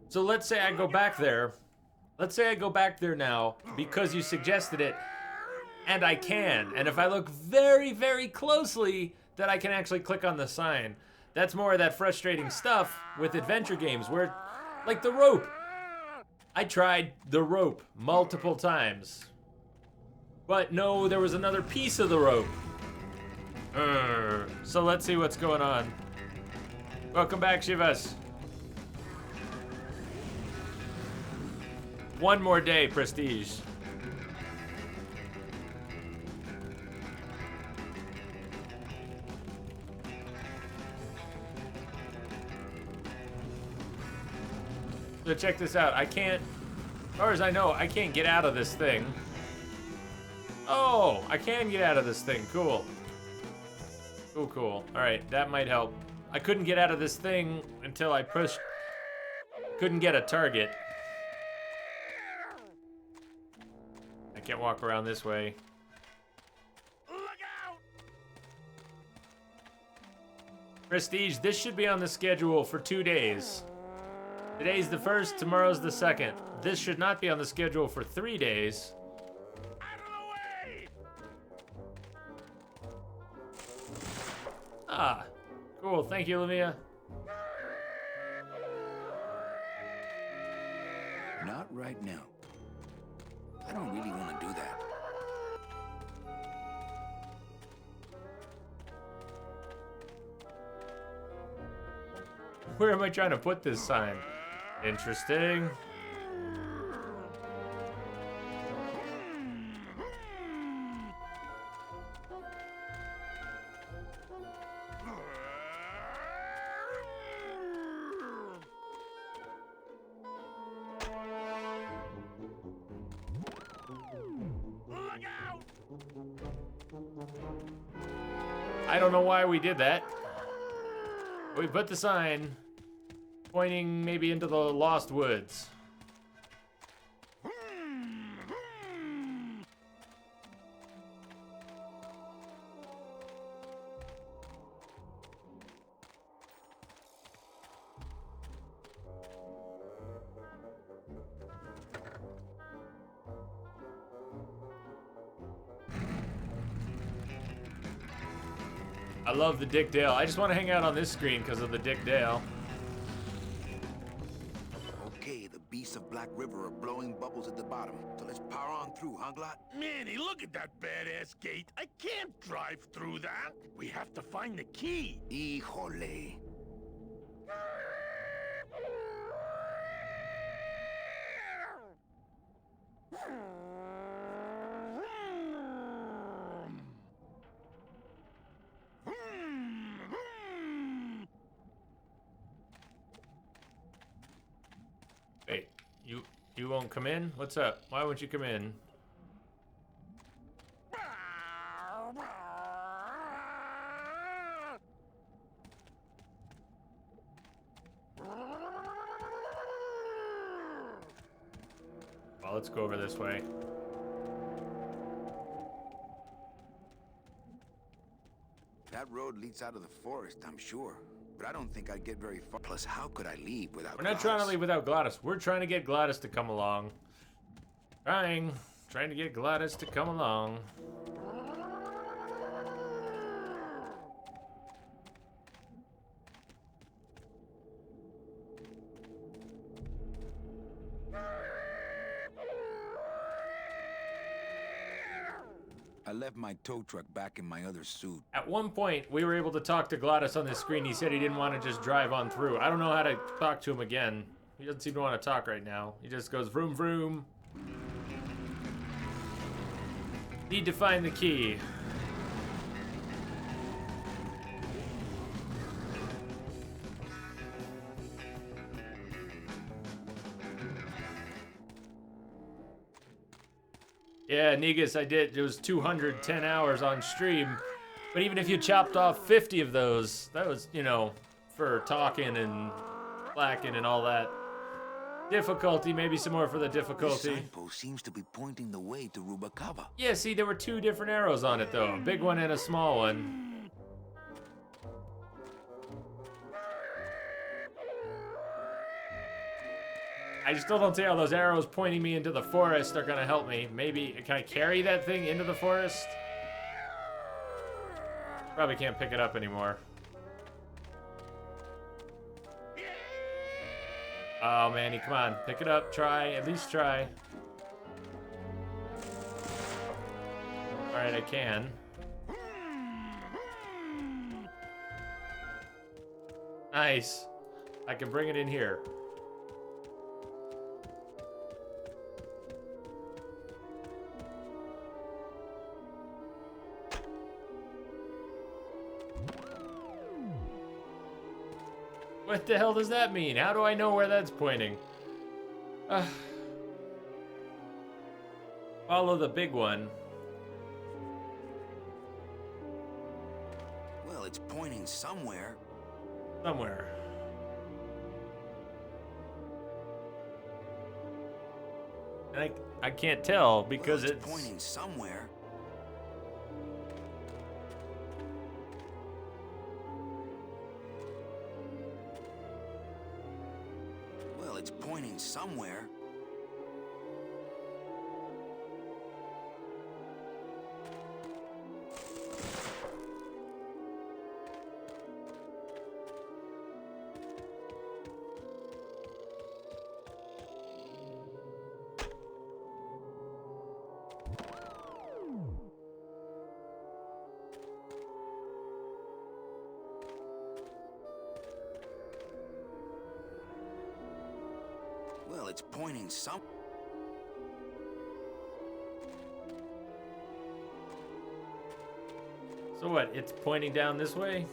So let's say I go back there. Let's say I go back there now because you suggested it, and I can. And if I look very, very closely, that I can actually click on the sign. That's more of that frustrating stuff with adventure games where, like the rope. I tried the rope multiple times. But no, there was another piece of the rope. So let's see what's going on. Welcome back, Shivas. One more day, Prestige. So check this out. I can't, as far as I know, I can't get out of this thing. Oh, I can get out of this thing. Cool. Cool. All right, that might help. I couldn't get out of this thing until I pushed. Couldn't get a target. I can't walk around this way. Look out! Prestige, this should be on the schedule for 2 days. Today's the 1st, tomorrow's the 2nd. This should not be on the schedule for 3 days. Out of the way! Ah, cool. Thank you, Lamia. Not right now. I don't really want to do that. Where am I trying to put this sign? Interesting. I don't know why we did that. We put the sign pointing maybe into the Lost Woods. I love the Dick Dale. I just want to hang out on this screen because of the Dick Dale. Okay, the beasts of Black River are blowing bubbles at the bottom. So let's power on through, huh, Glot? Manny, look at that badass gate. I can't drive through that. We have to find the key. Híjole. Wait, you won't come in? What's up? Why won't you come in? Well, let's go over this way. That road leads out of the forest, I'm sure. But I don't think I'd get very far. Plus, how could I leave without We're not trying to leave without Gladys. We're trying to get Gladys to come along. Trying to get Gladys to come along. I left my tow truck back in my other suit. At one point, we were able to talk to Gladys on the screen. He said he didn't want to just drive on through. I don't know how to talk to him again. He doesn't seem to want to talk right now. He just goes vroom vroom. Need to find the key. Yeah, Negus, I did. It was 210 hours on stream. But even if you chopped off 50 of those, that was, you know, for talking and blacking and all that. Difficulty, maybe some more for the difficulty. This signpost seems to be pointing the way to Rubacava. Yeah, see, there were 2 different arrows on it, though. A big one and a small one. I still don't see how those arrows pointing me into the forest are gonna help me. Maybe, can I carry that thing into the forest? Probably can't pick it up anymore. Oh, Manny, come on. Pick it up, try, at least try. Alright, I can. Nice. I can bring it in here. What the hell does that mean? How do I know where that's pointing? Follow the big one. Well, it's pointing somewhere. Somewhere. And I can't tell because well, it's pointing somewhere. Well, it's pointing somewhere. Well, it's pointing some. So what? It's pointing down this way?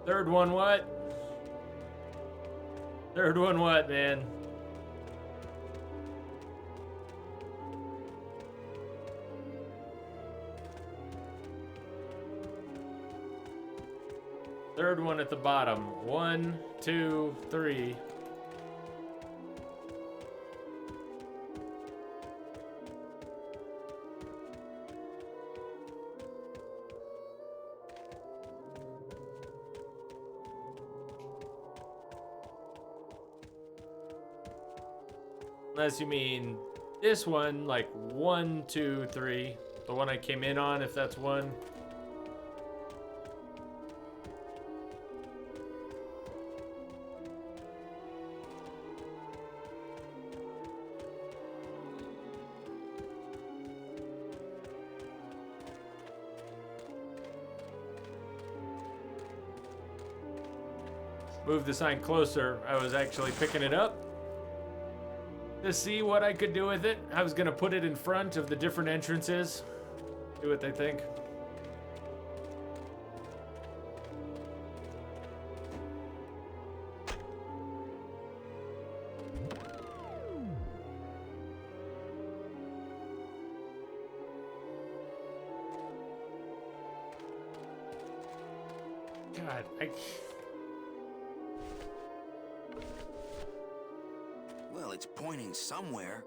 Third one what? Third one what, man? Third one at the bottom. 1, 2, 3. Unless you mean this one, like 1, 2, 3. The one I came in on, if that's 1. Move the sign closer. I was actually picking it up to see what I could do with it. I was gonna put it in front of the different entrances. See what they think. God, Well, it's pointing somewhere.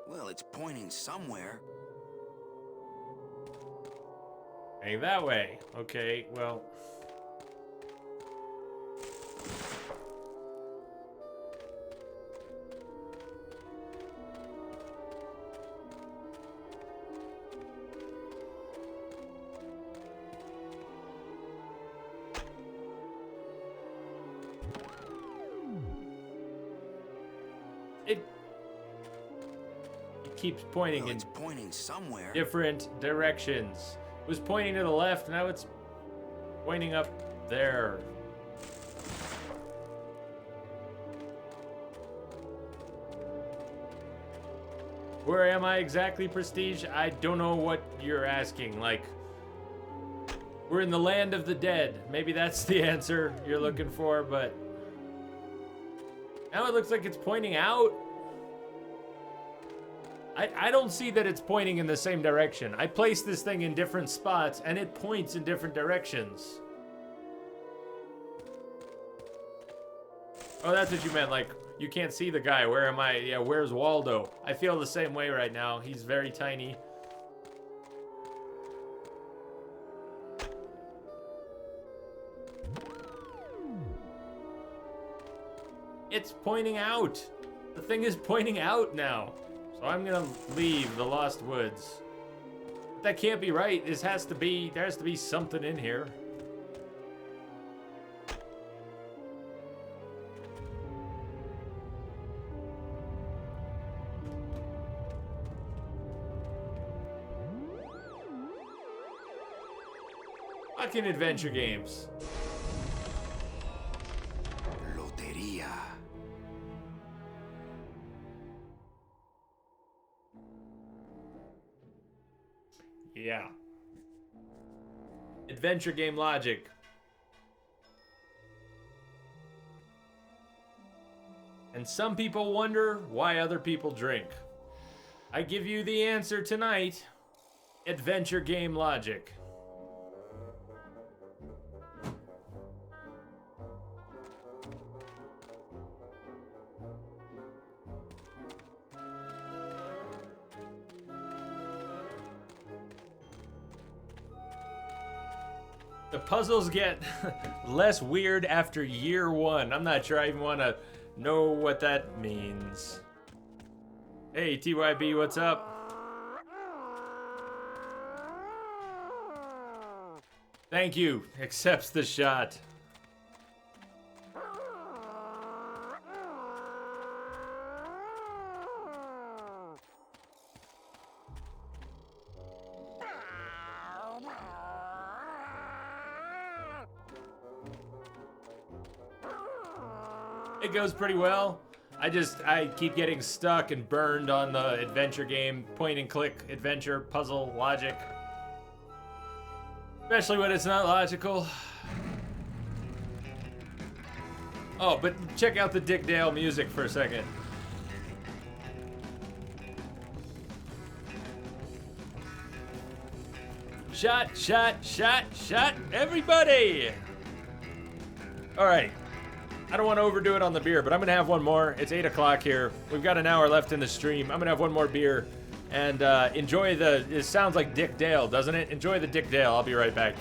Well, it's pointing somewhere. Hey, that way. Okay, well. It keeps pointing Well, in it's pointing somewhere. different directions. It was pointing to the left, now it's pointing up there. Where am I exactly, Prestige? I don't know what you're asking. Like, we're in the land of the dead. Maybe that's the answer you're looking for, but now it looks like it's pointing out. I don't see that it's pointing in the same direction. I placed this thing in different spots, and it points in different directions. Oh, that's what you meant, like, you can't see the guy. Where am I? Yeah, where's Waldo? I feel the same way right now. He's very tiny. It's pointing out. The thing is pointing out now. So I'm gonna leave the Lost Woods. But that can't be right. There has to be something in here. Fucking adventure games. Loteria. Yeah. Adventure game logic. And some people wonder why other people drink. I give you the answer tonight. Adventure game logic. The puzzles get less weird after year 1. I'm not sure I even want to know what that means. Hey, TYB, what's up? Thank you. Accepts the shot. It goes pretty well. I keep getting stuck and burned on the adventure game, point and click adventure puzzle logic. Especially when it's not logical. Oh, but check out the Dick Dale music for a second. Shot, shot, shot, shot, everybody! Alright. I don't want to overdo it on the beer, but I'm going to have one more. It's 8 o'clock here. We've got an hour left in the stream. I'm going to have one more beer and enjoy the... It sounds like Dick Dale, doesn't it? Enjoy the Dick Dale. I'll be right back.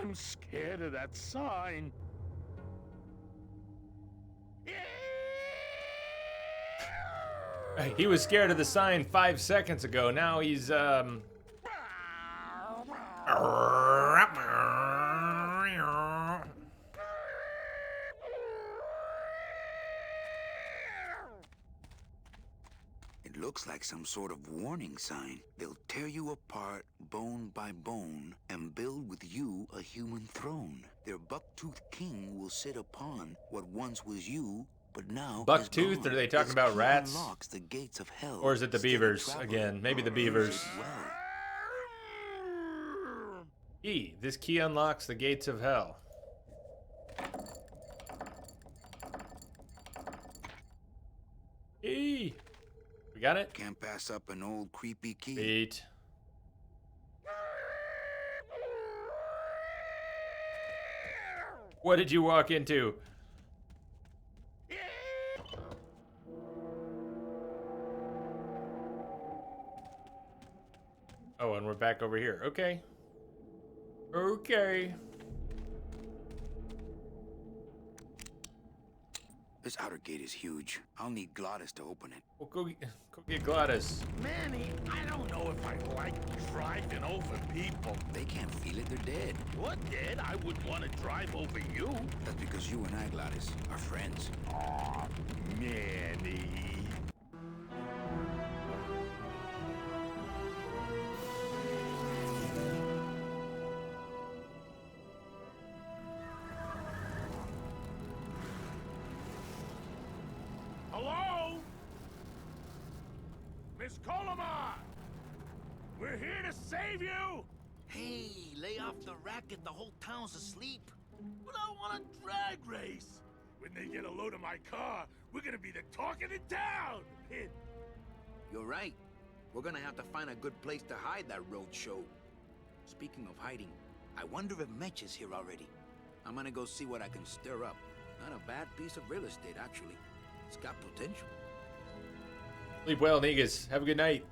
I'm scared of that sign. He was scared of the sign 5 seconds ago. Now he's It looks like some sort of warning sign. They'll tear you apart bone by bone and build with you a human throne. Their buck-toothed king will sit upon what once was you, but now Bucktooth. is gone. Are they talking This about key rats? unlocks the gates of hell. Or is it the Steady beavers traveler. again? Maybe the Use beavers. it well. Key. This key unlocks the gates of hell. Key. We got it? Can't pass up an old creepy key. Beat. What did you walk into? Oh, and we're back over here. Okay. Okay. This outer gate is huge. I'll need Gladys to open it. Well, go get Gladys. Manny, I don't know if I like driving over people. They can't feel it, they're dead. What, Dad? I wouldn't want to drive over you. That's because you and I, Gladys, are friends. Aw, Manny. Hello? Miss Colomar! We're here to save you! Hey, lay off the racket. The whole town's asleep. But I want a drag race. When they get a load of my car, we're gonna be the talk of the town! You're right. We're gonna have to find a good place to hide that road show. Speaking of hiding, I wonder if Mitch is here already. I'm gonna go see what I can stir up. Not a bad piece of real estate, actually. It's got potential. Sleep well, Negus. Have a good night.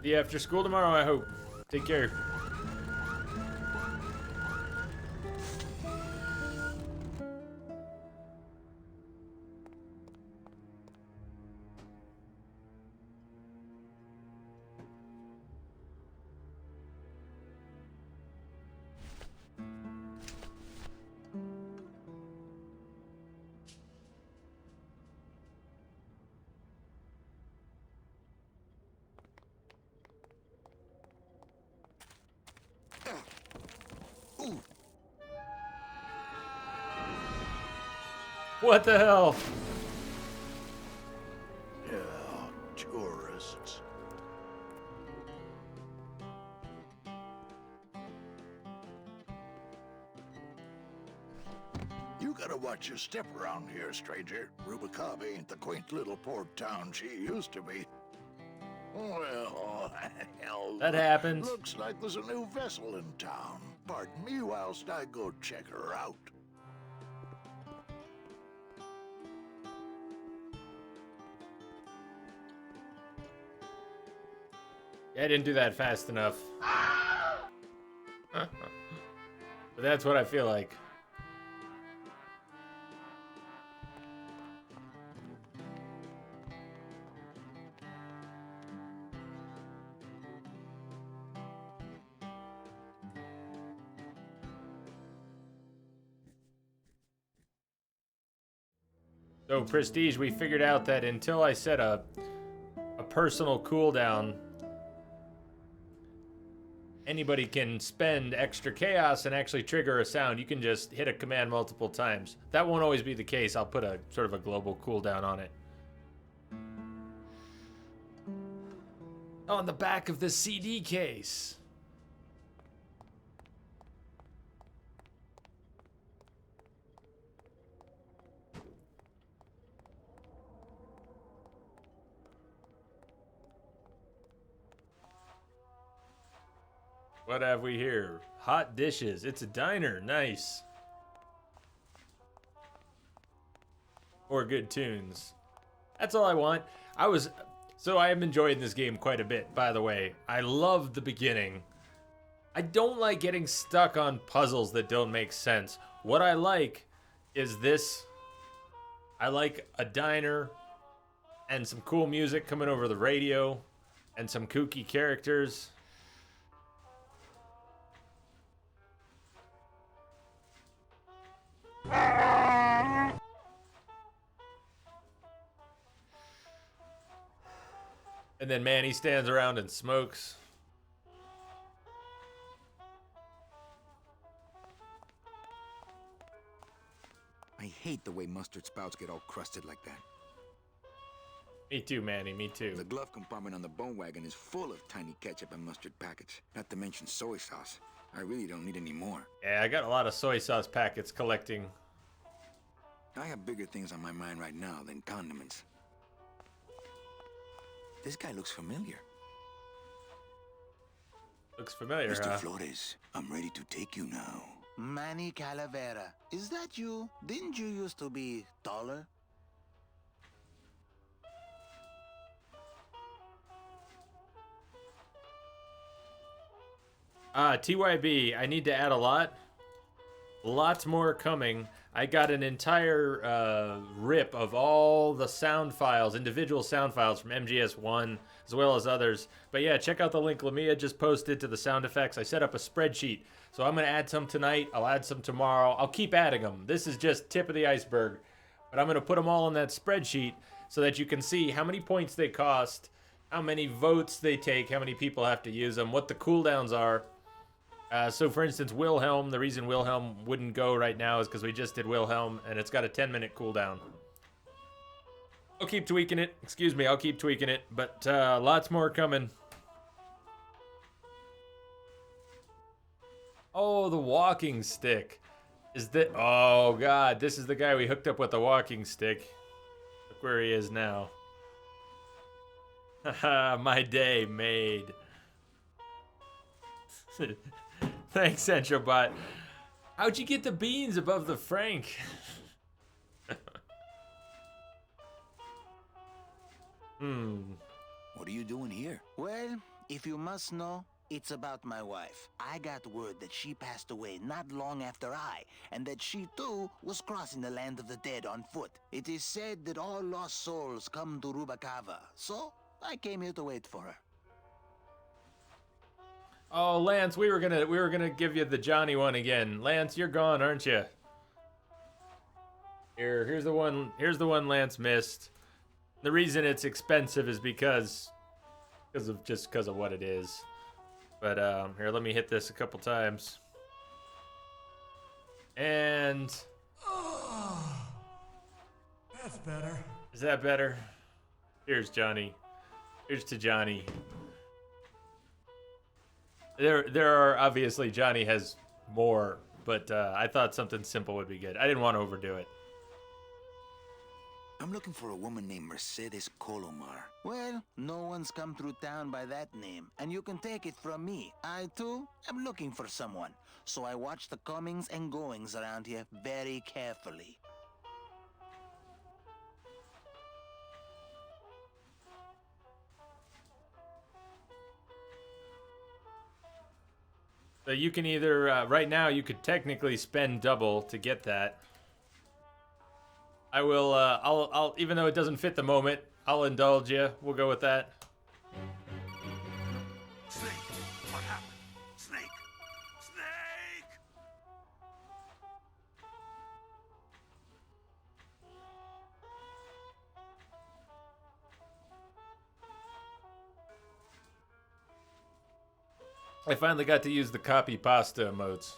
See you after school tomorrow, I hope. Take care. What the hell? Yeah, tourists. You gotta watch your step around here, stranger. Rubicab ain't the quaint little port town she used to be. Well, hell. That happens. Looks like there's a new vessel in town. Pardon me whilst I go check her out. I didn't do that fast enough. But that's what I feel like. So, Prestige, we figured out that until I set a personal cooldown, anybody can spend extra chaos and actually trigger a sound. You can just hit a command multiple times. That won't always be the case. I'll put a sort of a global cooldown on it. On the back of the CD case. What have we here? Hot dishes. It's a diner. Nice. Or good tunes. That's all I want. So I am enjoying this game quite a bit, by the way. I love the beginning. I don't like getting stuck on puzzles that don't make sense. What I like is this. I like a diner and some cool music coming over the radio and some kooky characters. And then Manny stands around and smokes. I hate the way mustard spouts get all crusted like that. Me too, Manny, me too. The glove compartment on the bone wagon is full of tiny ketchup and mustard packets, not to mention soy sauce. I really don't need any more. Yeah, I got a lot of soy sauce packets collecting. I have bigger things on my mind right now than condiments. This guy looks familiar. Looks familiar, Mr. huh? Flores, I'm ready to take you now. Manny Calavera, is that you? Didn't you used to be taller? TYB, I need to add a lot. Lots more coming. I got an entire rip of all the sound files, individual sound files from MGS1, as well as others. But yeah, check out the link Lamia just posted to the sound effects. I set up a spreadsheet. So I'm going to add some tonight. I'll add some tomorrow. I'll keep adding them. This is just tip of the iceberg. But I'm going to put them all in that spreadsheet so that you can see how many points they cost, how many votes they take, how many people have to use them, what the cooldowns are. So for instance, Wilhelm, the reason Wilhelm wouldn't go right now is because we just did Wilhelm and it's got a 10-minute cooldown. I'll keep tweaking it. Excuse me, I'll keep tweaking it, but lots more coming. Oh, the walking stick. Is that... Oh, God, this is the guy we hooked up with the walking stick. Look where he is now. Haha, my day made. Thanks, Centrobot. How'd you get the beans above the Frank? What are you doing here? Well, if you must know, it's about my wife. I got word that she passed away not long after I, and that she too was crossing the land of the dead on foot. It is said that all lost souls come to Rubacava, so I came here to wait for her. Oh, Lance, we were gonna give you the Johnny one again. Lance, you're gone, aren't you? Here's the one Lance missed. The reason it's expensive is because of what it is. But here, let me hit this a couple times. And that's better. Is that better? Here's Johnny. Here's to Johnny. There are obviously Johnny has more, but I thought something simple would be good. I didn't want to overdo it. I'm looking for a woman named Mercedes Colomar. Well, no one's come through town by that name, and you can take it from me. I, too, am looking for someone, so I watch the comings and goings around here very carefully. So you can either, right now you could technically spend double to get that. I will, I'll, even though it doesn't fit the moment, I'll indulge you. We'll go with that. Snake, what happened? Snake! Snake! I finally got to use the copy pasta emotes.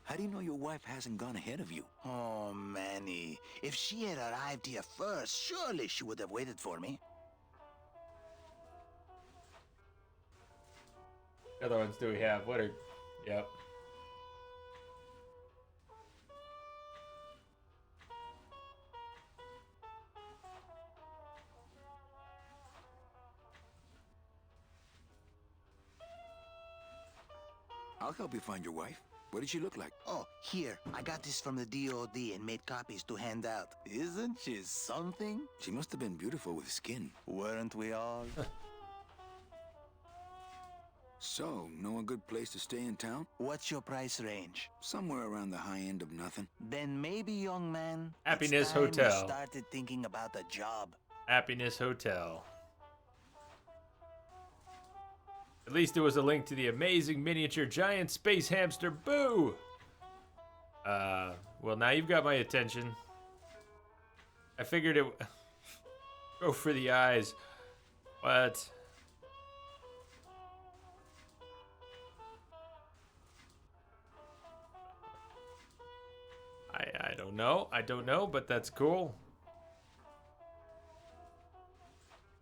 How do you know your wife hasn't gone ahead of you? Oh, Manny. If she had arrived here first, surely she would have waited for me. What other ones do we have? What are... Yep. I'll help you find your wife. What did she look like? Oh, here. I got this from the DOD and made copies to hand out. Isn't she something? She must have been beautiful with skin. Weren't we all? So, know a good place to stay in town? What's your price range? Somewhere around the high end of nothing. Then maybe, young man, Happiness it's time Hotel. you started thinking about a job. Happiness Hotel. At least there was a link to the amazing miniature giant space hamster Boo! Well, now you've got my attention. I figured it... Go for the eyes. What? I don't know. I don't know, but that's cool.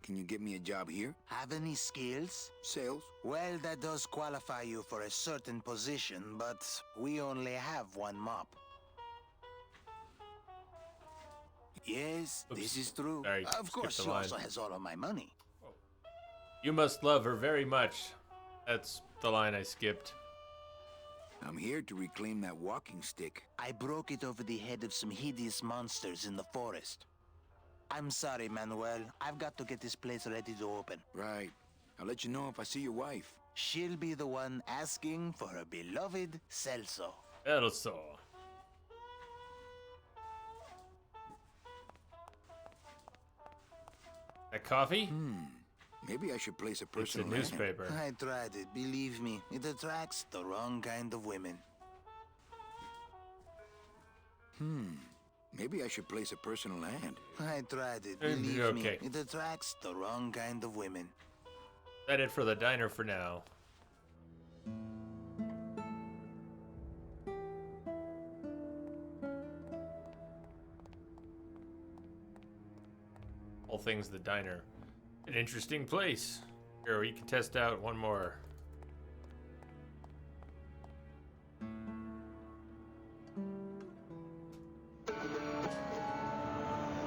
Can you get me a job here? Have any skills? Sales? Well, that does qualify you for a certain position, but we only have one mop. Yes, Oops. this is true. Sorry, Of course, skipped she the also line. has all of my money. You must love her very much. That's the line I skipped. I'm here to reclaim that walking stick. I broke it over the head of some hideous monsters in the forest. I'm sorry, Manuel. I've got to get this place ready to open. Right. I'll let you know if I see your wife. She'll be the one asking for her beloved Celso. Celso. A coffee? Maybe I should place a It's a personal ad. newspaper. I tried it, believe me. It attracts the wrong kind of women. Maybe I should place a personal ad. I tried it, believe Okay. me. It attracts the wrong kind of women. That it for the diner for now. All things the diner. An interesting place. Here, we can test out one more.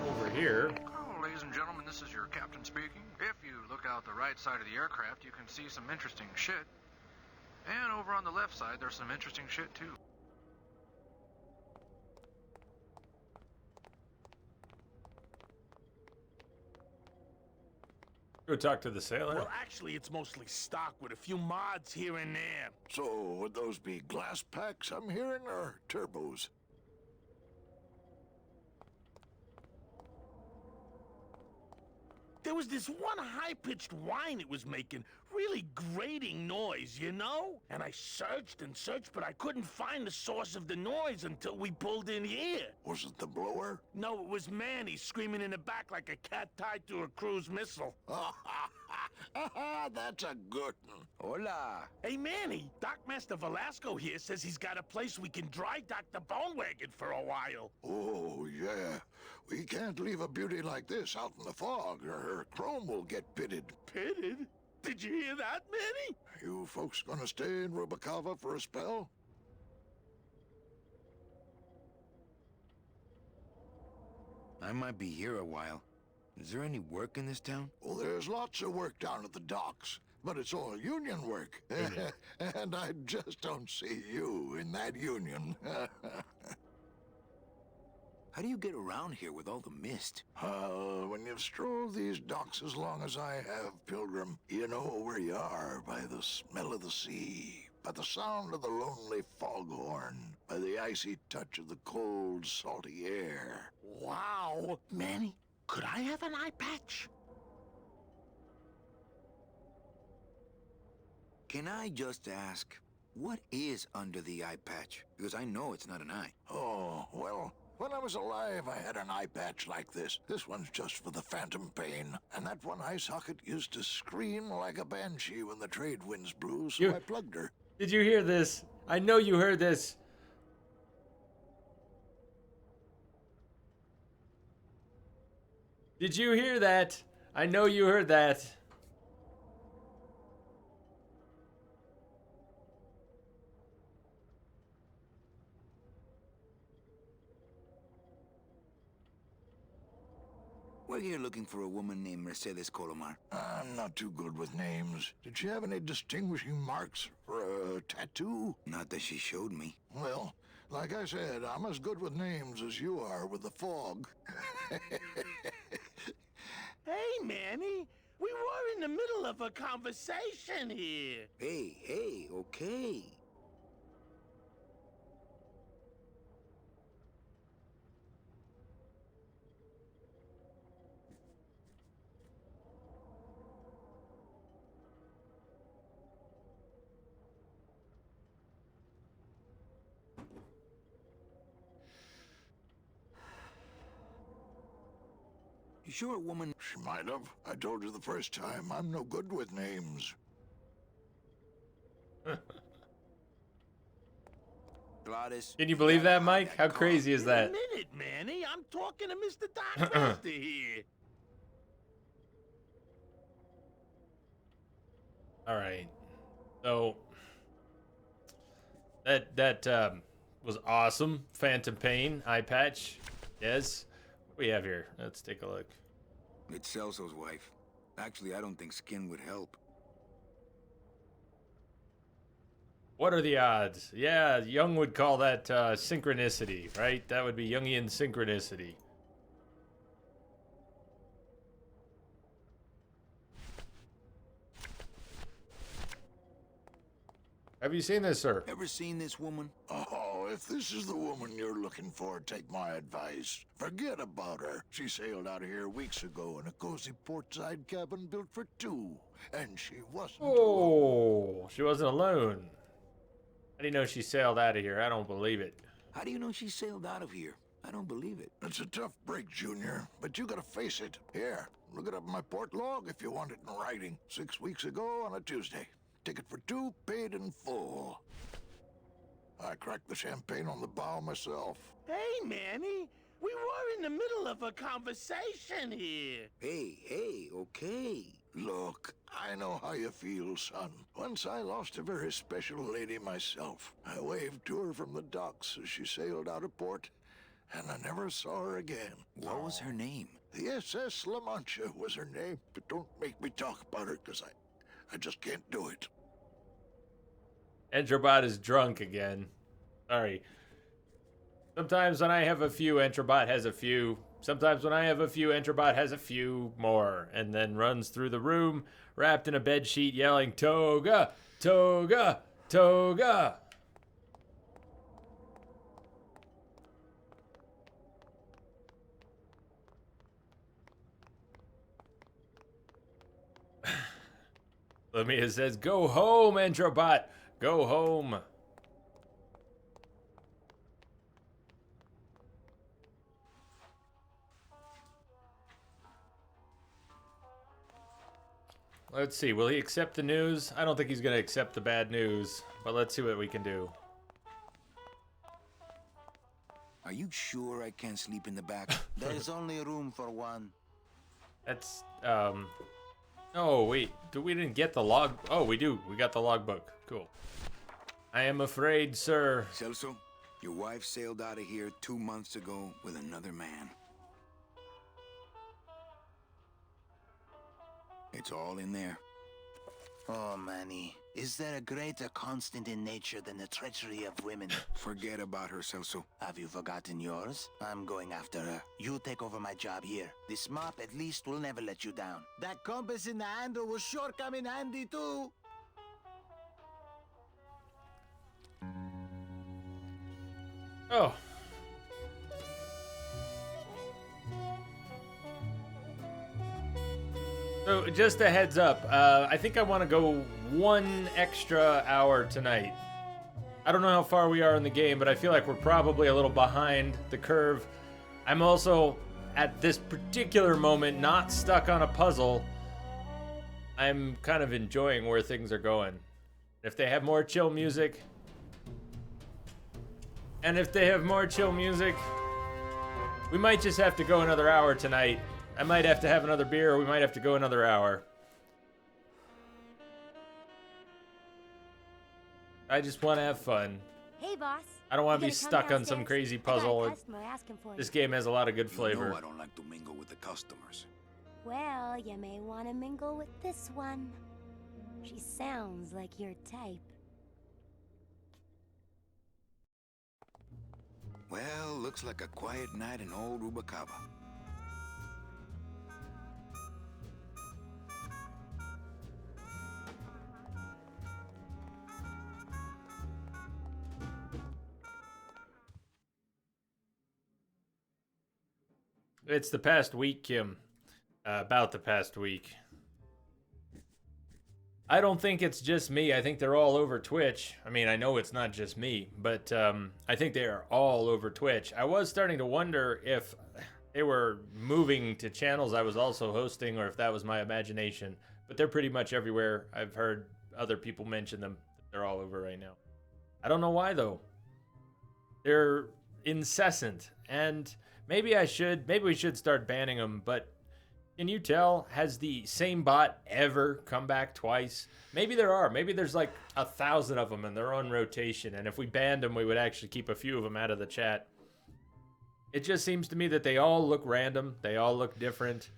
Over here. Oh, ladies and gentlemen, this is your captain speaking. If you look out the right side of the aircraft, you can see some interesting shit. And over on the left side, there's some interesting shit too. Go talk to the sailor. Well, actually, it's mostly stock with a few mods here and there. So, would those be glass packs I'm hearing, or turbos? There was this one high-pitched whine it was making. Really grating noise, you know? And I searched and searched, but I couldn't find the source of the noise until we pulled in here. Was it the blower? No, it was Manny screaming in the back like a cat tied to a cruise missile. That's a good one. Hola. Hey, Manny, Dockmaster Velasco here says he's got a place we can dry dock the bone wagon for a while. Oh, yeah. We can't leave a beauty like this out in the fog, or her chrome will get pitted. Pitted? Did you hear that, Manny? You folks gonna stay in Rubicava for a spell? I might be here a while. Is there any work in this town? Well, there's lots of work down at the docks, but it's all union work. And I just don't see you in that union. How do you get around here with all the mist? When you've strolled these docks as long as I have, Pilgrim, you know where you are by the smell of the sea, by the sound of the lonely foghorn, by the icy touch of the cold, salty air. Wow. Manny, could I have an eye patch? Can I just ask, what is under the eye patch? Because I know it's not an eye. Oh, well, when I was alive, I had an eye patch like this. This one's just for the phantom pain. And that one eye socket used to scream like a banshee when the trade winds blew, so I plugged her. Did you hear this? I know you heard this. Did you hear that? I know you heard that. We're here looking for a woman named Mercedes Colomar. I'm not too good with names. Did she have any distinguishing marks for a tattoo? Not that she showed me. Well, like I said, I'm as good with names as you are with the fog. Hey, Manny, We were in the middle of a conversation here. Hey, okay. You sure a woman... She might have. I told you the first time, I'm no good with names. Gladys... Can you believe that, Mike? How crazy is that? In a minute, Manny. I'm talking to Mr. Doc Master here. All right. So that was awesome. Phantom Pain, eye patch. Yes. What do we have here? Let's take a look. It's Celso's wife. Actually, I don't think skin would help. What are the odds? Yeah, Jung would call that synchronicity, right? That would be Jungian synchronicity. Have you seen this, sir? Ever seen this woman? Oh, if this is the woman you're looking for, take my advice. Forget about her. She sailed out of here weeks ago in a cozy portside cabin built for two. And she wasn't alone. She wasn't alone. How do you know she sailed out of here? I don't believe it. How do you know she sailed out of here? I don't believe it. It's a tough break, Junior, but you gotta face it. Here, look it up in my port log if you want it in writing. 6 weeks ago on a Tuesday. Ticket for two, paid in full. I cracked the champagne on the bow myself. Hey, Manny. We were in the middle of a conversation here. Hey, okay. Look, I know how you feel, son. Once I lost a very special lady myself. I waved to her from the docks as she sailed out of port, and I never saw her again. What was her name? The SS La Mancha was her name, but don't make me talk about her, because I just can't do it. Entrobot is drunk again. Sorry. Sometimes when I have a few, Entrobot has a few. Sometimes when I have a few, Entrobot has a few more. And then runs through the room, wrapped in a bedsheet, yelling, Toga! Toga! Toga! Lamia says, go home, Entrobot! Go home! Let's see, will he accept the news? I don't think he's going to accept the bad news, but let's see what we can do. Are you sure I can't sleep in the back? There's only room for one. That's, oh, wait, we didn't get the log. Oh, we do. We got the logbook. Cool. I am afraid, sir. Celso, your wife sailed out of here 2 months ago with another man. It's all in there. Oh, Manny. Is there a greater constant in nature than the treachery of women? Forget about her, Celso. Have you forgotten yours? I'm going after her. You take over my job here. This mop at least will never let you down. That compass in the handle will sure come in handy too. Oh. So, just a heads up, I think I want to go 1 extra hour tonight. I don't know how far we are in the game, but I feel like we're probably a little behind the curve. I'm also, at this particular moment, not stuck on a puzzle. I'm kind of enjoying where things are going. If they have more chill music... we might just have to go another hour tonight. I might have to have another beer, or we might have to go another hour. I just want to have fun. Hey, boss. I don't want to be stuck on some crazy puzzle. This game has a lot of good flavor. You know I don't like to mingle with the customers. Well, you may want to mingle with this one. She sounds like your type. Well, looks like a quiet night in old Rubacava. It's the past week, Kim. About the past week. I don't think it's just me. I think they're all over Twitch. I mean, I know it's not just me, but I think they are all over Twitch. I was starting to wonder if they were moving to channels I was also hosting or if that was my imagination. But they're pretty much everywhere. I've heard other people mention them. They're all over right now. I don't know why, though. They're incessant. And maybe we should start banning them, but can you tell? Has the same bot ever come back twice? Maybe there are. Maybe there's like 1,000 of them and they're on rotation. And if we banned them, we would actually keep a few of them out of the chat. It just seems to me that they all look random. They all look different.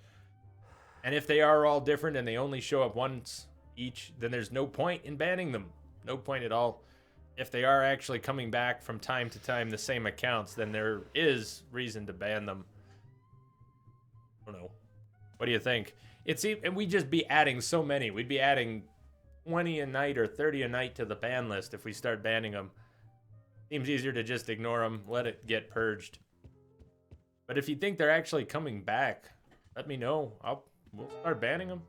And if they are all different and they only show up once each, then there's no point in banning them. No point at all. If they are actually coming back from time to time, the same accounts, then there is reason to ban them. I don't know. What do you think? And we'd just be adding so many. We'd be adding 20 a night or 30 a night to the ban list if we start banning them. Seems easier to just ignore them, let it get purged. But if you think they're actually coming back, let me know. We'll start banning them.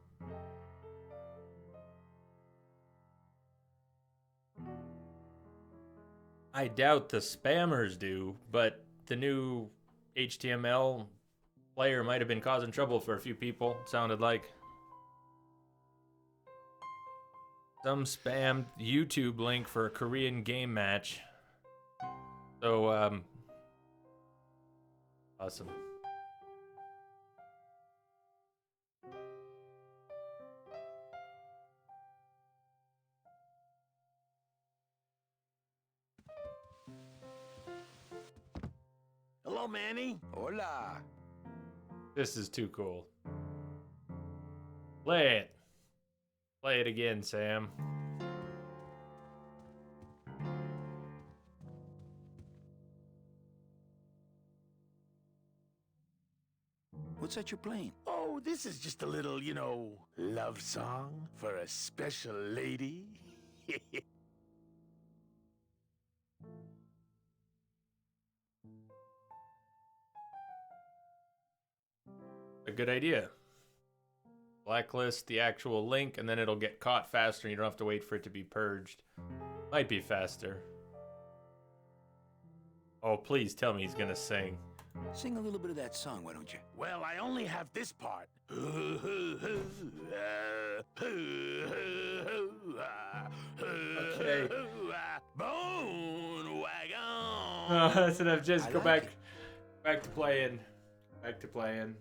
I doubt the spammers do, but the new HTML player might have been causing trouble for a few people, it sounded like. Some spammed YouTube link for a Korean game match. So, awesome. Hello, Manny. Hola. This is too cool. Play it. Play it again, Sam. What's that you're playing? Oh, this is just a little, love song for a special lady. A good idea. Blacklist the actual link, and then it'll get caught faster, and you don't have to wait for it to be purged. Might be faster. Oh, please tell me he's gonna sing. Sing a little bit of that song, why don't you? Well, I only have this part. Okay. Bone wagon. That's enough. Just go back to playing. Back to playing.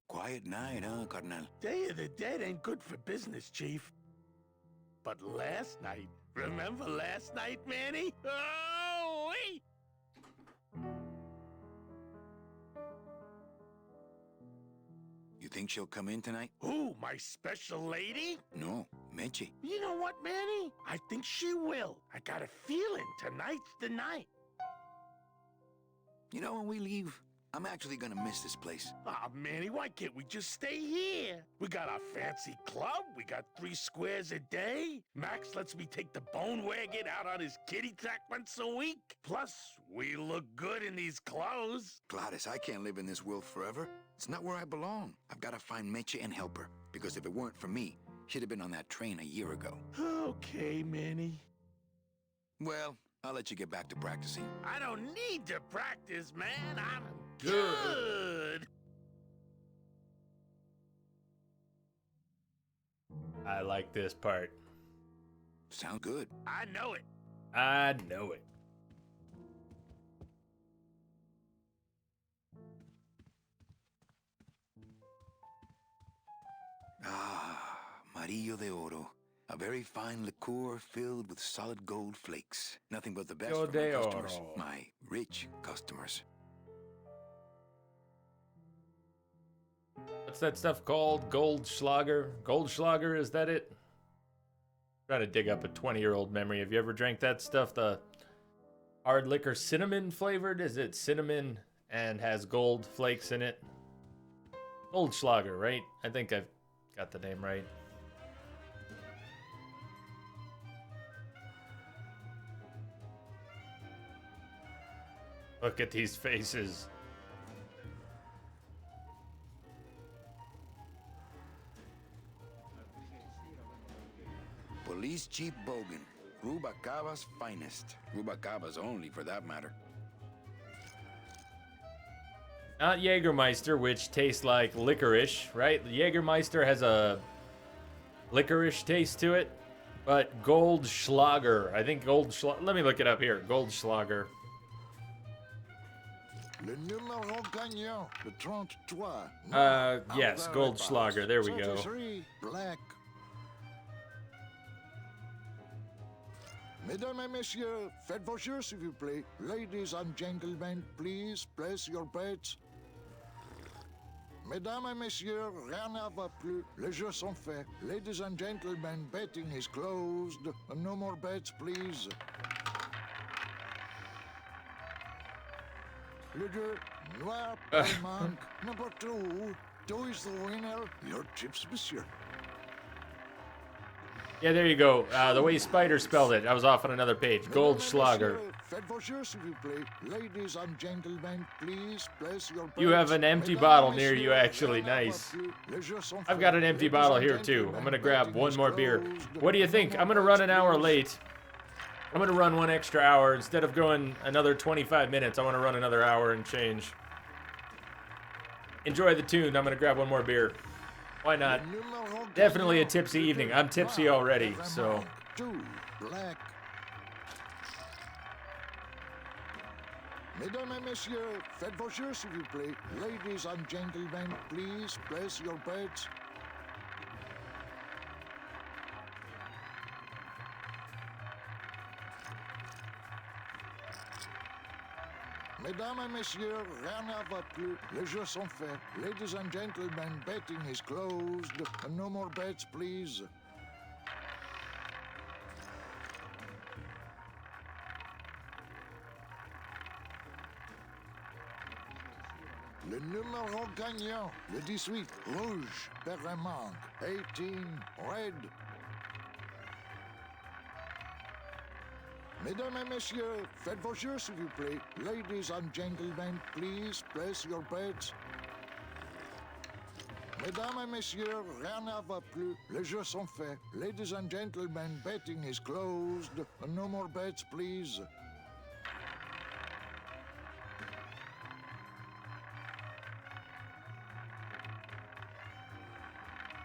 Quiet night, huh, Carnal? Day of the Dead ain't good for business, Chief. But last night, remember last night, Manny? Oh, wait! You think she'll come in tonight? Who, my special lady? No, Meche. You know what, Manny? I think she will. I got a feeling tonight's the night. You know, when we leave, I'm actually gonna miss this place. Ah, Manny, why can't we just stay here? We got our fancy club, we got 3 squares a day. Max lets me take the bone wagon out on his kitty track once a week. Plus, we look good in these clothes. Gladys, I can't live in this world forever. It's not where I belong. I've gotta find Meche and help her, because if it weren't for me, she'd have been on that train a year ago. Okay, Manny. Well, I'll let you get back to practicing. I don't need to practice, man. I'm good. I like this part. Sound good. I know it. I know it. Ah, Marillo de Oro. A very fine liqueur filled with solid gold flakes. Nothing but the best for my customers. My rich customers. What's that stuff called? Goldschlager? Goldschlager, is that it? Trying to dig up a 20-year-old memory. Have you ever drank that stuff? The hard liquor, cinnamon flavored? Is it cinnamon and has gold flakes in it? Goldschlager, right? I think I've got the name right. Look at these faces. Police Chief Bogan, Rubacava's finest. Rubacava's only, for that matter. Not Jägermeister, which tastes like licorice, right? Jägermeister has a licorice taste to it, but Goldschlager. I think Goldschlager. Let me look it up here. Goldschlager. Le numéro gagnant, le 33. Yes, Goldschlager. There we go. 33, black. Mesdames et messieurs, faites vos jeux, s'il vous plaît. Ladies and gentlemen, please place your bets. Mesdames et messieurs, rien ne va plus. Les jeux sont faits. Ladies and gentlemen, betting is closed. No more bets, please. Le jeu noir manque. Number 2. 2 is the winner. Your chips, monsieur. Yeah, there you go. The way Spider spelled it. I was off on another page. Goldschlager. Ladies and gentlemen, please place your You have an empty bottle near you, actually. Nice. I've got an empty bottle here, too. I'm going to grab one more beer. What do you think? I'm going to run an hour late. I'm going to run 1 extra hour. Instead of going another 25 minutes, I want to run another hour and change. Enjoy the tune. I'm going to grab one more beer. Why not? Definitely a tipsy evening. I'm tipsy already, so. 2, black. Mesdames et messieurs, faites vos jeux, s'il vous plaît. Ladies and gentlemen, please place your bets. Mesdames et messieurs, rien ne va plus. Les jeux sont faits. Ladies and gentlemen, betting is closed. No more bets, please. Le numéro gagnant, le 18, rouge, Perremanque. 18, red. Mesdames et messieurs, faites vos jeux, s'il vous plaît. Ladies and gentlemen, please place your bets. Mesdames et messieurs, rien ne va plus. Les jeux sont faits. Ladies and gentlemen, betting is closed. No more bets, please.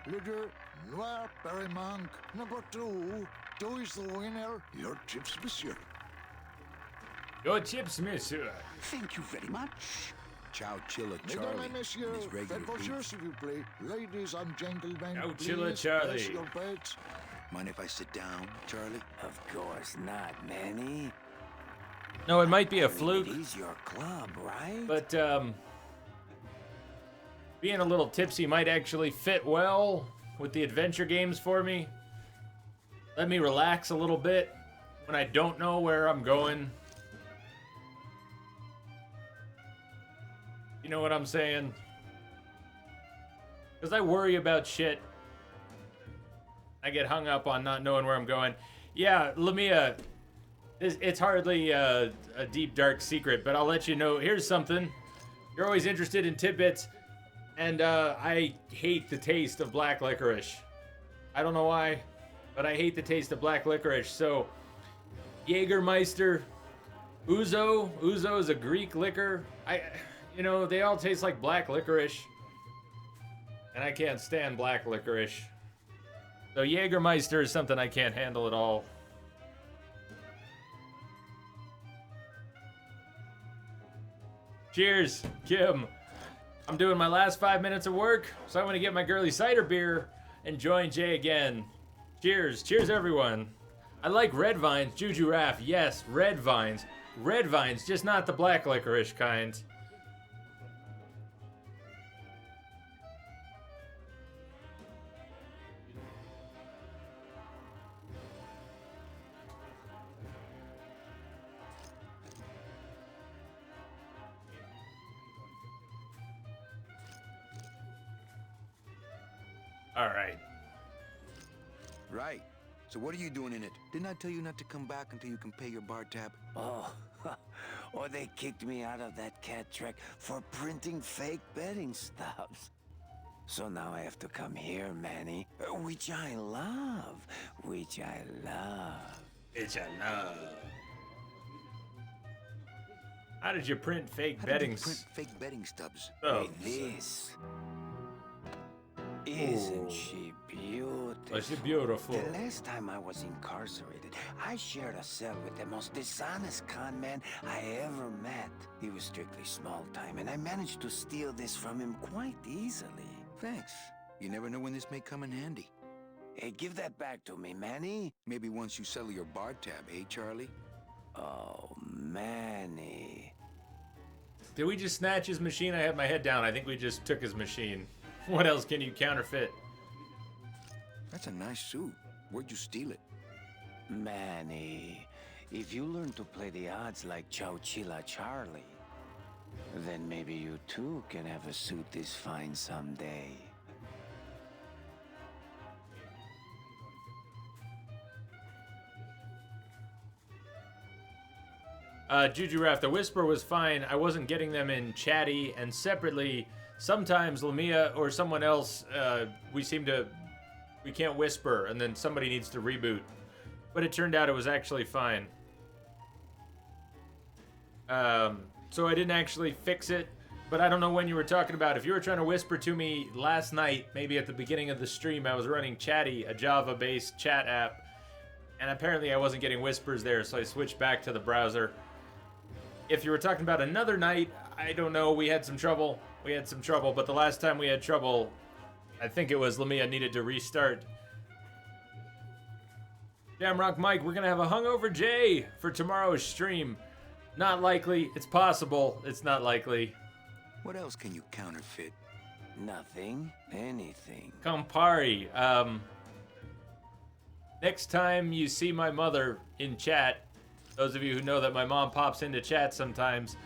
Le jeu noir Perremanque. Number 2. 2 is the winner. Your chips, monsieur. Your chips, monsieur. Thank you very much. Ciao, Chilla Mesdames Charlie. et messieurs, and his regular faites vos jeux, boots. s'il vous plaît. Ladies and gentlemen, Ciao, please Chilla place Charlie. your bets. Mind if I sit down, Charlie? Of course not, Manny. No, it might be a fluke. It is your club, right? But, being a little tipsy might actually fit well with the adventure games for me. Let me relax a little bit when I don't know where I'm going. You know what I'm saying? Because I worry about shit. I get hung up on not knowing where I'm going. Yeah, Lamia, it's hardly a deep, dark secret, but I'll let you know. Here's something. You're always interested in tidbits, and I hate the taste of black licorice. I don't know why, but I hate the taste of black licorice. So, Jägermeister, Ouzo. Ouzo is a Greek liquor. You know, they all taste like black licorice, and I can't stand black licorice. So Jägermeister is something I can't handle at all. Cheers, Kim. I'm doing my last 5 minutes of work, so I'm gonna get my girly cider beer and join Jay again. Cheers, cheers everyone. I like red vines, Juju Raff. Yes, red vines. Red vines, just not the black licorice kind. All right. Right. So what are you doing in it? Didn't I tell you not to come back until you can pay your bar tab? Oh, or they kicked me out of that cat track for printing fake betting stubs. So now I have to come here, Manny, which I love, which I love. Which I love. How did you print fake How did betting you print fake betting stubs? With this. Isn't she beautiful? Oh, she's beautiful. The last time I was incarcerated, I shared a cell with the most dishonest con man I ever met. He was strictly small time, and I managed to steal this from him quite easily. Thanks. You never know when this may come in handy. Hey, give that back to me, Manny. Maybe once you settle your bar tab, eh, Charlie? Oh, Manny. Did we just snatch his machine? I had my head down. I think we just took his machine. What else can you counterfeit? That's a nice suit. Where'd you steal it? Manny, if you learn to play the odds like Chowchilla Charlie, then maybe you too can have a suit this fine someday. Juju Raff, the Whisper was fine. I wasn't getting them in chatty, and separately, sometimes Lamia or someone else, we can't whisper, and then somebody needs to reboot. But it turned out it was actually fine. So I didn't actually fix it, but I don't know when you were talking about. If you were trying to whisper to me last night, maybe at the beginning of the stream, I was running Chatty, a Java-based chat app, and apparently I wasn't getting whispers there, so I switched back to the browser. If you were talking about another night, I don't know, we had some trouble, but the last time we had trouble, I think it was Lamia needed to restart. Jamrock Mike, we're gonna have a hungover Jay for tomorrow's stream. Not likely, it's possible, it's not likely. What else can you counterfeit? Nothing, anything. Campari, next time you see my mother in chat, those of you who know that my mom pops into chat sometimes,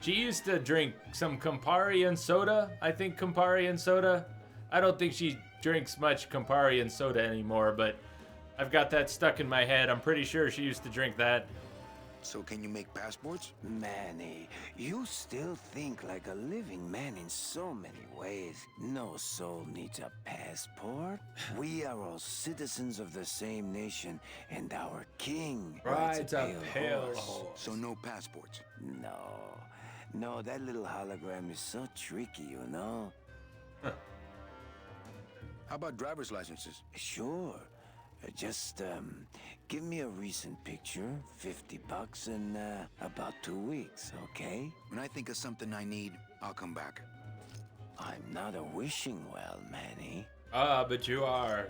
she used to drink some Campari and soda. I think Campari and soda. I don't think she drinks much Campari and soda anymore, but I've got that stuck in my head. I'm pretty sure she used to drink that. So can you make passports? Manny, you still think like a living man in so many ways. No soul needs a passport. We are all citizens of the same nation, and our king rides a pale horse. So no passports? No, that little hologram is so tricky, you know? How about driver's licenses? Sure. Just, give me a recent picture, $50 in, about 2 weeks, okay? When I think of something I need, I'll come back. I'm not a wishing well, Manny. But you are.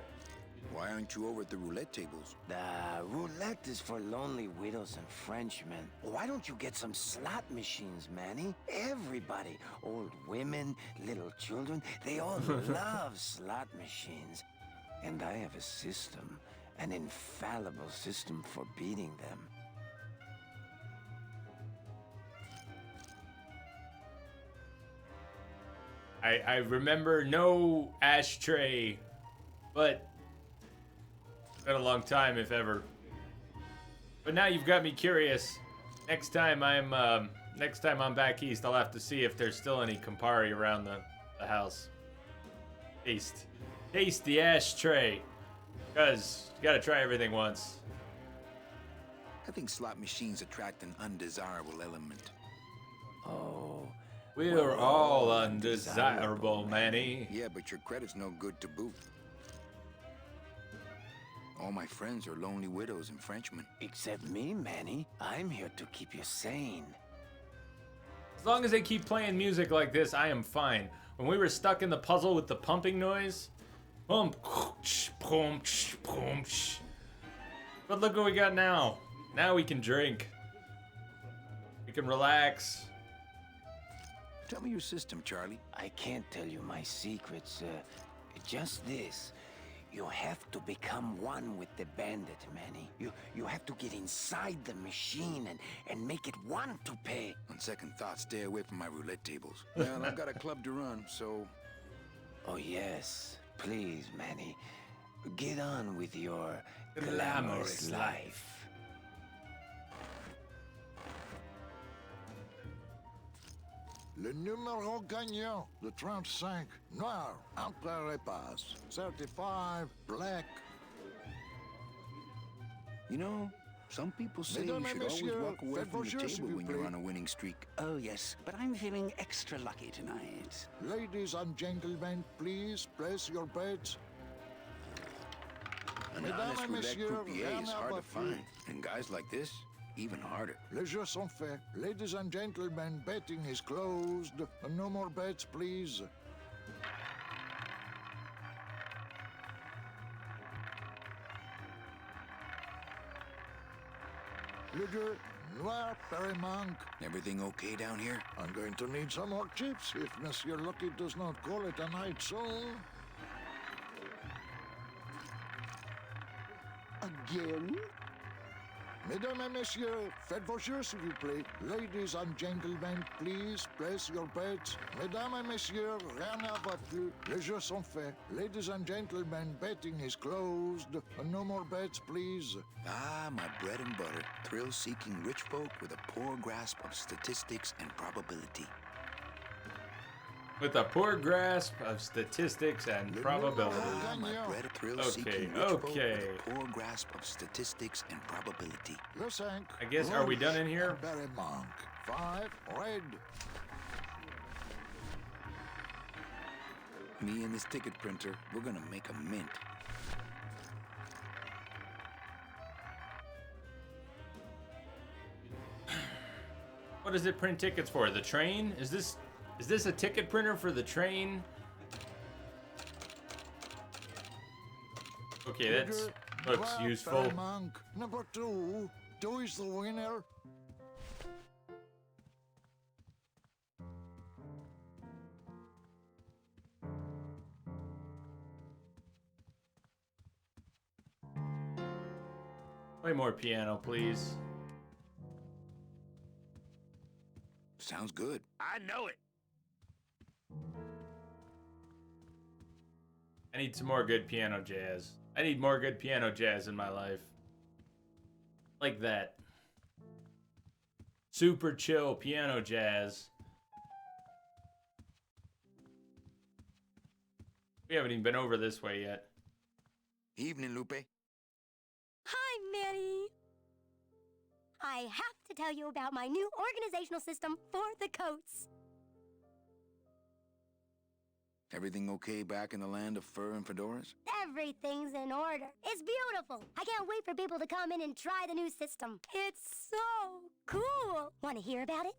Why aren't you over at the roulette tables? The roulette is for lonely widows and Frenchmen. Why don't you get some slot machines, Manny? Everybody, old women, little children, they all love slot machines. And I have a system, an infallible system for beating them. I remember no ashtray, but it's been a long time, if ever. But now you've got me curious. Next time I'm back east, I'll have to see if there's still any Campari around the house. Taste the ashtray, because you gotta try everything once. I think slot machines attract an undesirable element. Oh. We're all undesirable, Manny. Yeah, but your credit's no good to boot. All my friends are lonely widows and Frenchmen. Except me, Manny. I'm here to keep you sane. As long as they keep playing music like this, I am fine. When we were stuck in the puzzle with the pumping noise, pump, pump, pump. But look what we got now. Now we can drink. We can relax. Tell me your system, Charlie. I can't tell you my secrets. Just this. You have to become one with the bandit, Manny. You have to get inside the machine and make it want to pay. On second thought, stay away from my roulette tables. Well, I've got a club to run, so... Oh, yes. Please, Manny. Get on with your glamorous life. Le numéro gagnant, the 35, noir, entre les passes, 35, black. You know, some people say Mesdames you et should always messieurs, walk away faites from vos the jeux, s'il table vous when you're plaît. on a winning streak. Oh, yes, but I'm feeling extra lucky tonight. Ladies and gentlemen, please place your bets. An Mesdames honest et roulette messieurs, croupier rien is à hard to battre. find, and guys like this, even harder. Les jeux sont faits. Ladies and gentlemen, betting is closed. No more bets, please. Le jeu, noir, paremanque. Everything okay down here? I'm going to need some more chips if Monsieur Lucky does not call it a night soon. Again? Mesdames et messieurs, faites vos jeux, s'il vous plaît. Ladies and gentlemen, please place your bets. Mesdames et messieurs, rien à battre. Les jeux sont faits. Ladies and gentlemen, betting is closed. No more bets, please. Ah, my bread and butter. Thrill-seeking rich folk with a poor grasp of statistics and probability. With a poor grasp of statistics and probability. Ah, my bread of thrill-seeking rich folk with a poor grasp of statistics and probability. Le 5. I guess, are we done in here? Paremanque. 5, red. Me and this ticket printer, we're gonna make a mint. What does it print tickets for? The train? Is this a ticket printer for the train? Okay, that looks useful. Paremanque. Number 2. 2 is the winner. Play more piano, please. Sounds good. I know it. I need some more good piano jazz. I need more good piano jazz in my life. Like that. Super chill piano jazz. We haven't even been over this way yet. Evening, Lupe. Hi, Manny. I have to tell you about my new organizational system for the coats. Everything okay back in the land of fur and fedoras? Everything's in order. It's beautiful. I can't wait for people to come in and try the new system. It's so cool. Want to hear about it?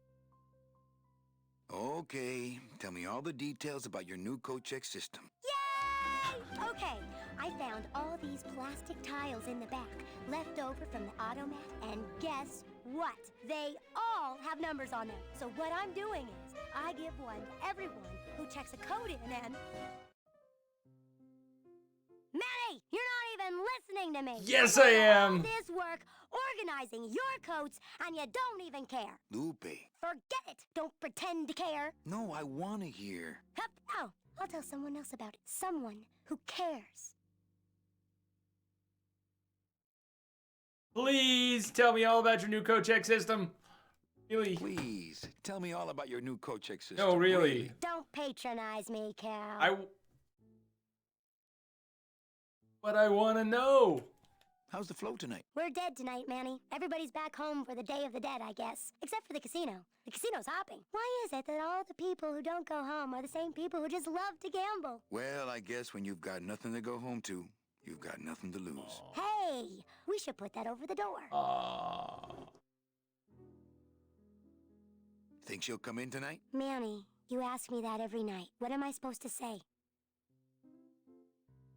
Okay, tell me all the details about your new coat check system. Yay! Okay, I found all these plastic tiles in the back, left over from the automat, and guess what? They all have numbers on them. So what I'm doing is, I give one to everyone who checks a code in and... Manny, you're not even listening to me. Yes, I am. All this work organizing your coats, and you don't even care. Lupe. Forget it. Don't pretend to care. No, I want to hear. Hup, oh, I'll tell someone else about it. Someone who cares. Please tell me all about your new coat check system. Really? Please, tell me all about your new coat check system. No, really. Don't patronize me, Cal. But I want to know. How's the flow tonight? We're dead tonight, Manny. Everybody's back home for the Day of the Dead, I guess. Except for the casino. The casino's hopping. Why is it that all the people who don't go home are the same people who just love to gamble? Well, I guess when you've got nothing to go home to, you've got nothing to lose. Hey, we should put that over the door. Think she'll come in tonight? Manny, you ask me that every night. What am I supposed to say?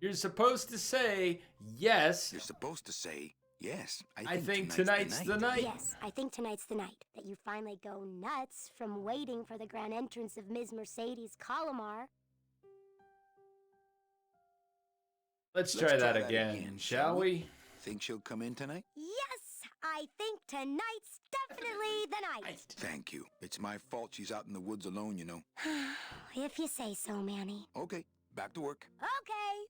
You're supposed to say yes. You're supposed to say yes. I think tonight's the night. Yes, I think tonight's the night that you finally go nuts from waiting for the grand entrance of Ms. Mercedes Colomar. Let's try that again, shall we? Think she'll come in tonight? Yes, I think tonight's definitely the night. Thank you. It's my fault she's out in the woods alone, you know. If you say so, Manny. Okay, back to work. Okay.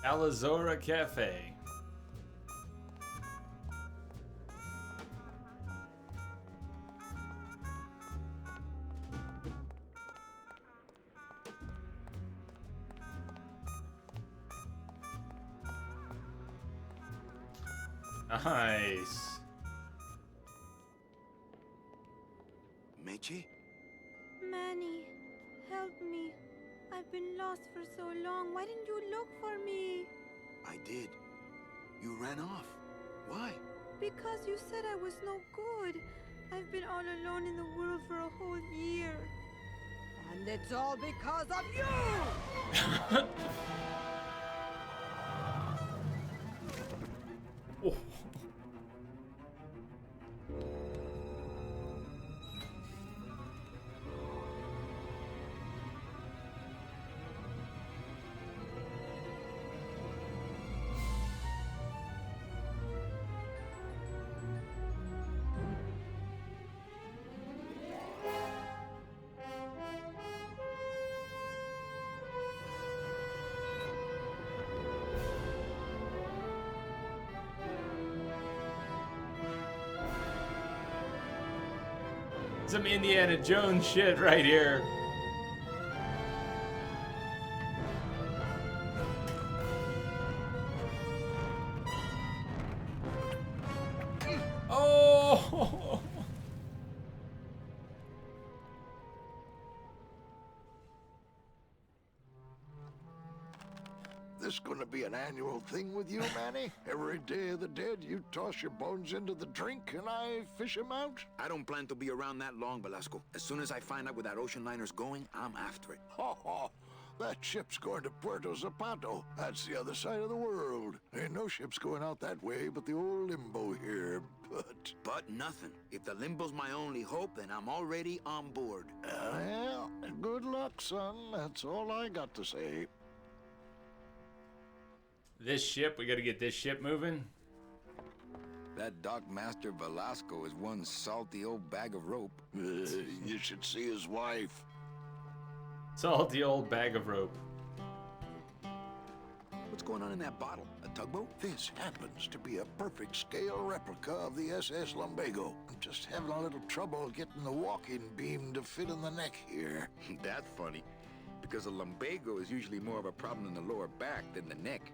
Alazora Cafe. Nice. Meche? Manny, help me. I've been lost for so long. Why didn't you look for me? I did. You ran off. Why? Because you said I was no good. I've been all alone in the world for a whole year. And it's all because of you! Oh. Some Indiana Jones shit right here. Oh! This gonna be an annual thing with you, Manny? Every Day of the Dead, you toss your bones into the drink and I fish 'em out? I don't plan to be around that long, Velasco. As soon as I find out where that ocean liner's going, I'm after it. Ha ha! That ship's going to Puerto Zapato. That's the other side of the world. Ain't no ships going out that way but the old limbo here, But nothing. If the limbo's my only hope, then I'm already on board. Well, good luck, son. That's all I got to say. This ship, we gotta get this ship moving. That Dockmaster Velasco is one salty old bag of rope. You should see his wife. Salty old bag of rope. What's going on in that bottle? A tugboat? This happens to be a perfect scale replica of the SS Lumbago. I'm just having a little trouble getting the walking beam to fit in the neck here. That's funny, because a lumbago is usually more of a problem in the lower back than the neck.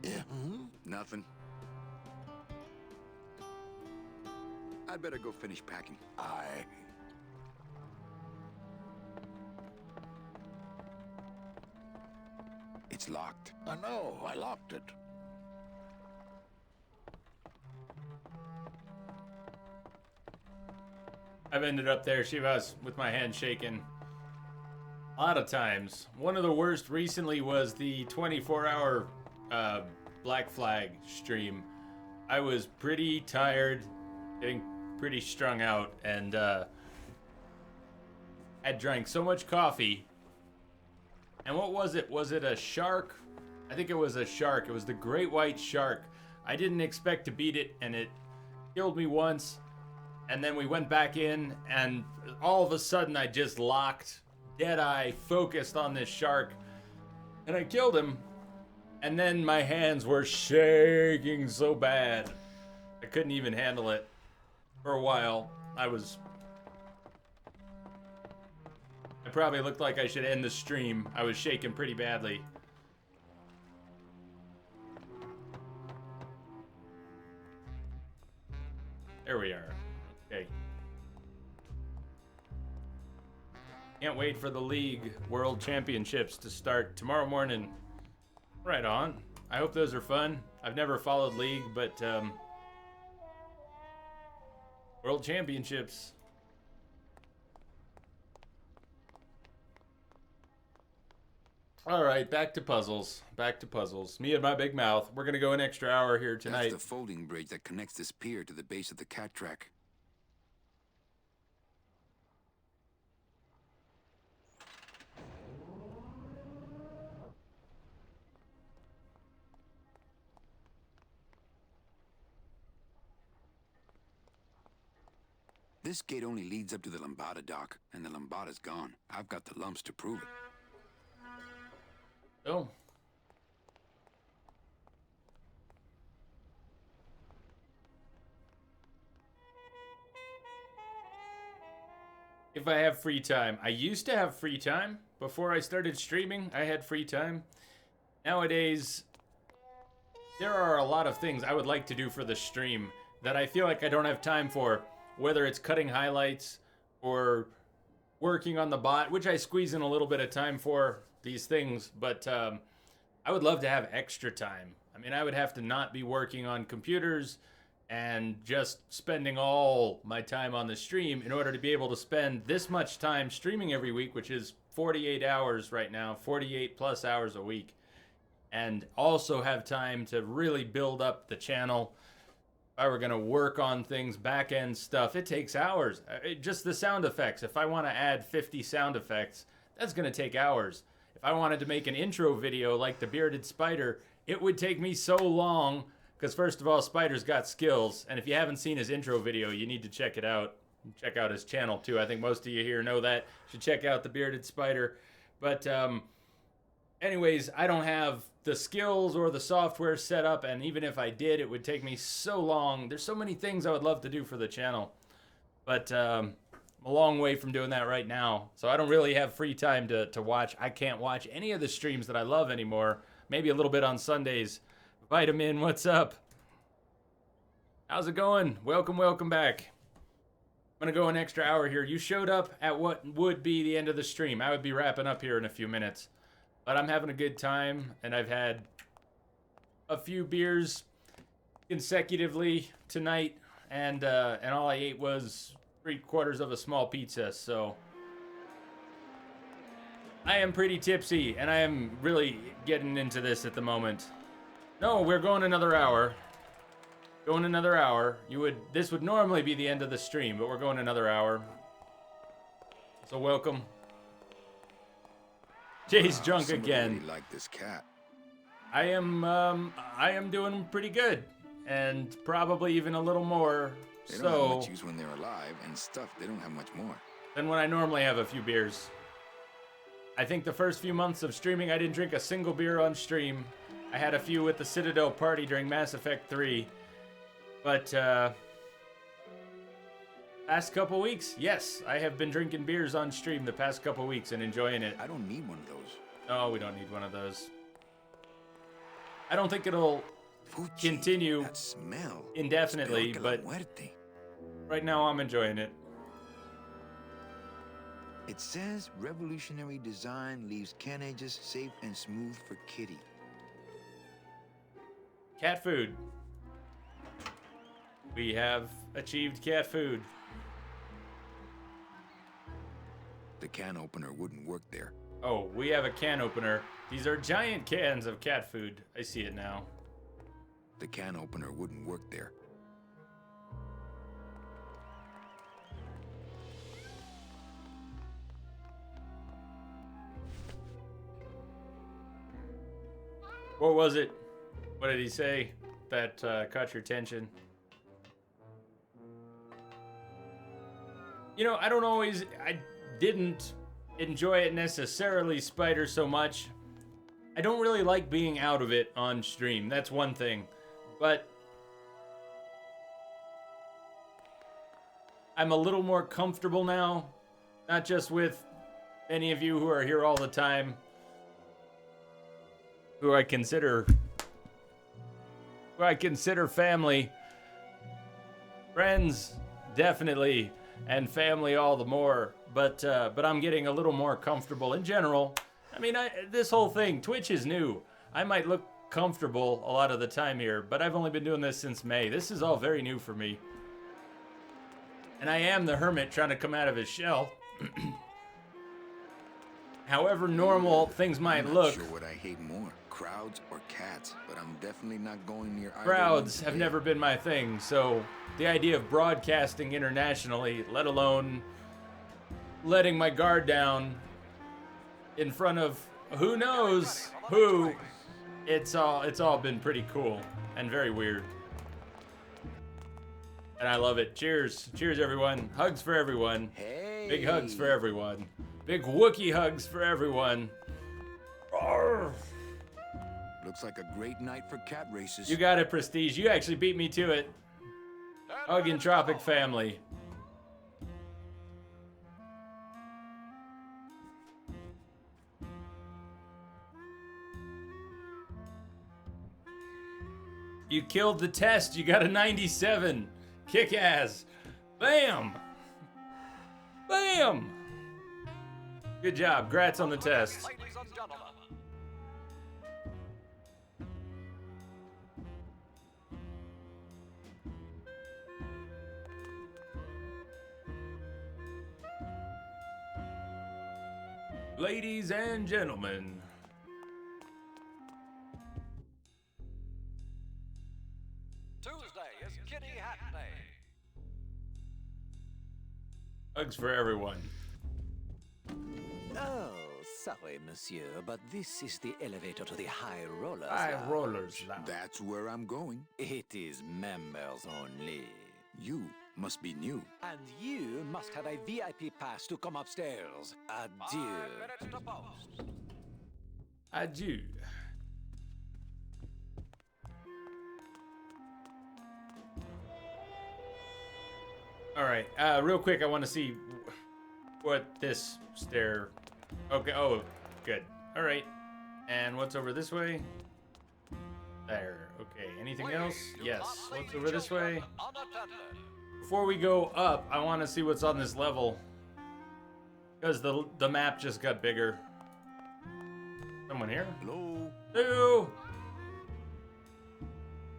Yeah, Nothing. I'd better go finish packing. Aye. It's locked. I know, I locked it. I've ended up there, Shivas, with my hand shaking. A lot of times. One of the worst recently was the 24-hour Black Flag stream. I was pretty tired, getting pretty strung out, and had drank so much coffee. And what was it? Was it a shark? I think it was a shark. It was the great white shark. I didn't expect to beat it, and it killed me once. And then we went back in, and all of a sudden I just locked, dead-eye, focused on this shark. And I killed him. And then my hands were shaking so bad. I couldn't even handle it. For a while, I probably looked like I should end the stream. I was shaking pretty badly. There we are. Okay. Can't wait for the League World Championships to start tomorrow morning. Right on. I hope those are fun. I've never followed League, but World Championships. All right, back to puzzles. Back to puzzles. Me and my big mouth. We're gonna go an extra hour here tonight. That's the folding bridge that connects this pier to the base of the cat track. This gate only leads up to the Lambada dock, and the Lambada's gone. I've got the lumps to prove it. Oh, If I have free time. I used to have free time. Before I started streaming, I had free time. Nowadays, there are a lot of things I would like to do for the stream that I feel like I don't have time for. Whether it's cutting highlights or working on the bot, which I squeeze in a little bit of time for these things. But I would love to have extra time. I mean, I would have to not be working on computers and just spending all my time on the stream in order to be able to spend this much time streaming every week, which is 48 hours right now, 48 plus hours a week, and also have time to really build up the channel. If I were going to work on things, back end stuff, it takes hours. Just the sound effects. If I want to add 50 sound effects, that's going to take hours. If I wanted to make an intro video like the Bearded Spider, it would take me so long. Because first of all, Spider's got skills, and if you haven't seen his intro video, you need to check it out. Check out his channel too. I think most of you here know that. You should check out the Bearded Spider. But anyways, I don't have the skills or the software set up, and even if I did, it would take me so long. There's so many things I would love to do for the channel, but I'm a long way from doing that right now. So I don't really have free time to watch. I can't watch any of the streams that I love anymore. Maybe a little bit on Sundays. Vitamin, what's up? How's it going? Welcome back. I'm gonna go an extra hour here. You showed up at what would be the end of the stream. I would be wrapping up here in a few minutes. But I'm having a good time, and I've had a few beers consecutively tonight, and all I ate was 3/4 of a small pizza, so I am pretty tipsy, and I am really getting into this at the moment. No, we're going another hour. Going another hour. This would normally be the end of the stream, but we're going another hour. So welcome. Jay's drunk again. Really like this cat. I am doing pretty good, and probably even a little more. They don't have much use when they're alive, and stuff. They don't have much more. Than when I normally have a few beers. I think the first few months of streaming, I didn't drink a single beer on stream. I had a few with the Citadel party during Mass Effect 3. But, past couple weeks, yes, I have been drinking beers on stream the past couple weeks and enjoying it. I don't need one of those. No, we don't need one of those. I don't think it'll continue that smell. Indefinitely, but right now I'm enjoying it. It says revolutionary design leaves can ages safe and smooth for Kitty. Cat food. We have achieved cat food. The can opener wouldn't work there. Oh, we have a can opener. These are giant cans of cat food. I see it now. The can opener wouldn't work there. What was it? What did he say that caught your attention? You know, I didn't enjoy it necessarily, Spider, so much. I don't really like being out of it on stream. That's one thing. But I'm a little more comfortable now. Not just with any of you who are here all the time, who I consider family. Friends, definitely, and family all the more. But I'm getting a little more comfortable in general. I mean, this whole thing, Twitch is new. I might look comfortable a lot of the time here, but I've only been doing this since May. This is all very new for me. And I am the hermit trying to come out of his shell. However normal things might look. I'm not sure what I hate more, crowds or cats, but I'm definitely not going near either. Crowds have never been my thing, so the idea of broadcasting internationally, let alone letting my guard down in front of who knows who, it's all been pretty cool and very weird. And I love it. Cheers. Cheers, everyone. Hugs for everyone. Hey. Big hugs for everyone. Big Wookiee hugs for everyone. Arrgh. Looks like a great night for cat races. You got it, Prestige. You actually beat me to it. Hug and Tropic family. You killed the test. You got a 97. Kick ass. Bam. Bam. Good job. Grats on the test. Ladies and gentlemen. Ladies and gentlemen. Tuesday is Kitty Hat Day. Hugs for everyone. Oh, sorry, monsieur, but this is the elevator to the High Rollers High Lounge. Rollers Lounge. That's where I'm going. It is members only. You must be new. And you must have a VIP pass to come upstairs. Adieu. 5 minutes to post. Adieu. All right, real quick, I want to see what this stair. Okay. Oh, good. All right. And what's over this way? There. Okay. Anything else? Yes. What's over this way? Before we go up, I want to see what's on this level, because the map just got bigger. Someone here? Hello. Hello.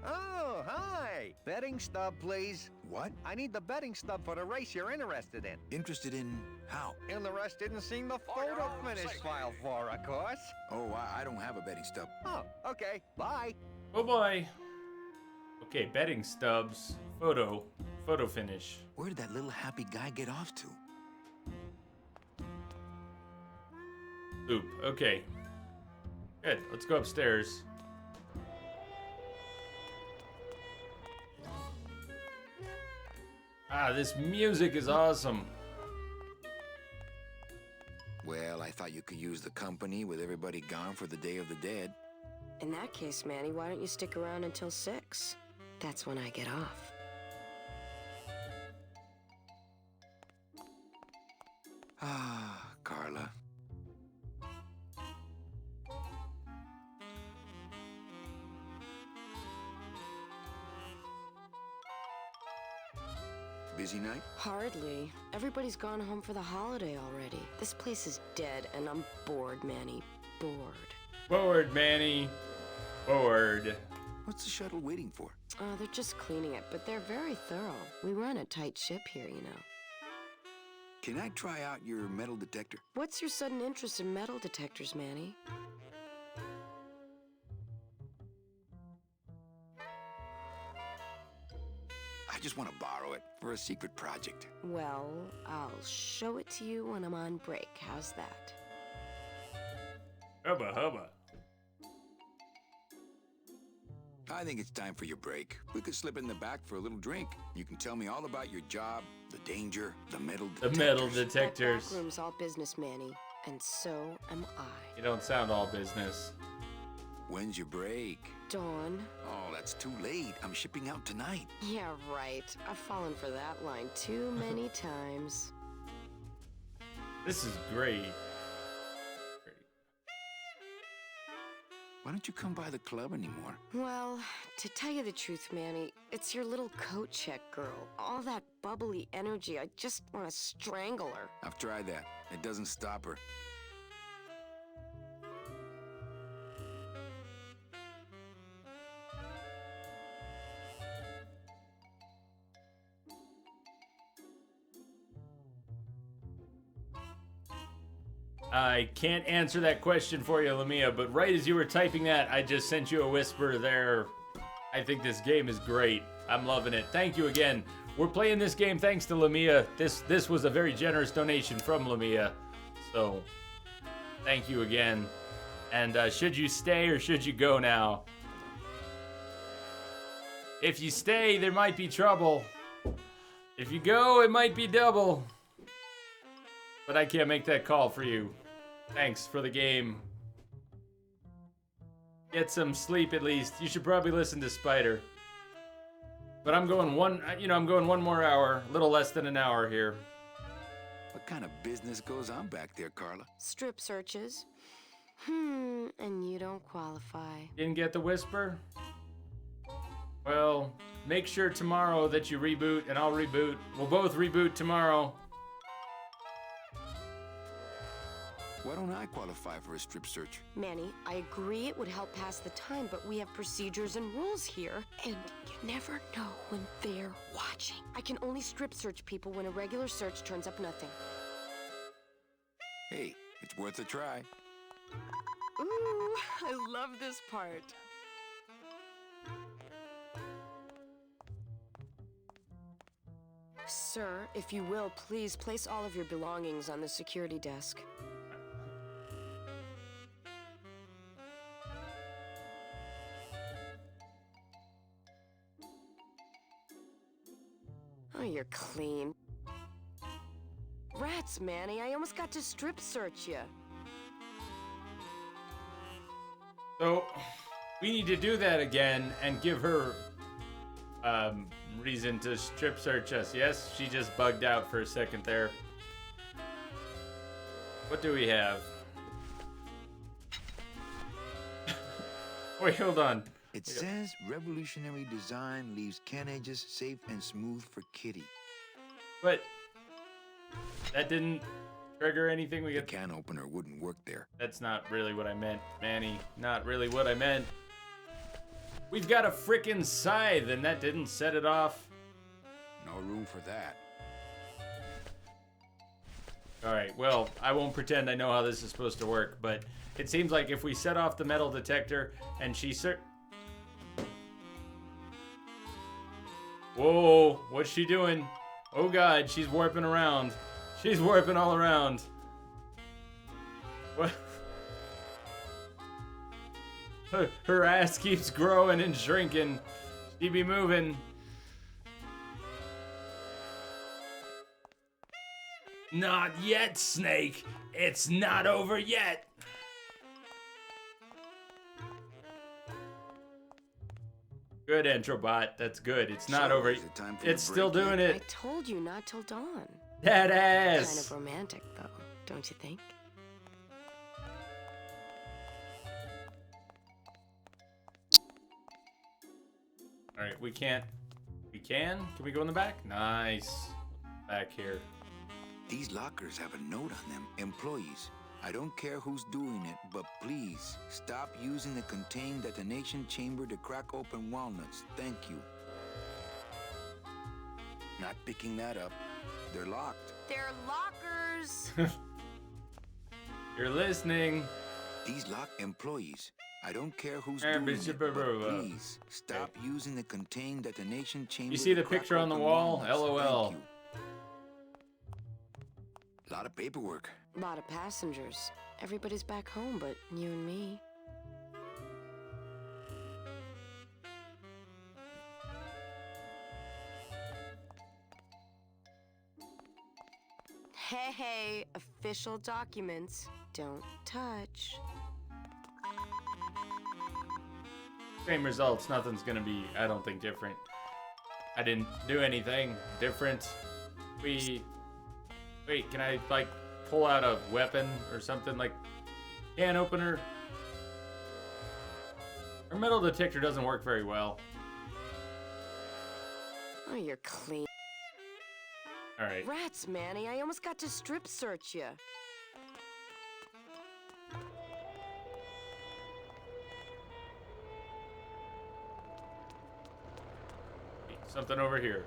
Oh, hi! Betting stub, please. What? I need the betting stub for the race you're interested in. Interested in how? And the rest didn't seem the photo finish file for, of course. Oh, I don't have a betting stub. Oh, okay. Bye. Oh boy. Okay, betting stubs. Photo finish. Where did that little happy guy get off to? Oop. Okay. Good. Let's go upstairs. Ah, this music is awesome. Well, I thought you could use the company with everybody gone for the Day of the Dead. In that case, Manny, why don't you stick around until 6? That's when I get off. Ah, Carla. Busy night? Hardly. Everybody's gone home for the holiday already. This place is dead, and I'm bored, Manny. Bored. Bored, Manny. Bored. What's the shuttle waiting for? They're just cleaning it, but they're very thorough. We run a tight ship here, you know. Can I try out your metal detector? What's your sudden interest in metal detectors, Manny? I just want to borrow it for a secret project. Well, I'll show it to you when I'm on break. How's that? Hubba hubba. I think it's time for your break. We could slip in the back for a little drink. You can tell me all about your job, the danger, the metal detectors. The metal detectors. That back room's all business, Manny. And so am I. You don't sound all business. When's your break? Dawn. Oh, that's too late. I'm shipping out tonight. Yeah, right. I've fallen for that line too many times. This is great. Why don't you come by the club anymore? Well, to tell you the truth, Manny, it's your little coat check girl. All that bubbly energy, I just want to strangle her. I've tried that. It doesn't stop her. I can't answer that question for you, Lamia, but right as you were typing that, I just sent you a whisper there. I think this game is great. I'm loving it. Thank you again. We're playing this game thanks to Lamia. This was a very generous donation from Lamia. So, thank you again. And should you stay or should you go now? If you stay, there might be trouble. If you go, it might be double. But I can't make that call for you. Thanks for the game. Get some sleep at least. You should probably listen to Spider. But I'm going one more hour, a little less than an hour here. What kind of business goes on back there, Carla? Strip searches. And you don't qualify. Didn't get the whisper? Well, make sure tomorrow that you reboot, and I'll reboot. We'll both reboot tomorrow. Why don't I qualify for a strip search? Manny, I agree it would help pass the time, but we have procedures and rules here, and you never know when they're watching. I can only strip search people when a regular search turns up nothing. Hey, it's worth a try. Ooh, I love this part. Sir, if you will, please place all of your belongings on the security desk. Oh, you're clean. Rats, Manny, I almost got to strip search you. So, we need to do that again and give her reason to strip search us. Yes, she just bugged out for a second there. What do we have? Wait, hold on. It says revolutionary design leaves can edges safe and smooth for Kitty. But that didn't trigger anything. We The got. can opener wouldn't work there. That's not really what I meant, Manny. Not really what I meant. We've got a frickin' scythe, and that didn't set it off. No room for that. Alright, well, I won't pretend I know how this is supposed to work, but it seems like if we set off the metal detector and she Whoa, what's she doing? Oh god, she's warping around. She's warping all around. What? Her ass keeps growing and shrinking. She be moving. Not yet, Snake. It's not over yet. Good, Entrobot. That's good. It's not over. It's still doing I it. told you not till dawn. That ass. Kind of romantic, though, don't you think? All right, we can't. We can? Can we go in the back? Nice. Back here. These lockers have a note on them. Employees, I don't care who's doing it, but please stop using the contained detonation chamber to crack open walnuts. Thank you. Not picking that up. They're locked. They're lockers. You're listening. These lock employees, I don't care who's Eh, doing bitch, it, blah, but blah, blah. please stop using the contained detonation chamber. You see to the crack picture on the open wall? walnuts. LOL. Thank you. Lot of paperwork. A lot of passengers. Everybody's back home but you and me. Hey, official documents. Don't touch. Same results. Nothing's gonna be, I don't think, different. I didn't do anything different. Wait, can I, like, pull out a weapon or something? Like, can opener? Our metal detector doesn't work very well. Oh, you're clean. Alright. Rats, Manny. I almost got to strip search you. Something over here.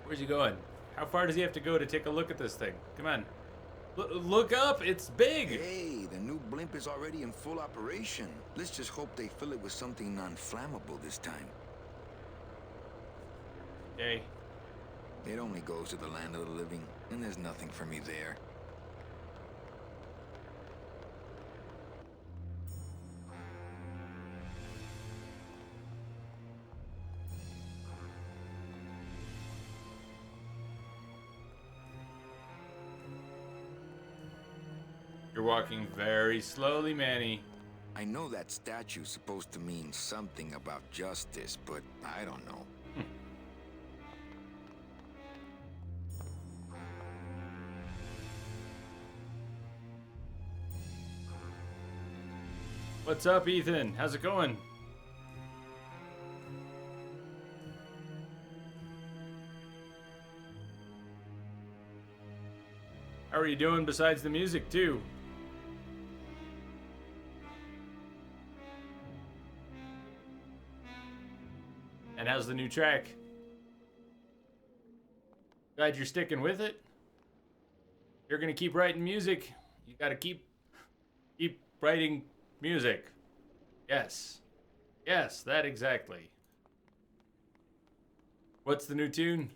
Where's he going? How far does he have to go to take a look at this thing? Come on. Look up! It's big! Hey, the new blimp is already in full operation. Let's just hope they fill it with something non-flammable this time. Hey. It only goes to the land of the living, and there's nothing for me there. You're walking very slowly, Manny. I know that statue's supposed to mean something about justice, but I don't know. What's up, Ethan? How's it going? How are you doing besides the music, too? And how's the new track? Glad you're sticking with it. You're gonna keep writing music. You gotta keep writing music. Yes. Yes, that exactly. What's the new tune?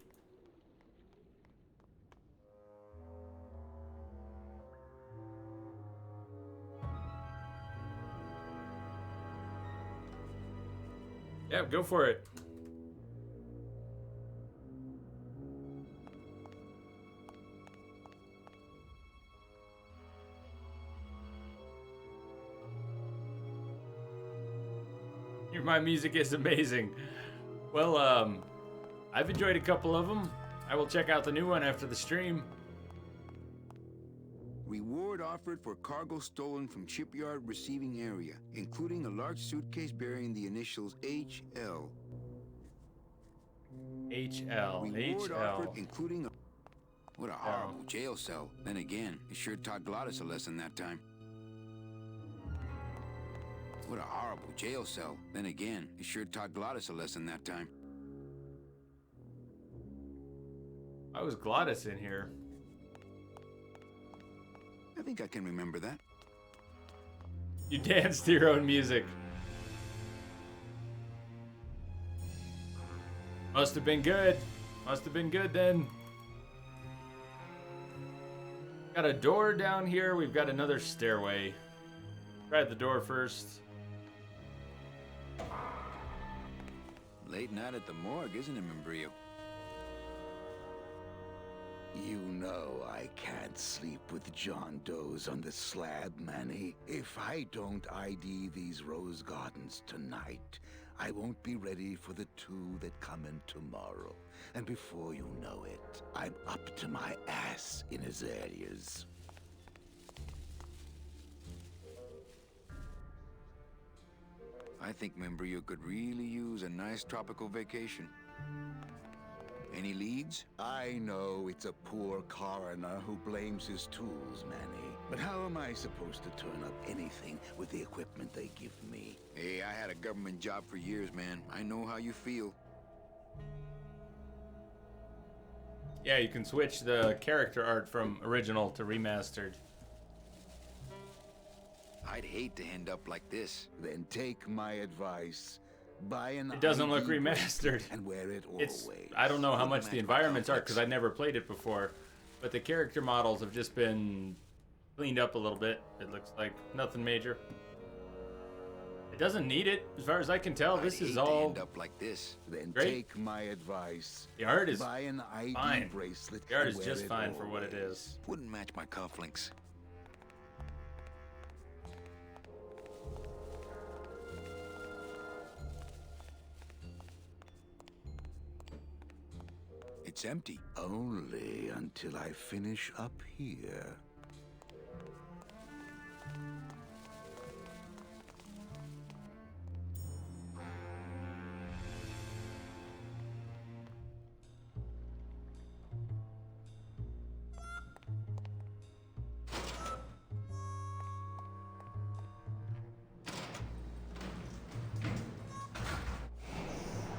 Yeah, go for it. My music is amazing. Well, I've enjoyed a couple of them. I will check out the new one after the stream. Reward offered for cargo stolen from shipyard receiving area, including a large suitcase bearing the initials HL. HL. Reward HL. offered including a... What a horrible jail cell. Then again, it sure taught Glottis a lesson that time. What a horrible jail cell. Then again, it sure taught Glottis a lesson that time. Why was Glottis in here? I think I can remember that. You danced to your own music. Must have been good. Must have been good then. Got a door down here. We've got another stairway. Try the door first. Late night at the morgue, isn't it, Membrillo? You know I can't sleep with John Doe's on the slab, Manny. If I don't ID these rose gardens tonight, I won't be ready for the two that come in tomorrow. And before you know it, I'm up to my ass in azaleas. I think Membrillo could really use a nice tropical vacation. Any leads? I know it's a poor coroner who blames his tools, Manny. But how am I supposed to turn up anything with the equipment they give me? Hey, I had a government job for years, man. I know how you feel. Yeah, you can switch the character art from original to remastered. I'd hate to end up like this. Then take my advice. Buy an It doesn't look ID remastered. and wear it always. I don't know how much the environments are because I never played it before, but the character models have just been cleaned up a little bit. It looks like nothing major. It doesn't need it, as far as I can tell. This is all end up like this. Then great. take my advice. The art is Buy an ID fine. bracelet. The art and is wear just it fine for what it always. is. Wouldn't match my cufflinks. It's empty. Only until I finish up here.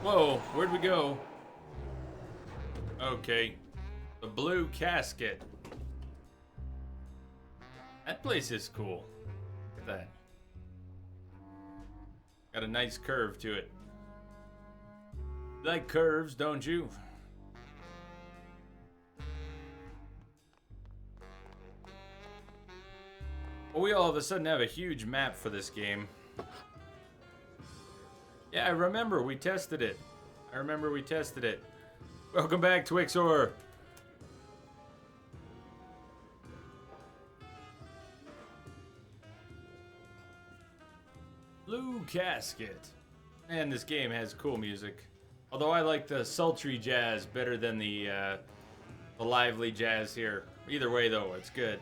Whoa, where'd we go? Okay. The blue casket. That place is cool. Look at that. Got a nice curve to it. You like curves, don't you? Well, we all of a sudden have a huge map for this game. Yeah, I remember we tested it. Welcome back, Twixor. Blue Casket. Man, this game has cool music. Although I like the sultry jazz better than the lively jazz here. Either way, though, it's good.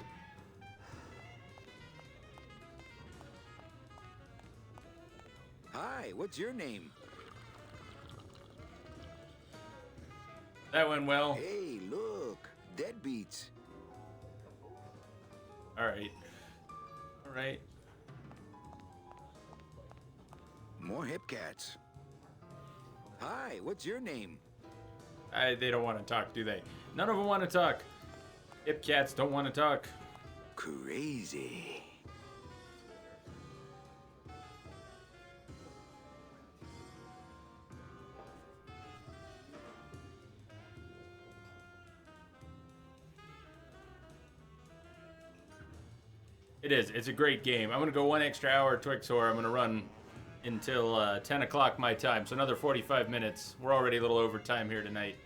Hi, what's your name? That went well. Hey, look. Deadbeats. Alright. Alright. More hip cats. Hi, what's your name? They don't want to talk, do they? None of them want to talk. Hip cats don't want to talk. Crazy. It is. It's a great game. I'm going to go 1 extra hour Twixor. I'm going to run until 10 o'clock my time. So another 45 minutes. We're already a little over time here tonight.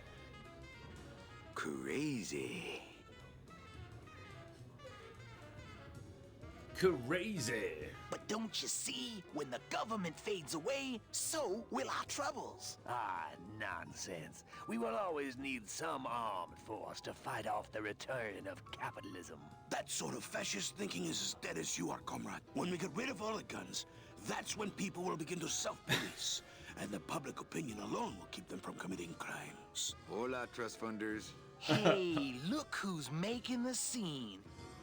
Crazy. Crazy. But don't you see, when the government fades away, so will our troubles. Ah, nonsense. We will always need some armed force to fight off the return of capitalism. That sort of fascist thinking is as dead as you are, comrade. When we get rid of all the guns, that's when people will begin to self-police. And the public opinion alone will keep them from committing crimes. Hola, trust funders. Hey, look who's making the scene.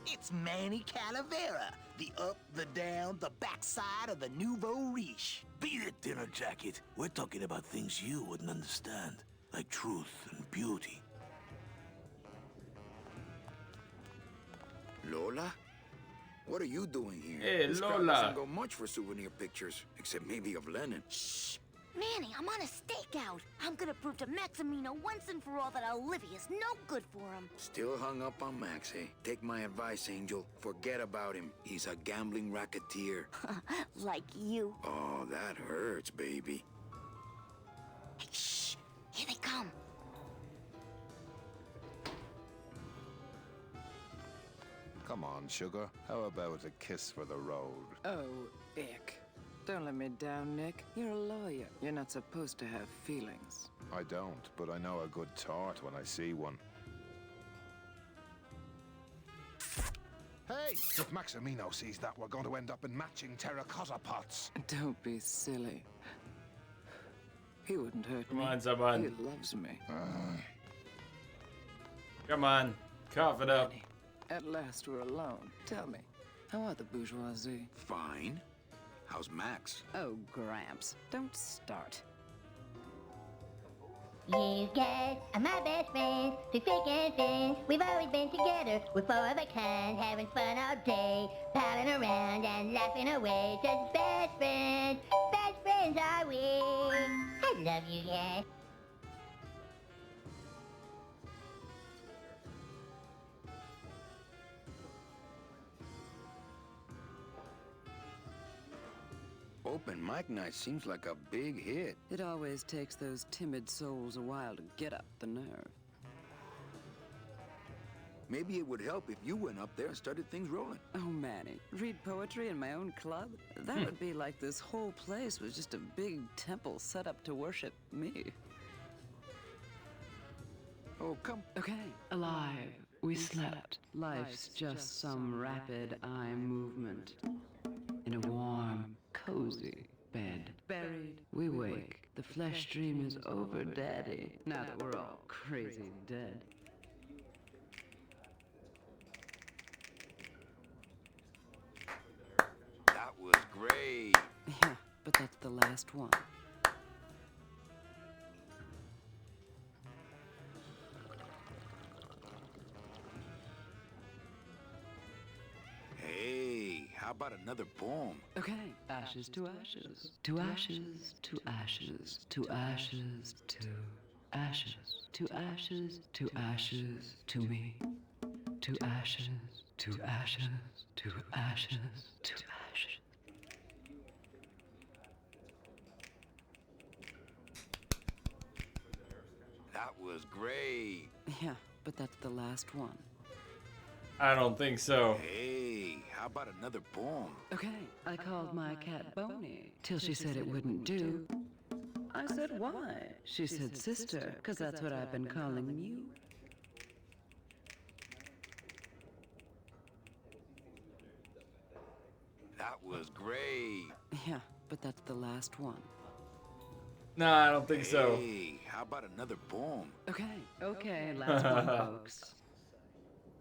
It's Manny Calavera, the up, the down, the backside of the nouveau riche. Beat it, dinner jacket. We're talking about things you wouldn't understand, like truth and beauty. Lola? What are you doing here? Hey, This crowd Lola. doesn't go much for souvenir pictures, except maybe of Lenin. Shh! Manny, I'm on a stakeout. I'm gonna prove to Maximino once and for all that Olivia's no good for him. Still hung up on Max, eh? Take my advice, Angel. Forget about him. He's a gambling racketeer. Like you. Oh, that hurts, baby. Hey, shh! Here they come. Come on, sugar. How about a kiss for the road? Oh, ick. Don't let me down, Nick. You're a lawyer. You're not supposed to have feelings. I don't, but I know a good tart when I see one. Hey! If Maximino sees that, we're going to end up in matching terracotta pots. Don't be silly. He wouldn't hurt Come me. on, someone. He loves me. Come on. Cough it up. At last we're alone. Tell me, how are the bourgeoisie? Fine. How's Max? Oh, Gramps, don't start. You guys are my best friends, two thick and thin. We've always been together, we're four of a kind, having fun all day, palling around and laughing away. Just best friends are we. I love you guys. Open mic night seems like a big hit. It always takes those timid souls a while to get up the nerve. Maybe it would help if you went up there and started things rolling. Oh, Manny, read poetry in my own club? That would be like this whole place was just a big temple set up to worship me. Oh, come. Okay. Alive. We slept. Life's just some rapid eye movement. In a warm, cozy bed. Buried. We wake. The flesh dream is over, Daddy. Now that we're all crazy dead. That was great. Yeah, but that's the last one. Hey, how about another poem? Okay. Ashes to ashes. To ashes, to ashes, to ashes, to ashes, to ashes, to ashes, to me. To ashes, to ashes, to ashes, to ashes. That was great. Yeah, but that's the last one. I don't think so. Hey, how about another poem? Okay, I called my cat Boney, till she said it wouldn't do. I said, why? She said, sister, 'cause that's what I've been calling you. That was great. Yeah, but that's the last one. No, I don't think so. Hey, how about another poem? Okay, last one, folks.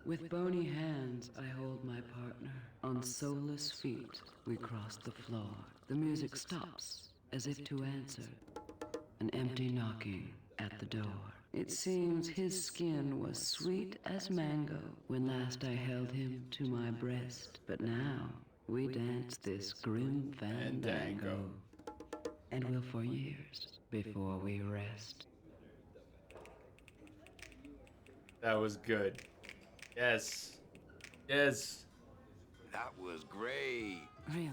With bony hands, I hold my partner. On soulless feet, we cross the floor. The music stops, as if to answer. An empty knocking at the door. It seems his skin was sweet as mango when last I held him to my breast. But now, we dance this grim fandango. And will for years before we rest. That was good. Yes. Yes. That was great. Really,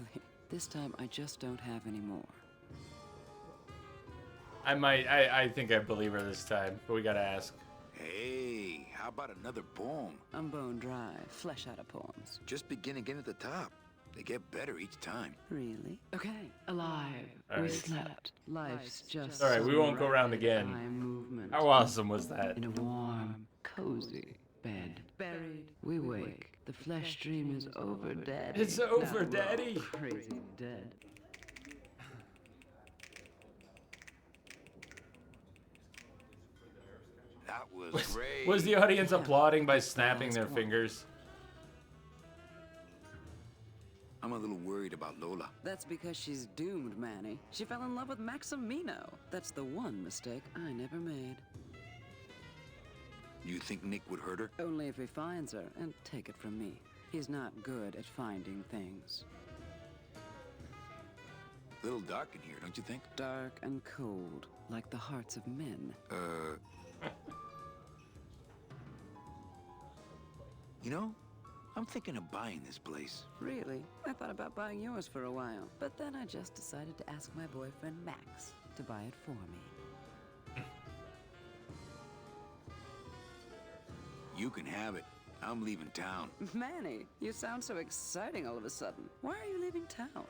this time I just don't have any more. I think I believe her this time, but we gotta ask. Hey, how about another poem? I'm bone dry, flesh out of poems. Just begin again at the top. They get better each time. Really? Okay. Alive. All We right. slept. Life's just All right, we some won't go around rapid again. eye movement. How awesome was that? In a warm, cozy bed. Buried. We wake. The flesh dream is over, Daddy. It's over, Now we're all Daddy. Crazy dead. That was great. Was the audience applauding by snapping their fingers? I'm a little worried about Lola. That's because she's doomed, Manny. She fell in love with Maximino. That's the one mistake I never made. You think Nick would hurt her? Only if he finds her, and take it from me. He's not good at finding things. A little dark in here, don't you think? Dark and cold, like the hearts of men. You know, I'm thinking of buying this place. Really? I thought about buying yours for a while, but then I just decided to ask my boyfriend Max to buy it for me. You can have it. I'm leaving town. Manny, you sound so exciting all of a sudden. Why are you leaving town?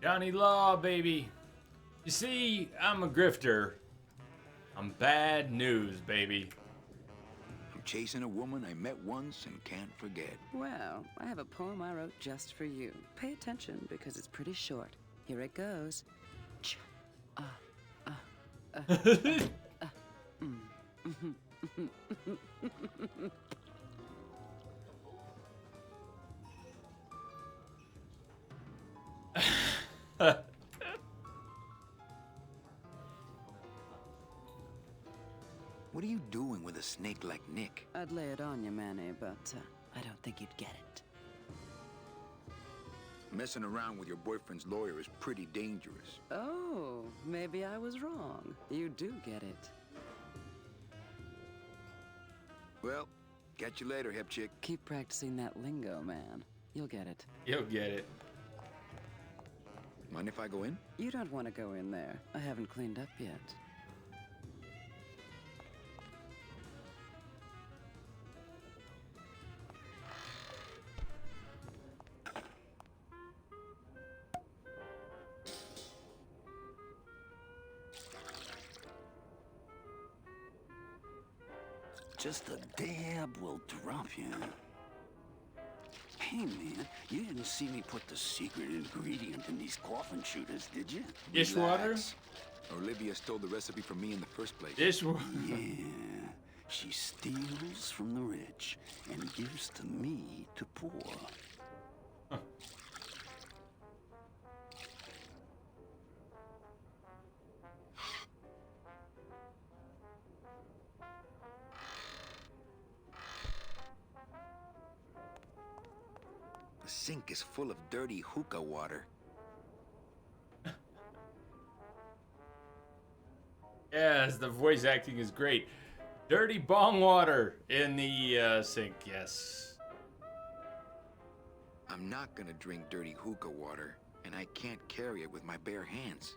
Johnny Law, baby. You see, I'm a grifter. I'm bad news, baby. I'm chasing a woman I met once and can't forget. Well, I have a poem I wrote just for you. Pay attention because it's pretty short. Here it goes. What are you doing with a snake like Nick? I'd lay it on you, Manny, but I don't think you'd get it. Messing around with your boyfriend's lawyer is pretty dangerous. Oh, maybe I was wrong. You do get it. Well, catch you later, hep chick. Keep practicing that lingo, man. You'll get it. You'll get it. Mind if I go in? You don't want to go in there. I haven't cleaned up yet. Just a dab will drop you. Hey, man, you didn't see me put the secret ingredient in these coffin shooters, did you? Dishwater? Relax. Olivia stole the recipe from me in the first place. Dishwater? Yeah. She steals from the rich and gives to me to pour. The sink is full of dirty hookah water. Yes, the voice acting is great. Dirty bong water in the sink, yes. I'm not gonna drink dirty hookah water, and I can't carry it with my bare hands.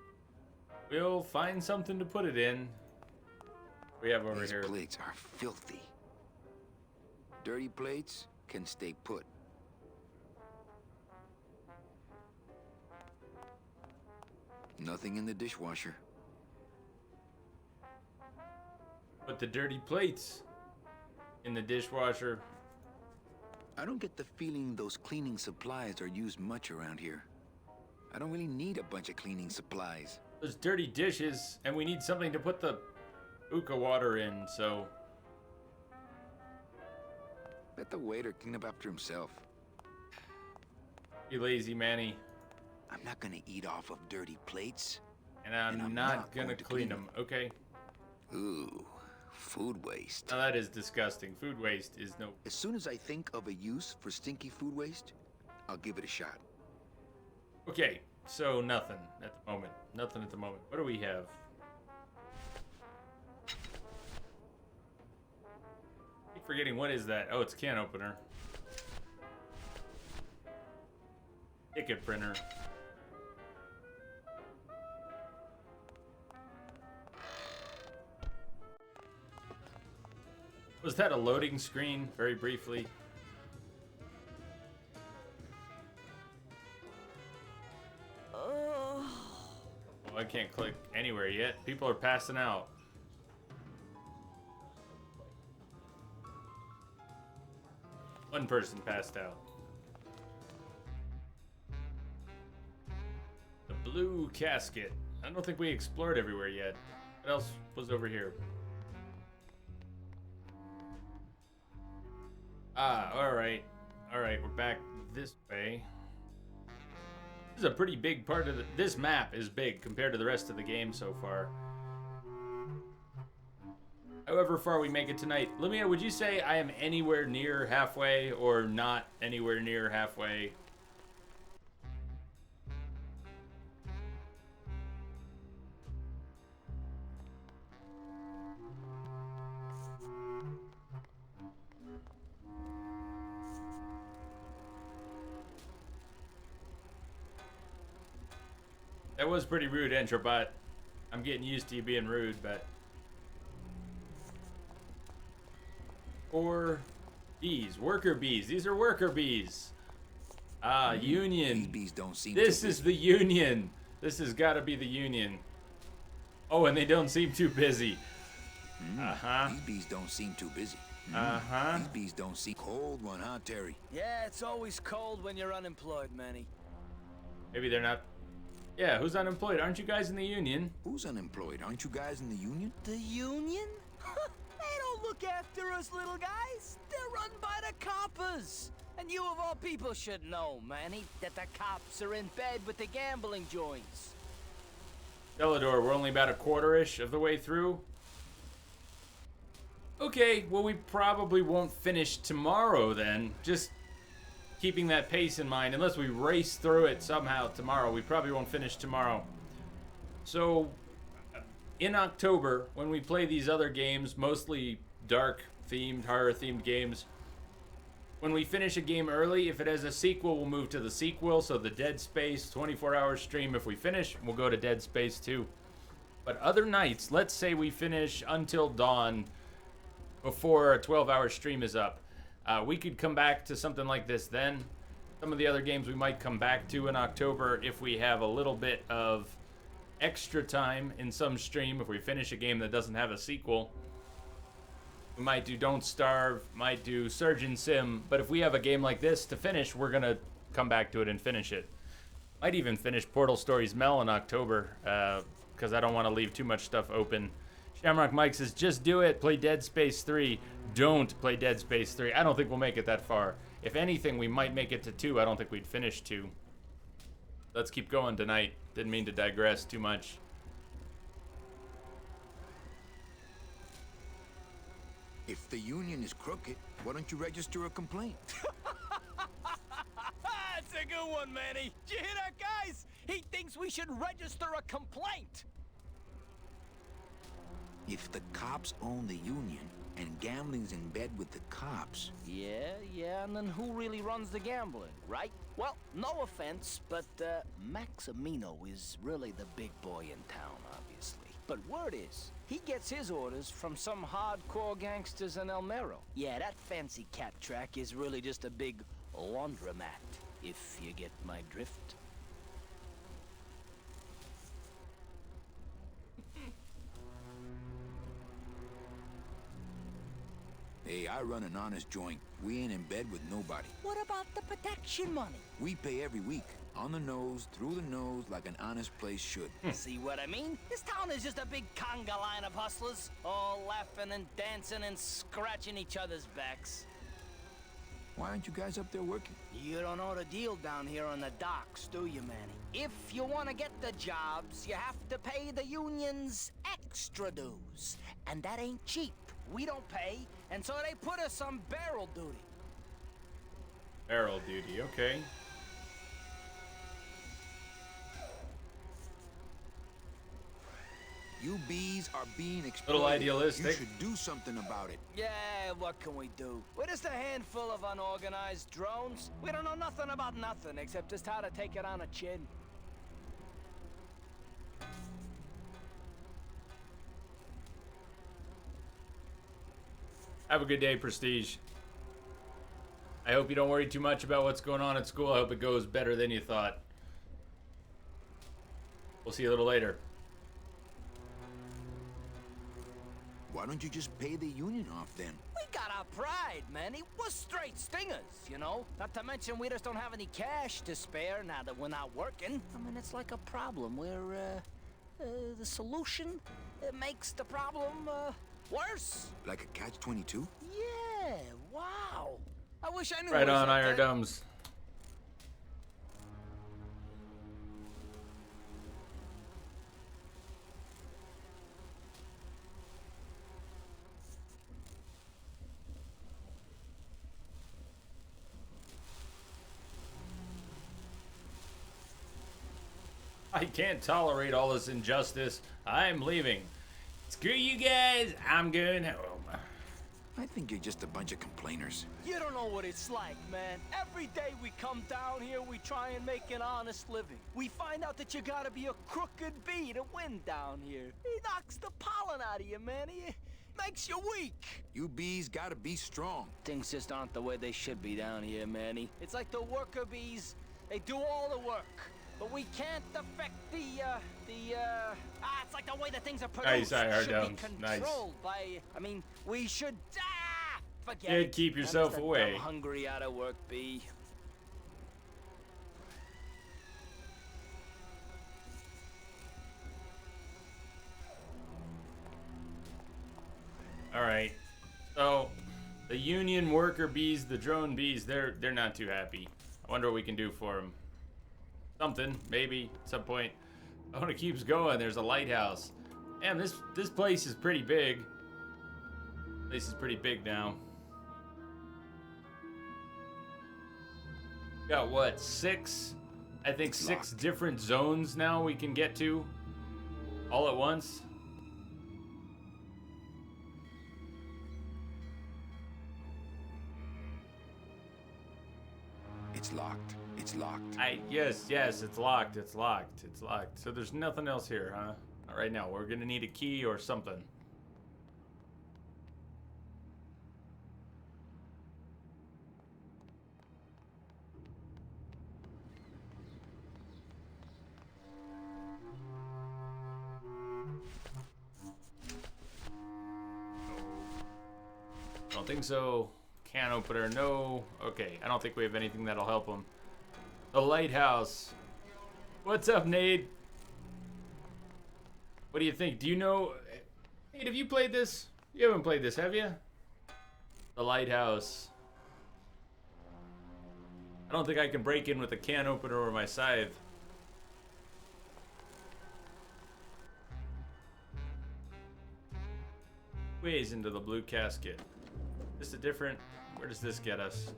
We'll find something to put it in. We have over These here. plates are filthy. Dirty plates can stay put. Nothing in the dishwasher. Put the dirty plates in the dishwasher. I don't get the feeling those cleaning supplies are used much around here. I don't really need a bunch of cleaning supplies. There's dirty dishes, and we need something to put the hookah water in, so... Let the waiter clean up after himself. You lazy Manny. I'm not gonna eat off of dirty plates. And I'm not gonna clean them, okay? Ooh, food waste. Now that is disgusting. Food waste is no... As soon as I think of a use for stinky food waste, I'll give it a shot. Okay, so nothing at the moment. Nothing at the moment. What do we have? I keep forgetting, what is that? Oh, it's a can opener. Ticket printer. Was that a loading screen, very briefly? Oh, I can't click anywhere yet. People are passing out. One person passed out. The blue casket. I don't think we explored everywhere yet. What else was over here? Ah, alright. Alright, we're back this way. This is a pretty big part of this map is big compared to the rest of the game so far. However far we make it tonight. Lumia, would you say I am anywhere near halfway or not anywhere near halfway? That was pretty rude, Entrobot. I'm getting used to you being rude, but... Or bees, worker bees. These are worker bees. Ah, union. These bees don't seem This is the union. This has got to be the union. Oh, and they don't seem too busy. Uh-huh. These bees don't seem too busy. Uh-huh. These bees don't seem cold one, huh, Terry? Yeah, it's always cold when you're unemployed, Manny. Maybe they're not. Yeah, who's unemployed? Aren't you guys in the union? Who's unemployed? Aren't you guys in the union? The union? They don't look after us little guys. They're run by the coppers. And you of all people should know, Manny, that the cops are in bed with the gambling joints. Celador, we're only about a quarter-ish of the way through. Okay, well, we probably won't finish tomorrow then. Just keeping that pace in mind. Unless we race through it somehow tomorrow, we probably won't finish tomorrow. So, in October, when we play these other games, mostly dark-themed, horror-themed games, when we finish a game early, if it has a sequel, we'll move to the sequel. So the Dead Space 24-hour stream, if we finish, we'll go to Dead Space 2. But other nights, let's say we finish Until Dawn before a 12-hour stream is up. We could come back to something like this then. Some of the other games we might come back to in October if we have a little bit of extra time in some stream. If we finish a game that doesn't have a sequel, we might do Don't Starve, might do Surgeon Sim, but if we have a game like this to finish, we're gonna come back to it and finish it. Might even finish Portal Stories Mel in October, because I don't want to leave too much stuff open. Shamrock Mike says, just do it, play Dead Space 3. Don't play Dead Space 3. I don't think we'll make it that far. If anything, we might make it to 2. I don't think we'd finish 2. Let's keep going tonight. Didn't mean to digress too much. If the union is crooked, why don't you register a complaint? That's a good one, Manny. Did you hear that, guys? He thinks we should register a complaint. If the cops own the union and gambling's in bed with the cops... Yeah, and then who really runs the gambling, right? Well, no offense, but Maximino is really the big boy in town, obviously. But word is, he gets his orders from some hardcore gangsters in El Mero. Yeah, that fancy cat track is really just a big laundromat, if you get my drift. Hey, I run an honest joint. We ain't in bed with nobody. What about the protection money? We pay every week. On the nose, through the nose, like an honest place should. See what I mean? This town is just a big conga line of hustlers, all laughing and dancing and scratching each other's backs. Why aren't you guys up there working? You don't know the deal down here on the docks, do you, Manny? If you want to get the jobs, you have to pay the unions extra dues. And that ain't cheap. We don't pay, and so they put us on barrel duty. Barrel duty, okay. You bees are being exploited. Little idealistic. You should do something about it. Yeah, what can we do? We're just a handful of unorganized drones. We don't know nothing about nothing except just how to take it on a chin. Have a good day, Prestige. I hope you don't worry too much about what's going on at school. I hope it goes better than you thought. We'll see you a little later. Why don't you just pay the union off then? We got our pride, Manny. We're straight stingers, you know? Not to mention we just don't have any cash to spare now that we're not working. I mean, it's like a problem where, the solution makes the problem, worse. Like a catch-22? Yeah, wow. I wish I knew. Right on, Iron Dums. I can't tolerate all this injustice. I'm leaving. Screw you guys. I'm going home. I think you're just a bunch of complainers. You don't know what it's like, man. Every day we come down here, we try and make an honest living. We find out that you gotta be a crooked bee to win down here. He knocks the pollen out of you, man. He makes you weak. You bees gotta be strong. Things just aren't the way they should be down here, Manny. It's like the worker bees. They do all the work. But we can't affect it's like the way that things are produced should be controlled by, I mean, we should, forget Yeah, it. keep yourself I'm just a away. dumb, hungry, out of work bee. All right. So, the union worker bees, the drone bees, they're not too happy. I wonder what we can do for them. Something, maybe, at some point. Oh, it keeps going. There's a lighthouse. Damn, this place is pretty big. This is pretty big now. Got what, 6? I think 6 different zones now we can get to all at once. It's locked. It's locked. Yes, it's locked. It's locked. It's locked. So there's nothing else here, huh? Not right now. We're gonna need a key or something. I don't think so. Can opener, no. Okay, I don't think we have anything that'll help him. The lighthouse. What's up, Nate? What do you think? Do you know... Nate, have you played this? You haven't played this, have you? The lighthouse. I don't think I can break in with a can opener or my scythe. Ways into the blue casket. Just a different... Where does this get us?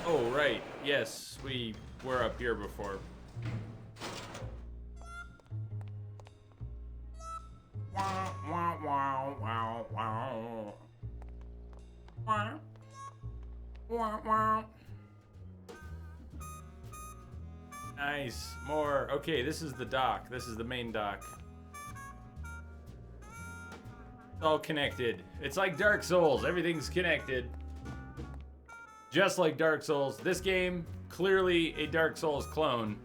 Oh, right. Yes, we were up here before. Wow, wow, wow, wow, wow. Wow. Wow, wow. Nice. More. Okay, this is the dock. This is the main dock. It's all connected. It's like Dark Souls. Everything's connected. Just like Dark Souls. This game, clearly a Dark Souls clone.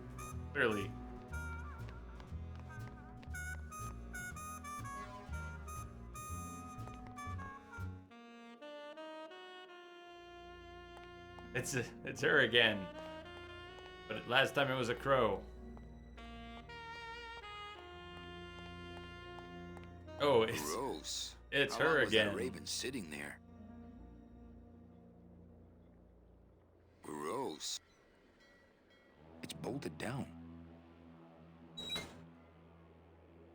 Clearly. It's her again. But last time it was a crow. Oh, Gross. It's How her long was again. that raven sitting there? Gross. It's bolted down.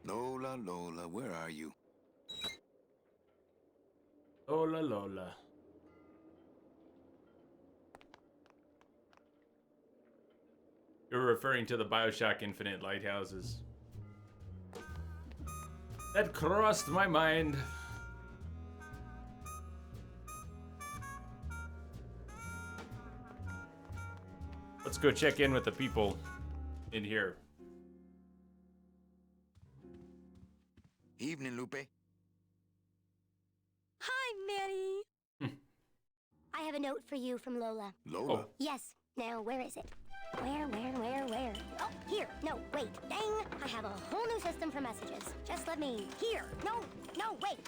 Lola, Lola, where are you? Lola, Lola. You're referring to the BioShock Infinite lighthouses. That crossed my mind. Let's go check in with the people in here. Evening, Lupe. Hi, Manny. I have a note for you from Lola. Lola? Yes. Now, where is it? Where? Oh, here. No, wait. Dang. I have a whole new system for messages. Just let me... Here. No, wait.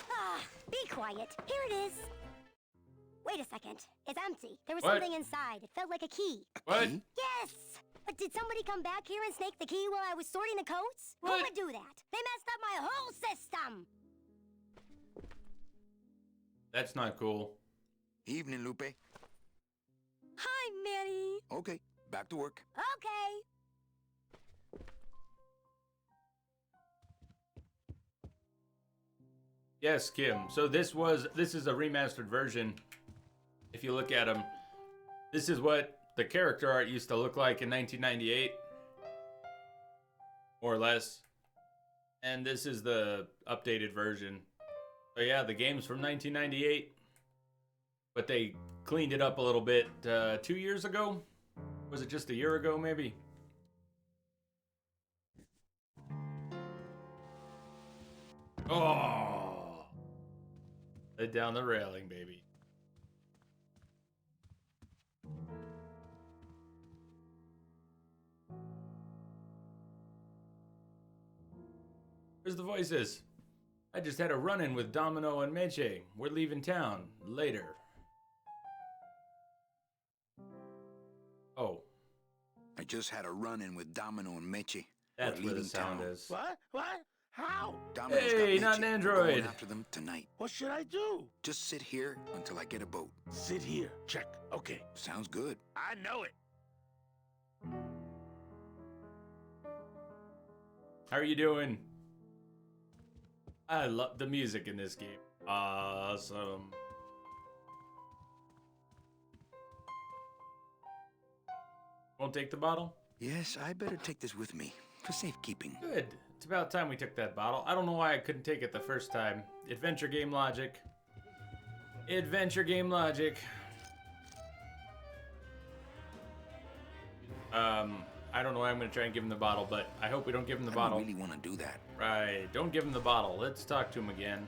Be quiet. Here it is. Wait a second. It's empty. There was What? something inside. It felt like a key. What? Yes! But did somebody come back here and snake the key while I was sorting the coats? Who would do that? They messed up my whole system! That's not cool. Evening, Lupe. Hi, Manny. Okay, back to work. Okay. Yes, Kim. So this is a remastered version. If you look at them, this is what the character art used to look like in 1998, more or less. And this is the updated version. So yeah, the game's from 1998, but they cleaned it up a little bit 2 years ago. Was it just a year ago, maybe? Oh! Let down the railing, baby. Where's the voices? I just had a run-in with Domino and Meche. We're leaving town later. Oh. I just had a run-in with Domino and Meche. That's We're where the leaving sound town. is. What? How? Domino's Hey, got not Meche. an We're android. going after them tonight. What should I do? Just sit here until I get a boat. Sit here. Check. Okay. Sounds good. I know it. How are you doing? I love the music in this game. Awesome. Won't take the bottle? Yes, I better take this with me for safekeeping. Good. It's about time we took that bottle. I don't know why I couldn't take it the first time. Adventure game logic. Adventure game logic. I don't know why I'm going to try and give him the bottle, but I hope we don't give him the bottle. I don't really want to do that. Right. Don't give him the bottle. Let's talk to him again.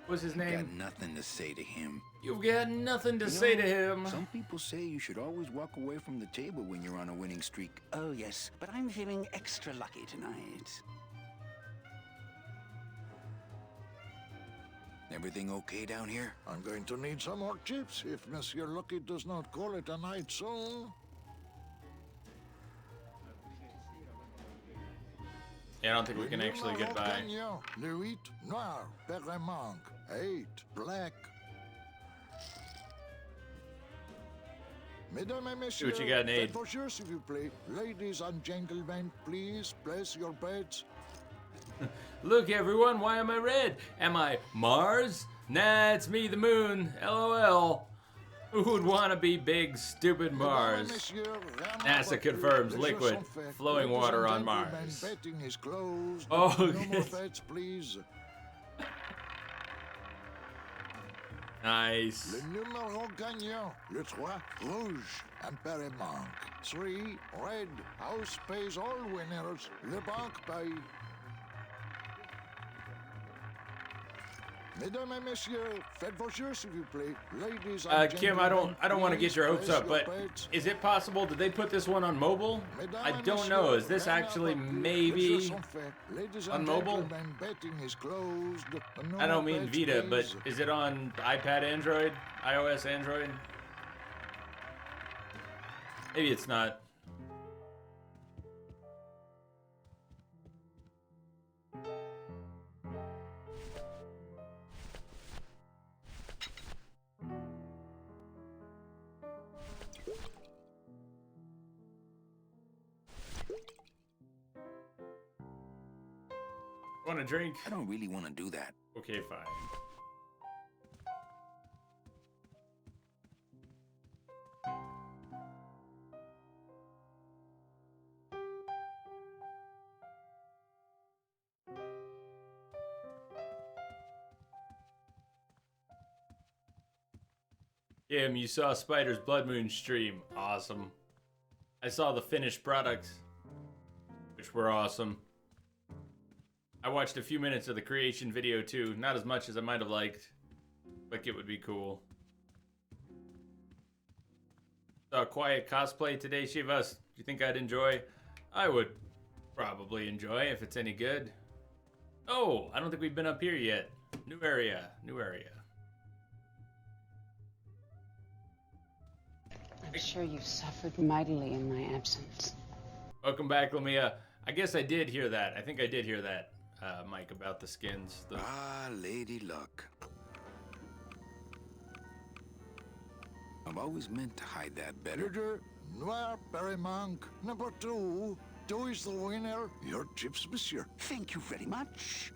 What's his name? Got nothing to say to him. You've got nothing to say to him. Some people say you should always walk away from the table when you're on a winning streak. Oh, yes, but I'm feeling extra lucky tonight. Everything okay down here? I'm going to need some more chips if Monsieur Lucky does not call it a night soon. Yeah, I don't think we can actually get by. Nuit, noir, permanque, 8, black. Mesdames et messieurs, what you got, Nate. faites vos jeux, s'il vous plaît. Ladies and gentlemen, please place your bets. Look, everyone, why am I red? Am I Mars? Nah, it's me, the moon. LOL. Who would want to be big, stupid Mars? NASA confirms liquid, flowing water on Mars. Betting is closed. Oh, no more bets, please. Nice. Le numéro gagnant, le 3, rouge, Imperial Monk. 3, red, house pays all winners, le banque paye. Mesdames et messieurs, faites vos jeux s'il vous plaît. Ladies and Kim, I don't want to get your hopes up, but bets. is it possible? Did they put this one on mobile? I don't know. Is this actually maybe on mobile? I don't mean Vita, but is it on iPad, Android, iOS, Android? Maybe it's not. Want a drink? I don't really want to do that. Okay, fine. Kim, you saw Spider's Blood Moon stream. Awesome. I saw the finished products, which were awesome. I watched a few minutes of the creation video too. Not as much as I might have liked. Like it would be cool. Saw a quiet cosplay today, Shivas. Do you think I'd enjoy? I would probably enjoy if it's any good. Oh, I don't think we've been up here yet. New area, new area. I'm sure you've suffered mightily in my absence. Welcome back, Lamia. I guess I did hear that. I think I did hear that, Mike, about the skins. Ah, Lady Luck. I've always meant to hide that better. Leader, Noir Perimanque, number 2. 2 is the winner. Your chips, monsieur. Thank you very much.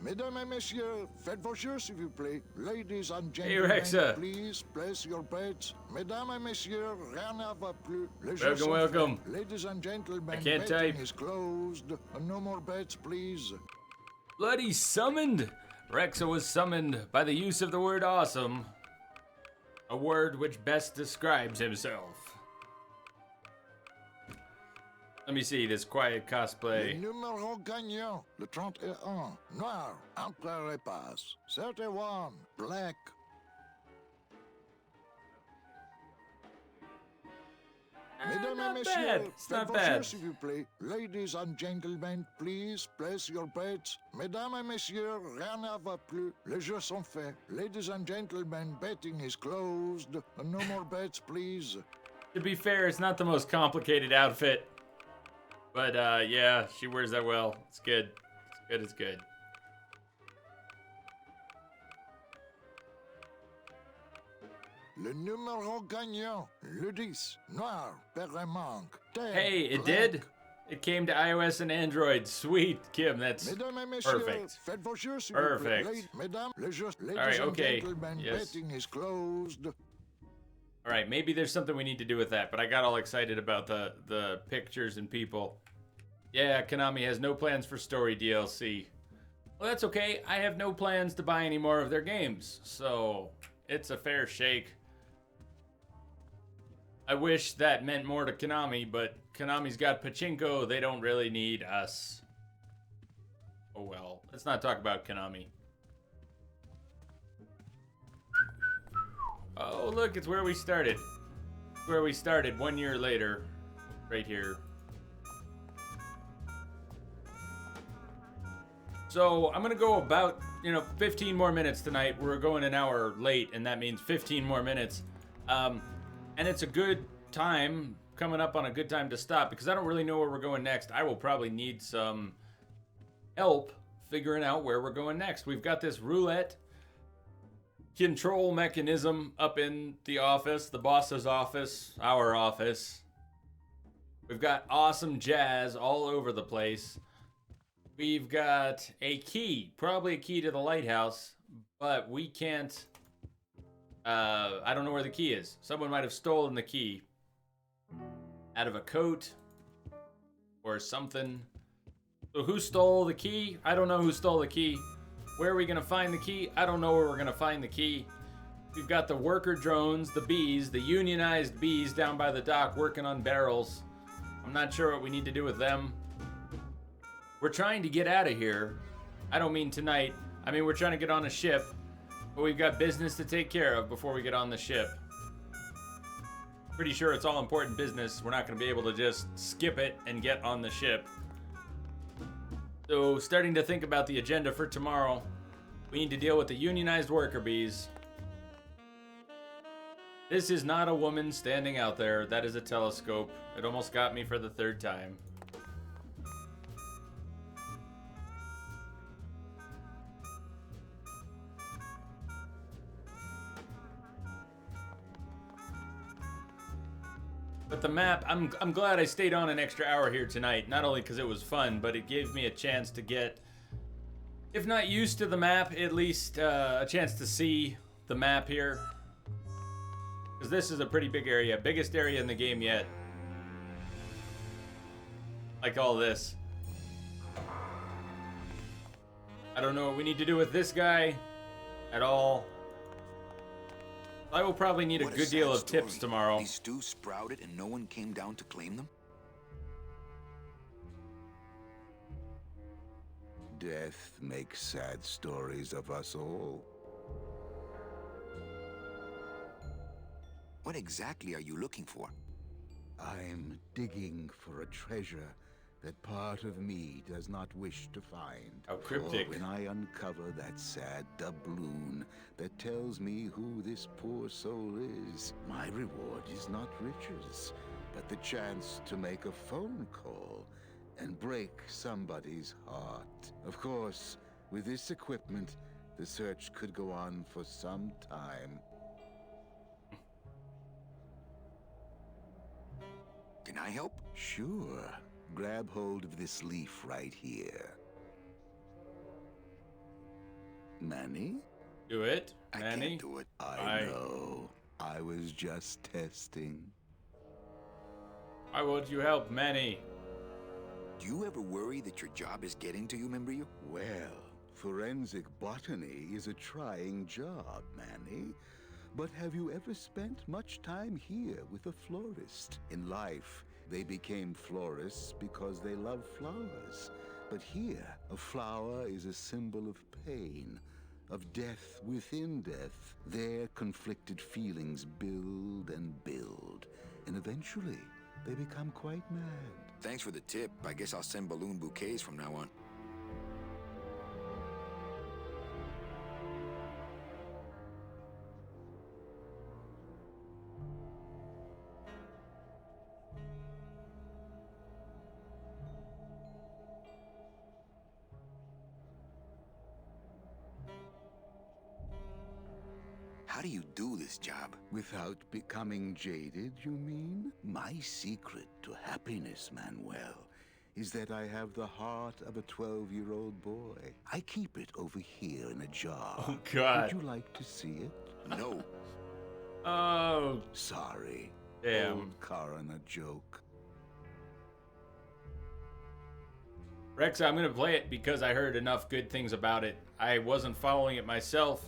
Mesdames et messieurs, faites vos jeux s'il vous plaît. Ladies and Hey, gentlemen, Rexa. please place your bets. Mesdames et messieurs, rien ne va plus. Les jeux Welcome, sont welcome. faits. Ladies and gentlemen, I can't betting type. is closed. No more bets, please. Bloody summoned! Rexa was summoned by the use of the word awesome. A word which best describes himself. Let me see this quiet Le cosplay. numéro gagnant, le 31. Noir, Empereur et passe. 31, black. Mesdames et Not messieurs, bad. It's faites not vos bad. jeux, s'il vous plaît. Ladies and gentlemen, please place your bets. Mesdames et messieurs, rien ne va plus. Les jeux sont faits. Ladies and gentlemen, betting is closed. No more bets, please. To be fair, it's not the most complicated outfit. But yeah, she wears that well. It's good. It's good, it's good. Le numéro gagnant, le 10. Noir, Perimanque. Hey, it did? It came to iOS and Android. Sweet, Kim, that's Mesdames et messieurs, perfect. faites vos jeux, s'il vous plaît. Perfect. Mesdames, les jeux, ladies right, and okay. gentlemen, Yes. betting is closed. All right, maybe there's something we need to do with that, but I got all excited about the pictures and people. Yeah, Konami has no plans for story DLC. Well, that's okay. I have no plans to buy any more of their games, so it's a fair shake. I wish that meant more to Konami, but Konami's got pachinko. They don't really need us. Oh well, let's not talk about Konami. Oh, look, it's where we started. Where we started 1 year later. Right here. So, I'm gonna go about, 15 more minutes tonight. We're going an hour late, and that means 15 more minutes. And it's a good time, coming up on a good time to stop, because I don't really know where we're going next. I will probably need some help figuring out where we're going next. We've got this roulette control mechanism up in the office, the boss's office, our office. We've got awesome jazz all over the place. We've got a key, probably a key to the lighthouse, but we can't, I don't know where the key is. Someone might have stolen the key out of a coat or something. So who stole the key? I don't know who stole the key. Where are we gonna find the key? I don't know where we're gonna find the key. We've got the worker drones, the bees, the unionized bees down by the dock working on barrels. I'm not sure what we need to do with them. We're trying to get out of here. I don't mean tonight. I mean, we're trying to get on a ship, but we've got business to take care of before we get on the ship. Pretty sure it's all important business. We're not going to be able to just skip it and get on the ship. So, starting to think about the agenda for tomorrow. We need to deal with the unionized worker bees. This is not a woman standing out there. That is a telescope. It almost got me for the third time. But the map, I'm glad I stayed on an extra hour here tonight. Not only because it was fun, but it gave me a chance to get, if not used to the map, at least a chance to see the map here. Because this is a pretty big area. Biggest area in the game yet. Like all this. I don't know what we need to do with this guy at all. I will probably need a good deal of tips tomorrow. These stews sprouted and no one came down to claim them? Death makes sad stories of us all. What exactly are you looking for? I'm digging for a treasure that part of me does not wish to find. How cryptic. For when I uncover that sad doubloon that tells me who this poor soul is, my reward is not riches, but the chance to make a phone call and break somebody's heart. Of course, with this equipment, the search could go on for some time. Can I help? Sure. Grab hold of this leaf right here. Manny? Do it, I Manny. can't do it. I know. I was just testing. Why would you help Manny? Do you ever worry that your job is getting to you, Membrio? Well, forensic botany is a trying job, Manny. But have you ever spent much time here with a florist? In life, they became florists because they love flowers. But here, a flower is a symbol of pain, of death within death. Their conflicted feelings build and build, and eventually, they become quite mad. Thanks for the tip. I guess I'll send balloon bouquets from now on. How do you do this job? Without becoming jaded, you mean? My secret to happiness, Manuel, is that I have the heart of a 12-year-old boy. I keep it over here in a jar. Oh, God. Would you like to see it? No. Oh. Sorry. Damn. Old coroner joke. Rex, I'm going to play it because I heard enough good things about it. I wasn't following it myself.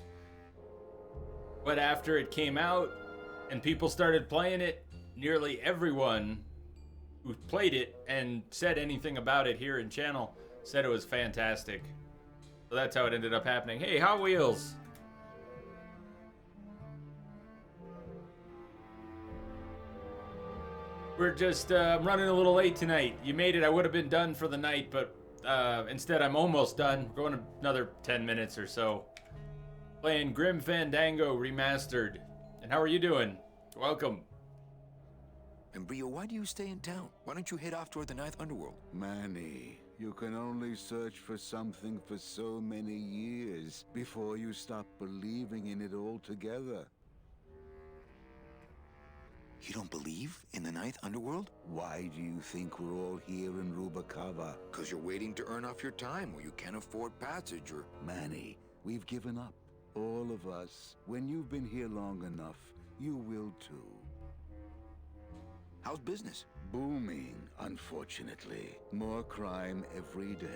But after it came out and people started playing it, nearly everyone who played it and said anything about it here in channel said it was fantastic. So that's how it ended up happening. Hey, Hot Wheels! We're just running a little late tonight. You made it. I would have been done for the night, but instead I'm almost done. We're going another 10 minutes or so. Playing Grim Fandango Remastered. And how are you doing? Welcome. Membrio, why do you stay in town? Why don't you head off toward the Ninth Underworld? Manny, you can only search for something for so many years before you stop believing in it altogether. You don't believe in the Ninth Underworld? Why do you think we're all here in Rubacava? Because you're waiting to earn off your time or you can't afford passage or... Manny, we've given up. All of us. When you've been here long enough, you will too. How's business? Booming, unfortunately. More crime every day.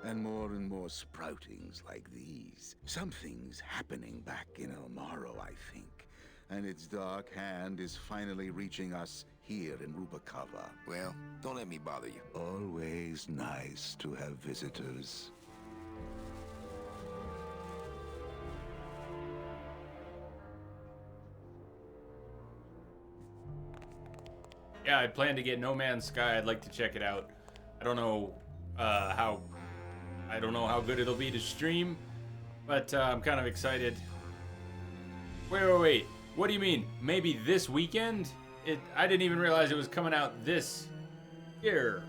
and more sproutings like these. Something's happening back in El Morro, I think. And its dark hand is finally reaching us here in Rubacava. Well, don't let me bother you. Always nice to have visitors. Yeah, I plan to get No Man's Sky. I'd like to check it out. I don't know how good it'll be to stream, but I'm kind of excited. Wait. What do you mean? Maybe this weekend? I didn't even realize it was coming out this year.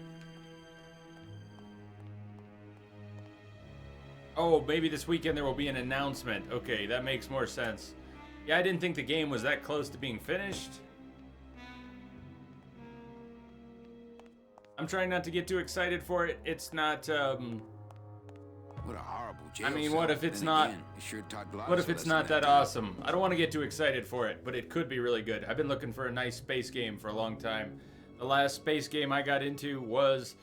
Oh, maybe this weekend there will be an announcement. Okay, that makes more sense. Yeah, I didn't think the game was that close to being finished. I'm trying not to get too excited for it. It's not, What a horrible jail I mean, cell. what if it's Then not... again, it sure taught Gladys What if a it's lesson not that day. awesome? I don't want to get too excited for it, but it could be really good. I've been looking for a nice space game for a long time. The last space game I got into was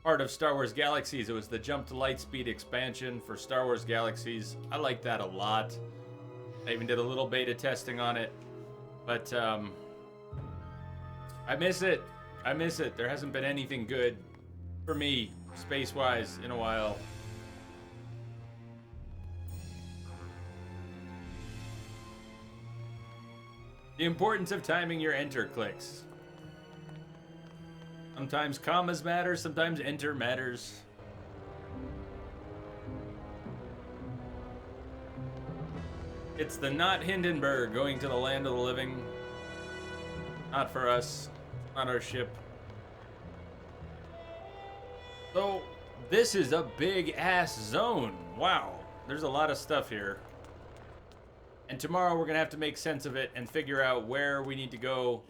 part of Star Wars Galaxies. It was the Jump to Lightspeed expansion for Star Wars Galaxies. I like that a lot. I even did a little beta testing on it. But, I miss it. I miss it. There hasn't been anything good for me, space-wise, in a while. The importance of timing your enter clicks. Sometimes commas matter, sometimes enter matters. It's the not Hindenburg going to the land of the living. Not for us, not our ship. So, this is a big ass zone. Wow, there's a lot of stuff here. And tomorrow we're gonna have to make sense of it and figure out where we need to go.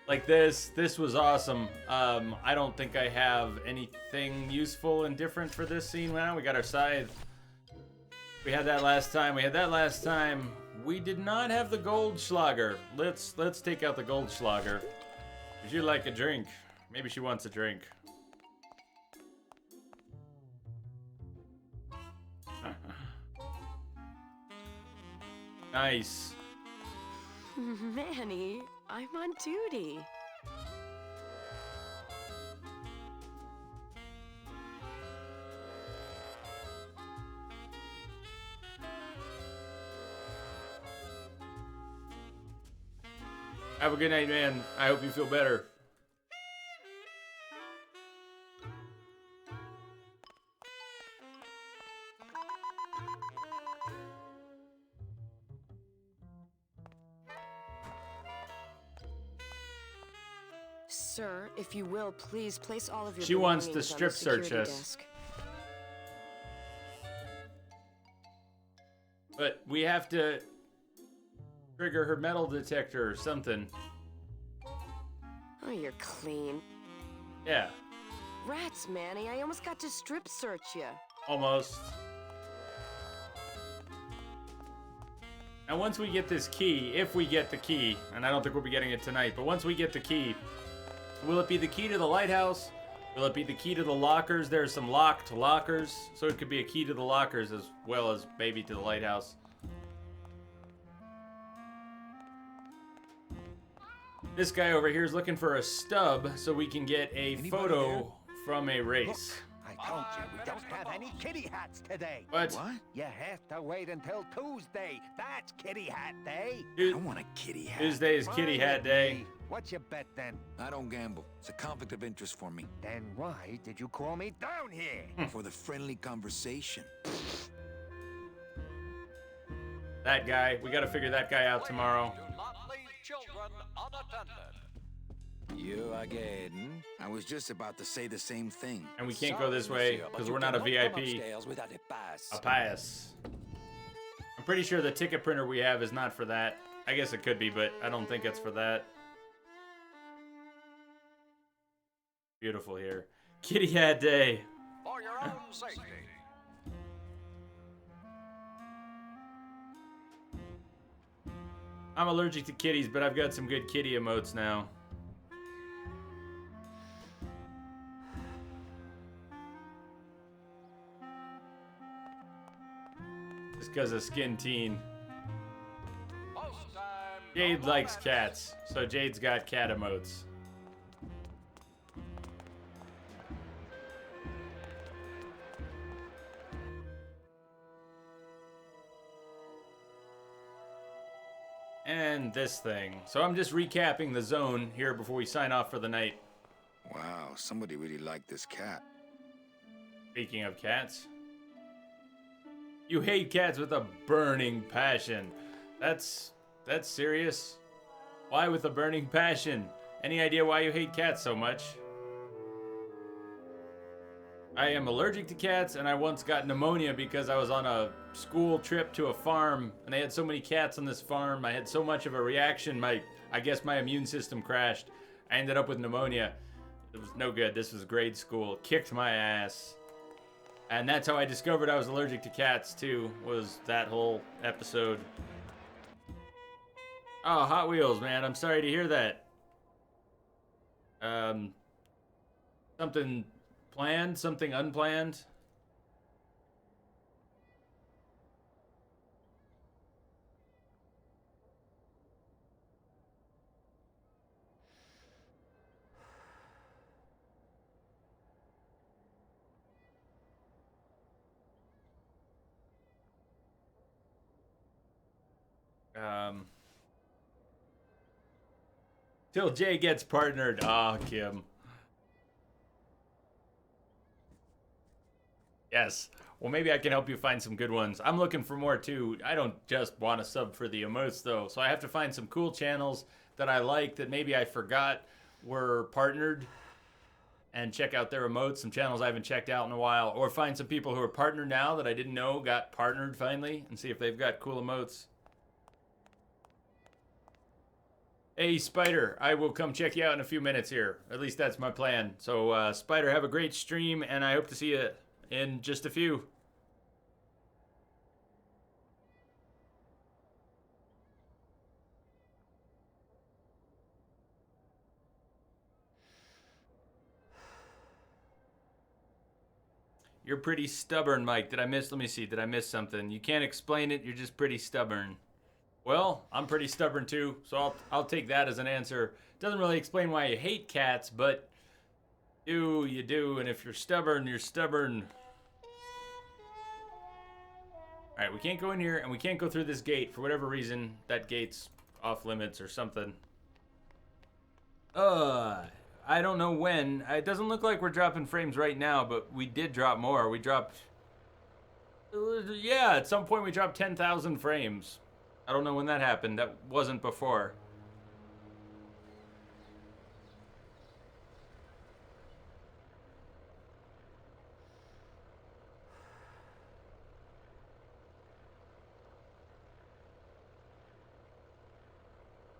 Like this was awesome. I don't think I have anything useful and different for this scene now. We got our scythe. We had that last time. We did not have the Goldschlager. Let's take out the Goldschlager. Would you like a drink? Maybe she wants a drink. Nice. Manny, I'm on duty. Have a good night, man. I hope you feel better. Sir, if you will, please place all of your She wants to belongings on strip the search security us. desk. But we have to trigger her metal detector or something. Oh, you're clean. Yeah, Rats, Manny, I almost got to strip search you. almost. Now once we get this key, if we get the key, and I don't think we'll be getting it tonight, but once we get the key, will it be the key to the lighthouse? Will it be the key to the lockers? There's some locked lockers, so it could be a key to the lockers as well as maybe to the lighthouse. This guy over here is looking for a stub so we can get a photo from a race. I told you we don't have any kitty hats today. What? You have to wait until Tuesday. That's kitty hat day. I don't want a kitty hat. Tuesday is kitty hat day. What's your bet then? I don't gamble. It's a conflict of interest for me. Then why did you call me down here? For the friendly conversation. That guy. We gotta figure that guy out tomorrow. Do not leave children unattended. You again? I was just about to say the same thing. And we can't go this way because we're not a VIP. Without a pass. A pass. I'm pretty sure the ticket printer we have is not for that. I guess it could be, but I don't think it's for that. Beautiful here. Kitty hat day. For your own safety. I'm allergic to kitties, but I've got some good kitty emotes now. Just because of Skin Teen. Jade likes cats, so Jade's got cat emotes. And this thing. So I'm just recapping the zone here before we sign off for the night. Wow, somebody really liked this cat. Speaking of cats. You hate cats with a burning passion. That's serious. Why with a burning passion? Any idea why you hate cats so much? I am allergic to cats, and I once got pneumonia because I was on a school trip to a farm, and they had so many cats on this farm. I had so much of a reaction, I guess my immune system crashed. I ended up with pneumonia. It was no good. This was grade school. Kicked my ass. And that's how I discovered I was allergic to cats, too, was that whole episode. Oh, Hot Wheels, man. I'm sorry to hear that. Something planned? Something unplanned? Till Jay gets partnered. Ah, Kim. Yes. Well, maybe I can help you find some good ones. I'm looking for more, too. I don't just want to sub for the emotes, though. So I have to find some cool channels that I like that maybe I forgot were partnered and check out their emotes, some channels I haven't checked out in a while, or find some people who are partnered now that I didn't know got partnered finally and see if they've got cool emotes. Hey, Spider, I will come check you out in a few minutes here. At least that's my plan. So, Spider, have a great stream, and I hope to see you in just a few. You're pretty stubborn, Mike. Let me see. Did I miss something? You can't explain it. You're just pretty stubborn. Well, I'm pretty stubborn too, so I'll take that as an answer. Doesn't really explain why you hate cats, but you do, and if you're stubborn, you're stubborn. Alright, we can't go in here, and we can't go through this gate. For whatever reason, that gate's off limits or something. I don't know when. It doesn't look like we're dropping frames right now, but we did drop more. We dropped... Yeah, at some point we dropped 10,000 frames. I don't know when that happened. That wasn't before.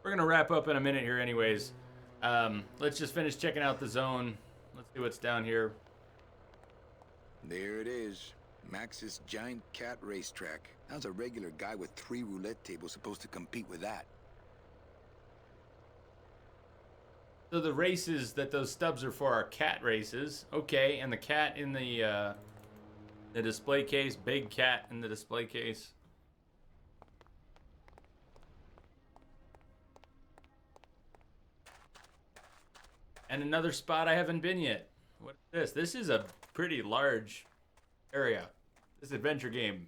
We're gonna wrap up in a minute here anyways. Let's just finish checking out the zone. Let's see what's down here. There it is. Max's giant cat racetrack. How's a regular guy with 3 roulette tables supposed to compete with that? So the races that those stubs are for are cat races. Okay, and the cat in the display case, big cat in the display case. And another spot I haven't been yet. What is this? This is a pretty large area. This adventure game.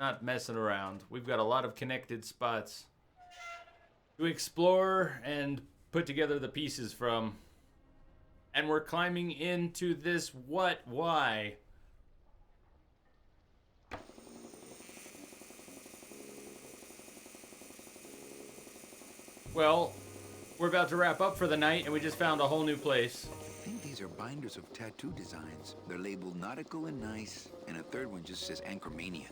Not messing around. We've got a lot of connected spots to explore and put together the pieces from. And we're climbing into this what? Why? Well, we're about to wrap up for the night, and we just found a whole new place. I think these are binders of tattoo designs. They're labeled nautical and nice, and a third one just says Anchormania.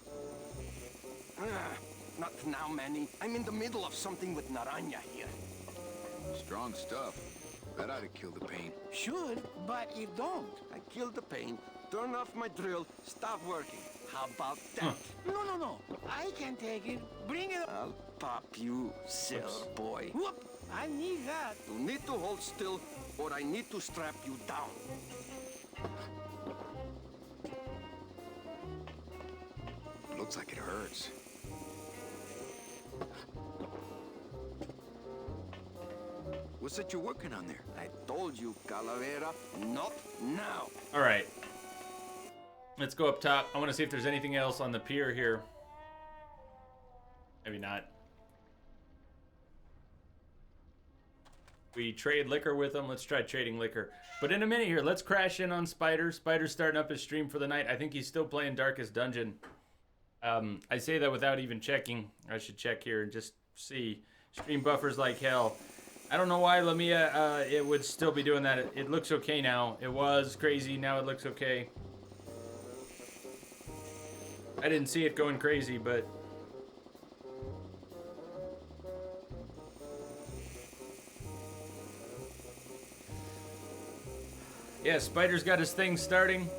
Not now, Manny. I'm in the middle of something with Naranja here. Strong stuff. That ought to kill the pain. Should, but it don't. I killed the pain, turn off my drill, stop working. How about that? No. I can take it. Bring it. I'll pop you, sailor boy. Whoop! I need that. You need to hold still, or I need to strap you down. Looks like it hurts. What's that you're working on there? I told you, Calavera. Not now. All right. Let's go up top. I want to see if there's anything else on the pier here. Maybe not. We trade liquor with them. Let's try trading liquor. But in a minute here, let's crash in on Spider. Spider's starting up his stream for the night. I think he's still playing Darkest Dungeon. I say that without even checking. I should check here and just see. Stream buffers like hell. I don't know why Lamia it would still be doing that. It looks okay now. It was crazy. Now it looks okay. I didn't see it going crazy, but... yeah, Spider's got his thing starting.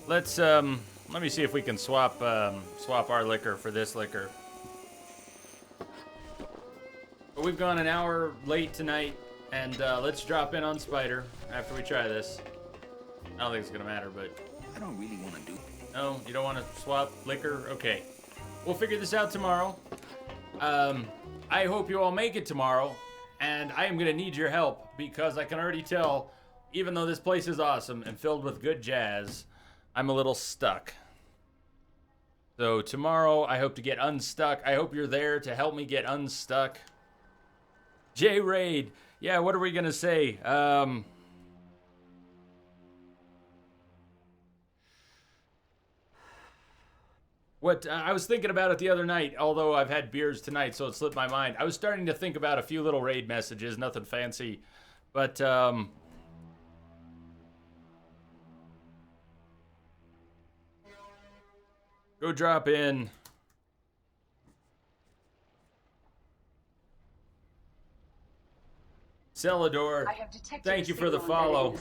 Let's, let me see if we can swap our liquor for this liquor. But we've gone an hour late tonight, and let's drop in on Spider after we try this. I don't think it's gonna matter, but... I don't really want to do... No, you don't want to swap liquor? Okay. We'll figure this out tomorrow. I hope you all make it tomorrow, and I am gonna need your help, because I can already tell, even though this place is awesome and filled with good jazz, I'm a little stuck. So tomorrow, I hope to get unstuck. I hope you're there to help me get unstuck. J-Raid. Yeah, what are we gonna say? What I was thinking about it the other night, although I've had beers tonight, so it slipped my mind. I was starting to think about a few little raid messages, nothing fancy, but go drop in. Celador, thank you for the follow.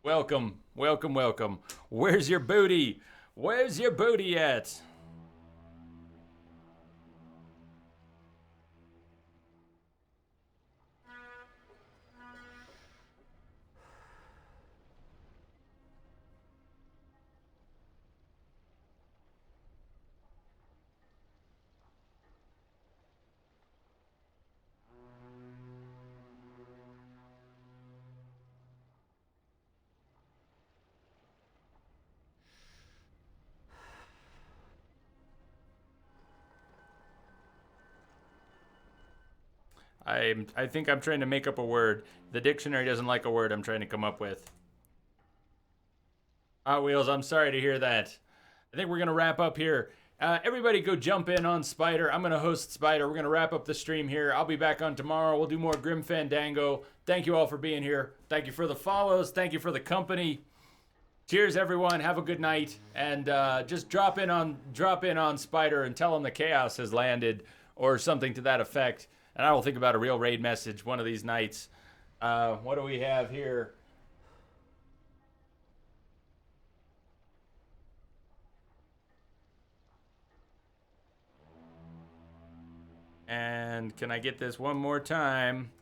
Welcome, welcome, welcome. Where's your booty? Where's your booty at? I think I'm trying to make up a word. The dictionary doesn't like a word I'm trying to come up with. Hot Wheels, I'm sorry to hear that. I think we're going to wrap up here. Everybody go jump in on Spider. I'm going to host Spider. We're going to wrap up the stream here. I'll be back on tomorrow. We'll do more Grim Fandango. Thank you all for being here. Thank you for the follows. Thank you for the company. Cheers, everyone. Have a good night. And just drop in on Spider and tell him the chaos has landed or something to that effect. And I will think about a real raid message one of these nights. What do we have here? And can I get this one more time?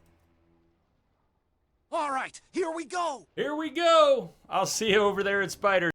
All right, here we go. Here we go. I'll see you over there at Spider.